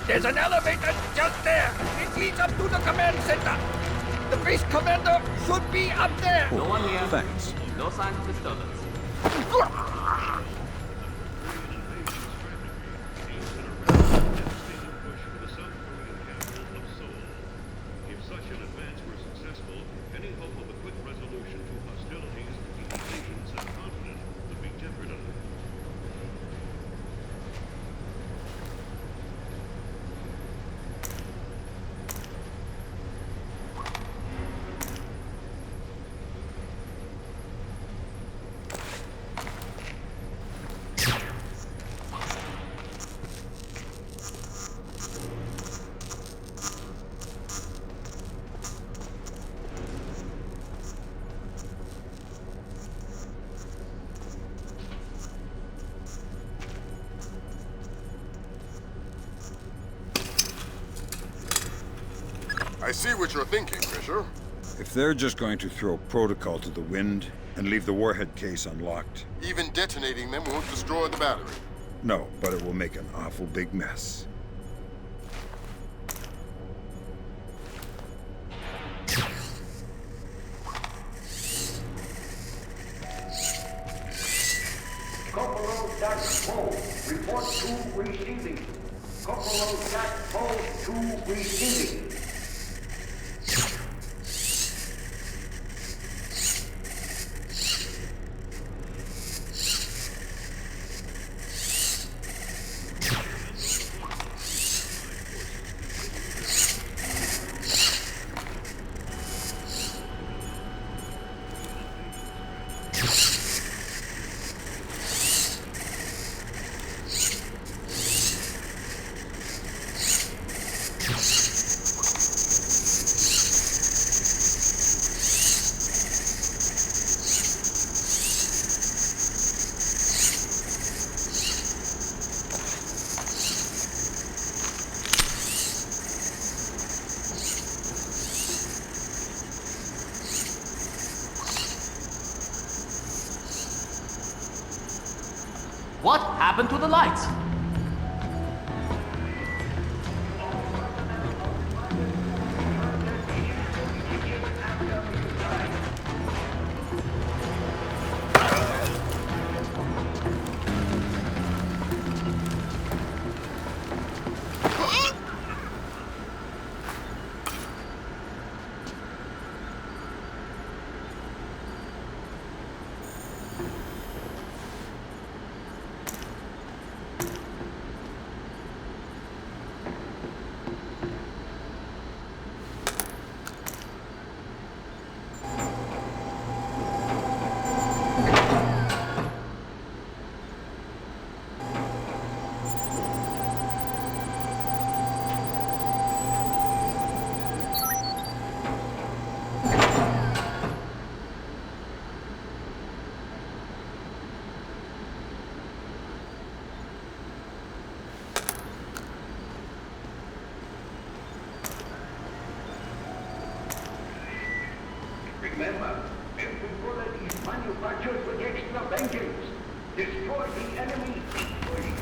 There's an elevator just there. It leads up to the command center. The base commander should be up there. No one here. Thanks. No signs of disturbance. I see what you're thinking, Fisher. If they're just going to throw protocol to the wind and leave the warhead case unlocked... Even detonating them won't destroy the battery. No, but it will make an awful big mess. Corporal-Poe, report to receiving. Corporal-Poe to receiving. What happened to the lights? Remember, every bullet is manufactured with extra vengeance. Destroy the enemy equally.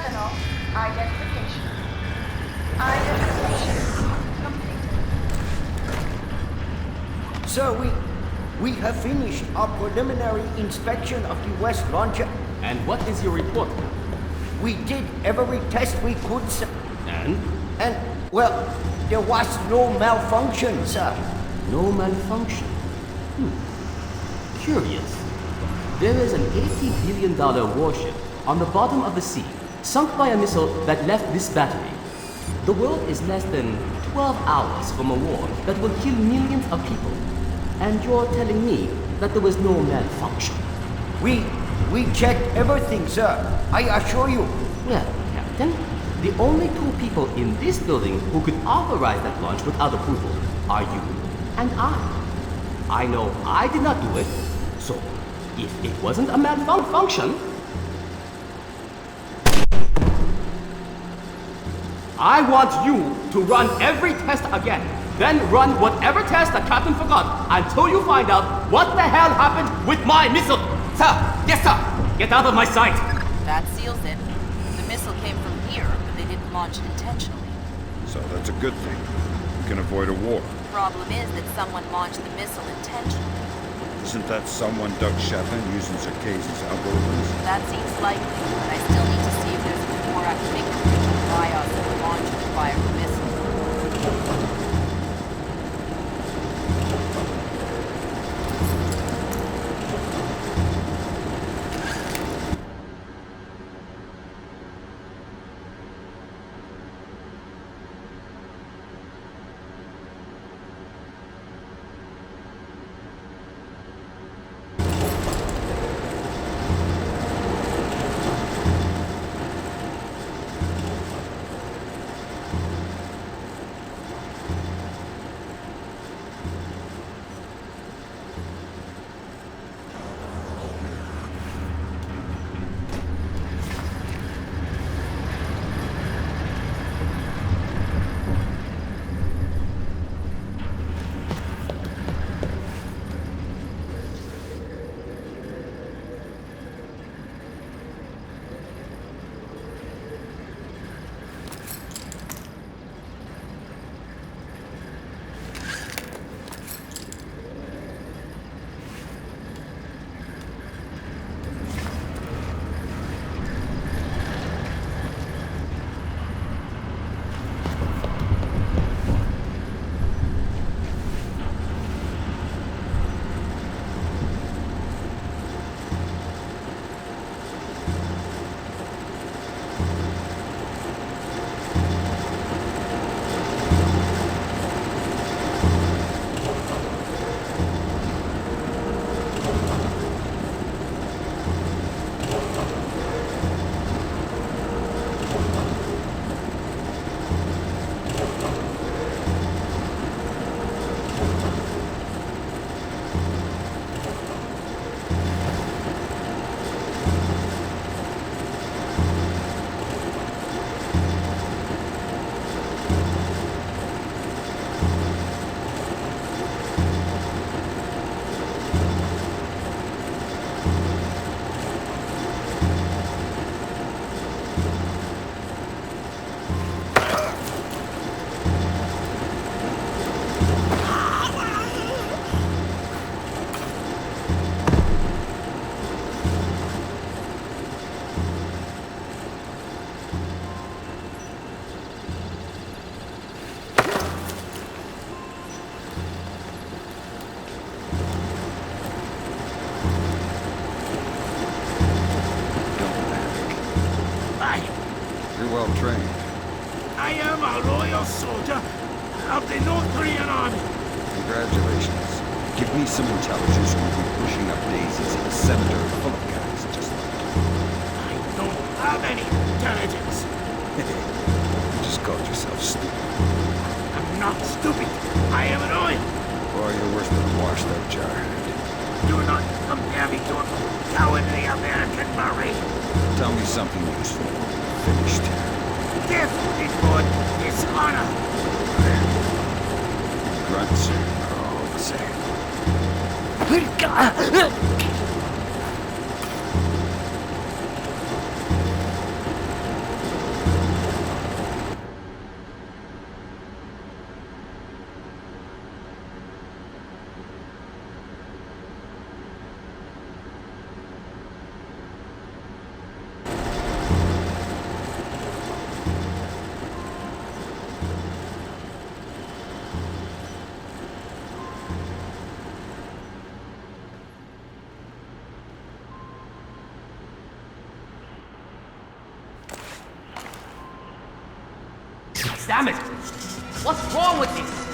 Terminal identification. Identification complete. Sir, we have finished our preliminary inspection of the West Launcher. And what is your report? We did every test we could, sir. And? And, well, there was no malfunction, sir. No malfunction? Curious. There is an $80 billion warship on the bottom of the sea, sunk by a missile that left this battery. The world is less than 12 hours from a war that will kill millions of people. And you're telling me that there was no malfunction? We checked everything, sir. I assure you. Well, Captain, the only two people in this building who could authorize that launch without approval are you and I. I know I did not do it, so if it wasn't a malfunction, I want you to run every test again. Then run whatever test the captain forgot until you find out what the hell happened with my missile. Sir! Yes, sir! Get out of my sight! That seals it. The missile came from here, but they didn't launch it intentionally. So that's a good thing. We can avoid a war. Problem is that someone launched the missile intentionally. Isn't that someone Doug Sheffin using Circassian's algorithms? That seems likely, but I still need to see if there's a more active bias in the launch of the fire missile. well trained. I am a loyal soldier of the North Korean army. Congratulations. Give me some intelligence and we'll be pushing up daisies in a cemetery full of guys just like you. I don't have any intelligence. You just called yourself stupid. I'm not stupid. I am an oil. Boy, you're worse than a washed-out jarhead. Do not compare me to a cowardly American Marine. Tell me something useful. Finished. Death before dishonor. Grunts are all the same. Damn it! What's wrong with this?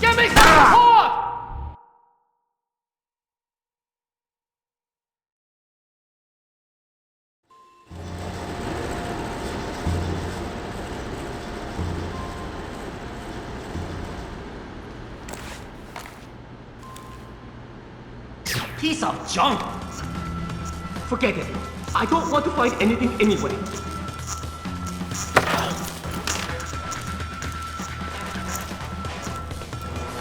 Give me some support! Piece of junk! Forget it. I don't want to find anything anyway.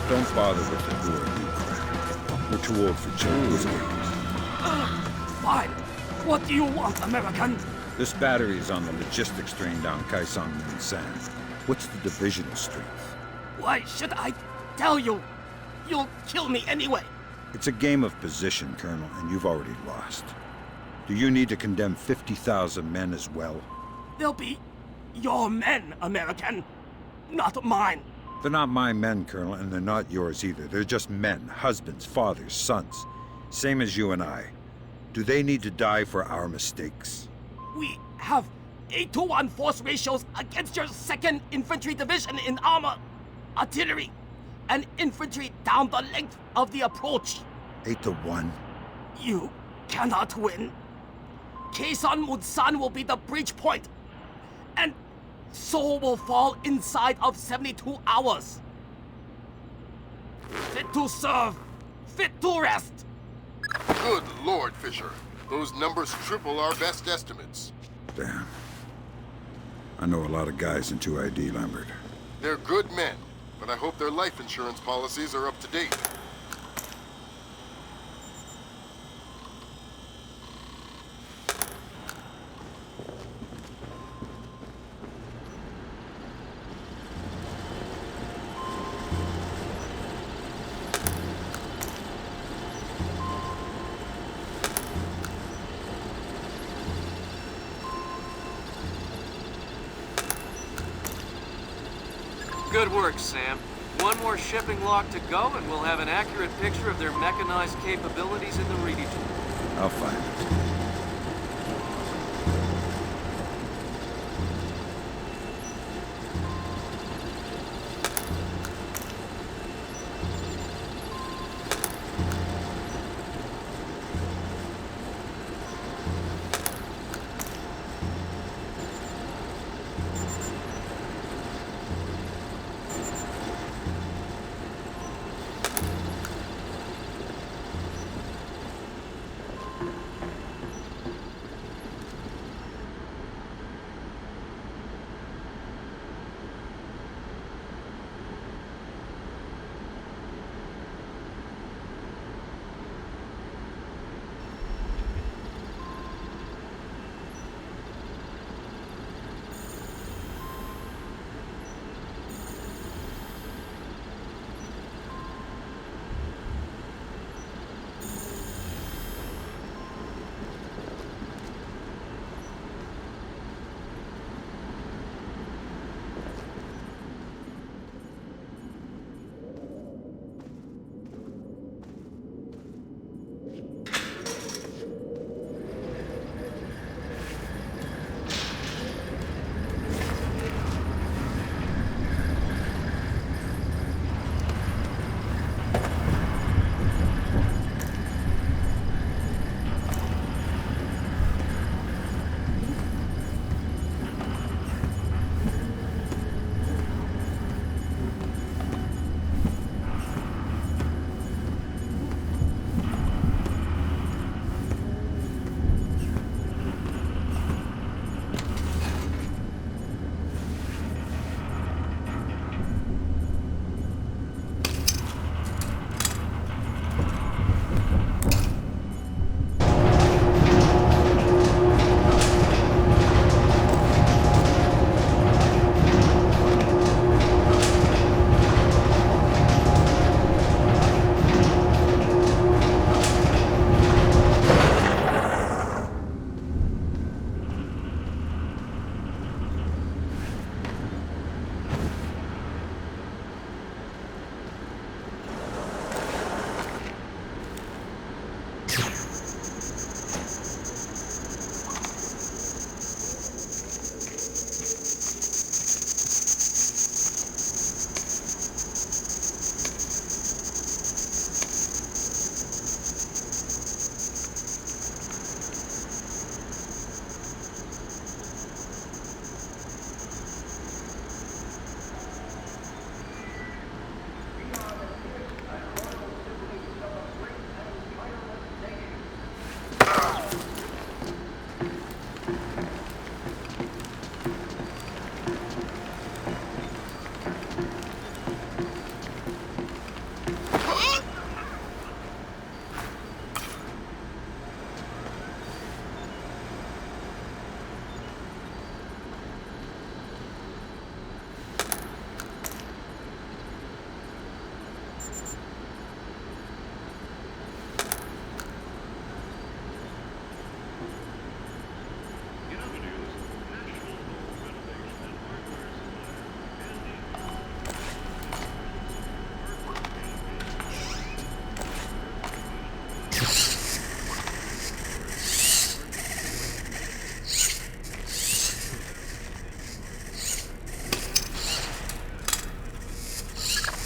Don't bother with the war, you crap. We're too old for Chinese games. Fine. What do you want, American? This battery is on the logistics train down Kaesong San. What's the divisional strength? Why should I tell you? You'll kill me anyway. It's a game of position, Colonel, and you've already lost. Do you need to condemn 50,000 men as well? They'll be your men, American, not mine. They're not my men, Colonel, and they're not yours either. They're just men, husbands, fathers, sons. Same as you and I. Do they need to die for our mistakes? We have 8-to-1 force ratios against your 2nd Infantry Division in armor, artillery, and infantry down the length of the approach. 8-to-1? You cannot win. Kaesong Munsan will be the breach point, and Seoul will fall inside of 72 hours. Fit to serve, fit to rest. Good Lord, Fisher. Those numbers triple our best estimates. Damn. I know a lot of guys in 2ID, Lambert. They're good men, but I hope their life insurance policies are up to date. Good work, Sam. One more shipping lock to go, and we'll have an accurate picture of their mechanized capabilities in the reading tool. I'll find it.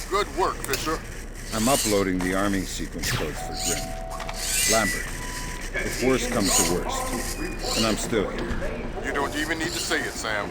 Good work, Fisher. I'm uploading the arming sequence codes for Grim. Lambert, if worst comes to worst, and I'm still here. You don't even need to say it, Sam.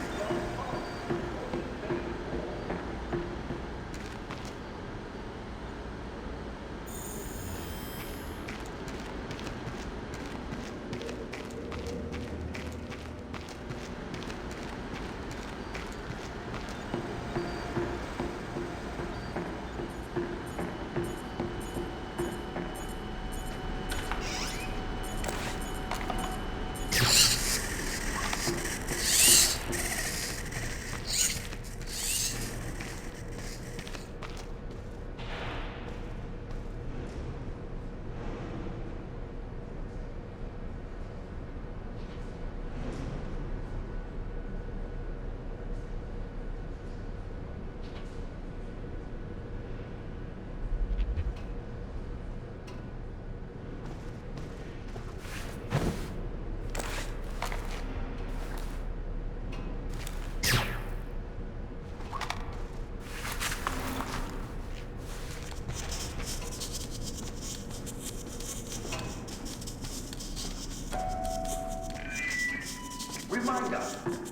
Reminder,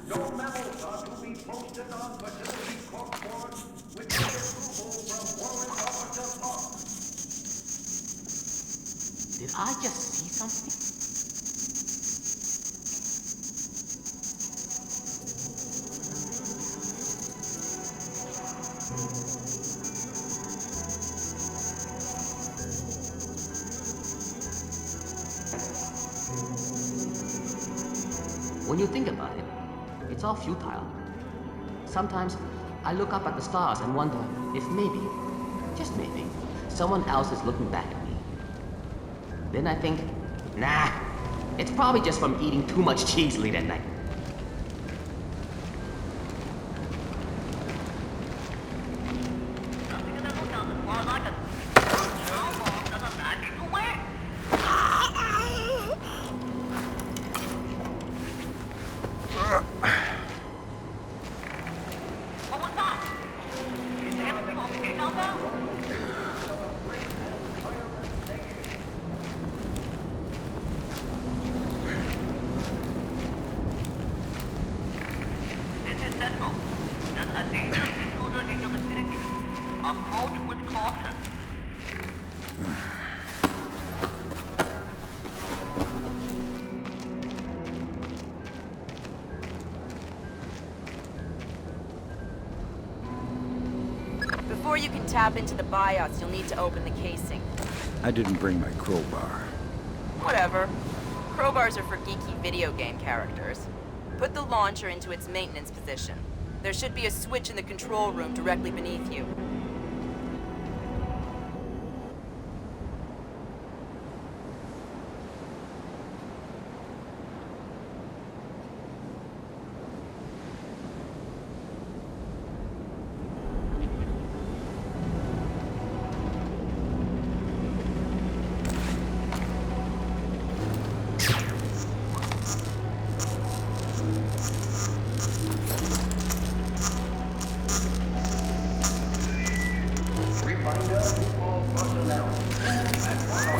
no memos are to be posted on facility corkboard without approval from Warrant Officer Fox. Did I just see something? When you think about it, it's all futile. Sometimes I look up at the stars and wonder if maybe, just maybe, someone else is looking back at me. Then I think, nah, it's probably just from eating too much cheese late at night. Before you can tap into the BIOS, you'll need to open the casing. I didn't bring my crowbar. Whatever. Crowbars are for geeky video game characters. Put the launcher into its maintenance position. There should be a switch in the control room directly beneath you.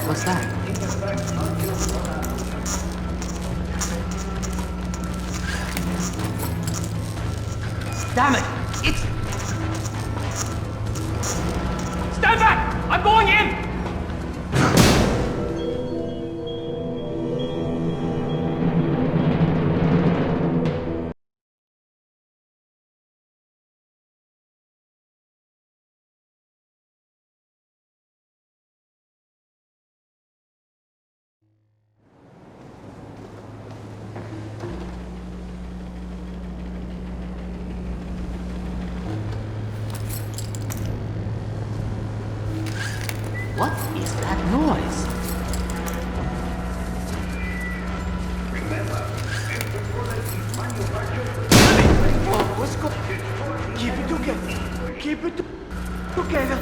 What's that? Damn it! It's... Stand back! I'm going in! What is that noise? Oh, what's going? Keep it together. Keep it together.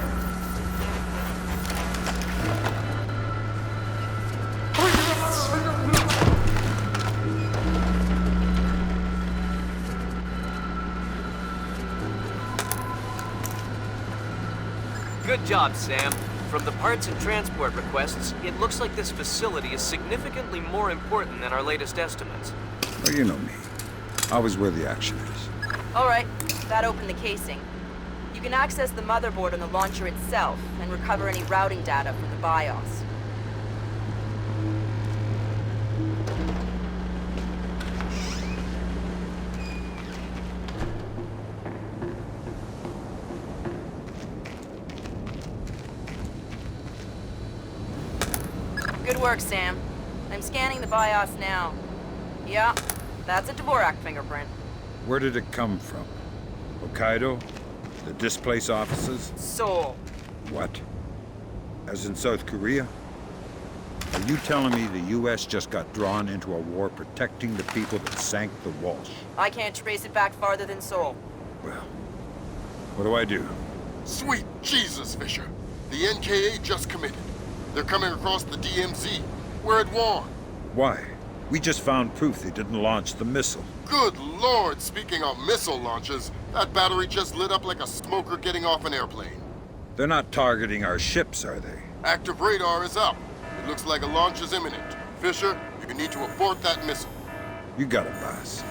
Good job, Sam. From the parts and transport requests, it looks like this facility is significantly more important than our latest estimates. Well, you know me. Always where the action is. All right, that opened the casing. You can access the motherboard on the launcher itself and recover any routing data from the BIOS. Good work, Sam. I'm scanning the BIOS now. Yeah, that's a Dvorak fingerprint. Where did it come from? Hokkaido? The Displace offices? Seoul. What? As in South Korea? Are you telling me the U.S. just got drawn into a war protecting the people that sank the Walsh? I can't trace it back farther than Seoul. Well, what do I do? Sweet Jesus, Fisher. The NKA just committed. They're coming across the DMZ. We're at war. Why? We just found proof they didn't launch the missile. Good Lord, speaking of missile launches, that battery just lit up like a smoker getting off an airplane. They're not targeting our ships, are they? Active radar is up. It looks like a launch is imminent. Fisher, you need to abort that missile. You got it, boss.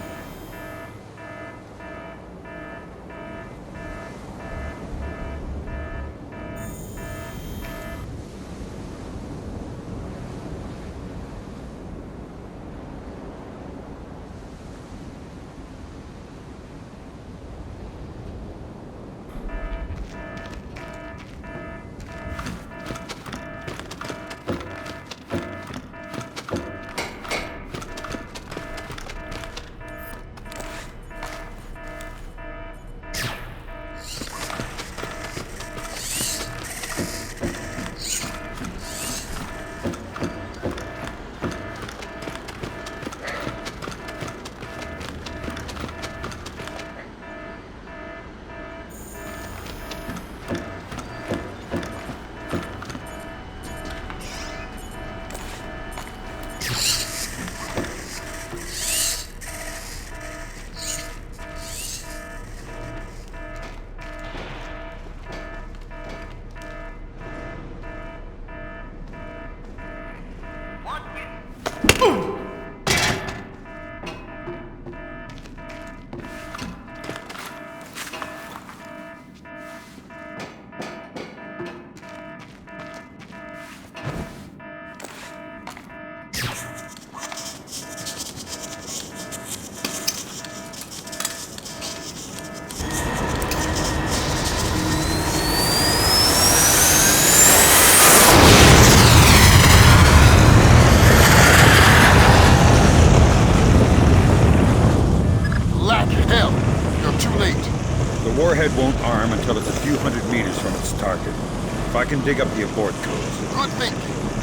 Warhead won't arm until it's a few hundred meters from its target. If I can dig up the abort codes. Good thinking.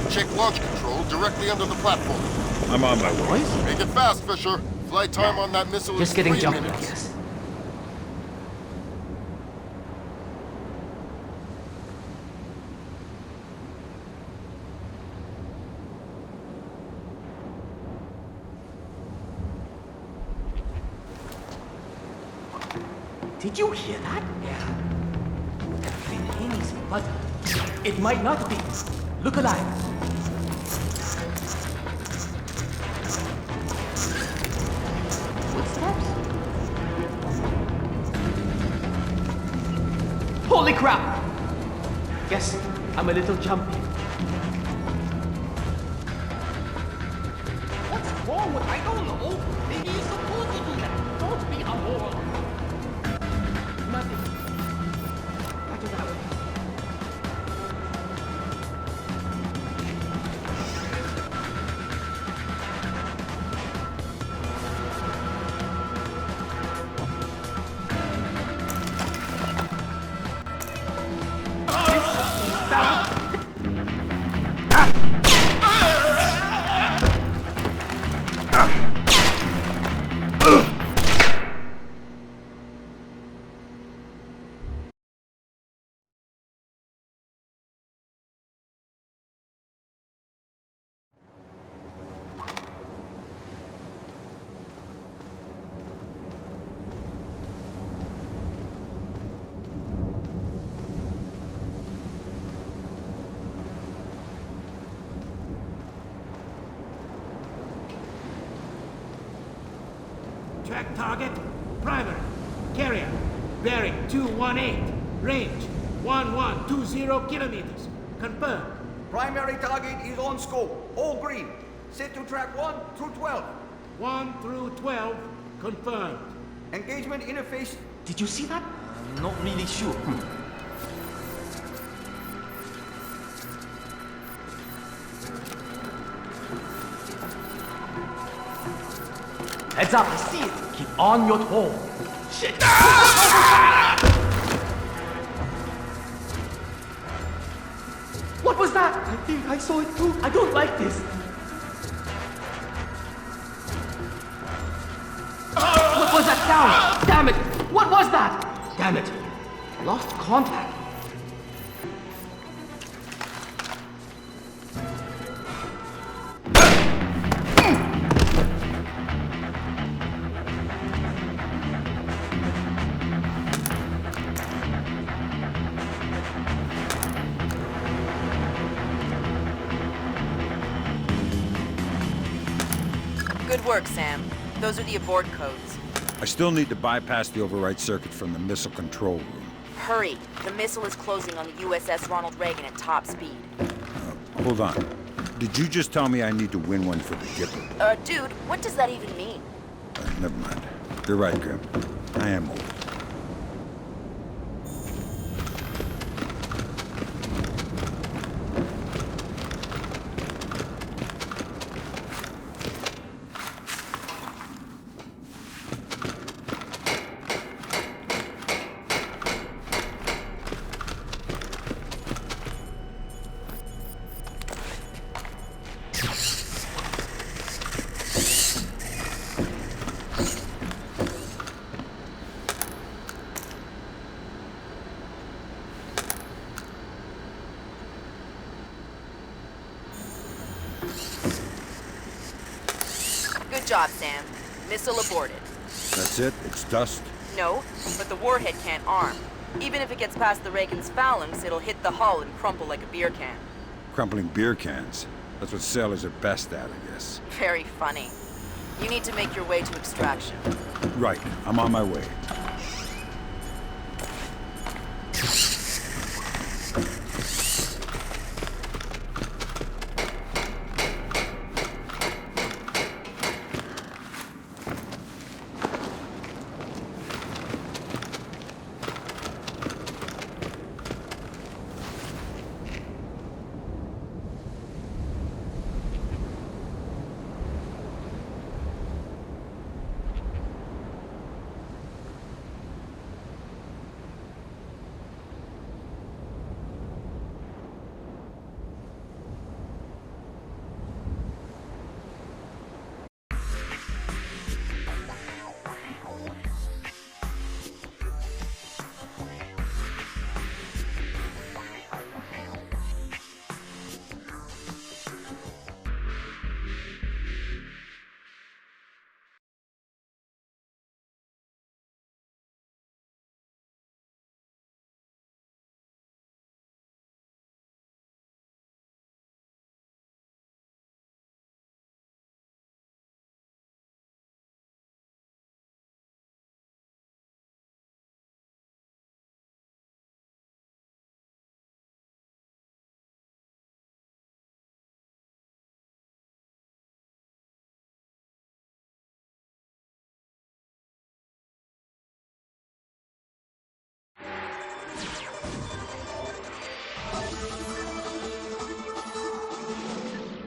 Check launch control directly under the platform. I'm on my way. Make it fast, Fisher. Flight time on that missile Just is getting 3 jumpy, I minutes. guess. Did you hear that? Yeah. But it might not be. Look alive. Footsteps? Holy crap! Guess I'm a little jumpy. What's wrong with... I don't know. Maybe you're supposed to do that. Don't be a moron. Nothing. Back to that way. Track target. Primary. Carrier. Bearing 218. Range 1120 kilometers. Confirmed. Primary target is on scope. All green. Set to track 1 through 12. 1 through 12. Confirmed. Engagement interface. Did you see that? Not really sure. Heads up, I see it. Keep on your toe. Shit. What was that? I think I saw it too. I don't like this. What was that sound? Damn it! What was that? Damn it. Lost contact. Good work, Sam. Those are the abort codes. I still need to bypass the override circuit from the missile control room. Hurry. The missile is closing on the USS Ronald Reagan at top speed. Hold on. Did you just tell me I need to win one for the Gipper? Dude, what does that even mean? Never mind. You're right, Grim. I am old. Good job, Sam. Missile aborted. That's it? It's dust? No, but the warhead can't arm. Even if it gets past the Reagan's phalanx, it'll hit the hull and crumple like a beer can. Crumpling beer cans. That's what sailors are best at, I guess. Very funny. You need to make your way to extraction. Right. I'm on my way.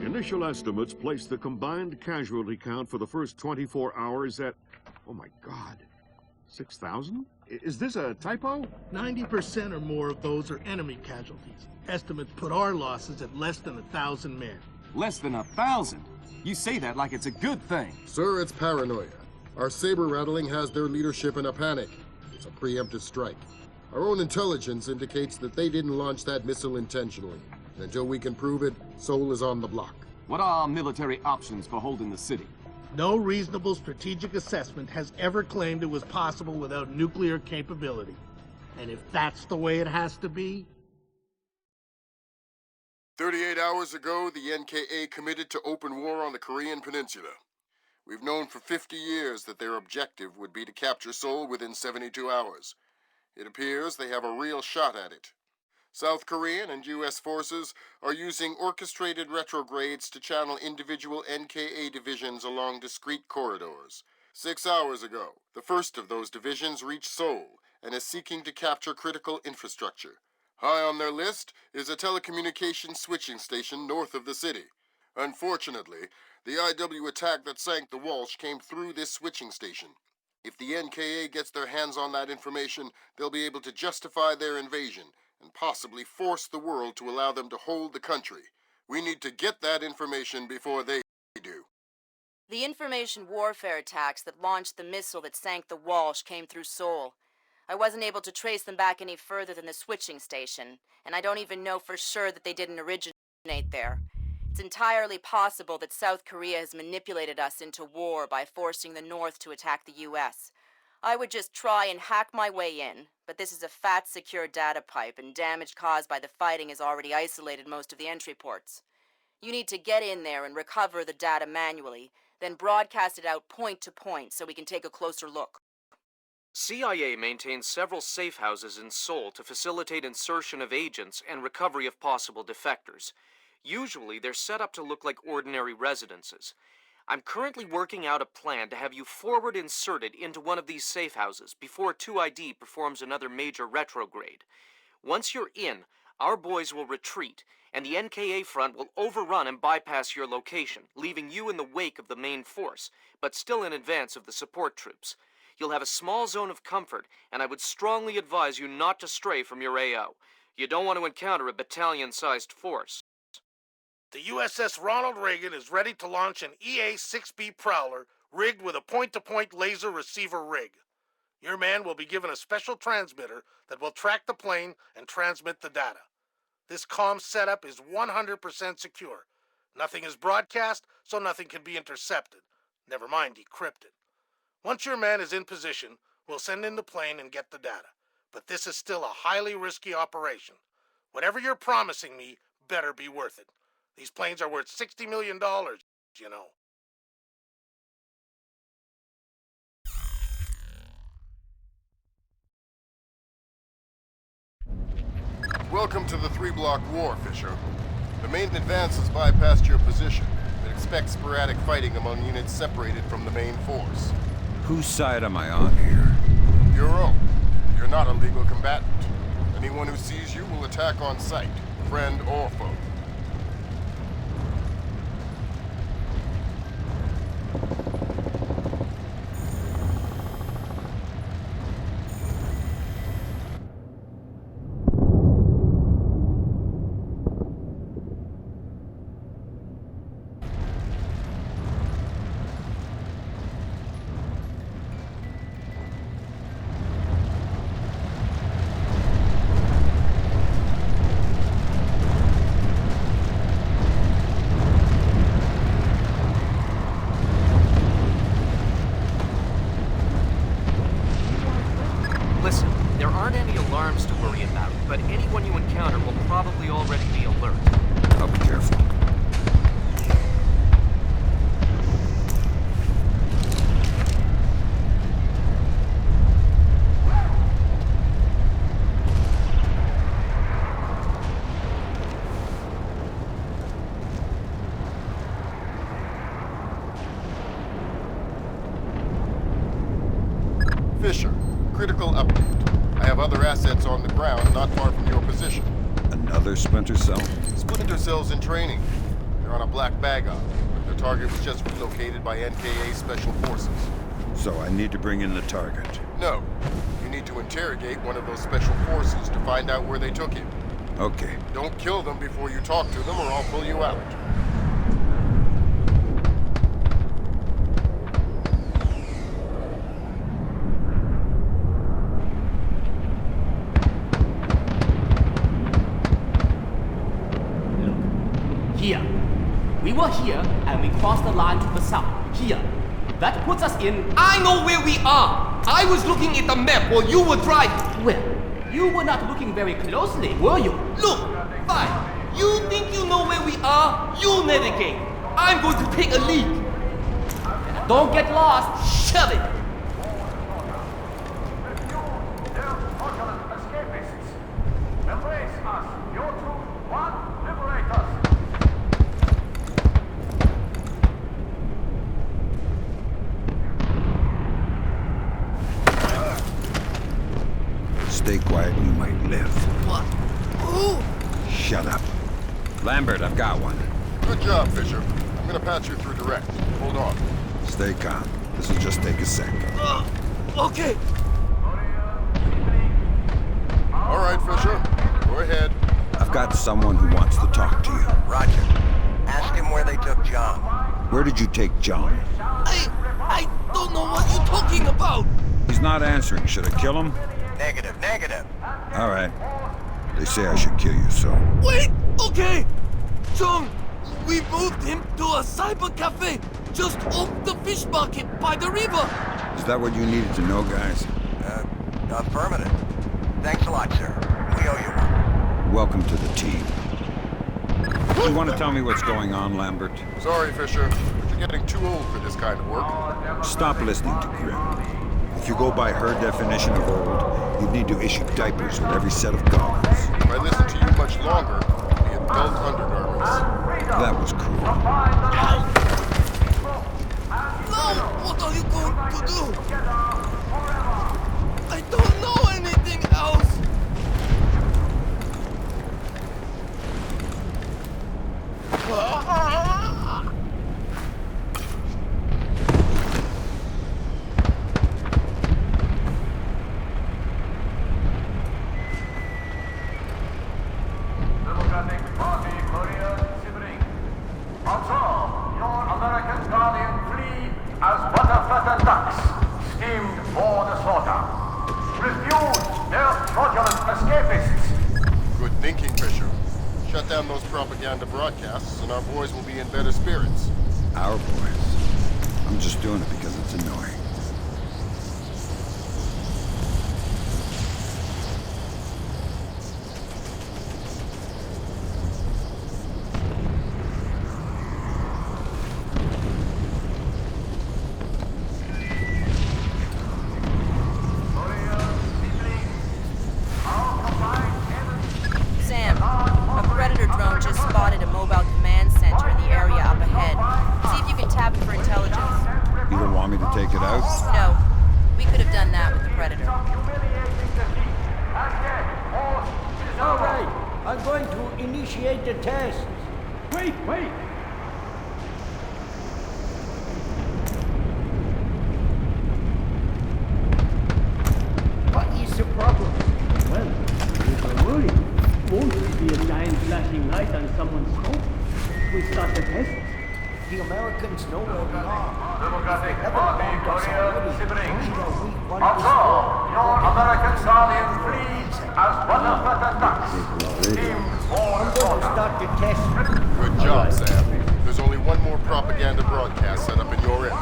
Initial estimates place the combined casualty count for the first 24 hours at, oh my God, 6,000? Is this a typo? 90% or more of those are enemy casualties. Estimates put our losses at less than 1,000 men. Less than 1,000? You say that like it's a good thing. Sir, it's paranoia. Our saber rattling has their leadership in a panic. It's a preemptive strike. Our own intelligence indicates that they didn't launch that missile intentionally. And until we can prove it, Seoul is on the block. What are our military options for holding the city? No reasonable strategic assessment has ever claimed it was possible without nuclear capability. And if that's the way it has to be... 38 hours ago, the NKA committed to open war on the Korean Peninsula. We've known for 50 years that their objective would be to capture Seoul within 72 hours. It appears they have a real shot at it. South Korean and U.S. forces are using orchestrated retrogrades to channel individual NKA divisions along discrete corridors. 6 hours ago, the first of those divisions reached Seoul and is seeking to capture critical infrastructure. High on their list is a telecommunications switching station north of the city. Unfortunately, the IW attack that sank the Walsh came through this switching station. If the NKA gets their hands on that information, they'll be able to justify their invasion and possibly force the world to allow them to hold the country. We need to get that information before they do. The information warfare attacks that launched the missile that sank the Walsh came through Seoul. I wasn't able to trace them back any further than the switching station, and I don't even know for sure that they didn't originate there. It's entirely possible that South Korea has manipulated us into war by forcing the North to attack the U.S. I would just try and hack my way in, but this is a fat, secure data pipe, and damage caused by the fighting has already isolated most of the entry ports. You need to get in there and recover the data manually, then broadcast it out point to point so we can take a closer look. CIA maintains several safe houses in Seoul to facilitate insertion of agents and recovery of possible defectors. Usually, they're set up to look like ordinary residences. I'm currently working out a plan to have you forward inserted into one of these safe houses before 2ID performs another major retrograde. Once you're in, our boys will retreat, and the NKA front will overrun and bypass your location, leaving you in the wake of the main force, but still in advance of the support troops. You'll have a small zone of comfort, and I would strongly advise you not to stray from your AO. You don't want to encounter a battalion-sized force. The USS Ronald Reagan is ready to launch an EA-6B Prowler rigged with a point-to-point laser receiver rig. Your man will be given a special transmitter that will track the plane and transmit the data. This comm setup is 100% secure. Nothing is broadcast, so nothing can be intercepted. Never mind decrypted. Once your man is in position, we'll send in the plane and get the data. But this is still a highly risky operation. Whatever you're promising me better be worth it. These planes are worth $60 million, you know. Welcome to the 3-block war, Fisher. The main advance has bypassed your position, but expect sporadic fighting among units separated from the main force. Whose side am I on here? Your own. You're not a legal combatant. Anyone who sees you will attack on sight, friend or foe. Fisher, critical update. I have other assets on the ground not far from your position. Another Splinter Cell? Splinter Cell's in training. They're on a black bag up. Their target was just relocated by NKA Special Forces. So I need to bring in the target? No. You need to interrogate one of those Special Forces to find out where they took him. Okay. Don't kill them before you talk to them or I'll pull you out. Here. We were here, and we crossed the line to the south. Here. That puts us in... I know where we are! I was looking at the map while you were driving! Well, you were not looking very closely, were you? Look! Fine. You think you know where we are? You navigate. I'm going to take a lead. Don't get lost. Shove it. Stay quiet and you might live. What? Who? Shut up. Lambert, I've got one. Good job, Fisher. I'm gonna patch you through direct. Hold on. Stay calm. This'll just take a sec. Okay. All right, Fisher. Go ahead. I've got someone who wants to talk to you. Roger. Ask him where they took John. Where did you take John? I don't know what you're talking about. He's not answering. Should I kill him? Negative, negative. All right. They say I should kill you, so... Wait! Okay! John, we moved him to a cyber cafe just off the fish market by the river. Is that what you needed to know, guys? Affirmative. Thanks a lot, sir. We owe you one. Welcome to the team. You want to tell me what's going on, Lambert? Sorry, Fisher, but you're getting too old for this kind of work. Stop listening to Grim. If you go by her definition of old, you'd need to issue diapers with every set of goggles. If I listen to you much longer, it'll be adult undergarments. That was cruel. No! What are you going to do? I don't know anything else! Democratic Party Korea Sibling. Also, your American Guardian flee as butterfat ducks, steamed for the slaughter. Refuse their fraudulent escapists. Good thinking, Fisher. Shut down those propaganda broadcasts, and our boys will be in better spirits. Our boys. I'm just doing it because it's annoying. Sam, a Predator drone just spotted a mobile command center in the area up ahead. See if you can tap it for intelligence. You don't want me to take it out? No. We could have done that with the Predator. All right, I'm going to initiate the test. Wait! What is the problem? Well, if I worry, won't it be a giant flashing light on someone's scope? We start the test. The Americans know where we are. Democratic If they Party haven't bombed us Korea already, Sibling. we want Also, your American Guardian flees as butterfat ducks, steamed for the I'm going to slaughter. start the test. Good job, Sam. There's only one more propaganda broadcast set up in your end.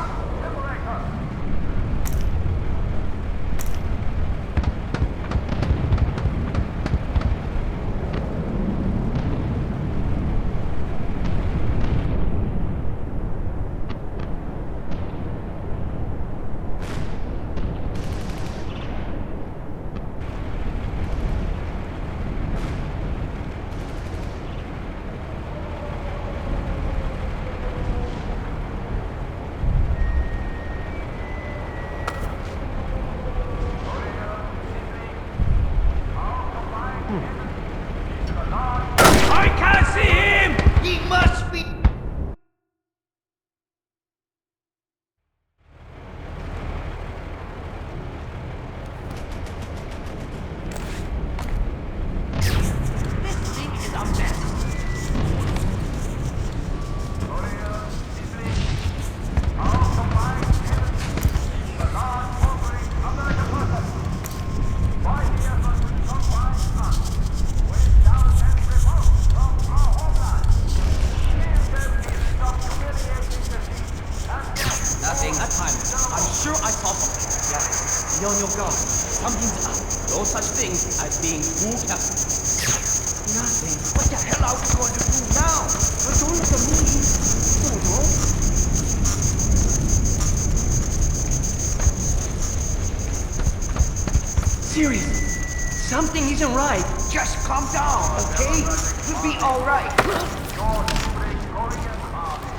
I can't see him! He must be... This thing is a mess. Nothing. That time, I'm sure I saw something. Yeah. Be on your guard. Something's up. No such thing as being too careful. Nothing. What the hell are we going to do now? We're going to meet. Something isn't right. Just calm down, okay? You'll be alright.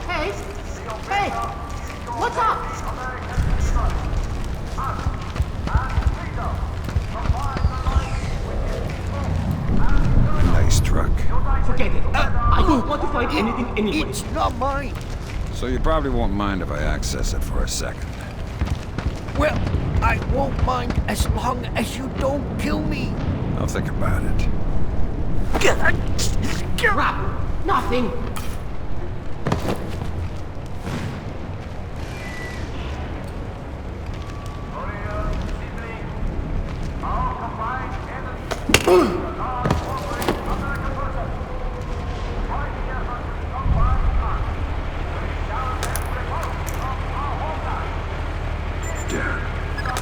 Hey! Hey! What's up? Nice truck. Forget it. I don't want to find anything anyway. It's not mine. So you probably won't mind if I access it for a second. Well, I won't mind as long as you don't kill me. I'll think about it. Crap! Nothing!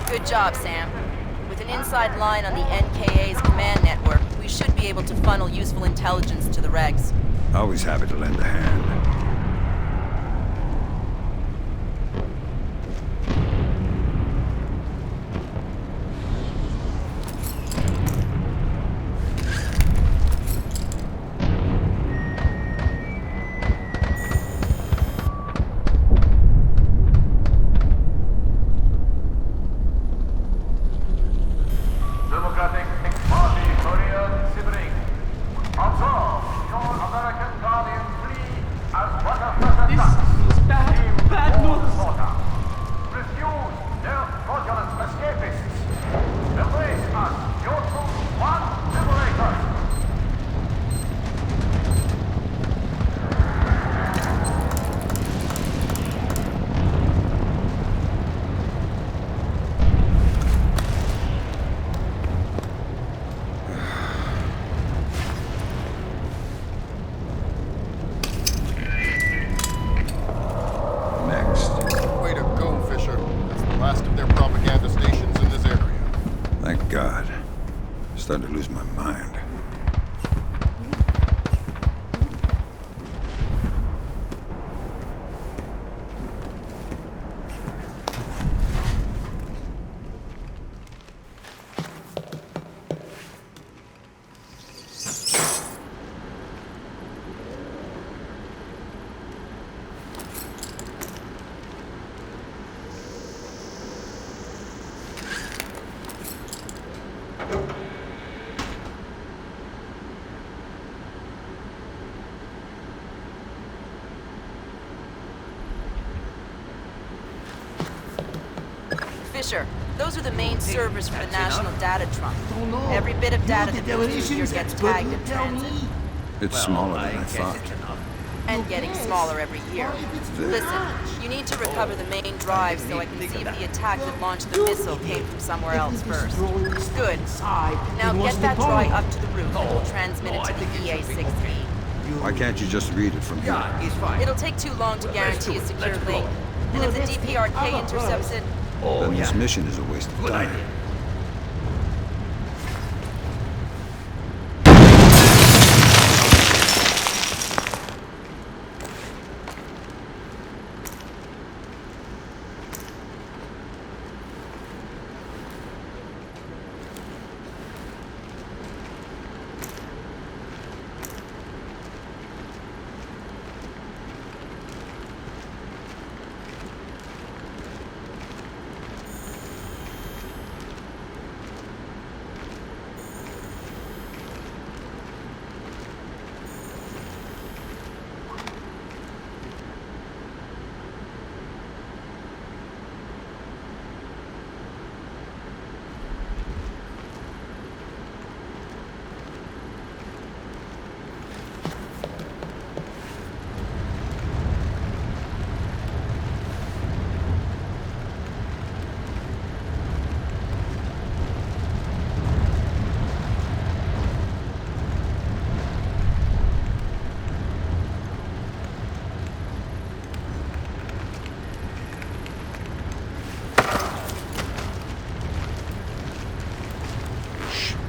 Good job, Sam. With an inside line on the NKA's command network, we should be able to funnel useful intelligence to the regs. Always happy to lend a hand. Starting to lose my mind. Fisher, those are the main servers for the National Data Trunk. Every bit of data that moves through here gets tagged in transit. It's smaller than I thought. And getting smaller every year. Listen, you need to recover the main drive so I can see if the attack that launched the missile came from somewhere else first. Good. Now get that drive up to the roof and we'll transmit it to the EA-6B. Why can't you just read it from here? It'll take too long to guarantee a secure link. And if the DPRK intercepts it, then this mission is a waste of time.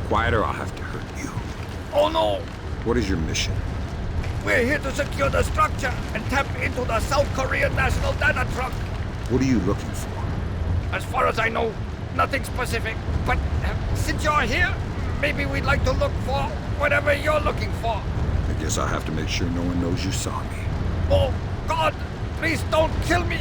Quieter, I'll have to hurt you. Oh no! What is your mission? We're here to secure the structure and tap into the South Korean National Data Trunk. What are you looking for? As far as I know, nothing specific. But since you're here, maybe we'd like to look for whatever you're looking for. I guess I'll have to make sure no one knows you saw me. Oh, God, please don't kill me.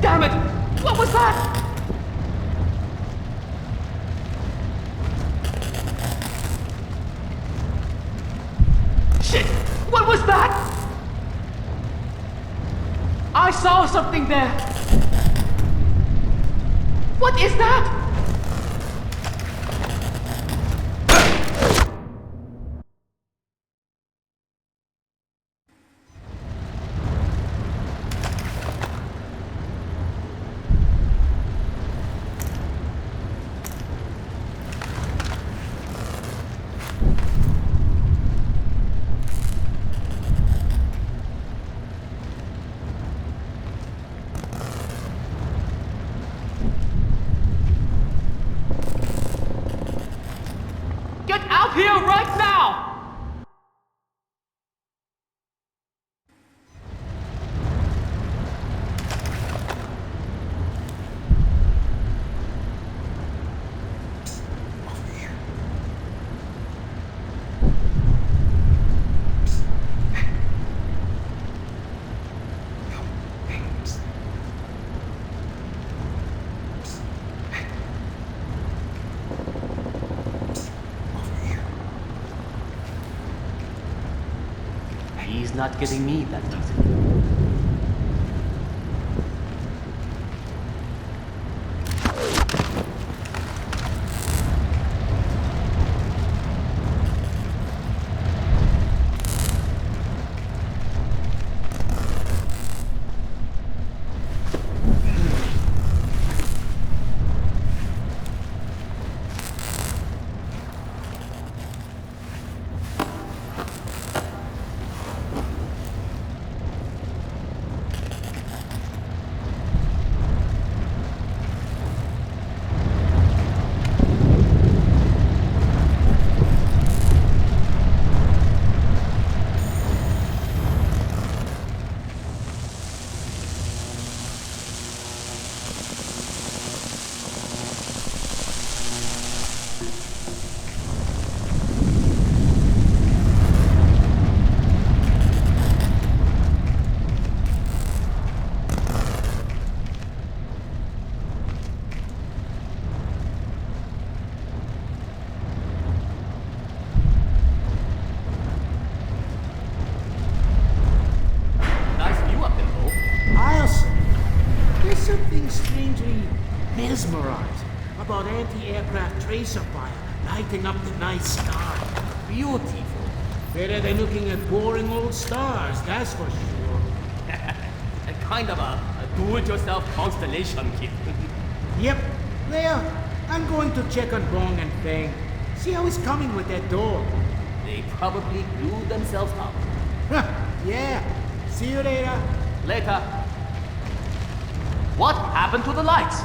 Damn it! What was that? Shit! What was that? I saw something there. What is that? Here right now! He's not getting me that easily. about anti-aircraft tracer fire lighting up the night sky. Beautiful. Better than looking at boring old stars, that's for sure. A kind of a do-it-yourself constellation kit. Yep. Leia, I'm going to check on Bong and Feng. See how he's coming with that door. They probably blew themselves up. Yeah. See you later. Later. What happened to the lights?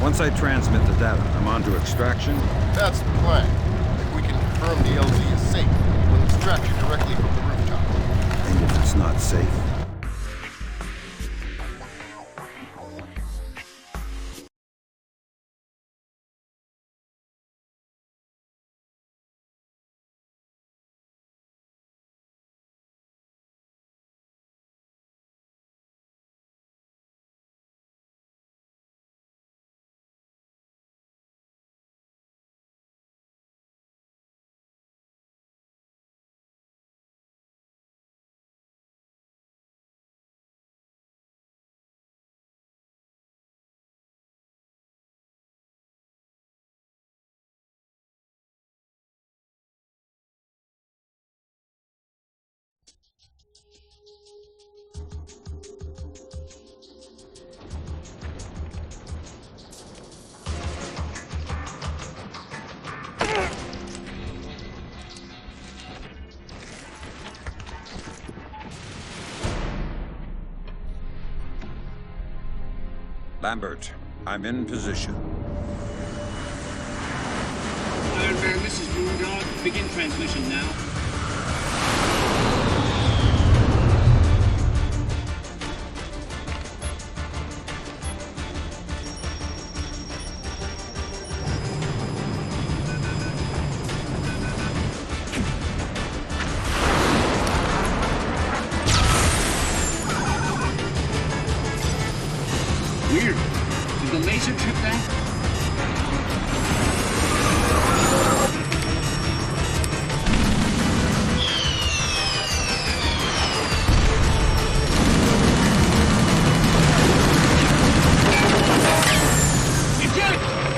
Once I transmit the data, I'm on to extraction? That's the plan. If we can confirm the LZ is safe, we'll extract you directly from the rooftop. And if it's not safe? Lambert, I'm in position. Iron Bear, this is Moondog. Begin transmission now. Weird. Did the laser trip that?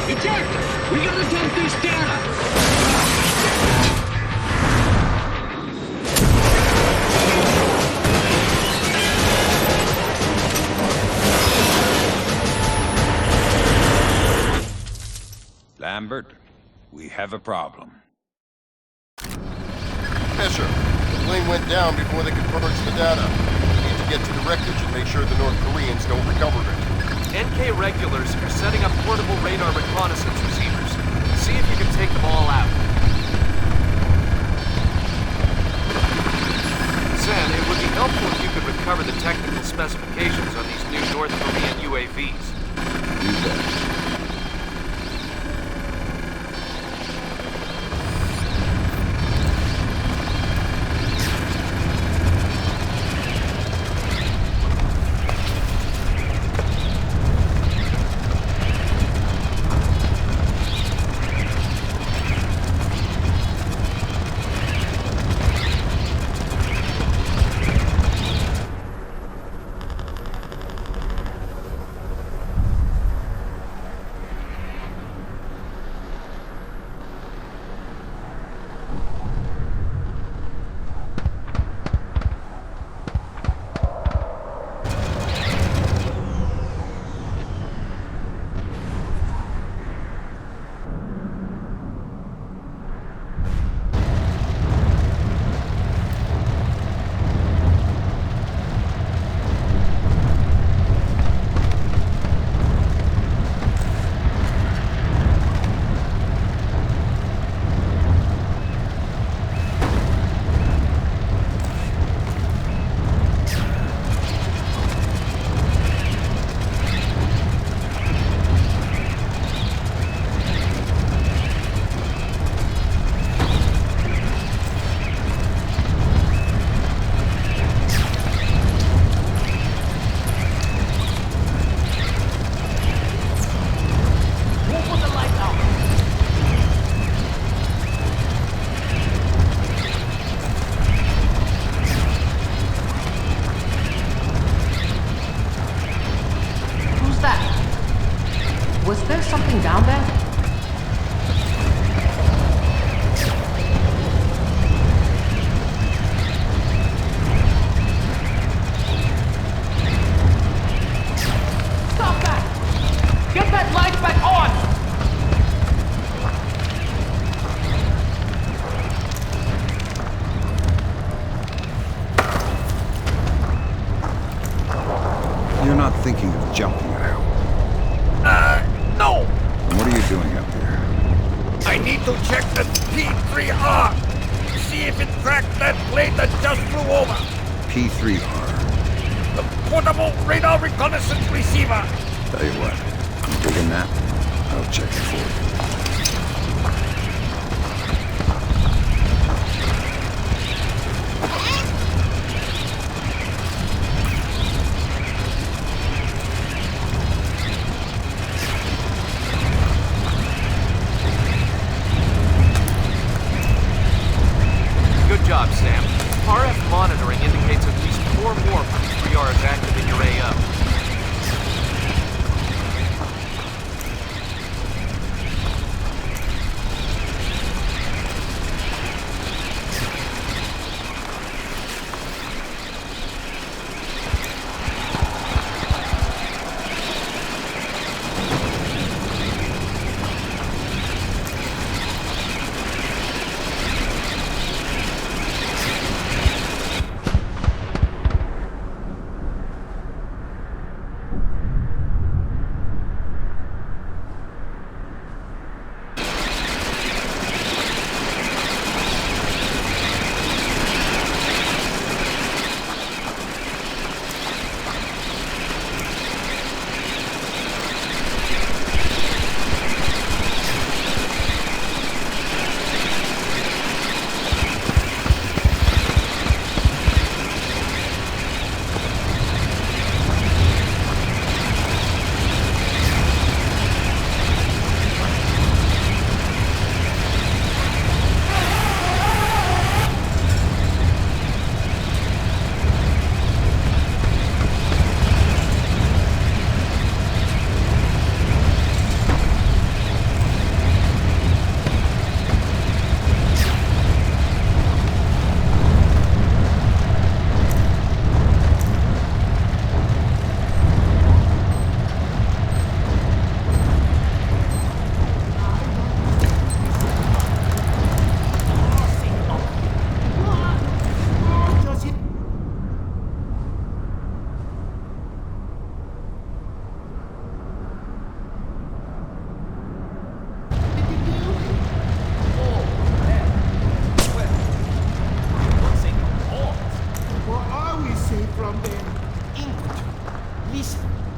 Eject! We gotta dump this data! Lambert, we have a problem. Fisher, the plane went down before they could purge the data. We need to get to the wreckage and make sure the North Koreans don't recover it. NK regulars are setting up portable radar reconnaissance receivers. See if you can take them all out. San, it would be helpful if you could recover the technical specifications on these new North Korean UAVs. Do that. down there? Stop that! Get that light back on! You're not thinking of jumping, I hope. No! And what are you doing up here? I need to check the P3R to see if it tracked that plane that just flew over. P3R. The portable radar reconnaissance receiver. Tell you what, you digging that? I'll check it for you. Good job, Sam. RF monitoring indicates at least 4 more P3Rs active in your AO.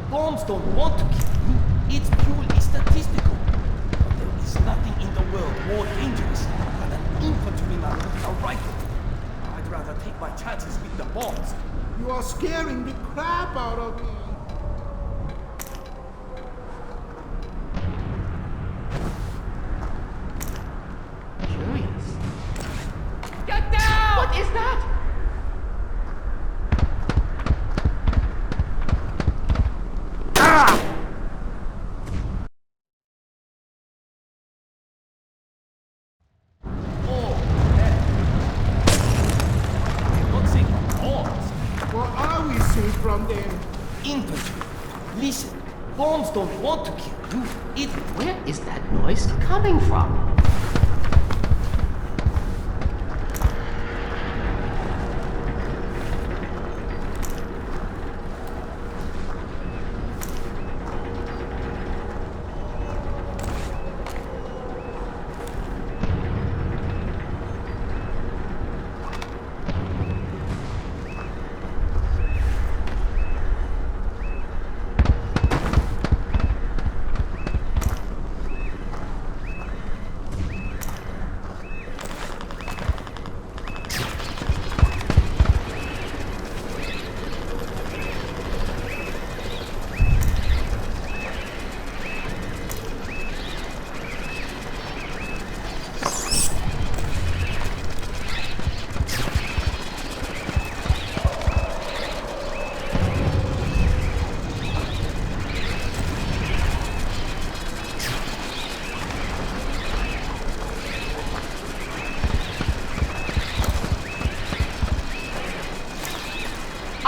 Bombs don't want to kill you. It's purely statistical. But there is nothing in the world more dangerous than an infantryman with a rifle. I'd rather take my chances with the bombs. You are scaring the crap out of me. Curious. Get down! What is that? Listen, bombs don't want to kill you. Where is that noise coming from?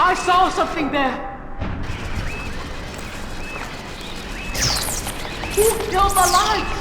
I saw something there! Who killed the light?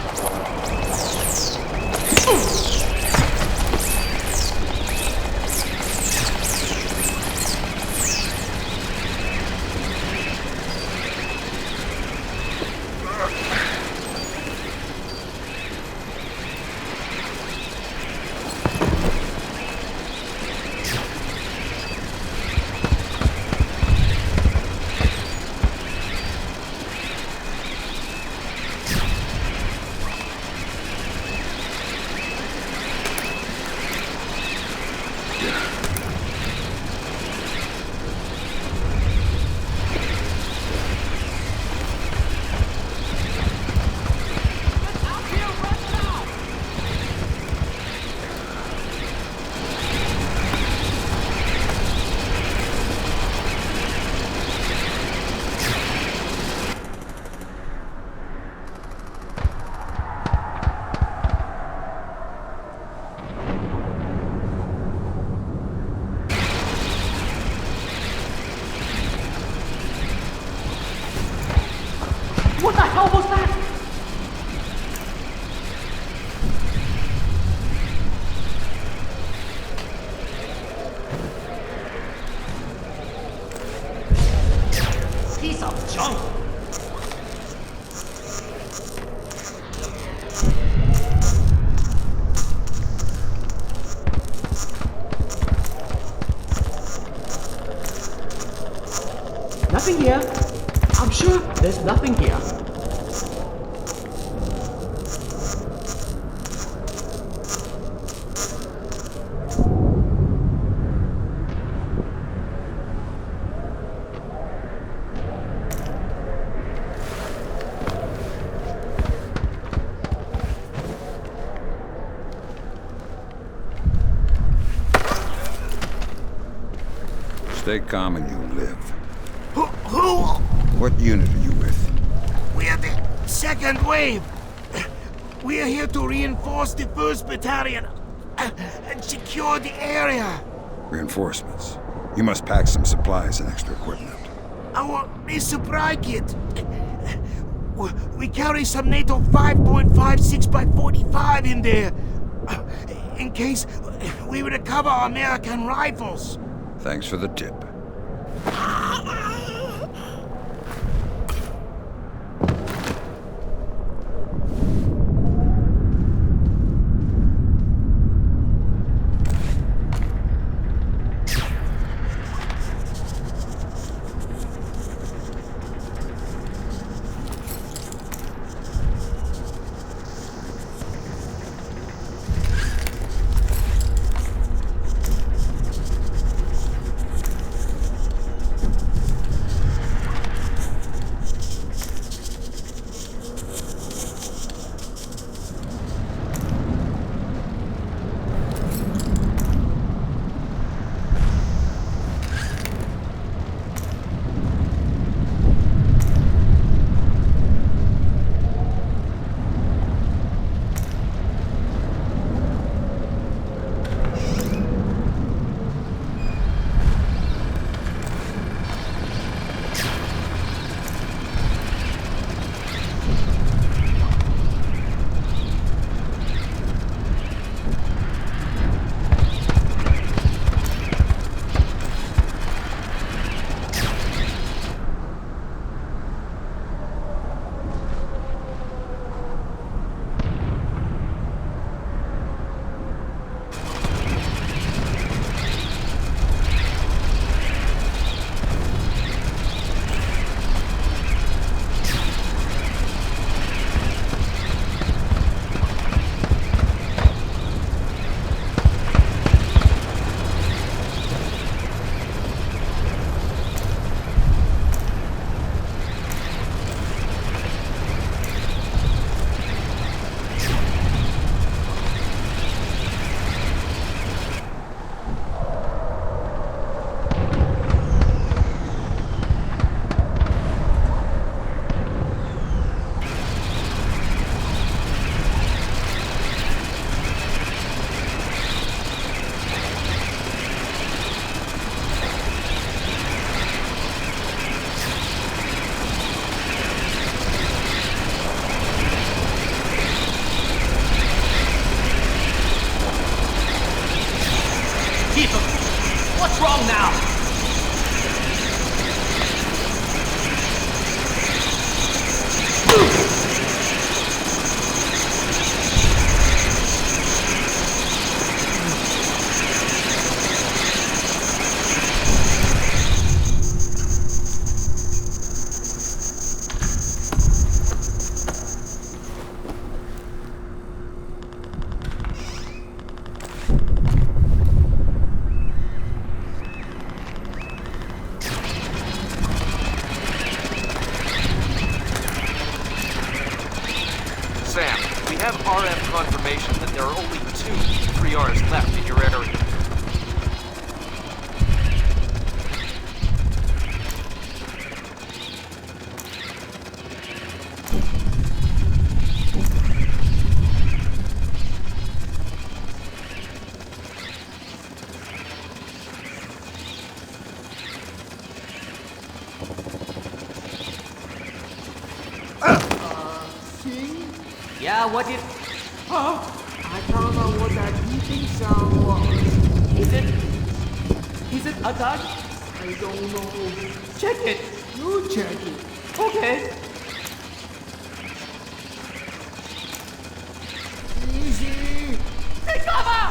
What the hell was that? Piece of junk! Nothing here. I'm sure there's nothing here. Stay calm and you'll live. Who? What unit are you with? We're the second wave. We're here to reinforce the 1st Battalion and secure the area. Reinforcements. You must pack some supplies and extra equipment. Our supply kit. We carry some NATO 5.56 by 45 in there. In case we recover American rifles. Thanks for the tip. RF confirmation that there are only 2 3Rs left in your area. Yeah, what did... Huh? I found out what that beeping sound was. Is it a gun? I don't know. Check it. You check it. Okay. Easy. Take cover!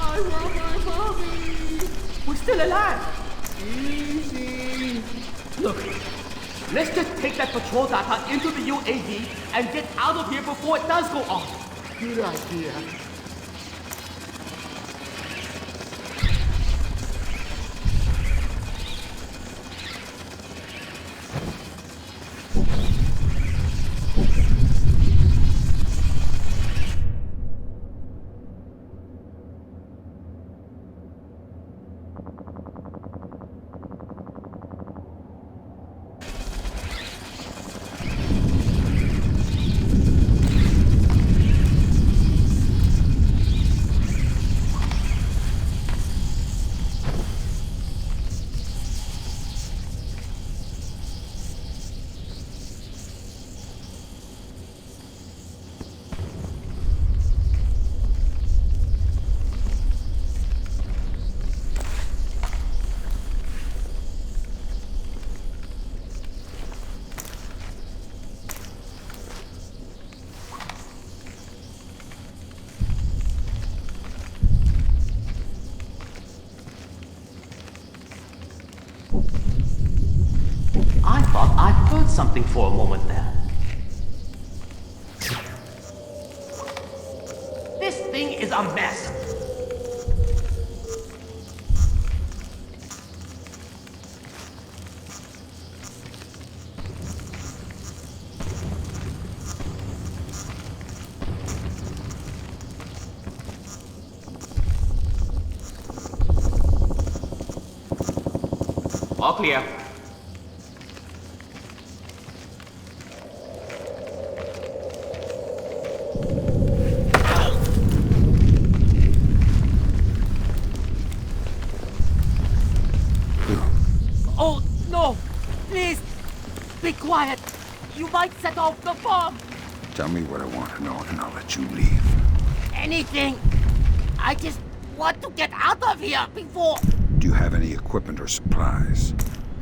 I want my mommy. We're still alive. Easy. Look, let's just take that patrol data into the UAV and get out of here before it does go off. Good idea. I thought I heard something for a moment there. This thing is a mess. All clear. Oh, no! Please! Be quiet! You might set off the bomb! Tell me what I want to know and I'll let you leave. Anything! I just want to get out of here before... Do you have any equipment or supplies?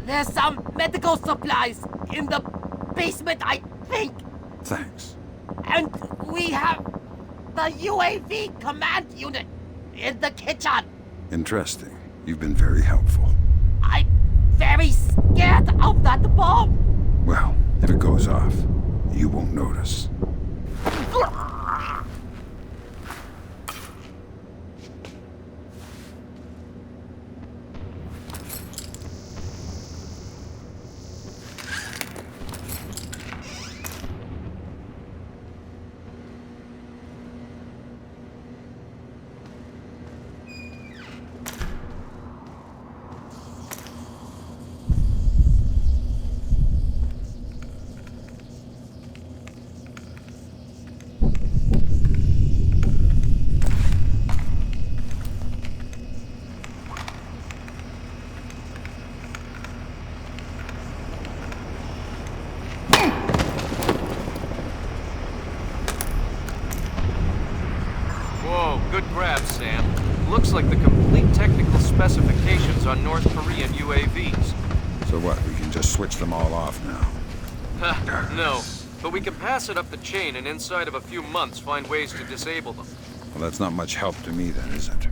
There's some medical supplies in the basement, I think. Thanks. And we have the UAV command unit in the kitchen. Interesting. You've been very helpful. I'm very scared of that bomb. Well, if it goes off, you won't notice. Good grab, Sam. Looks like the complete technical specifications on North Korean UAVs. So what, we can just switch them all off now? No, but we can pass it up the chain and inside of a few months find ways to disable them. Well, that's not much help to me then, is it?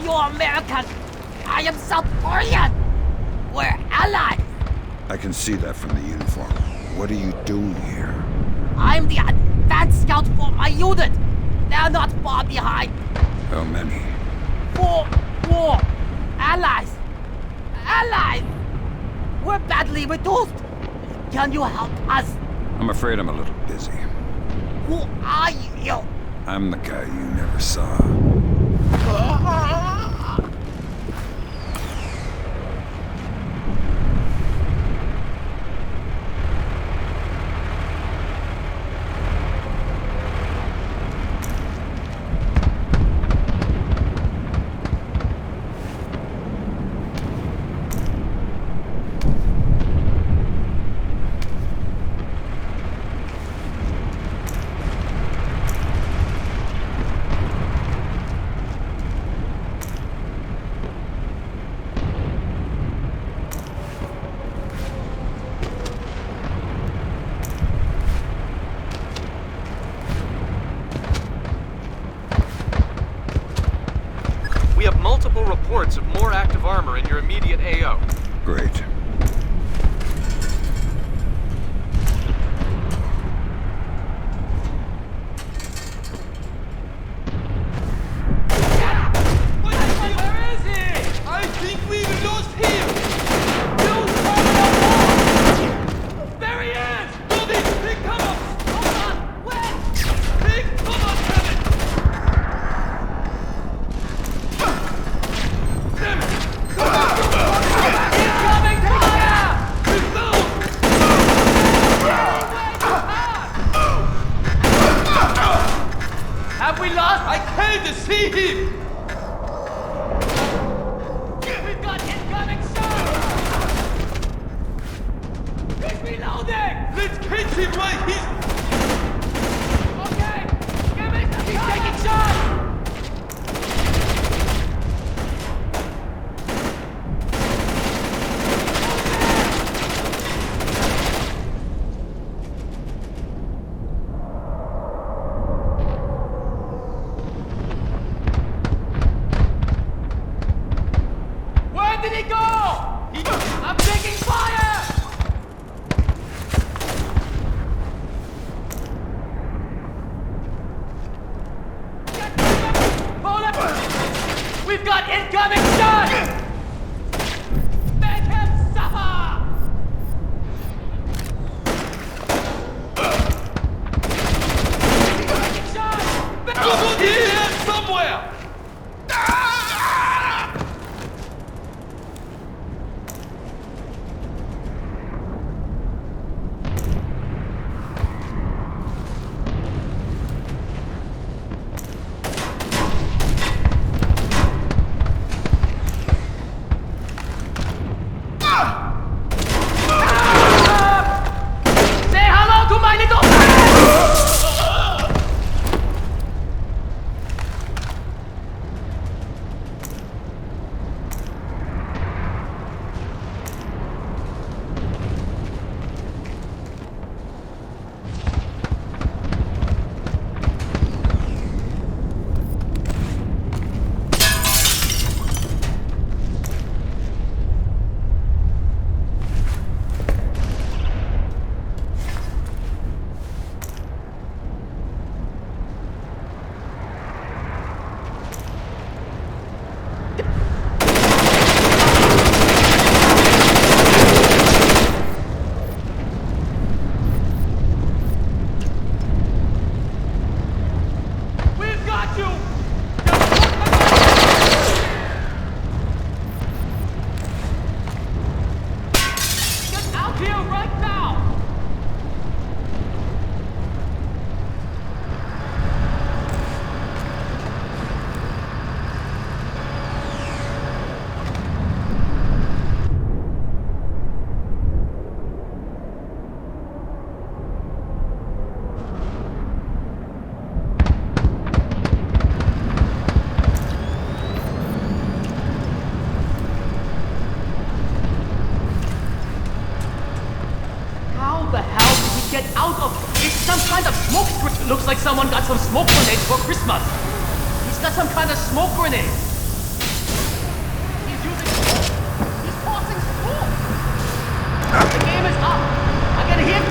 You're American. I am South Korean. We're allies. I can see that from the uniform. What are you doing here? I'm the advanced scout for my unit. They're not far behind. How many? 4 allies. Allies. We're badly reduced. Can you help us? I'm afraid I'm a little busy. Who are you? I'm the guy you never saw. Multiple reports of more active armor in your immediate AO. Great. Where is he? I think we lost him. There he is! Do this! Big cover! Hold on! Where? Big cover, damn it! Incoming fire! Have we lost? I came to see him! We've got incoming shots! He's reloading! Let's catch him while he's... Okay! Give me some He's taking shots! Where did he go? I'm taking fire! Hold up! We've got incoming shots! Make him suffer! Taking shots! Someone's here somewhere! Say hello to my little friend! We've got you! Get out here right now! How the hell did we get out of... It's some kind of smoke grenade. Looks like someone got some smoke grenades for Christmas. He's got some kind of smoke grenade. The game is up! I got a hit!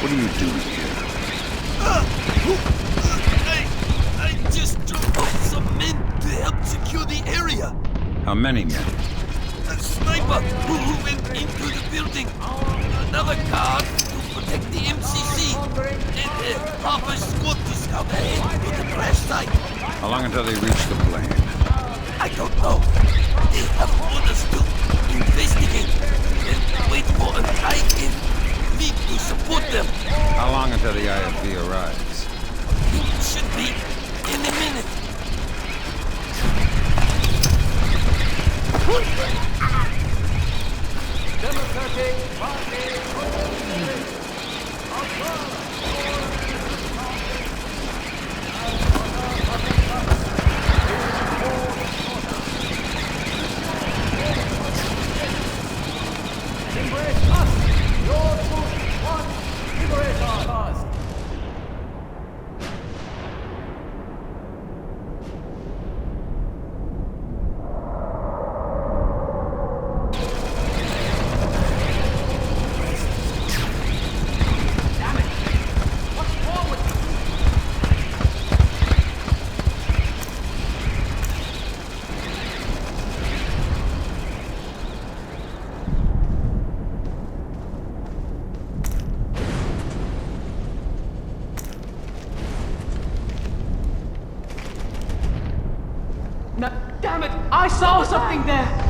What are you doing here? I just dropped off some men to help secure the area. How many men? A sniper who went into the building. Another guard to protect the MCC. And half a squad to scout ahead to the crash site. How long until they reach the plane? I don't know. They have orders to investigate and wait for an IFV to support them. How long until the IFV arrives? It should be any minute. Democratic Party embrace us, your Booth One Liberator cause. Damn it! I saw something there!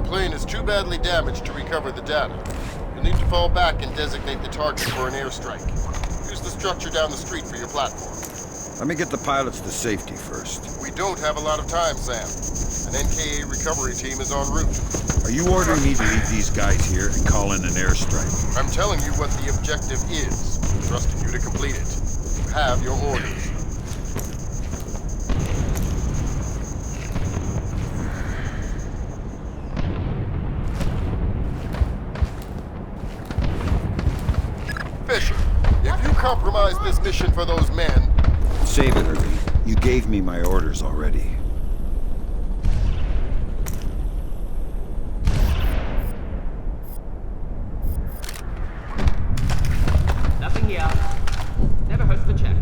plane is too badly damaged to recover the data. You'll need to fall back and designate the target for an airstrike. Use the structure down the street for your platform. Let me get the pilots to safety first. We don't have a lot of time, Sam. An NKA recovery team is en route. Are you ordering me to leave these guys here and call in an airstrike? I'm telling you what the objective is, trusting you to complete it. You have your orders. Fisher, if you compromise this mission for those men... Save it, Irving. You gave me my orders already. Nothing here. Never hurts to check.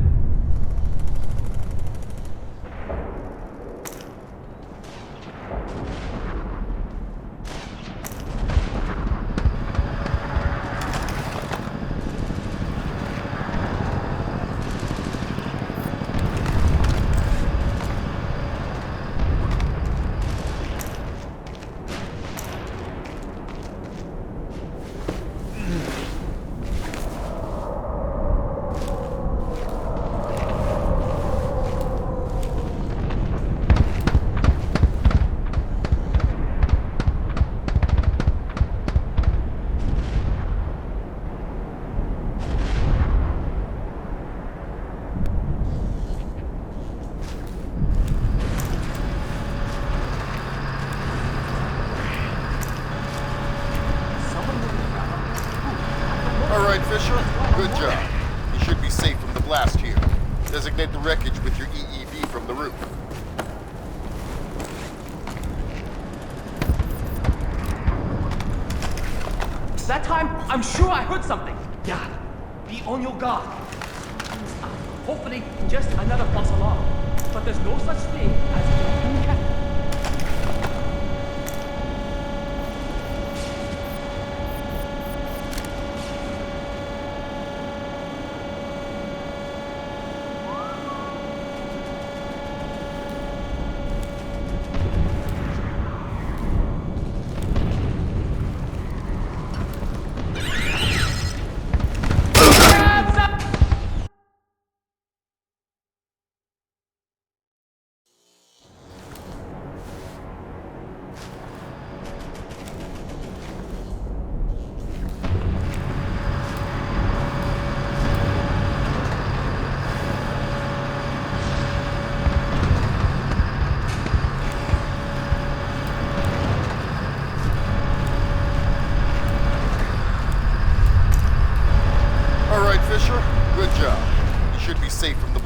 Fisher, good job. You should be safe from the blast here. Designate the wreckage with your EEV from the roof. That time, I'm sure I heard something. Yeah, be on your guard. Hopefully, just another false alarm. But there's no such thing as a cat.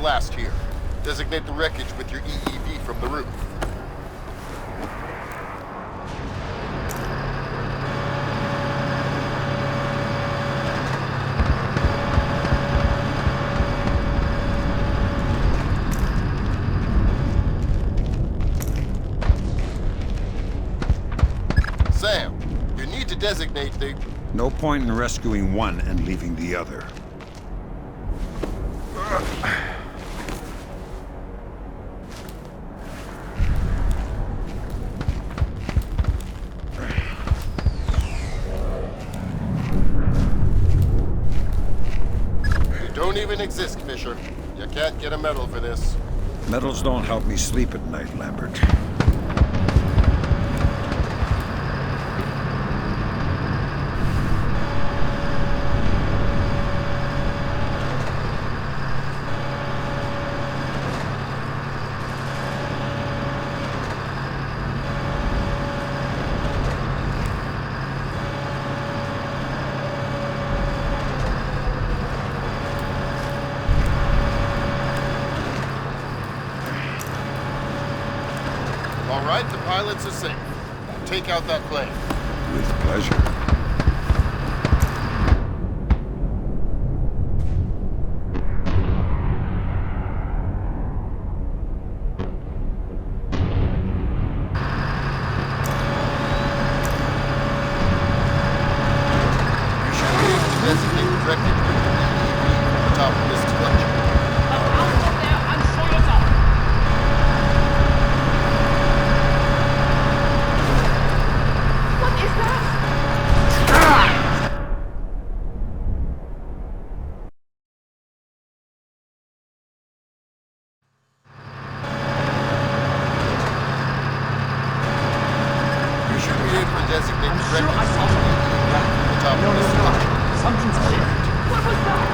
Blast here. Designate the wreckage with your EEV from the roof. Sam, you need to designate the... No point in rescuing one and leaving the other. Don't even exist, Fisher. You can't get a medal for this. Medals don't help me sleep at night, Lambert. All right, the pilots are safe. Take out that plane. With pleasure. You should be able to designate the wreckage with your EEV from the top of this structure. designate I'm the sure I records saw something. the top No, of no, the no. slide. Something's clear. What was that?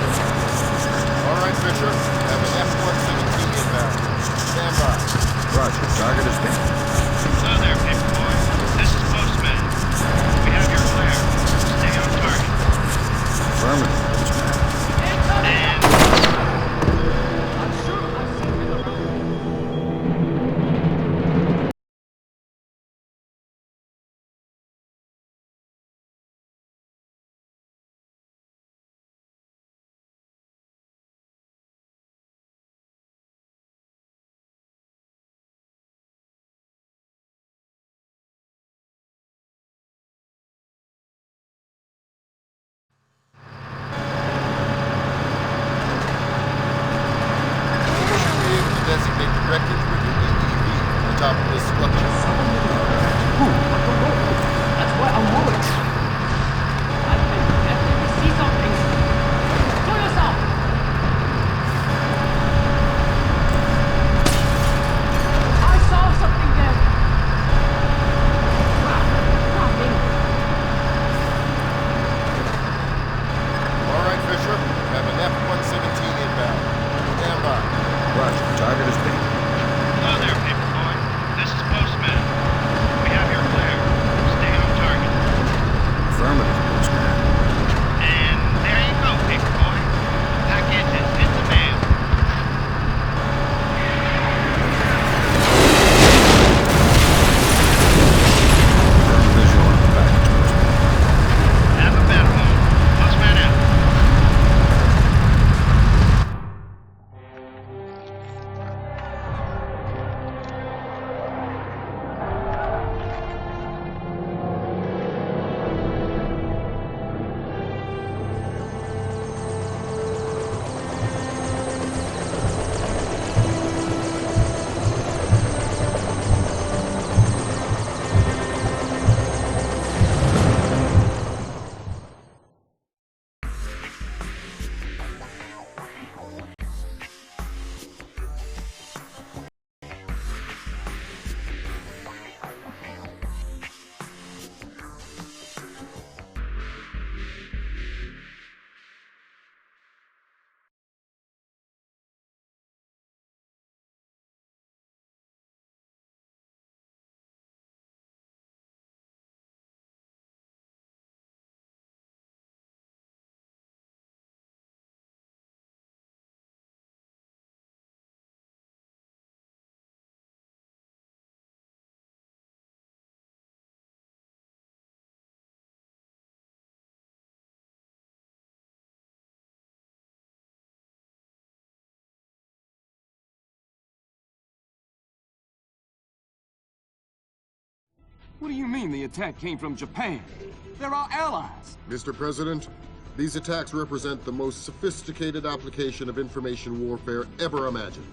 All right, Fisher. Have an F-117 inbound. Stand by. Roger. Target is pinned. Hello there, Paperboy. This is Postman. We have your flare. Stay on target. Affirmative, Postman. And... I'm sure I've seen him around. You should be able to designate the wreckage with your EEV from the top of this structure. Who? I don't know. That's why I'm worried. I can definitely see something. Show yourself! I saw something there. Nothing. All right, Fisher. Have an F-117 inbound. Stand by. Roger. Target is pinned. Hello there, Paperboy. This is Postman. We have your flare. Stay on target. Affirmative, Postman. And there you go, Paperboy. Package is in the mail. Firm visual on the package, Postman. Have a better one. Postman out. What do you mean the attack came from Japan? They're our allies. Mr. President, these attacks represent the most sophisticated application of information warfare ever imagined.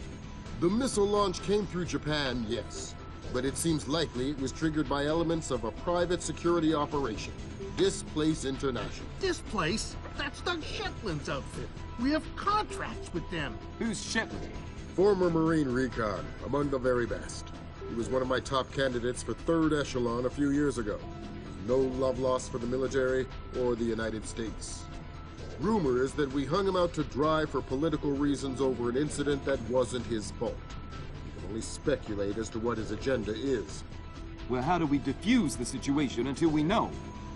The missile launch came through Japan, yes, but it seems likely it was triggered by elements of a private security operation, Displace International. Displace? That's Doug Shetland's outfit. We have contracts with them. Who's Shetland? Former Marine recon, among the very best. He was one of my top candidates for Third Echelon a few years ago. No love lost for the military or the United States. Rumor is that we hung him out to dry for political reasons over an incident that wasn't his fault. We can only speculate as to what his agenda is. Well, how do we defuse the situation until we know?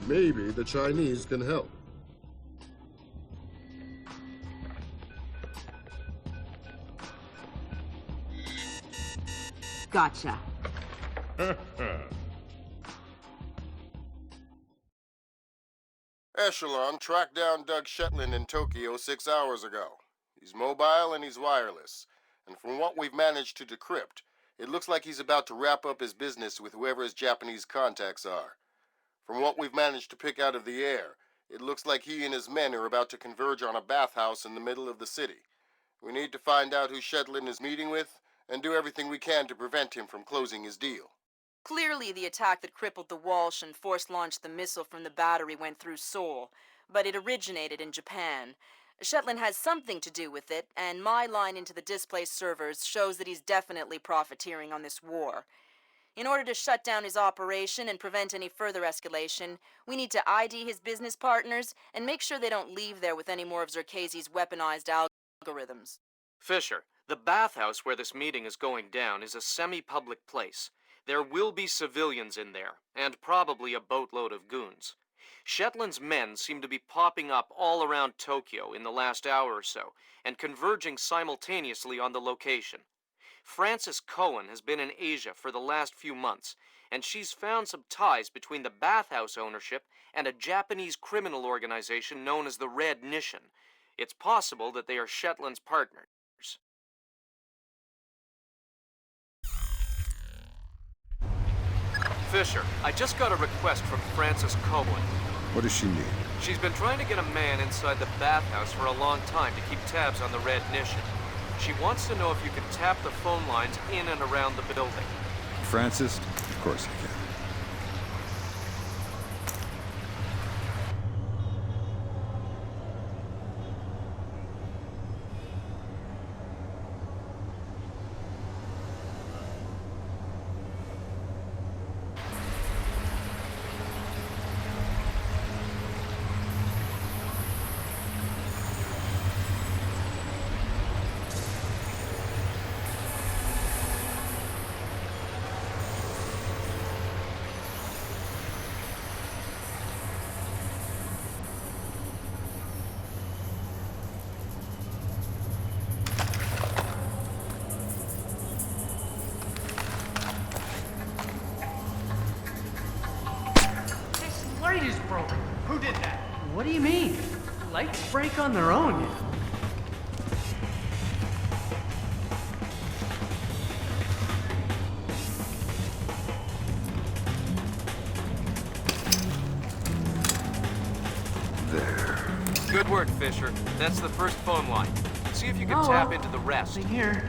Maybe the Chinese can help. Gotcha. Echelon tracked down Doug Shetland in Tokyo 6 hours ago. He's mobile and he's wireless. And from what we've managed to decrypt, it looks like he's about to wrap up his business with whoever his Japanese contacts are. From what we've managed to pick out of the air, it looks like he and his men are about to converge on a bathhouse in the middle of the city. We need to find out who Shetland is meeting with, and do everything we can to prevent him from closing his deal. Clearly, the attack that crippled the Walsh and force-launched the missile from the battery went through Seoul, but it originated in Japan. Shetland has something to do with it, and my line into the Displace servers shows that he's definitely profiteering on this war. In order to shut down his operation and prevent any further escalation, we need to ID his business partners and make sure they don't leave there with any more of Zherkezi's weaponized algorithms. Fisher, the bathhouse where this meeting is going down is a semi-public place. There will be civilians in there, and probably a boatload of goons. Shetland's men seem to be popping up all around Tokyo in the last hour or so, and converging simultaneously on the location. Frances Cohen has been in Asia for the last few months, and she's found some ties between the bathhouse ownership and a Japanese criminal organization known as the Red Nation. It's possible that they are Shetland's partners. Fisher, I just got a request from Frances Cohen. What does she need? She's been trying to get a man inside the bathhouse for a long time to keep tabs on the Red Nation. She wants to know if you can tap the phone lines in and around the building. Francis? Of course I can. Light is broken. Who did that? What do you mean? Lights break on their own. There. Good work, Fisher. That's the first phone line. See if you can tap into the rest. Nothing here.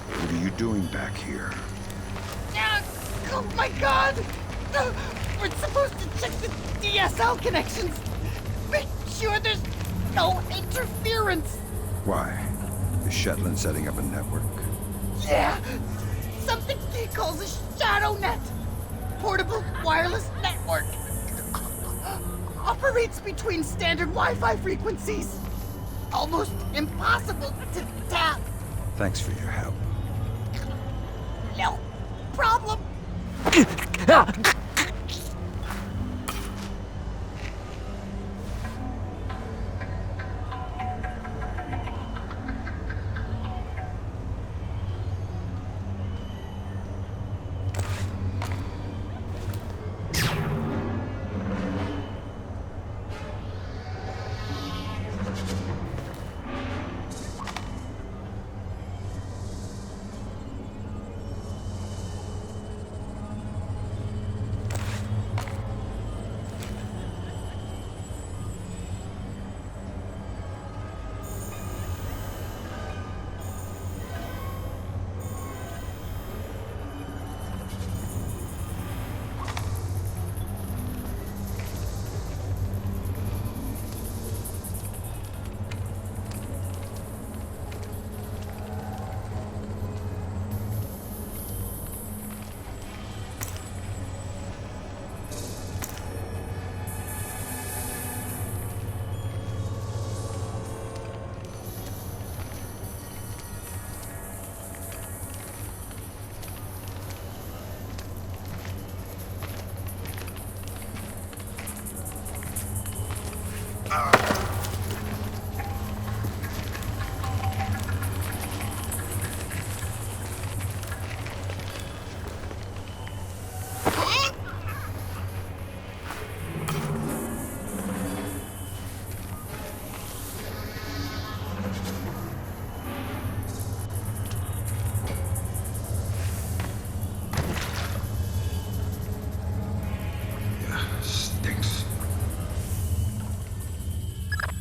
What are you doing back here? Oh my god! We're supposed to check the DSL connections. Make sure there's no interference. Why? Is Shetland setting up a network? Yeah! Something he calls a shadow net. Portable wireless network. Operates between standard Wi-Fi frequencies. Almost impossible to tap. Thanks for your help. No problem.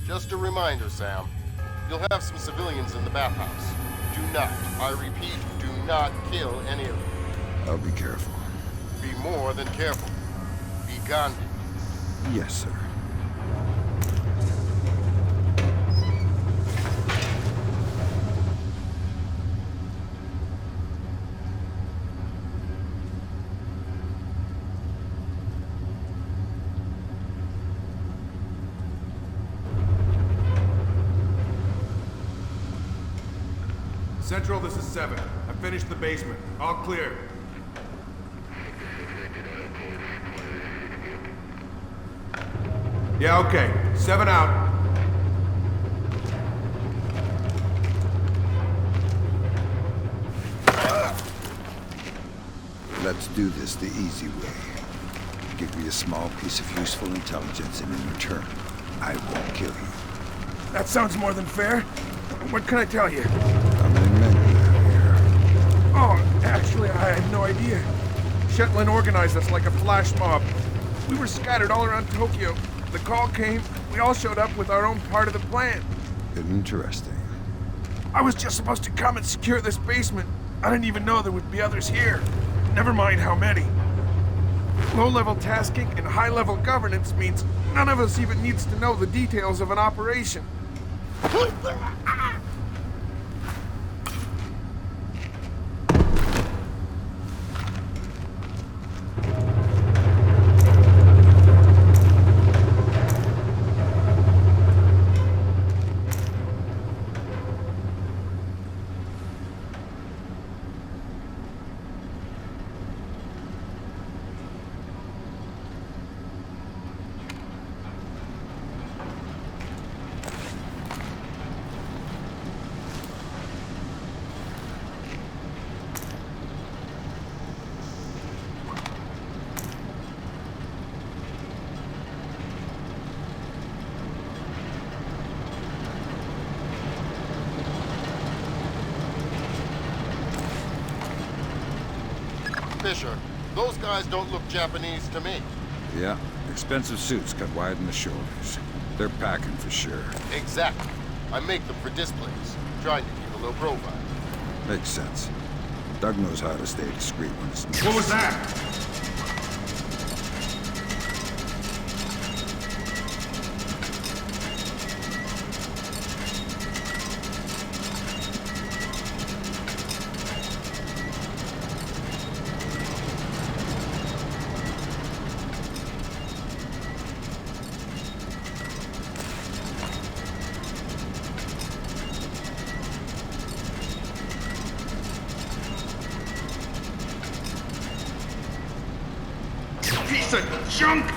Just a reminder, Sam. You'll have some civilians in the bathhouse. Do not, I repeat, do not kill any of them. I'll be careful. Be more than careful. Be Gandhi. Yes, sir. Central, this is 7. I finished the basement. All clear. Yeah, okay. 7 out. Let's do this the easy way. Give me a small piece of useful intelligence, and in return, I won't kill you. That sounds more than fair. What can I tell you? How many men do you have here? Oh, actually, I have no idea. Shetland organized us like a flash mob. We were scattered all around Tokyo. The call came, we all showed up with our own part of the plan. Interesting. I was just supposed to come and secure this basement. I didn't even know there would be others here. Never mind how many. Low-level tasking and high-level governance means none of us even needs to know the details of an operation. Fisher, those guys don't look Japanese to me. Yeah, expensive suits cut wide in the shoulders. They're packing for sure. Exactly. I make them for Displace, trying to keep a low profile. Makes sense. Doug knows how to stay discreet when it's necessary. What was that? Piece of junk!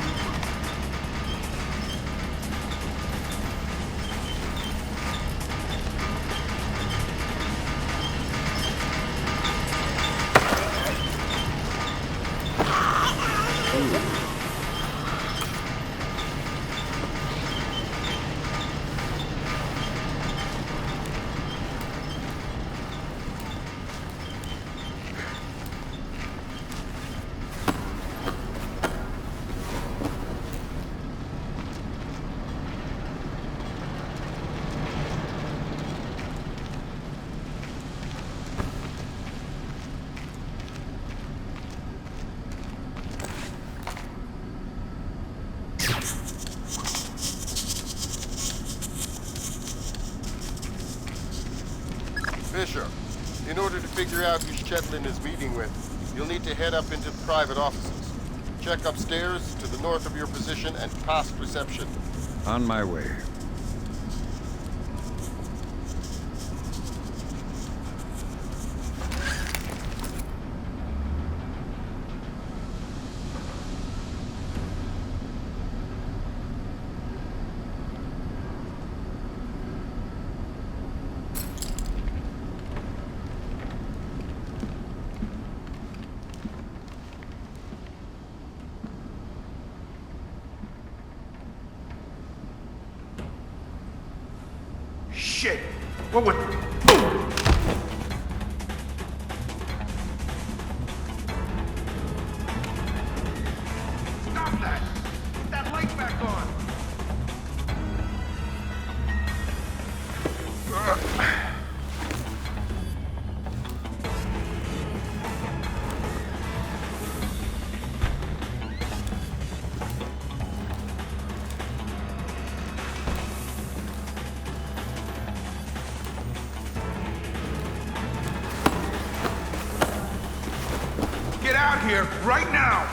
Fisher, in order to figure out who Shetland is meeting with, you'll need to head up into the private offices. Check upstairs to the north of your position and past reception. On my way. Shit! What would... Stop that! Get that light back on! Get out here, right now!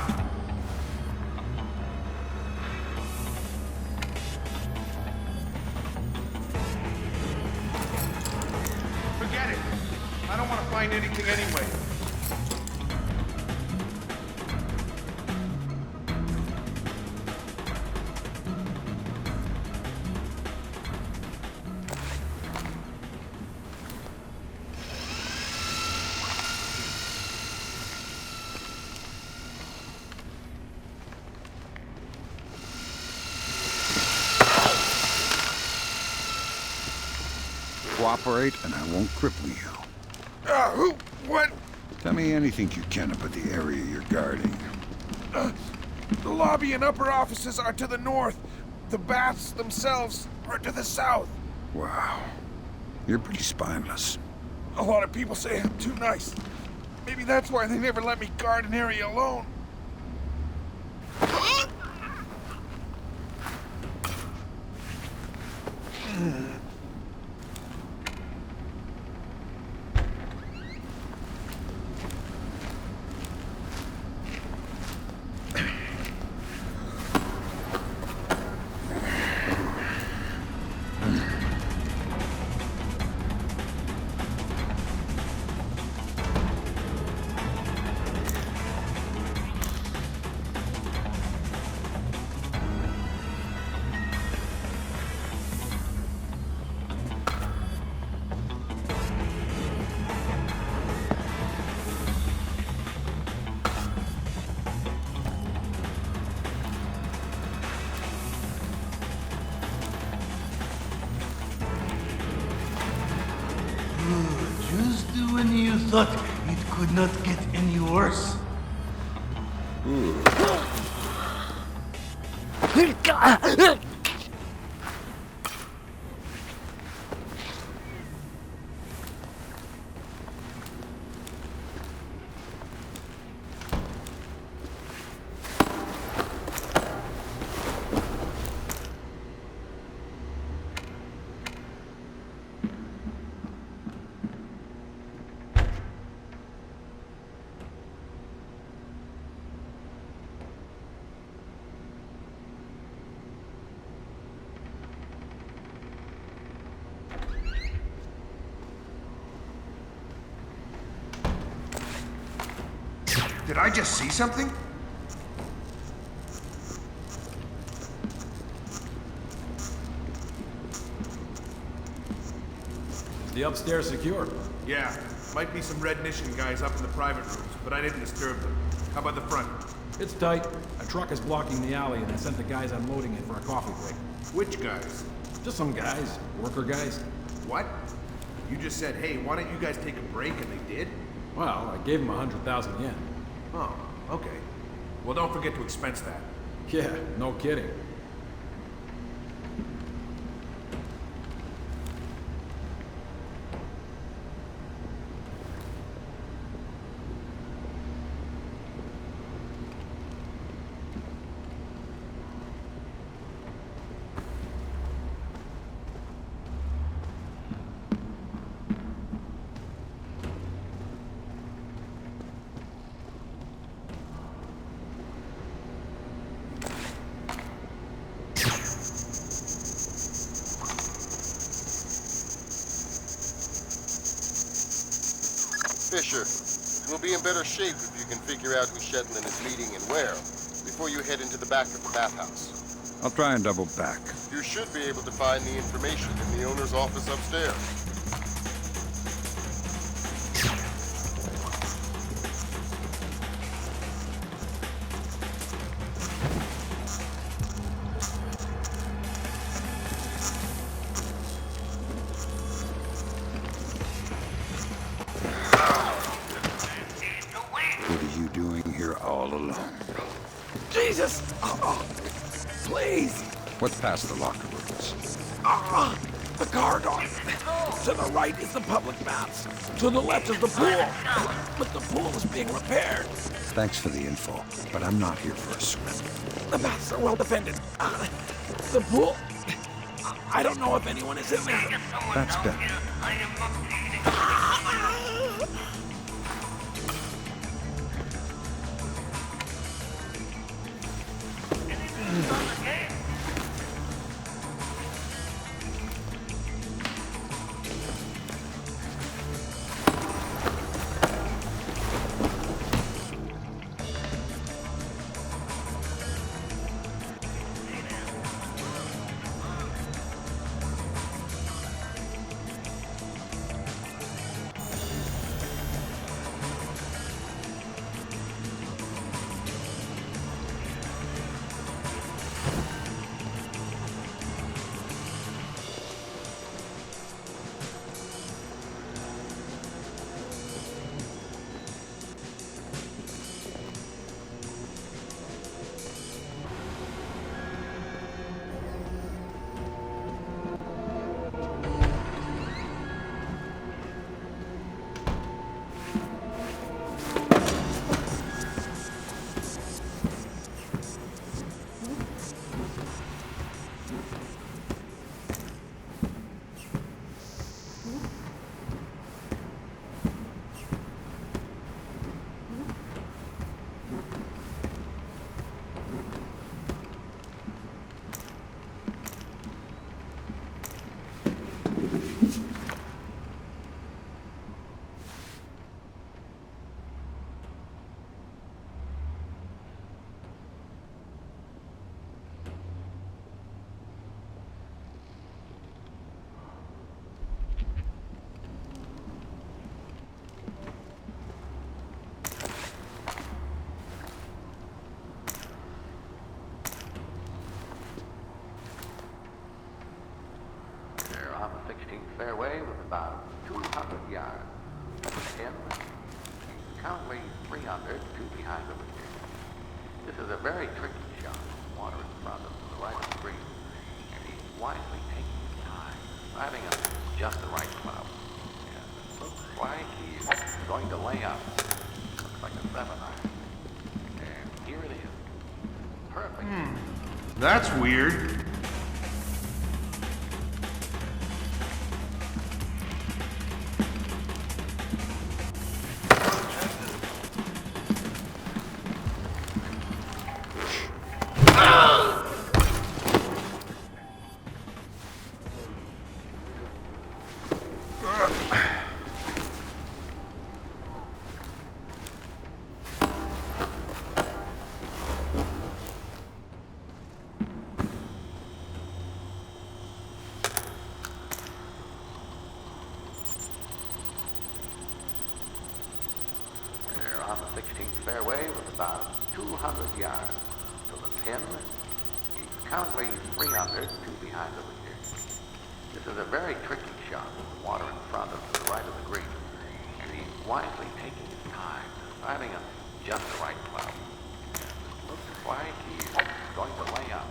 Forget it. I don't want to find anything anyway. Cooperate, and I won't cripple you. Who? What? Tell me anything you can about the area you're guarding. The lobby and upper offices are to the north. The baths themselves are to the south. Wow. You're pretty spineless. A lot of people say I'm too nice. Maybe that's why they never let me guard an area alone. Just when you thought it could not get any worse. Did I just see something? Is the upstairs secure? Yeah. Might be some Red Nation guys up in the private rooms, but I didn't disturb them. How about the front? It's tight. A truck is blocking the alley, and I sent the guys unloading it for a coffee break. Which guys? Just some guys. Worker guys. What? You just said, hey, why don't you guys take a break, and they did? Well, I gave them 100,000 yen. Oh, okay. Well, don't forget to expense that. Yeah, no kidding. Fisher, we'll be in better shape if you can figure out who Shetland is meeting and where, before you head into the back of the bathhouse. I'll try and double back. You should be able to find the information in the owner's office upstairs. Jesus! Please! What's past the locker rooms? The corridor. To the right is the public baths. To the left is the pool. But the pool is being repaired. Thanks for the info, but I'm not here for a swim. The baths are well defended. The pool... I don't know if anyone is in there. That's better. Fairway with about 200 yards. 10, currently 300, two behind the wicket. This is a very tricky shot. Water in front of the right of the green. And he's wisely taking his time, driving up just the right club. And it looks like he's going to lay up. Looks like a 7-iron. And here it is. Perfect. That's weird. Fairway with about 200 yards to the pin. He's currently 300, two behind the wicket. This is a very tricky shot. Water in front of the right of the green. And he's wisely taking his time, driving up just the right club. Looks like he's going to lay up.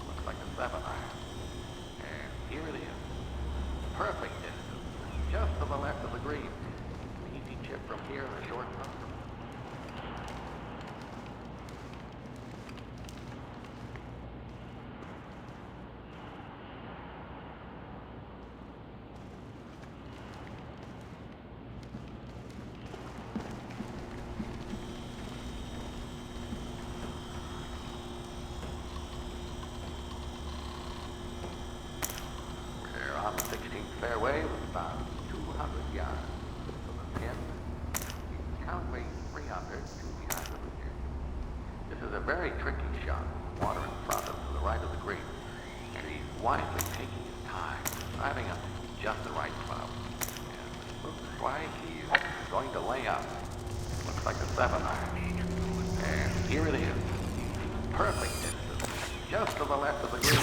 Looks like a 7-iron. And here it is. Perfect distance. Just to the left of the green. An easy chip from here and a short putt. Fairway with about 200 yards to the pin. He's currently 300, two behind the wicket. This is a very tricky shot. Water in front of to the right of the green. And he's wisely taking his time, driving up just the right club. And it looks like he's going to lay up. Looks like a 7-iron. And here it is. Perfect distance. Just to the left of the green.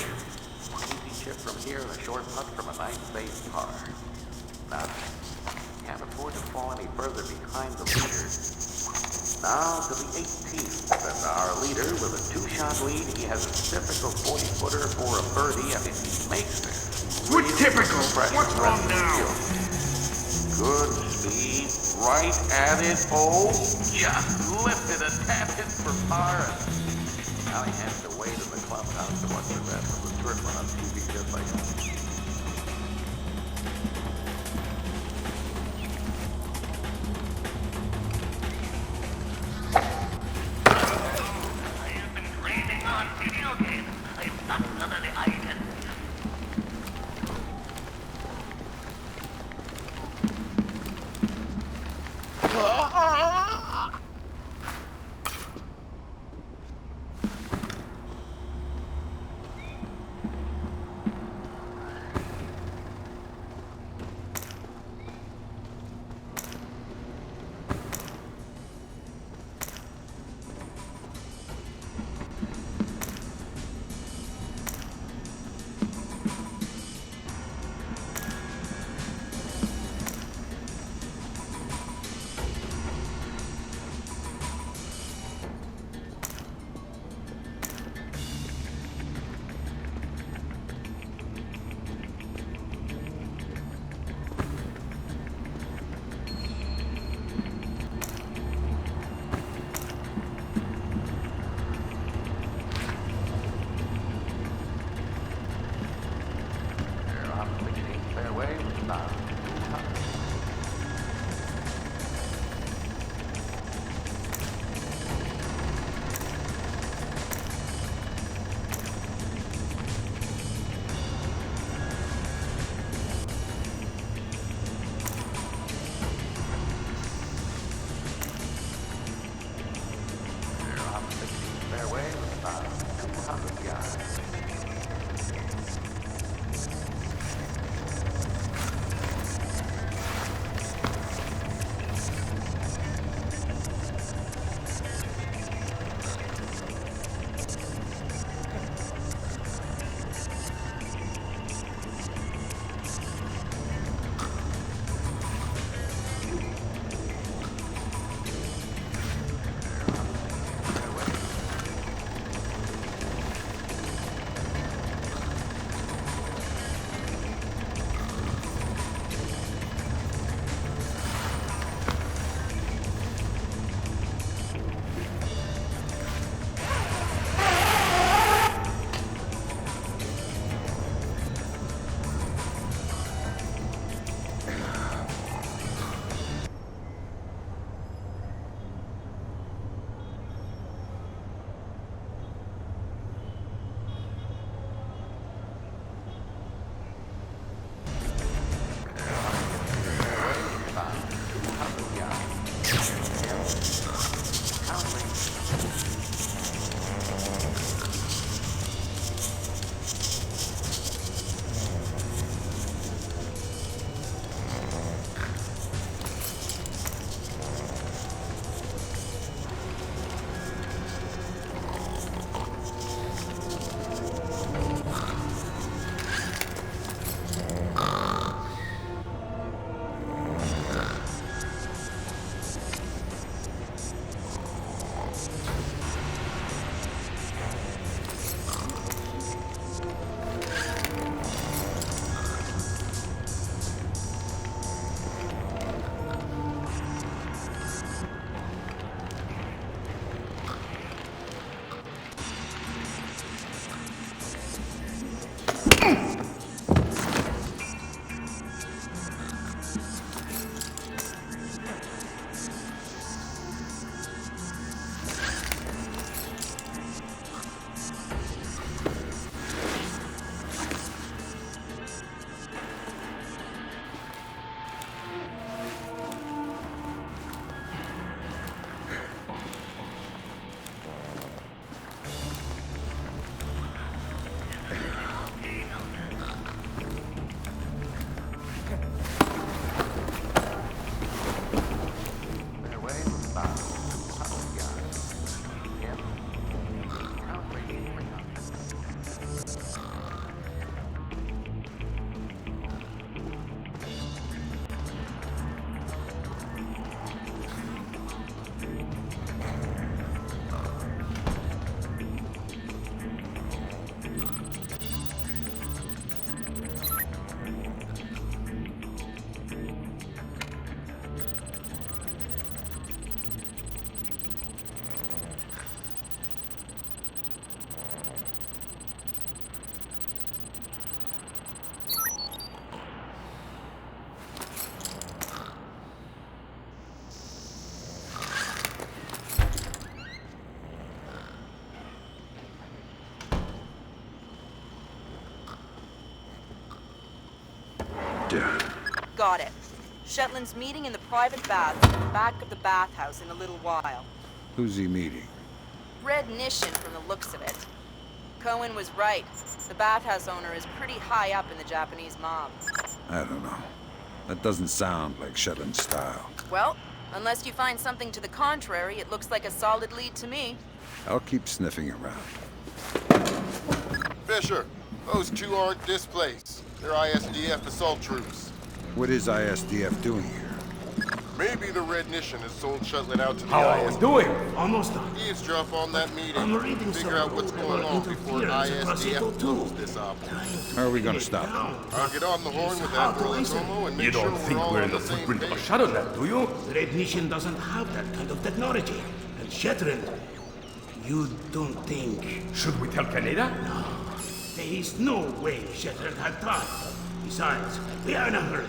Easy chip from here and a short putt from a nice base par. Now, can't afford to fall any further behind the leaders. Now to the 18th, and our leader with a 2-shot lead. He has a typical 40-footer for a birdie, and if he makes it... What's typical? What's wrong now? Good speed, right at it. Oh, just lifted a tap in for par. Now he has to wait in the clubhouse to watch the rest of the tournament on TV just like that. Duh. Got it. Shetland's meeting in the private baths at the back of the bathhouse in a little while. Who's he meeting? Red Nishin from the looks of it. Cohen was right. The bathhouse owner is pretty high up in the Japanese mob. I don't know. That doesn't sound like Shetland's style. Well, unless you find something to the contrary, it looks like a solid lead to me. I'll keep sniffing around. Fisher, those two aren't Displace. They're ISDF assault troops. What is ISDF doing here? Maybe the Red Nishin has sold Shetland out to the How are we ISDF. doing? Almost done. Eavesdrop on that meeting. I'm reading Figure some out what's going on before ISDF pulls this up. How are we gonna stop them? I'll get on the horn with Admiral Atomo and make sure we're all on the same page. Shadownet, do you? The Red Nation doesn't have that kind of technology. And Shetland, you don't think... Should we tell Canada? No. There is no way Shetland had tried. Besides, we are in a hurry.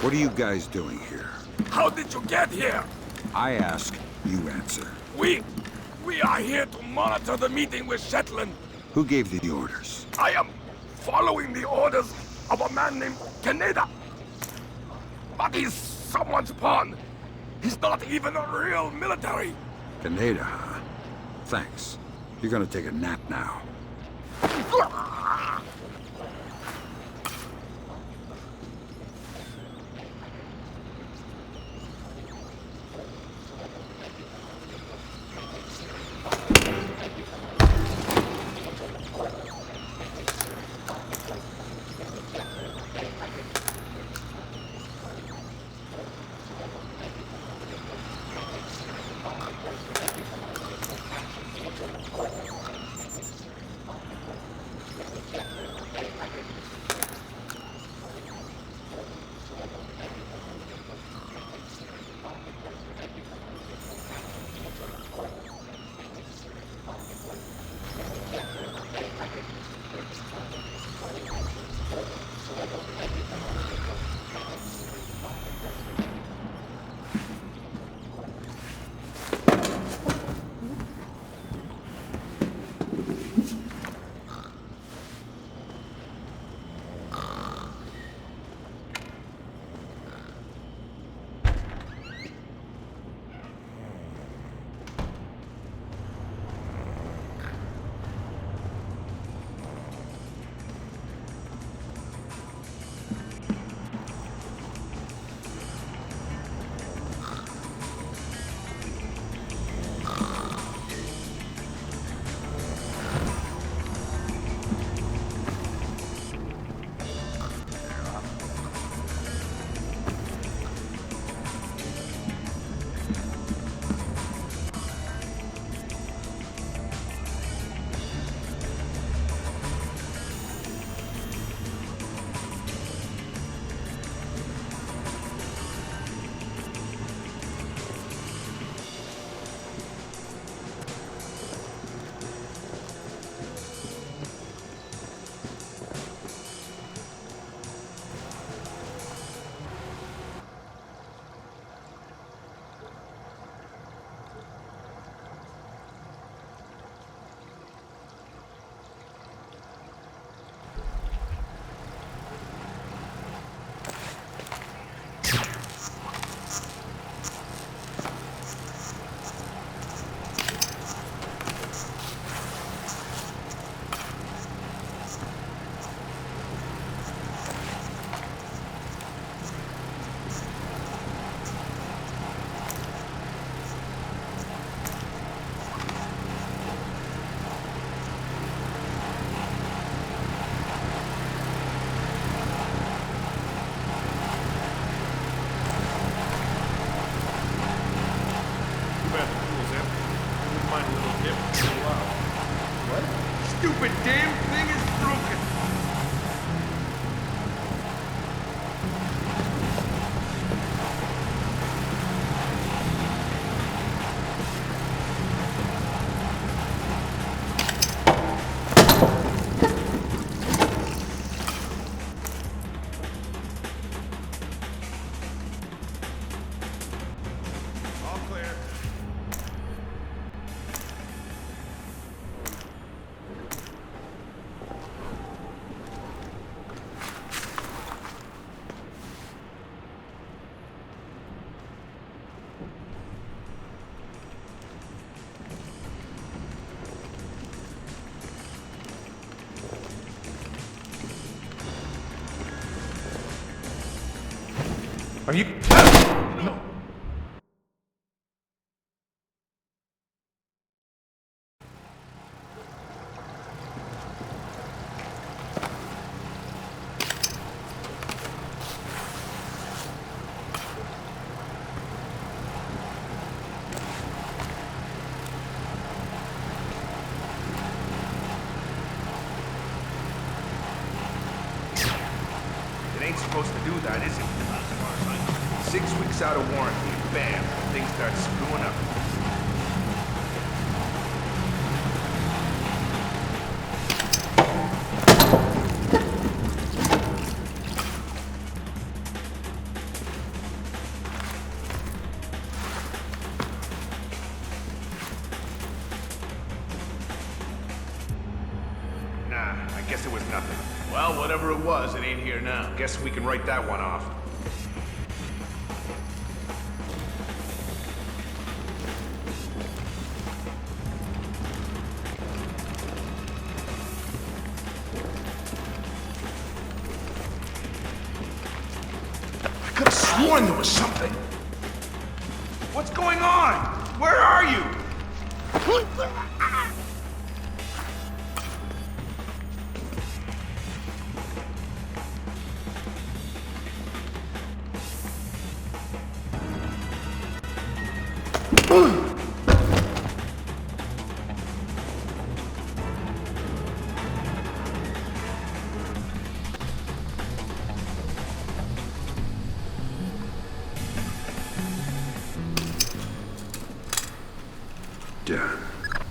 What are you guys doing here? How did you get here? I ask, you answer. We are here to monitor the meeting with Shetland. Who gave the orders? I am following the orders of a man named Canada. But he's someone's pawn. He's not even a real military. Canada, huh? Thanks. You're gonna take a nap now. stupid damn thing is broken! Are you... No. It ain't supposed to do that, is it? 6 weeks out of warranty, bam, things start screwing up. Nah, I guess it was nothing. Well, whatever it was, it ain't here now. Guess we can write that one off. Sworn there was something. What's going on? Where are you?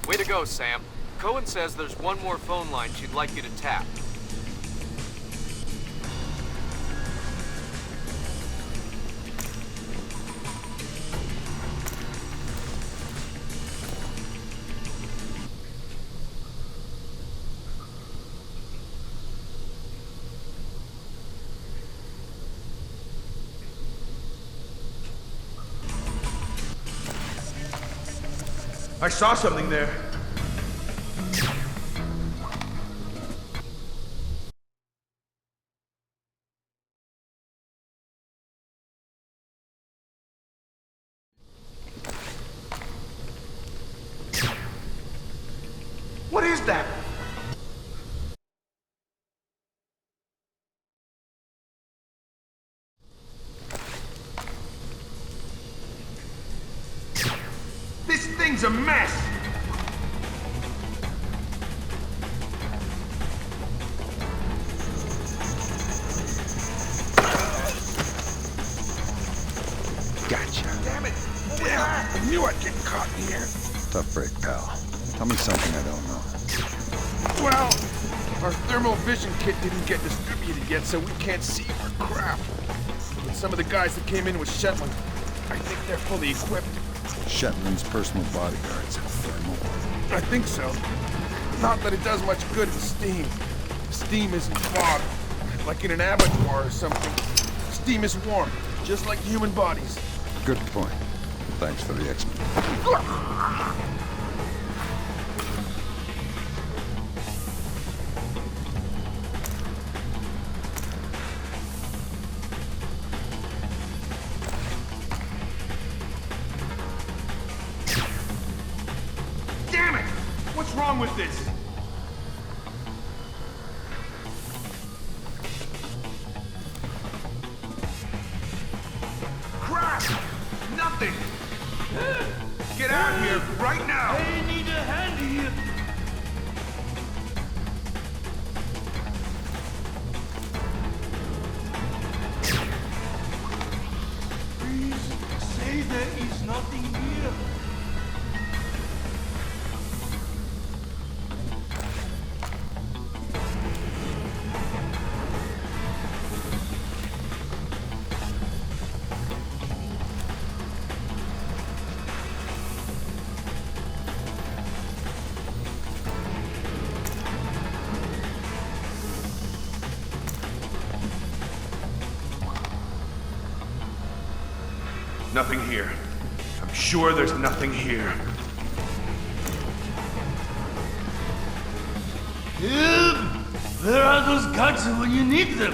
Way to go, Sam. Cohen says there's one more phone line she'd like you to tap. I saw something there. What is that? This thing's a mess! Gotcha. Damn it! Damn, I knew I'd get caught in here. Tough break, pal. Tell me something I don't know. Well, our thermal vision kit didn't get distributed yet, so we can't see our crap. But some of the guys that came in with Shetland, I think they're fully equipped. Shetland's personal bodyguards have thermal. I think so. Not that it does much good in steam. Steam isn't fog, like in an abattoir or something. Steam is warm, just like human bodies. Good point. Thanks for the explanation. Damn it! What's wrong with this? Crap! Nothing! Get out of here right now! I need a hand here. There is nothing here. Nothing here. I'm sure there's nothing here. Where are those guards when you need them?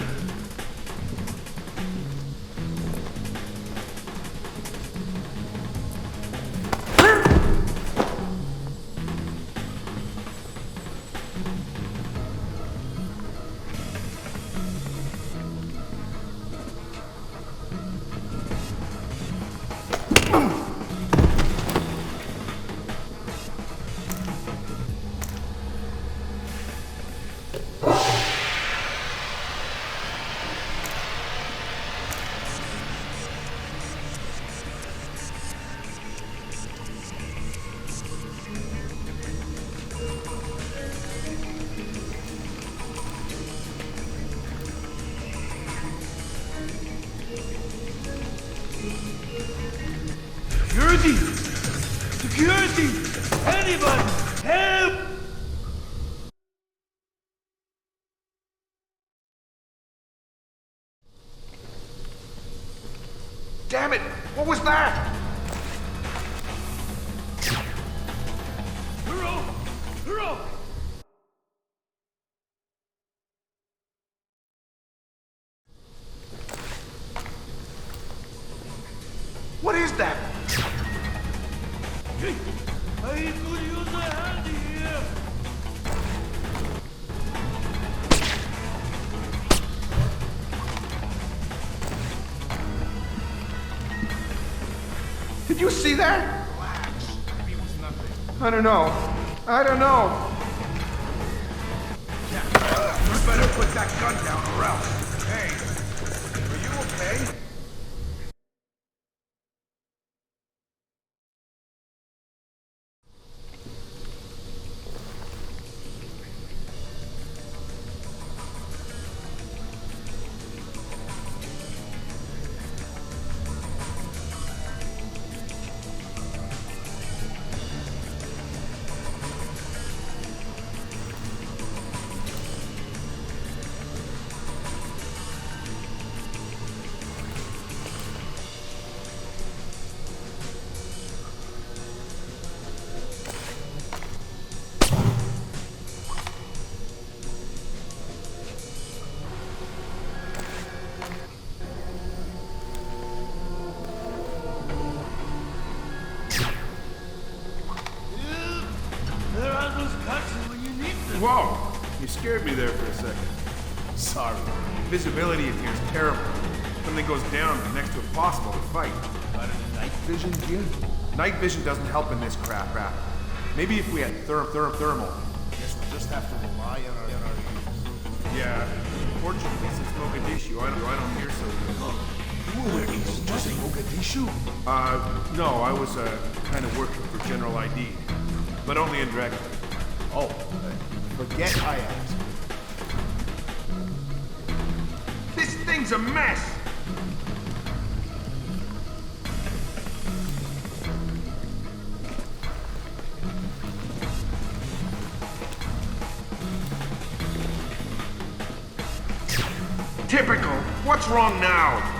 Security! Anybody! Help! Damn it! What was that? Hurrah! Hurrah! What is that? I could use a hand here. Did you see that? Relax. Maybe it was nothing. I don't know. I don't know. You better put that gun down or else. Hey, are you okay? Whoa! You scared me there for a second. Sorry. Visibility in here is terrible. Something goes down, the next to impossible to fight. Got any night vision here? Night vision doesn't help in this crap. Maybe if we had thermal. Guess we'll just have to rely on our ears. Yeah. Fortunately, since Mogadishu, I don't hear so good. You were in just Mogadishu? No, I was kind of working for General ID, but only indirectly. Oh, forget I asked. This thing's a mess! Typical! What's wrong now?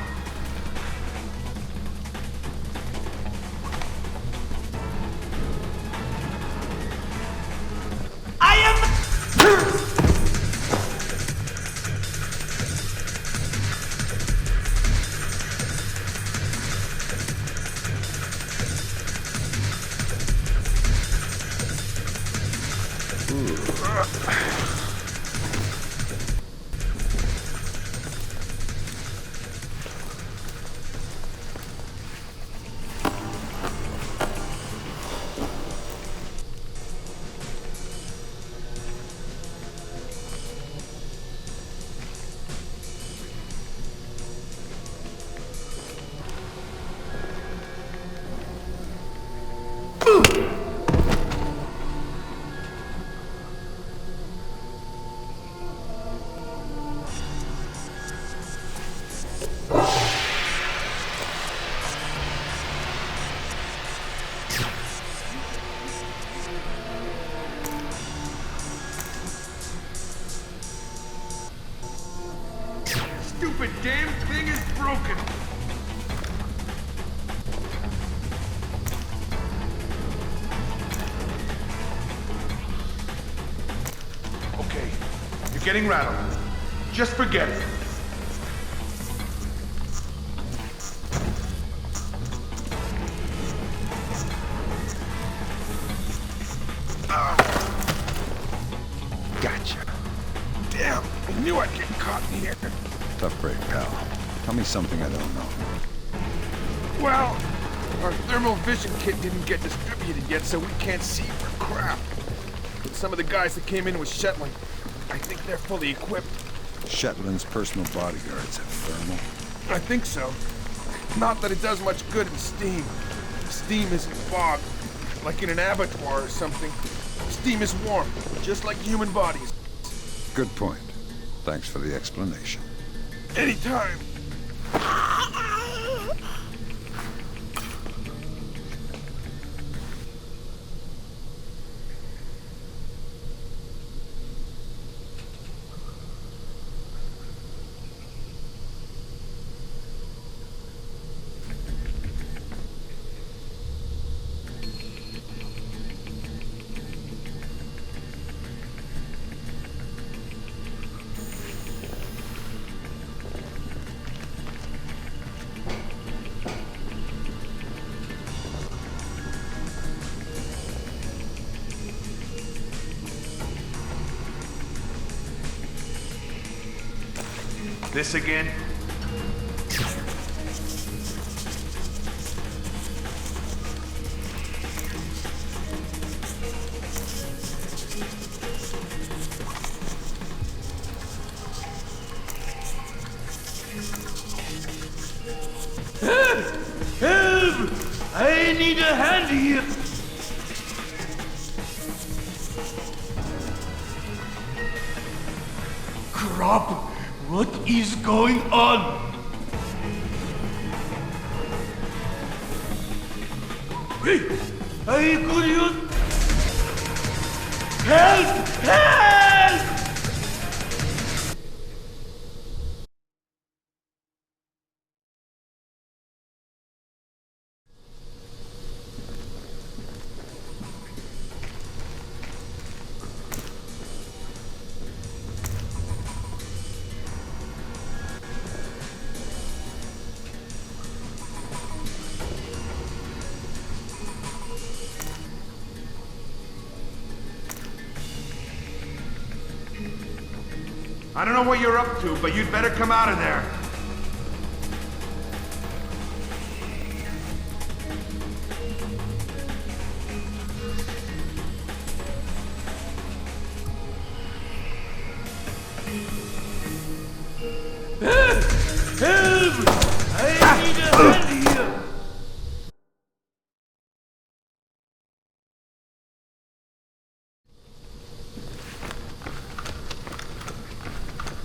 getting rattled. Just forget it. Gotcha. Damn, I knew I'd get caught in here. Tough break, pal. Tell me something I don't know. Well, our thermal vision kit didn't get distributed yet, so we can't see for crap. But some of the guys that came in with Shetland, I think they're fully equipped. Shetland's personal bodyguards have thermal? I think so. Not that it does much good in steam. Steam isn't fogged, like in an abattoir or something. Steam is warm, just like human bodies. Good point. Thanks for the explanation. Anytime. This again? Help! I need a hand here. Crap! What is going on? Hey! I could use... Help! Help! I don't know what you're up to, but you'd better come out of there. Help! I need a hand here.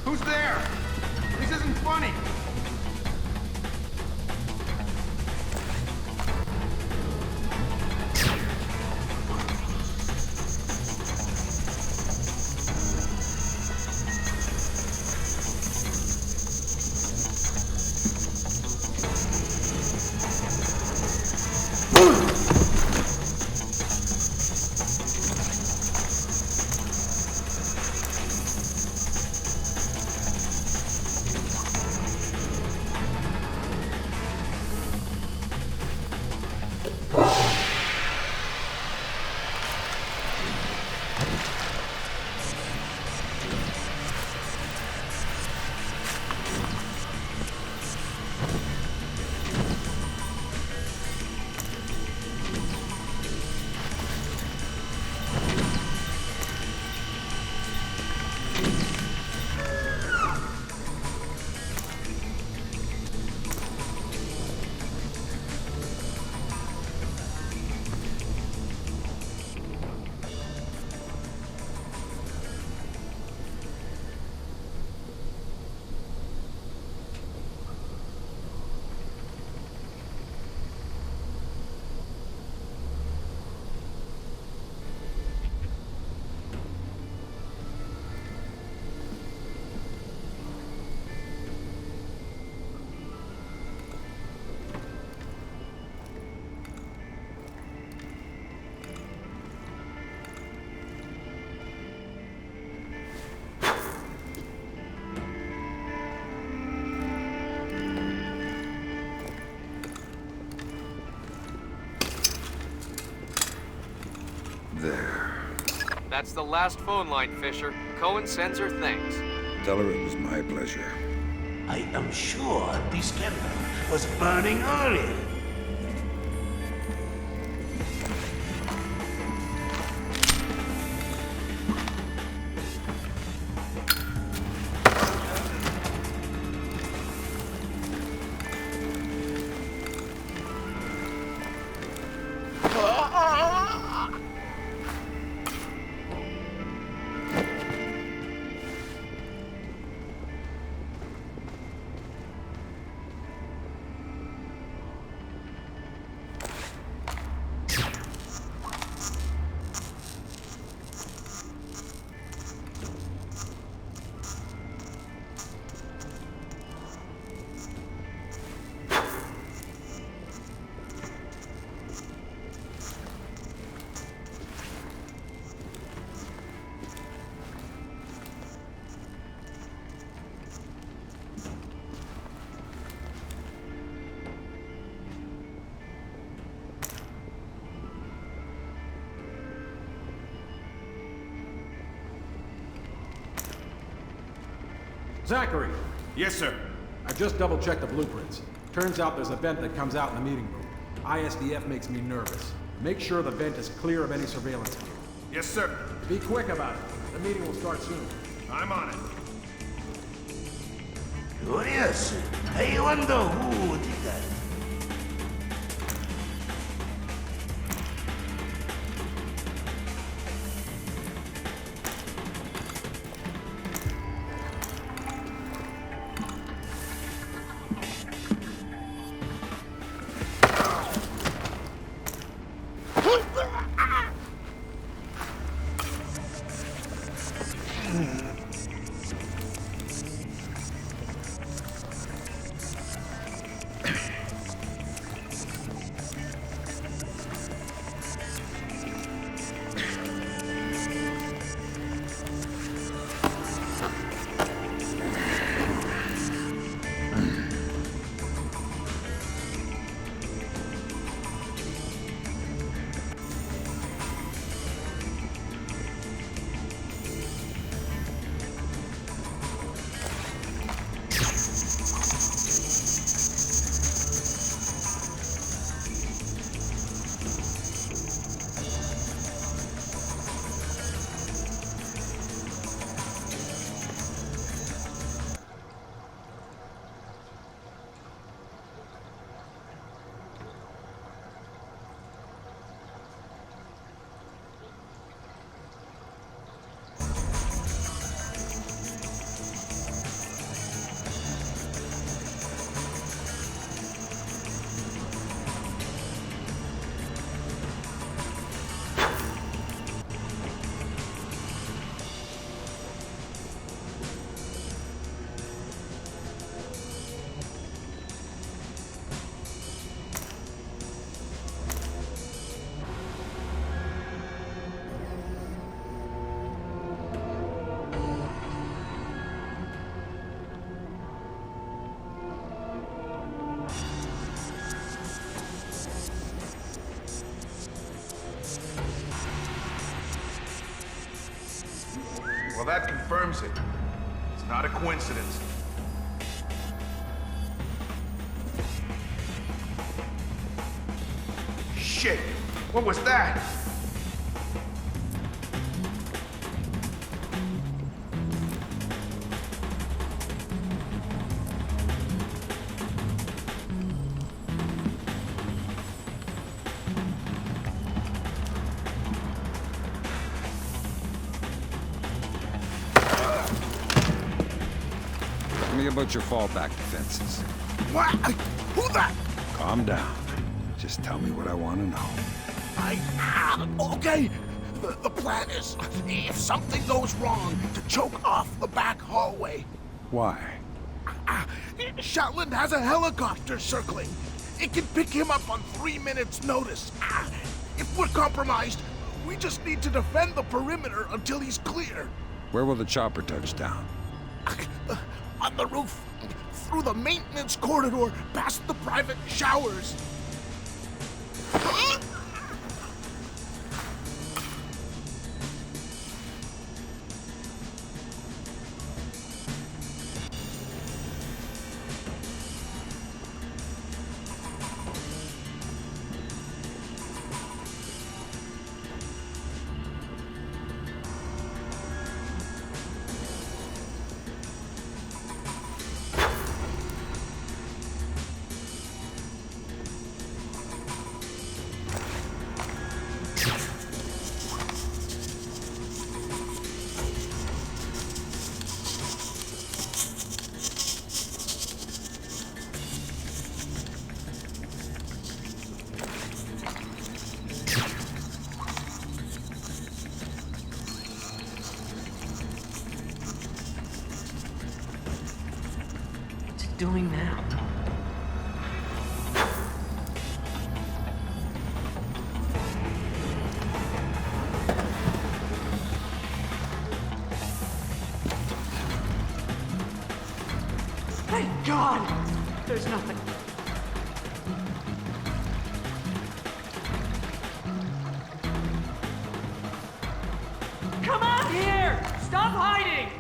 Who's there? This isn't funny. there. That's the last phone line, Fisher. Cohen sends her thanks. Tell her it was my pleasure. I am sure this candle was burning early. Zachary! Yes, sir. I just double-checked the blueprints. Turns out there's a vent that comes out in the meeting room. ISDF makes me nervous. Make sure the vent is clear of any surveillance gear. Yes, sir. Be quick about it. The meeting will start soon. I'm on it. Curious. I wonder who did that. Well, that confirms it. It's not a coincidence. Shit! What was that? Tell me about your fallback defenses. What? Who that? Calm down. Just tell me what I want to know. Okay. The plan is, if something goes wrong, to choke off the back hallway. Why? Shetland has a helicopter circling. It can pick him up on 3 minutes' notice. If we're compromised, we just need to defend the perimeter until he's clear. Where will the chopper touch down? On the roof, through the maintenance corridor, past the private showers. doing now? Thank God! There's nothing. Come on here! Stop hiding!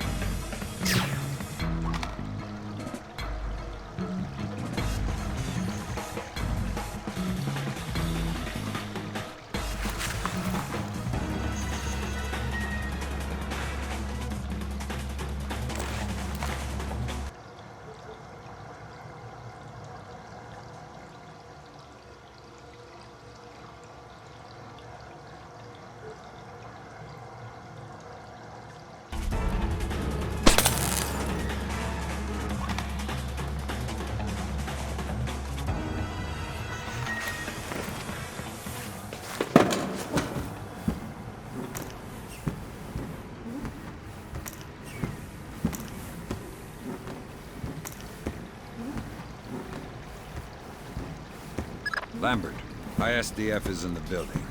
Lambert, ISDF is in the building.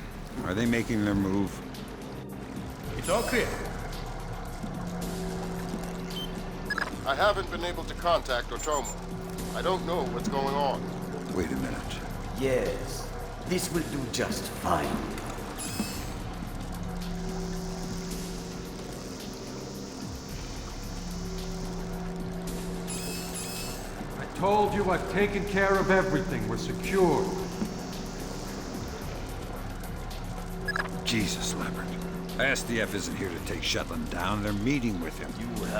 Are they making their move? It's all clear. I haven't been able to contact Otomo. I don't know what's going on. Wait a minute. Yes, this will do just fine. I told you I've taken care of everything. We're secure. Jesus, Lambert. ISDF isn't here to take Shetland down. They're meeting with him.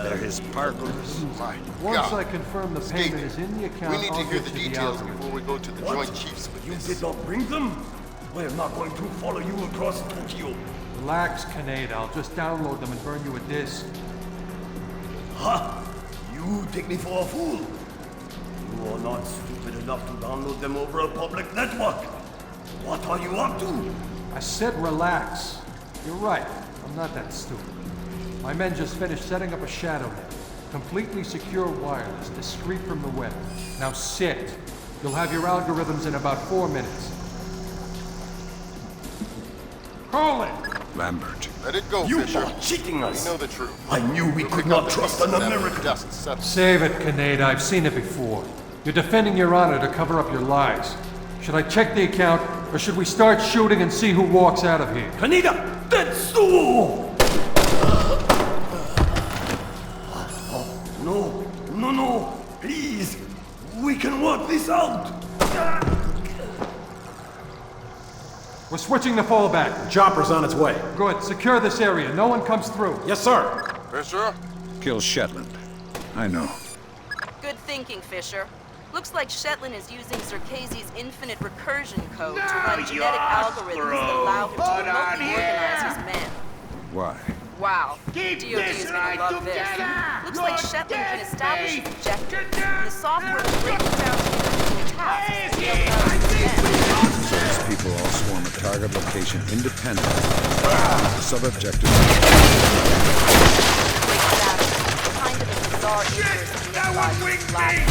They're his partners. My Once God. I confirm the payment is in the account, We need to I'll hear get the you details algorithm. before we go to the What? Joint Chiefs with You this. did not bring them? We're not going to follow you across Tokyo. Relax, Kaneda. I'll just download them and burn you a disc. Ha! You take me for a fool. You are not stupid enough to download them over a public network. What are you up to? I said relax. You're right. I'm not that stupid. My men just finished setting up a shadow net. Completely secure wireless, discreet from the web. Now sit. You'll have your algorithms in about 4 minutes. Call it! Lambert. Let it go, You Fisher. are cheating us. We know the truth. I knew we We'll could pick up not the trust pieces an after the American. dust settles. Save it, Kaneda. I've seen it before. You're defending your honor to cover up your lies. Should I check the account, or should we start shooting and see who walks out of here? Kaneda! Tetsuo! No, please. We can work this out. We're switching the fallback. The chopper's on its way. Good. Secure this area. No one comes through. Yes, sir. Fisher? Kill Shetland. I know. Good thinking, Fisher. Looks like Shetland is using Zerkasi's infinite recursion code to run genetic algorithms that allow him to remotely organize his men. Why? Wow. DOD is gonna love this. Looks like Shetland can establish his objectives, and the software will break it down to individual tasks. So these people all swarm a target location independent. Sub-objective. Kind of a bizarre interest in this last.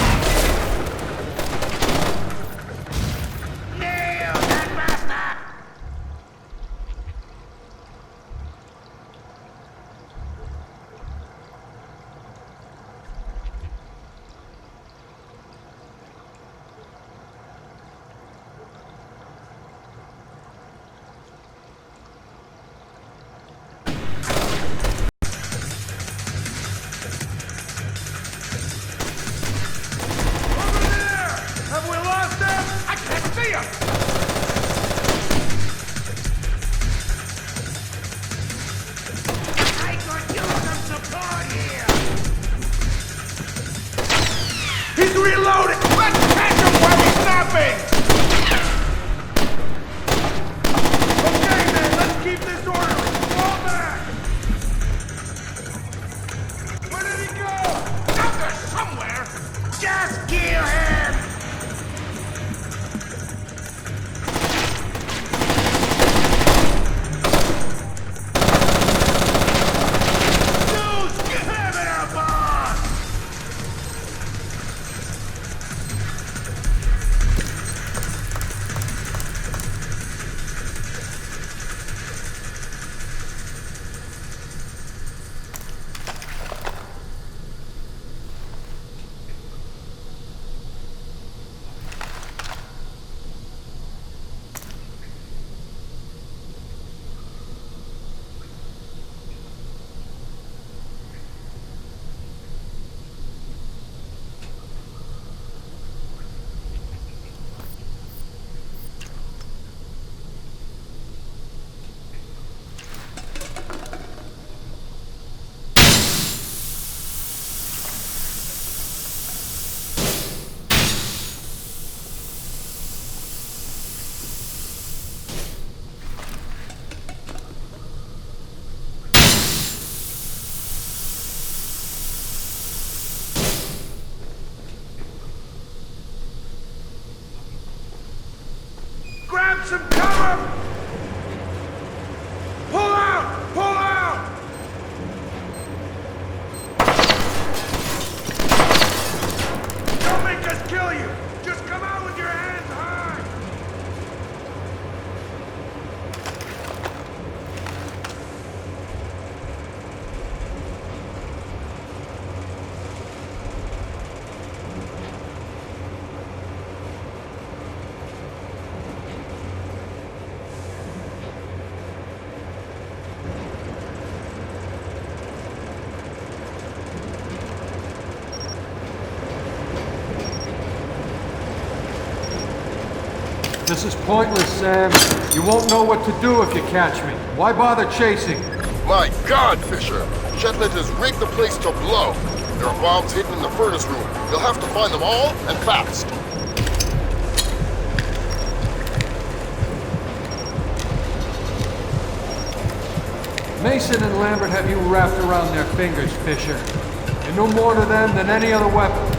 This is pointless, Sam. You won't know what to do if you catch me. Why bother chasing? My God, Fisher! Shetland has rigged the place to blow. There are bombs hidden in the furnace room. You'll have to find them all, and fast. Mason and Lambert have you wrapped around their fingers, Fisher. You're no more to them than any other weapon.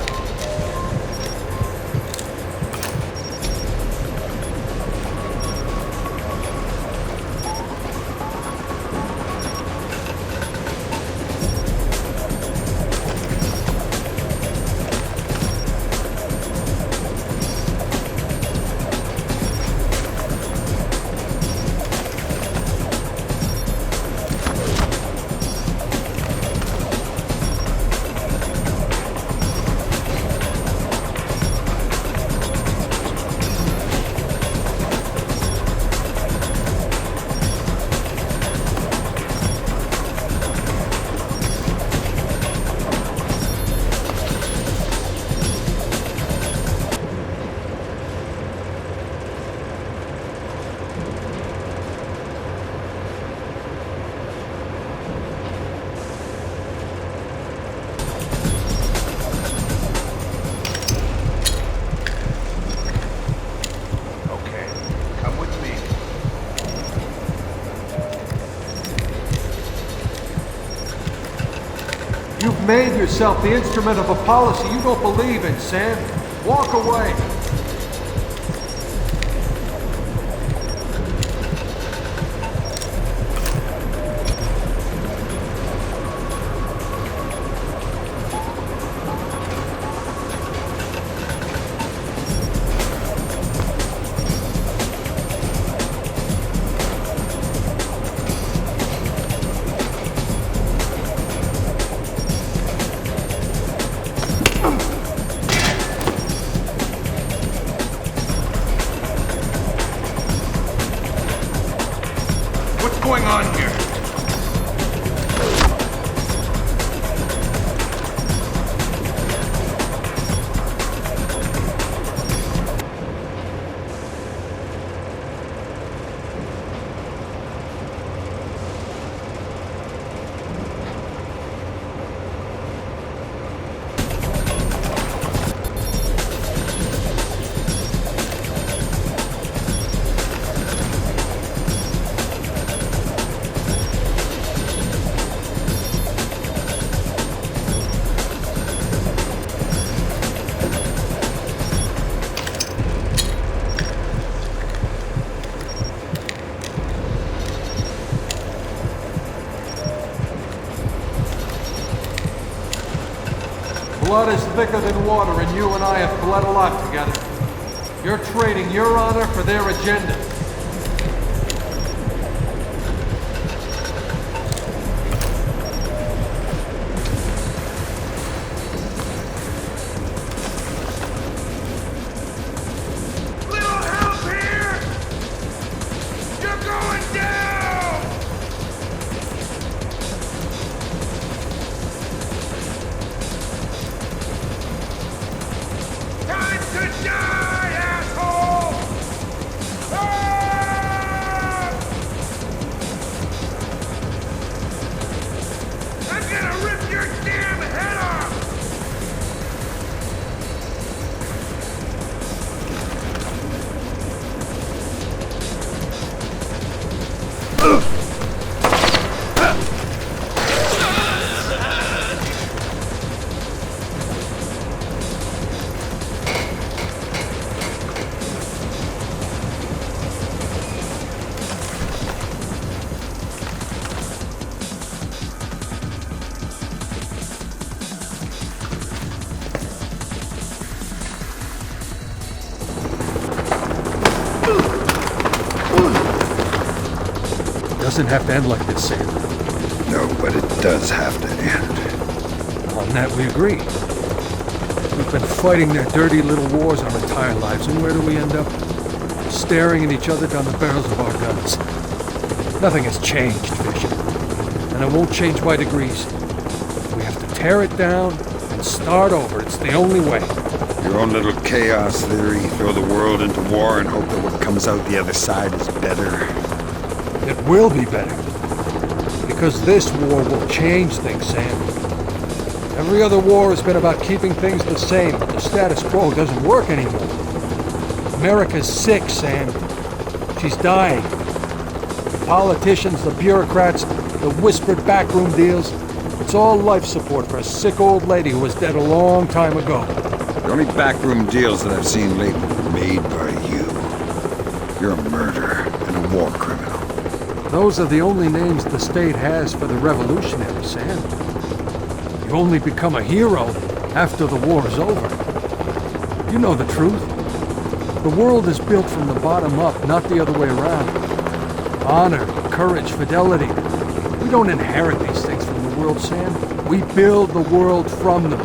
You've made yourself the instrument of a policy you don't believe in, Sam. Walk away. Blood is thicker than water, and you and I have bled a lot together. You're trading your honor for their agenda. Doesn't have to end like this, Sam. No, but it does have to end. On that we agree. We've been fighting their dirty little wars our entire lives, and where do we end up? Staring at each other down the barrels of our guns. Nothing has changed, Fisher. And it won't change by degrees. We have to tear it down and Let's start over. It's the only way. Your own little chaos theory, throw the world into war and hope that what comes out the other side is better. It will be better. Because this war will change things, Sam. Every other war has been about keeping things the same, but the status quo doesn't work anymore. America's sick, Sam. She's dying. The politicians, the bureaucrats, the whispered backroom deals, it's all life support for a sick old lady who was dead a long time ago. The only backroom deals that I've seen lately were made by you. You're a murderer and a war criminal. Those are the only names the state has for the revolutionaries, Sam. You only become a hero after the war is over. You know the truth. The world is built from the bottom up, not the other way around. Honor, courage, fidelity. We don't inherit these things from the world, Sam. We build the world from them.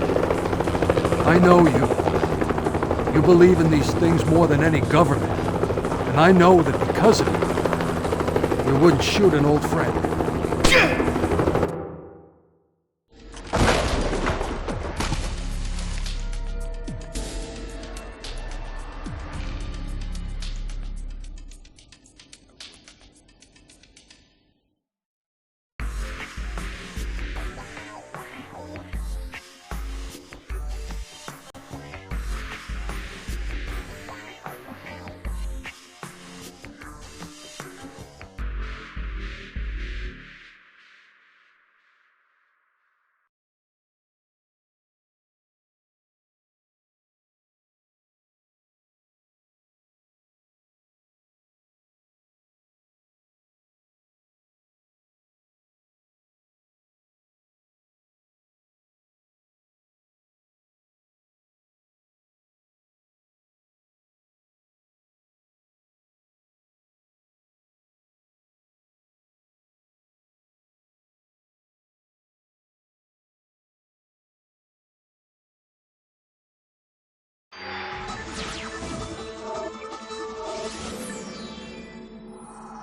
I know you. You believe in these things more than any government. And I know that because of it, you wouldn't shoot an old friend.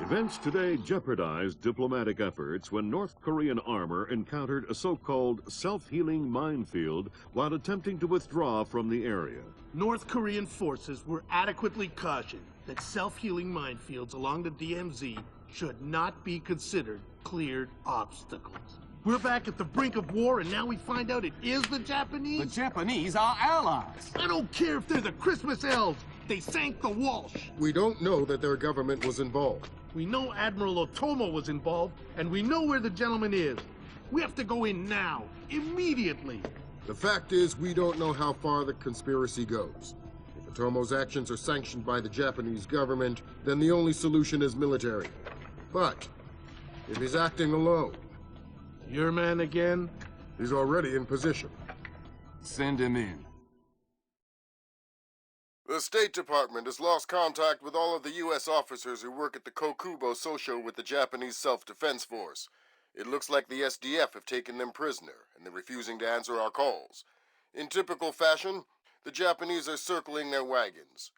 Events today jeopardized diplomatic efforts when North Korean armor encountered a so-called self-healing minefield while attempting to withdraw from the area. North Korean forces were adequately cautioned that self-healing minefields along the DMZ should not be considered cleared obstacles. We're back at the brink of war, and now we find out it is the Japanese? The Japanese are allies. I don't care if they're the Christmas elves. They sank the Walsh. We don't know that their government was involved. We know Admiral Otomo was involved, and we know where the gentleman is. We have to go in now, immediately. The fact is, we don't know how far the conspiracy goes. If Otomo's actions are sanctioned by the Japanese government, then the only solution is military. But if he's acting alone... Your man again? He's already in position. Send him in. The State Department has lost contact with all of the U.S. officers who work at the Kokubo Sosho with the Japanese Self-Defense Force. It looks like the SDF have taken them prisoner, and they're refusing to answer our calls. In typical fashion, the Japanese are circling their wagons.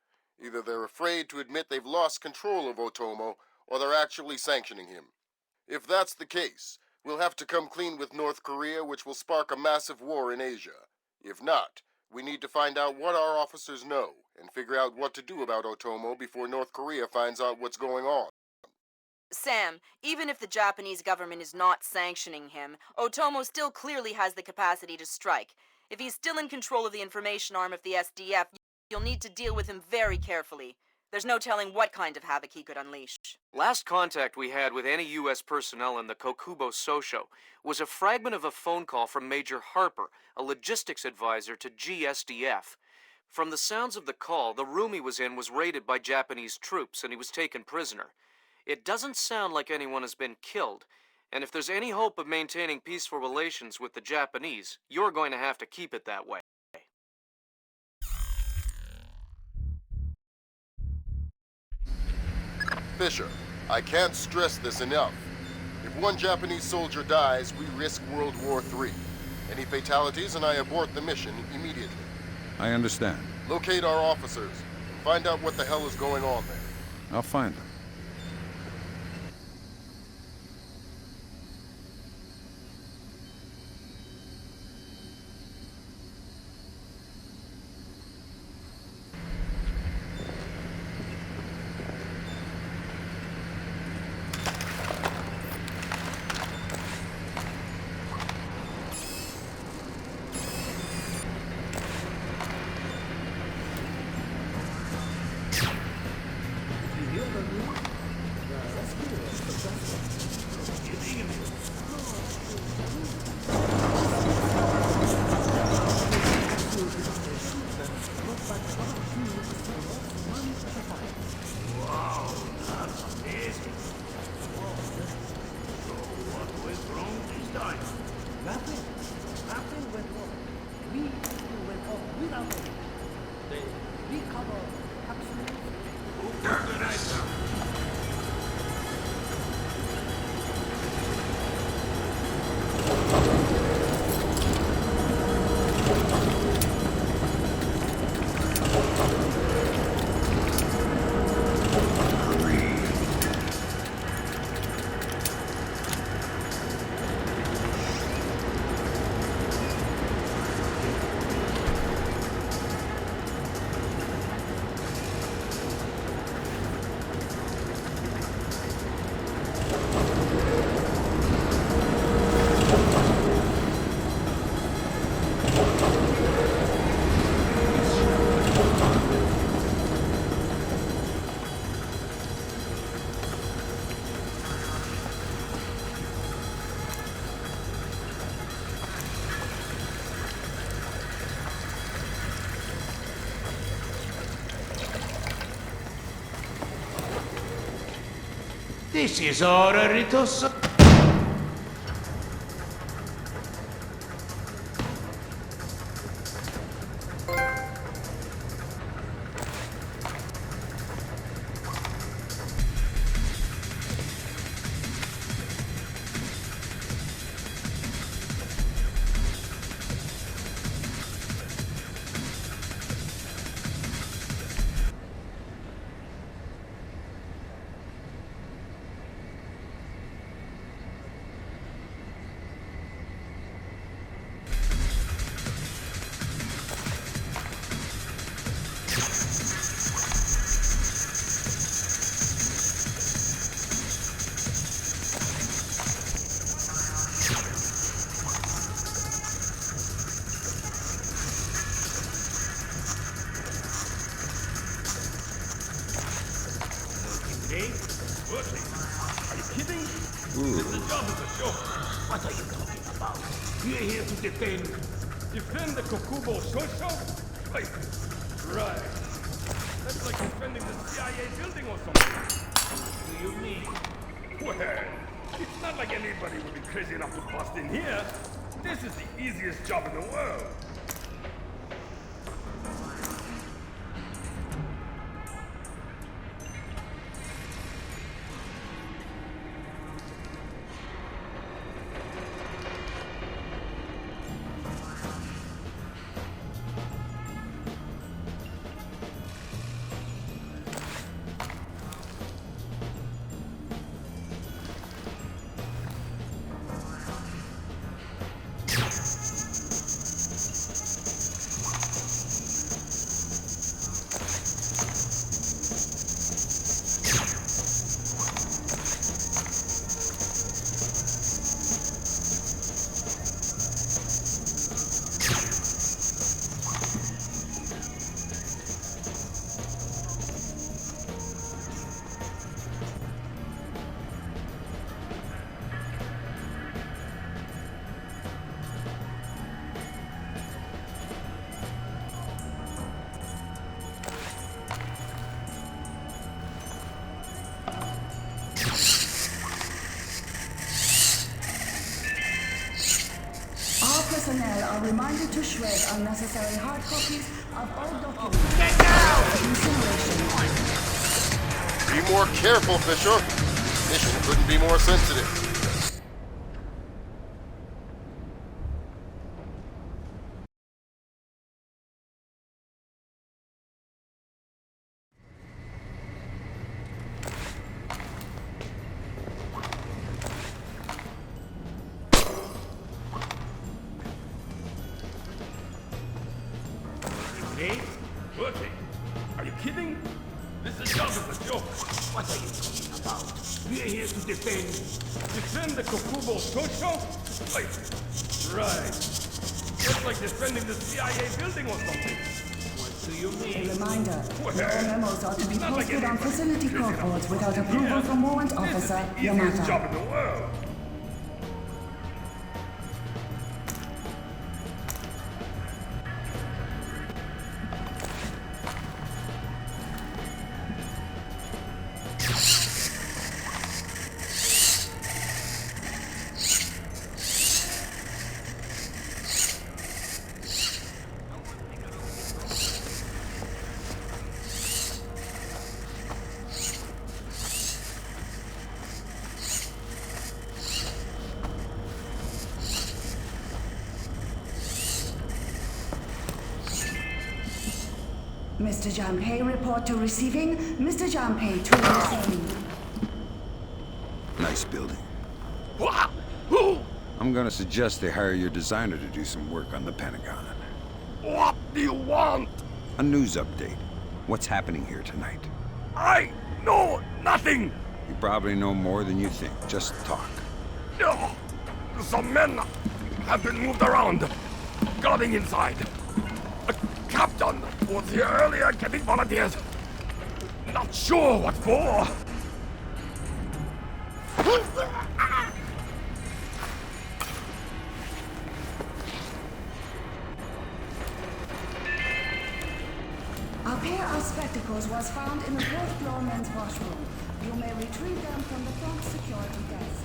Either they're afraid to admit they've lost control of Otomo, or they're actually sanctioning him. If that's the case, we'll have to come clean with North Korea, which will spark a massive war in Asia. If not, we need to find out what our officers know, and figure out what to do about Otomo before North Korea finds out what's going on. Sam, even if the Japanese government is not sanctioning him, Otomo still clearly has the capacity to strike. If he's still in control of the information arm of the SDF, you'll need to deal with him very carefully. There's no telling what kind of havoc he could unleash. Last contact we had with any U.S. personnel in the Kokubo Sosho was a fragment of a phone call from Major Harper, a logistics advisor to GSDF. From the sounds of the call, the room he was in was raided by Japanese troops and he was taken prisoner. It doesn't sound like anyone has been killed, and if there's any hope of maintaining peaceful relations with the Japanese, you're going to have to keep it that way. Fisher, I can't stress this enough. If one Japanese soldier dies, we risk World War III. Any fatalities and I abort the mission immediately. I understand. Locate our officers and find out what the hell is going on there. I'll find them. This is Oraritos. What are you talking about? We're here to defend the Kokubo Sosho? Right. That's like defending the CIA building or something. What do you mean? Well, it's not like anybody would be crazy enough to bust in here. This is the easiest job in the world. Personnel are reminded to shred unnecessary hard copies of all documents. Be more careful, Fisher. Mission couldn't be more sensitive. Working? Are you kidding? This job is a joke. What are you talking about? We're here to defend the Kokubo Sosho? Right. Just like defending the CIA building or something. What do you mean? A reminder, your memos are to be posted on facility corkboards without approval from Warrant Officer Easiest job Yamata. in the world. Mr. Junpei, report to receiving. Mr. Junpei to receiving. Nice building. I'm gonna suggest they hire your designer to do some work on the Pentagon. What do you want? A news update. What's happening here tonight? I know nothing. You probably know more than you think. Just talk. No. Some men have been moved around, guarding inside. A captain was here earlier getting volunteers. Not sure what for. A pair of spectacles was found in the fourth floor men's washroom. You may retrieve them from the front security desk.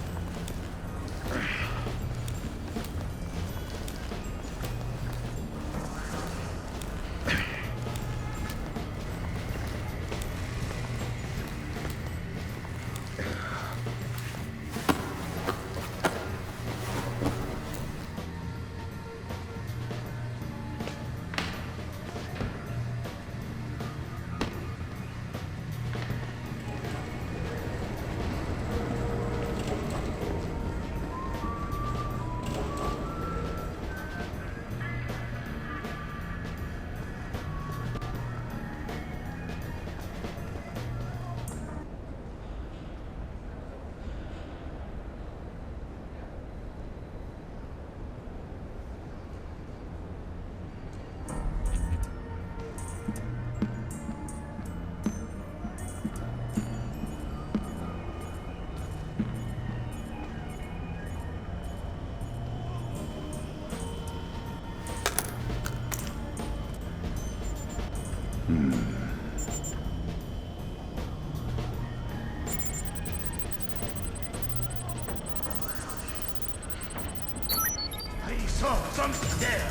Something there.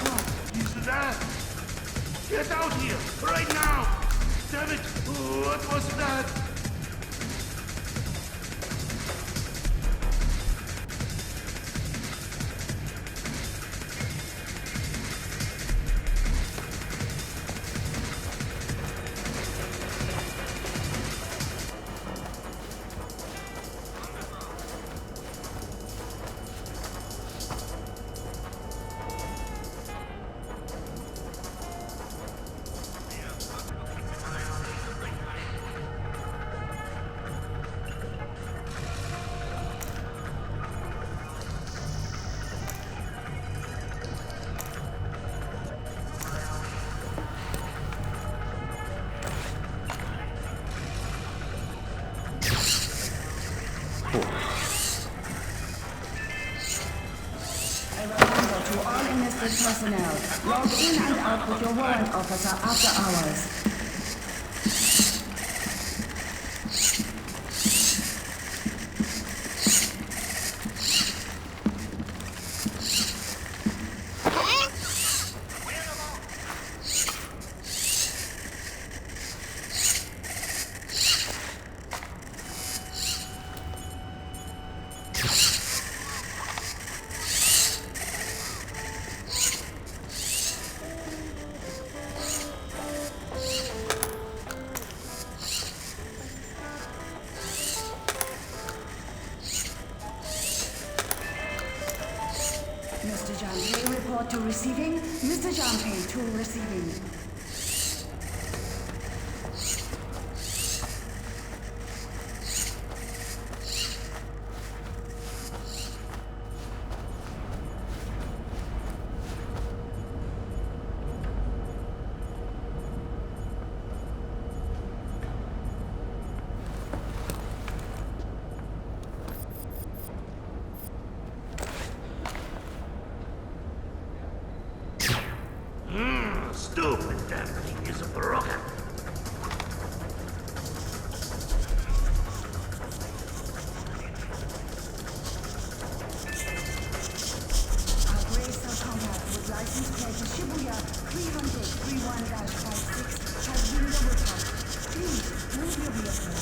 Oh, is that? Get out here, right now! Damn it! What was that? Personnel, log in and out with your warrant officer after hours. To receiving, Mr. Champagne to receiving. Stupid damn thing is broken. Our Graystar contact with license plate Shibuya 300-31-56 has been double tapped. Please move your vehicle.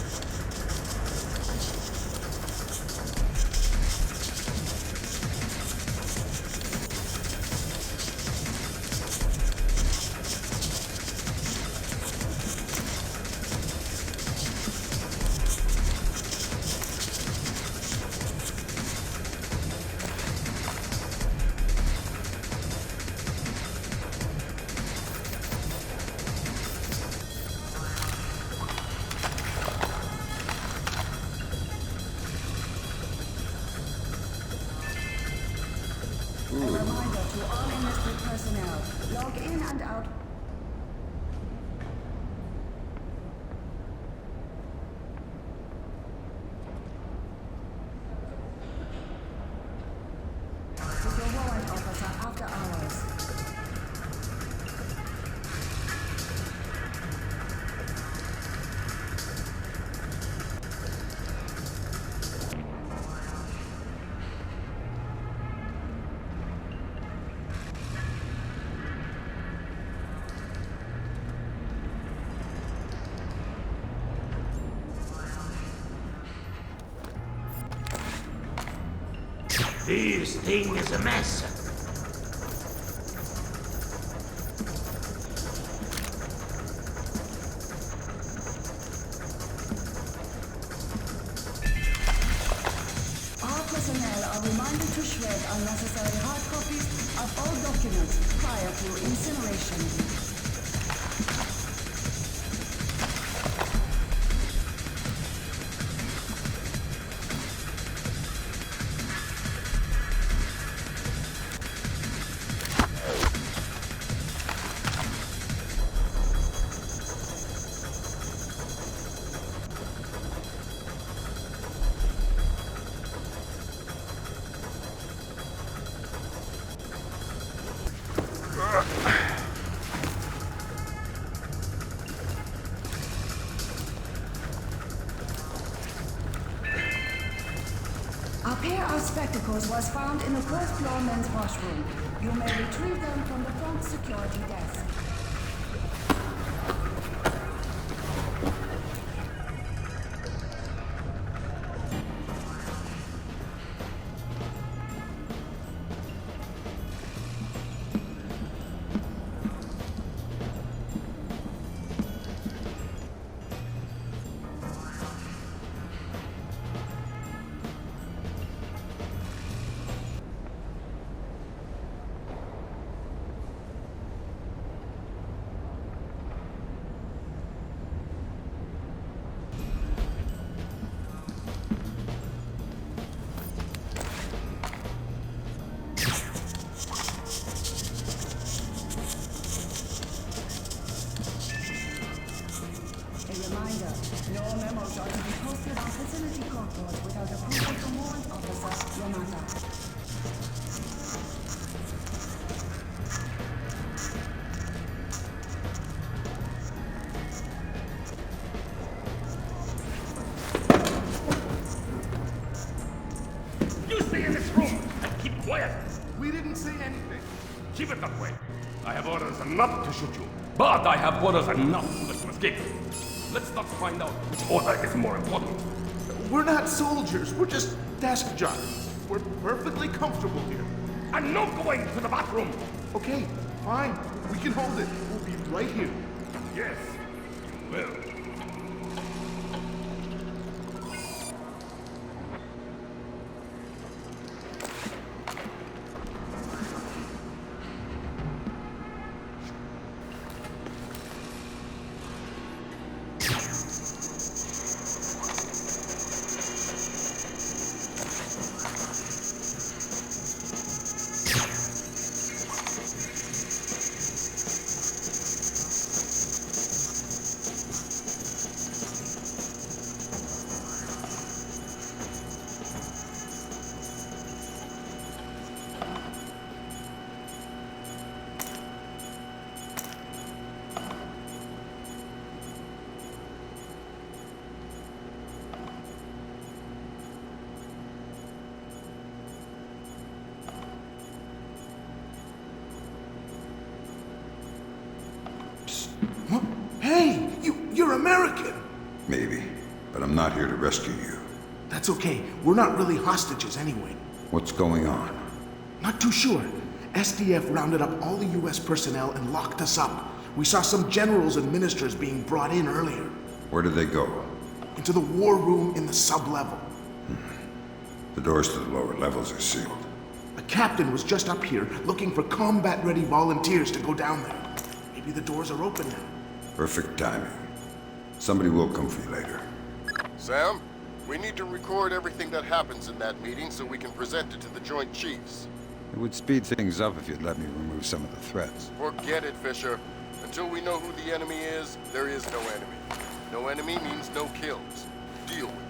A reminder to all enlisted personnel, log in and out. With your warrant officer after hours. This thing is a mess. All personnel are reminded to shred unnecessary hard copies of all documents prior to incineration. A pair of spectacles was found in the first floor men's washroom. You may retrieve them from the front security desk. No memos are to be posted on facility corridors without approval from warrant officer Yamada. You stay in this room and keep quiet. We didn't say anything. Keep it that way. I have orders not to shoot you, but I have orders not to let you escape. Let's not find out which order is more important. We're not soldiers. We're just desk jockeys. We're perfectly comfortable here. I'm not going to the bathroom. Okay, fine. We can hold it. We'll be right here. Yes, you will. Hey, you're American. Maybe, but I'm not here to rescue you. That's okay. We're not really hostages anyway. What's going on? Not too sure. SDF rounded up all the US personnel and locked us up. We saw some generals and ministers being brought in earlier. Where did they go? Into the war room in the sub-level. The doors to the lower levels are sealed. A captain was just up here looking for combat-ready volunteers to go down there. Maybe the doors are open now. Perfect timing. Somebody will come for you later. Sam, we need to record everything that happens in that meeting so we can present it to the Joint Chiefs. It would speed things up if you'd let me remove some of the threats. Forget it, Fisher. Until we know who the enemy is, there is no enemy. No enemy means no kills. Deal with it.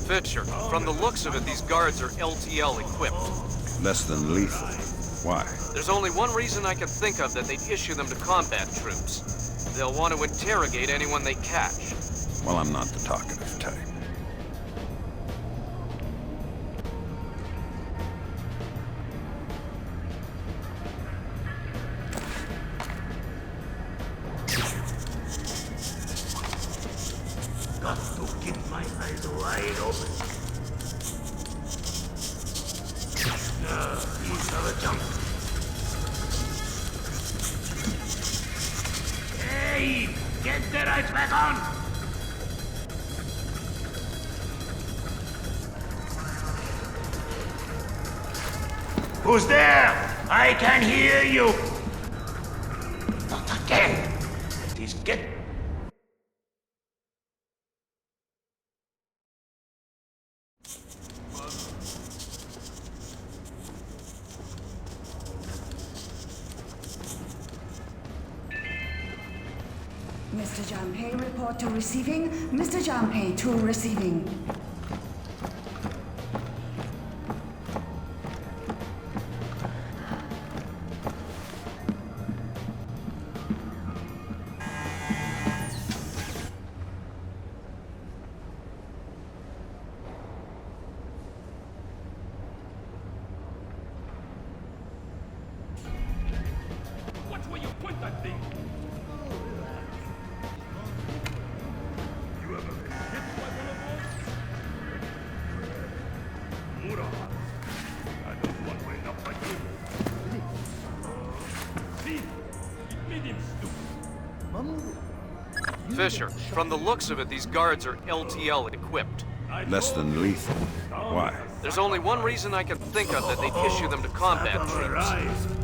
Fisher, from the looks of it, these guards are LTL equipped. Less than lethal. Why? There's only one reason I can think of that they'd issue them to combat troops. They'll want to interrogate anyone they catch. Well, I'm not the talkative type. Got to keep my eyes wide open. These are the junk. Hey! Get the lights back on! Who's there? I can hear you! Not again! Please get... Mr. Janpei, report to receiving. Mr. Janpei to receiving. Watch where you point that thing! You ever been hit by one of those? Mura. I don't want to end up like you. See? It made him stupid. Fisher, from the looks of it, these guards are LTL equipped. Less than lethal. Why? There's only one reason I can think of that they'd issue them to combat troops.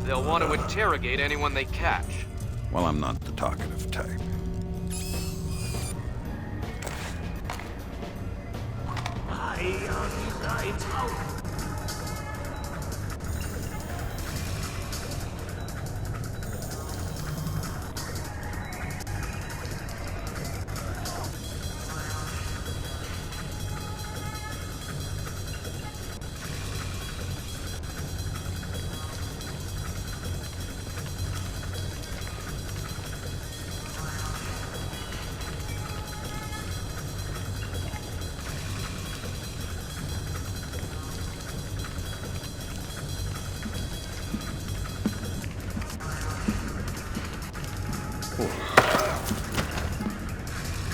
They'll want to interrogate anyone they catch. Well, I'm not the talkative type. I are the lights out.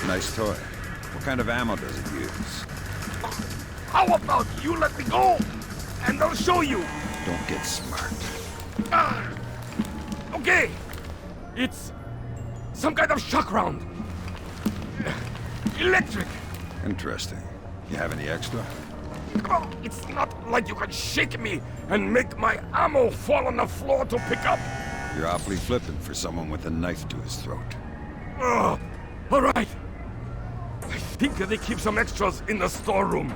Nice toy. What kind of ammo does it use? How about you let me go? And I'll show you! Don't get smart. Okay! It's some kind of shock round. Electric! Interesting. You have any extra? Oh, it's not like you can shake me and make my ammo fall on the floor to pick up. You're awfully flippant for someone with a knife to his throat. All right. I think they keep some extras in the storeroom.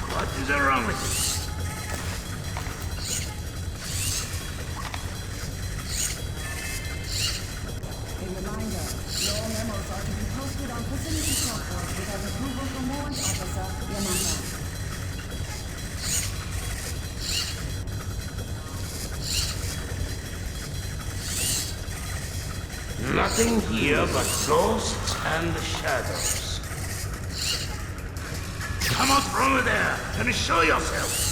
What is wrong with you? A reminder, your memos are to be posted on facility clockwork without approval from Warrant Officer Yamata. Nothing here but ghosts and shadows. Come out from there and show yourself.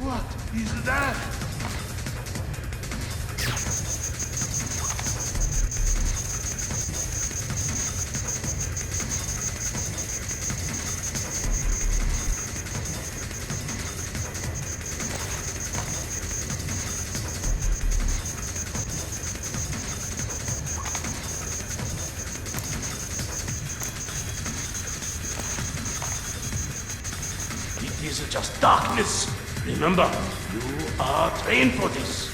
What is that? It is just darkness. Remember, you are trained for this.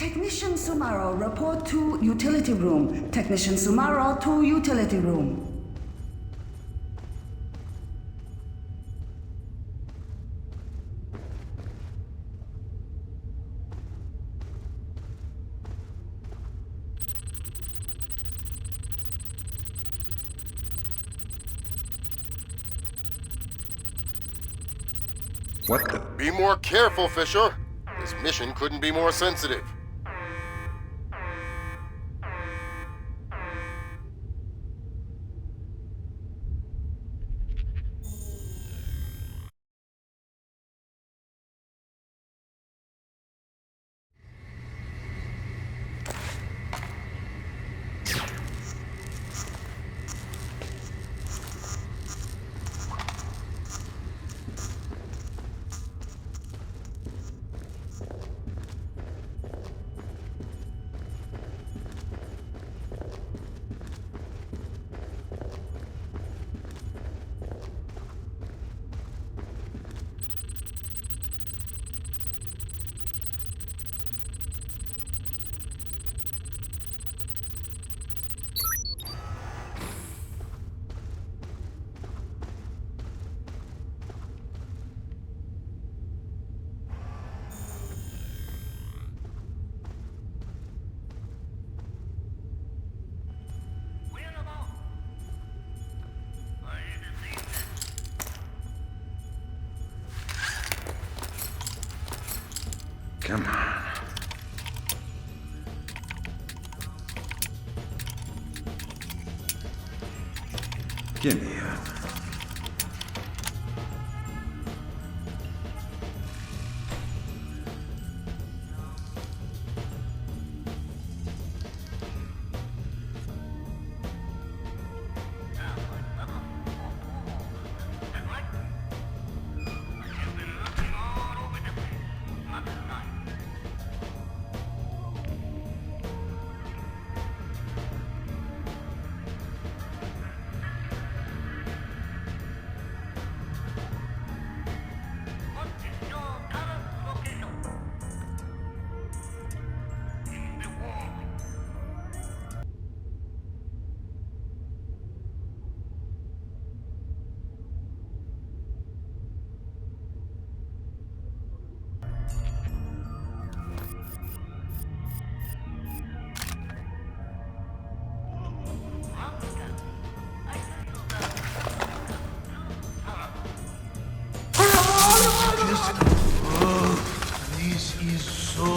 Technician Sumaro, report to utility room. Technician Sumaro to utility room. What the? Be more careful, Fisher. This mission couldn't be more sensitive. Come on. Give me up.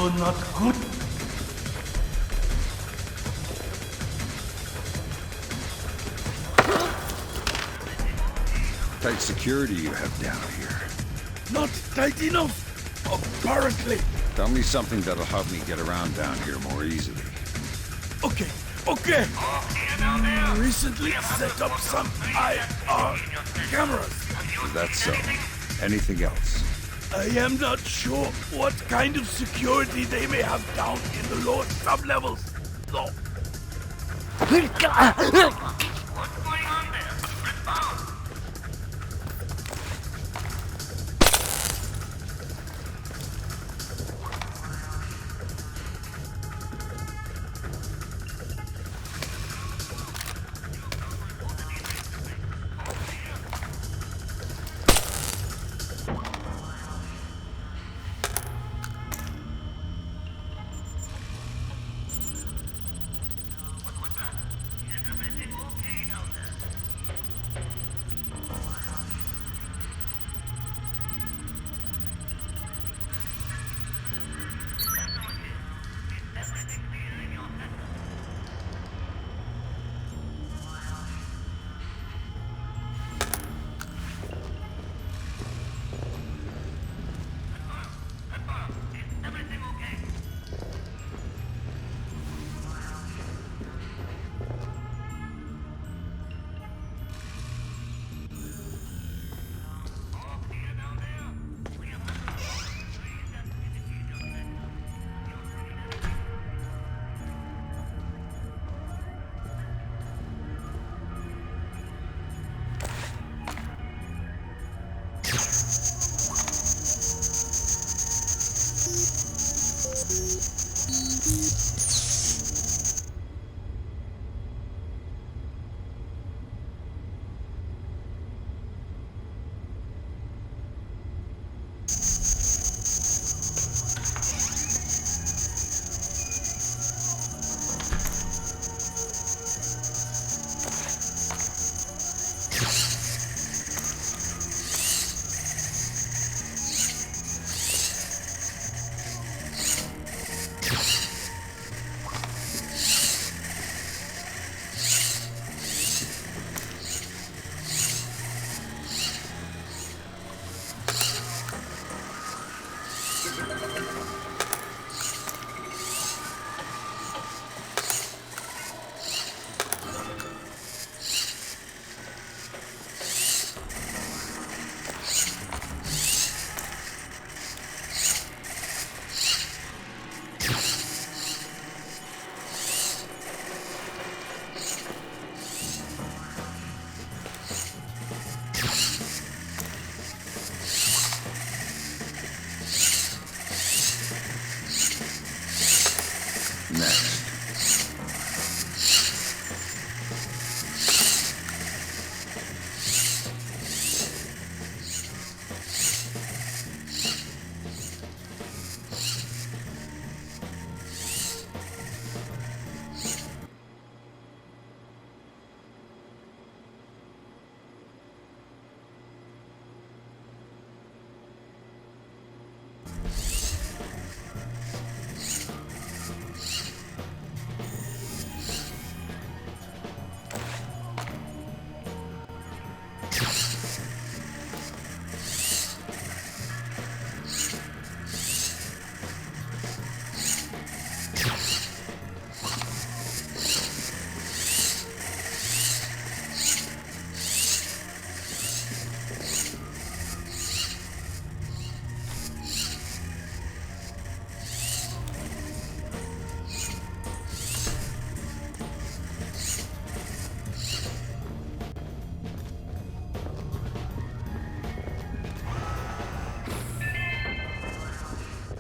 You're not good. Tight security you have down here. Not tight enough, apparently. Tell me something that'll help me get around down here more easily. Okay. Recently set up some IR cameras. Is that so? Anything else? I am not sure what kind of security they may have down in the lower sublevels, though.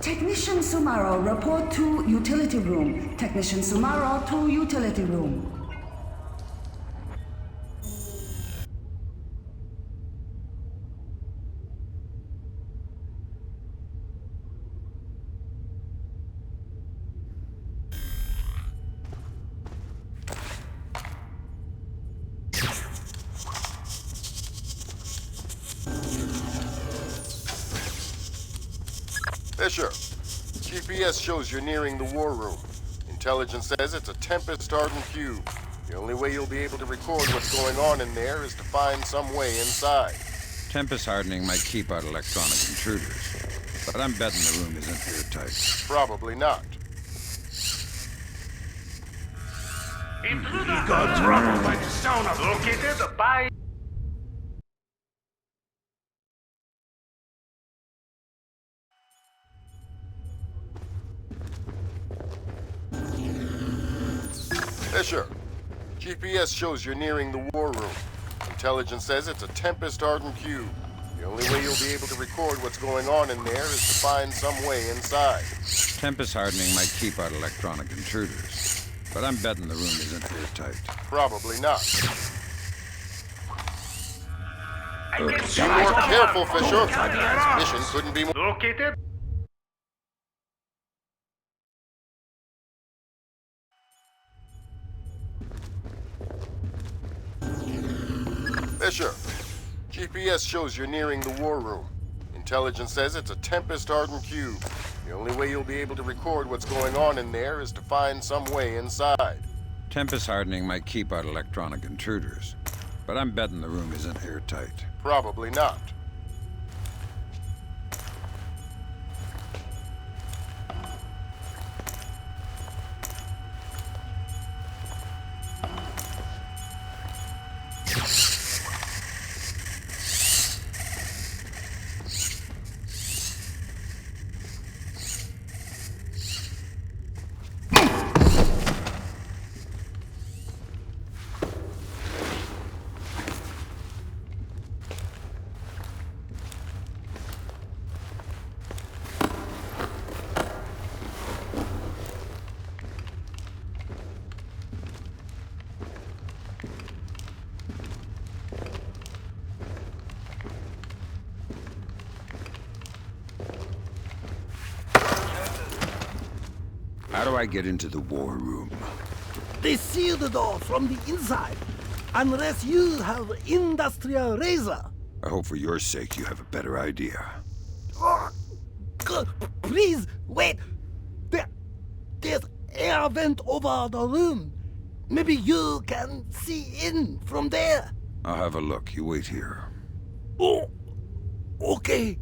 Technician Sumaro, report to utility room. Technician Sumaro to utility room. Fisher, GPS shows you're nearing the war room. Intelligence says it's a tempest-hardened cube. The only way you'll be able to record what's going on in there is to find some way inside. Tempest hardening might keep out electronic intruders, but I'm betting the room isn't airtight. Probably not. Intruder! Got trouble by the sound of located by... Fisher, GPS shows you're nearing the war room. Intelligence says it's a tempest-hardened cube. The only way you'll be able to record what's going on in there is to find some way inside. Tempest hardening might keep out electronic intruders, but I'm betting the room isn't airtight. Probably not. Be more careful, Fisher. This mission couldn't be more... Located? Fisher, GPS shows you're nearing the war room. Intelligence says it's a tempest-hardened cube. The only way you'll be able to record what's going on in there is to find some way inside. Tempest hardening might keep out electronic intruders, but I'm betting the room isn't airtight. Probably not. How do I get into the war room? They seal the door from the inside, unless you have industrial razor. I hope for your sake you have a better idea. Please, wait. There's air vent over the room. Maybe you can see in from there. I'll have a look. You wait here. Oh, okay.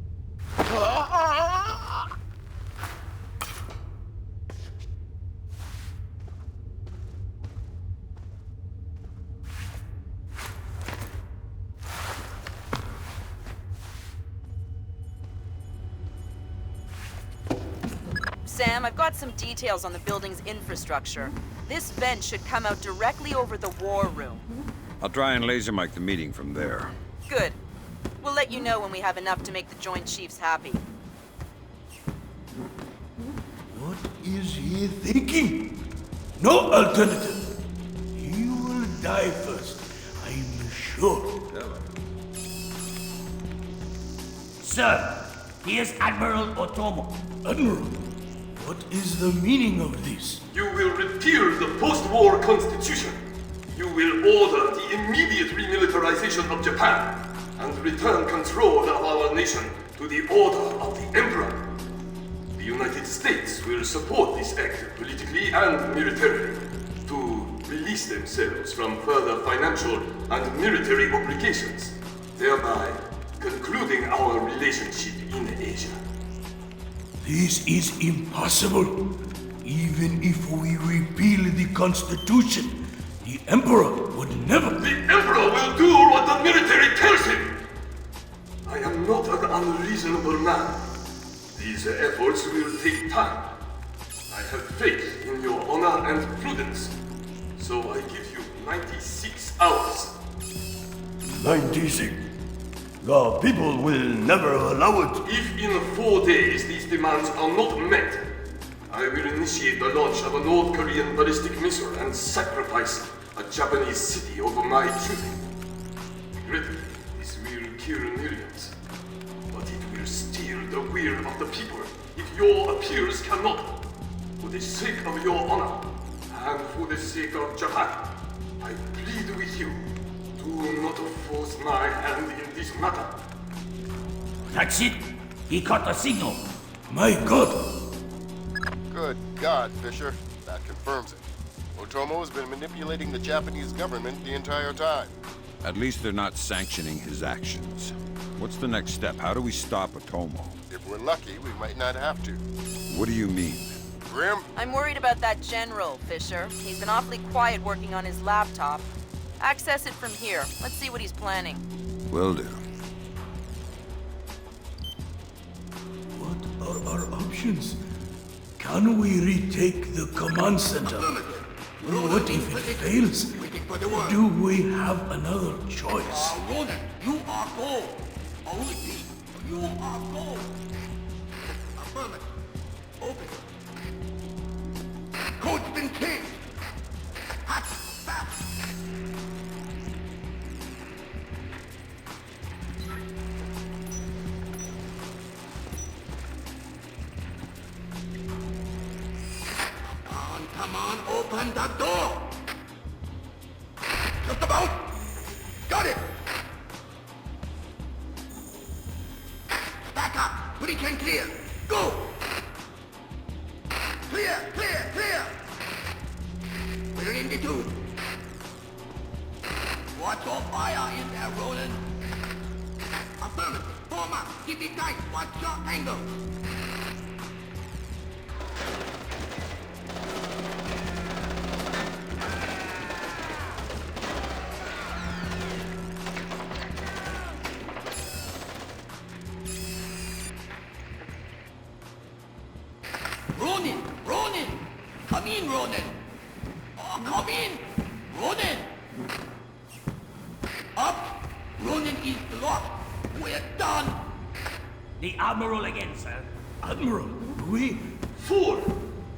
Sam, I've got some details on the building's infrastructure. This vent should come out directly over the war room. I'll try and laser mic the meeting from there. Good. We'll let you know when we have enough to make the Joint Chiefs happy. What is he thinking? No alternative. He will die first, I'm sure. Sir, here's Admiral Otomo. Admiral, what is the meaning of this? You will repeal the post-war constitution. You will order the immediate remilitarization of Japan and return control of our nation to the order of the Emperor. The United States will support this act politically and militarily to release themselves from further financial and military obligations, thereby concluding our relationship in Asia. This is impossible. Even if we repeal the Constitution, the Emperor would never... The Emperor will do what the military tells him! I am not an unreasonable man. These efforts will take time. I have faith in your honor and prudence, so I give you 96 hours. 96? The people will never allow it. If in 4 days these demands are not met, I will initiate the launch of a North Korean ballistic missile and sacrifice a Japanese city over my choosing. Regrettably, this will kill millions, but it will steal the will of the people if your appeals cannot. For the sake of your honor, and for the sake of Japan, I plead with you. Do not force my hand in this matter. That's it. He caught the signal. My God! Good God, Fisher. That confirms it. Otomo has been manipulating the Japanese government the entire time. At least they're not sanctioning his actions. What's the next step? How do we stop Otomo? If we're lucky, we might not have to. What do you mean? Grim? I'm worried about that general, Fisher. He's been awfully quiet working on his laptop. Access it from here. Let's see what he's planning. Will do. What are our options? Can we retake the command center? What if it fails? Do we have another choice? Ronan, you are gold. Only you are gold. Affirmative. Open. Code's been changed. Hot, fast. Come on, open the door! Just about! Got it! Back up! Pre-can clear! Go! Clear! Clear! Clear! We're in the tube. Watch your fire in there, Roland. Affirmative. Form up. Keep it tight. Watch your angle. Ronin! Ronin! Come in, Ronin! Oh, come in! Ronin! Up! Ronin is blocked! We're done! The Admiral again, sir. Admiral, we... Fool!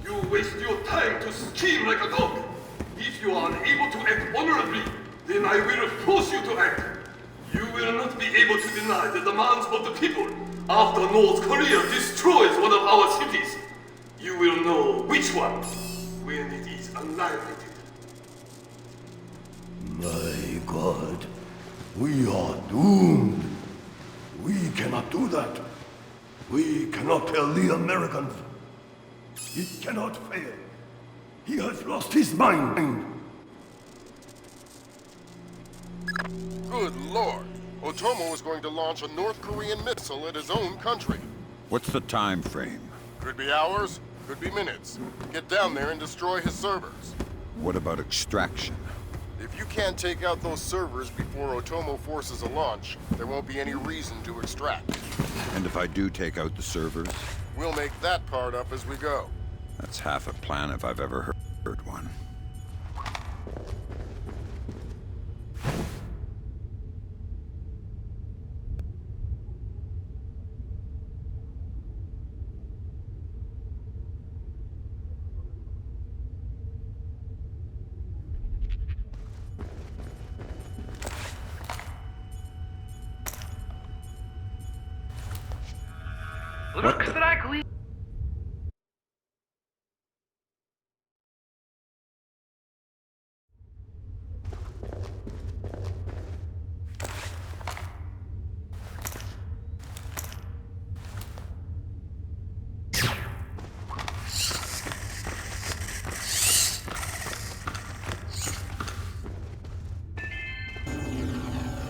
You waste your time to scheme like a dog! If you are unable to act honorably, then I will force you to act! You will not be able to deny the demands of the people after North Korea destroys one of our cities! You will know which one when it is annihilated. My God, we are doomed. We cannot do that. We cannot tell the Americans. It cannot fail. He has lost his mind. Good Lord. Otomo is going to launch a North Korean missile at his own country. What's the time frame? Could be hours, could be minutes. Get down there and destroy his servers. What about extraction? If you can't take out those servers before Otomo forces a launch, there won't be any reason to extract. And if I do take out the servers? We'll make that part up as we go. That's half a plan if I've ever heard one. Looks like we...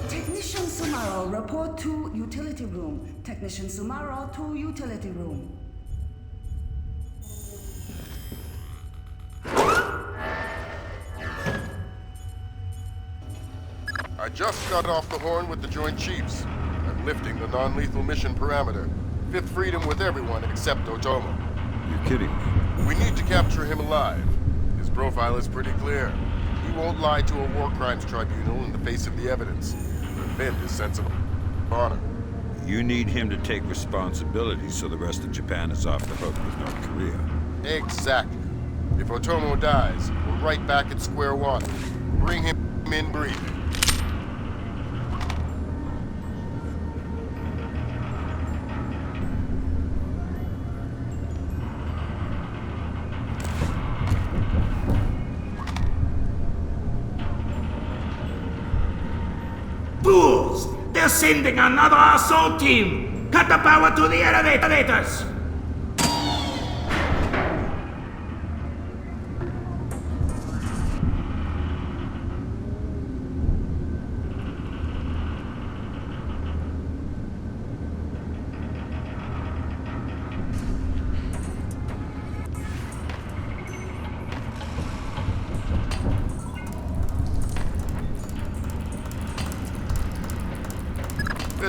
Technician Sumaro, report to utility room. Technician Sumaro to utility room. I just got off the horn with the Joint Chiefs. I'm lifting the non-lethal mission parameter. Fifth freedom with everyone except Otomo. You're kidding me. We need to capture him alive. His profile is pretty clear. He won't lie to a war crimes tribunal in the face of the evidence. Defend his sense of honor. You need him to take responsibility so the rest of Japan is off the hook with North Korea. Exactly. If Otomo dies, we're right back at square one. Bring him in breathing. Fools! They're sending another assault team! Cut the power to the elevators!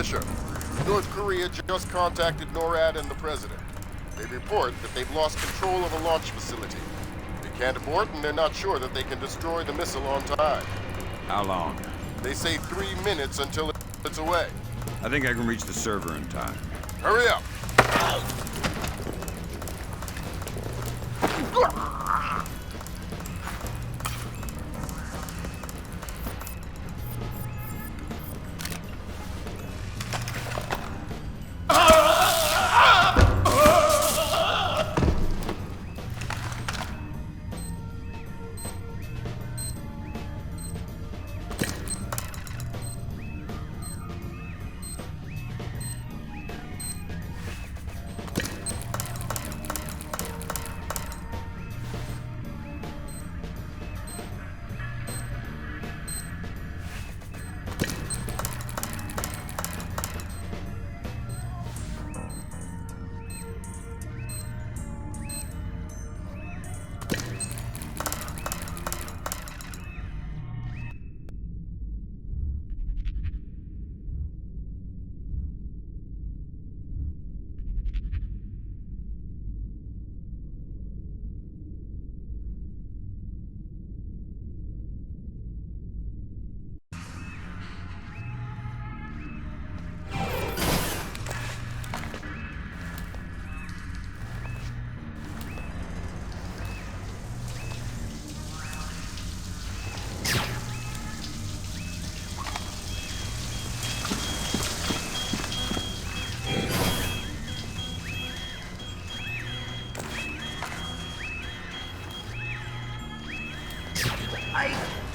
Fisher. North Korea just contacted NORAD and the president. They report that they've lost control of a launch facility. They can't abort, and they're not sure that they can destroy the missile on time. How long? They say 3 minutes until it's away. I think I can reach the server in time. Hurry up!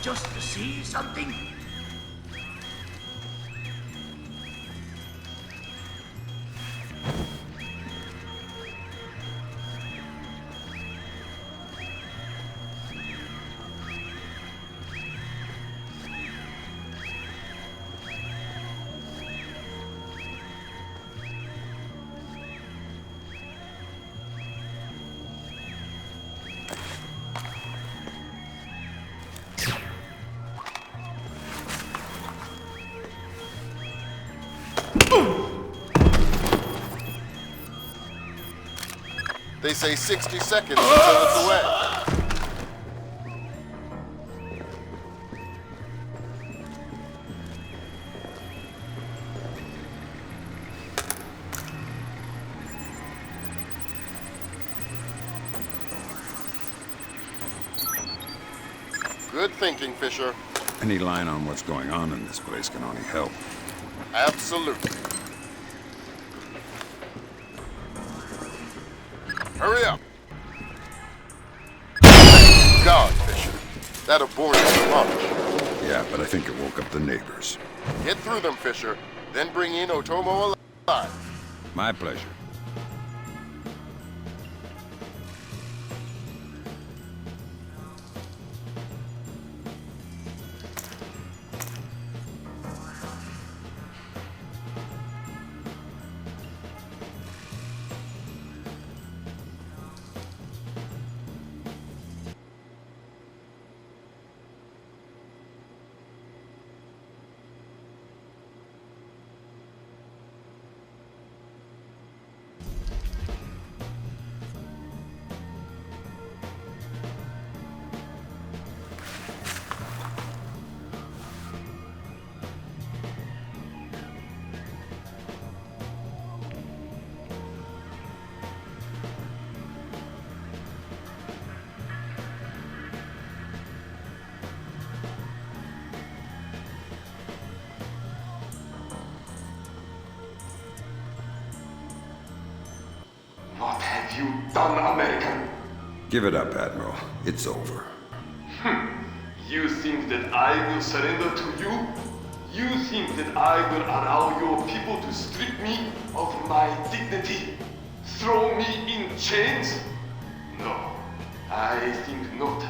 Just to see something? They say 60 seconds until it's away. Good thinking, Fisher. Any line on what's going on in this place can only help. Absolutely. Hurry up! God, Fisher. That aborted the launch. Yeah, but I think it woke up the neighbors. Get through them, Fisher. Then bring in Otomo alive. My pleasure. What have you done, American? Give it up, Admiral. It's over. You think that I will surrender to you? You think that I will allow your people to strip me of my dignity? Throw me in chains? No, I think not.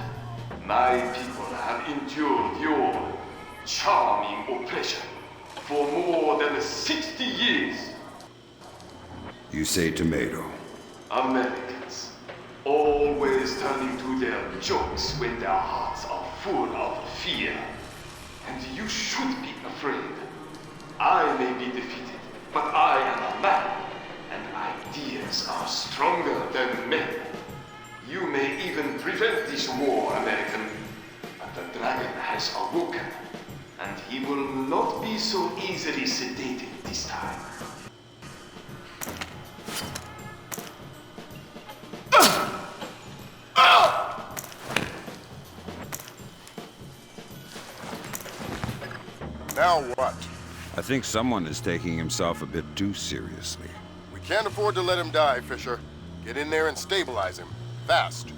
My people have endured your charming oppression for more than 60 years. You say tomato. Americans, always turning to their jokes when their hearts are full of fear. And you should be afraid. I may be defeated, but I am a man, and ideas are stronger than men. You may even prevent this war, American, but the dragon has awoken, and he will not be so easily sedated this time. Now what? I think someone is taking himself a bit too seriously. We can't afford to let him die, Fisher. Get in there and stabilize him. Fast.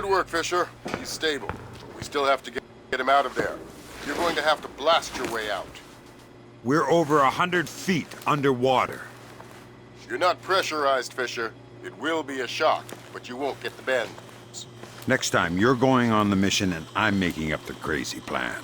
Good work, Fisher. He's stable. We still have to get him out of there. You're going to have to blast your way out. We're over 100 feet underwater. You're not pressurized, Fisher. It will be a shock, but you won't get the bend. Next time, you're going on the mission and I'm making up the crazy plan.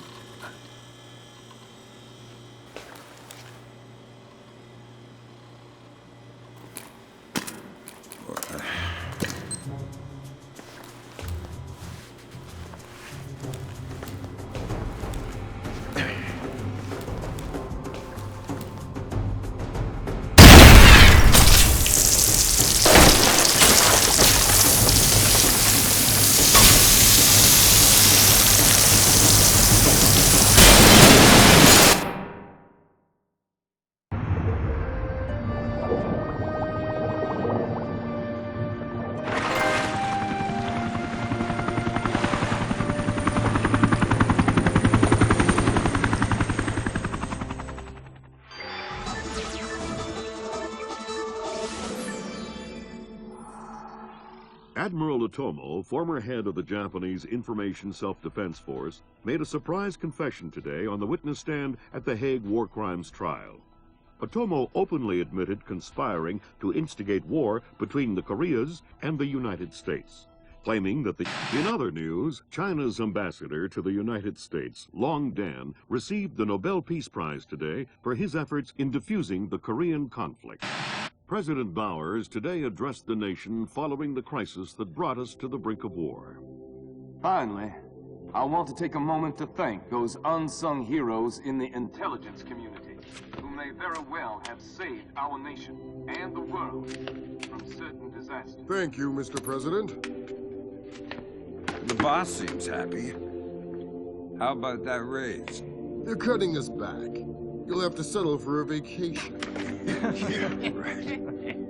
Admiral Otomo, former head of the Japanese Information Self-Defense Force, made a surprise confession today on the witness stand at the Hague War Crimes trial. Otomo openly admitted conspiring to instigate war between the Koreas and the United States, claiming that In other news, China's ambassador to the United States, Long Dan, received the Nobel Peace Prize today for his efforts in diffusing the Korean conflict. President Bowers today addressed the nation following the crisis that brought us to the brink of war. Finally, I want to take a moment to thank those unsung heroes in the intelligence community who may very well have saved our nation and the world from certain disasters. Thank you, Mr. President. The boss seems happy. How about that raise? They're cutting us back. You'll have to settle for a vacation. Yeah, right.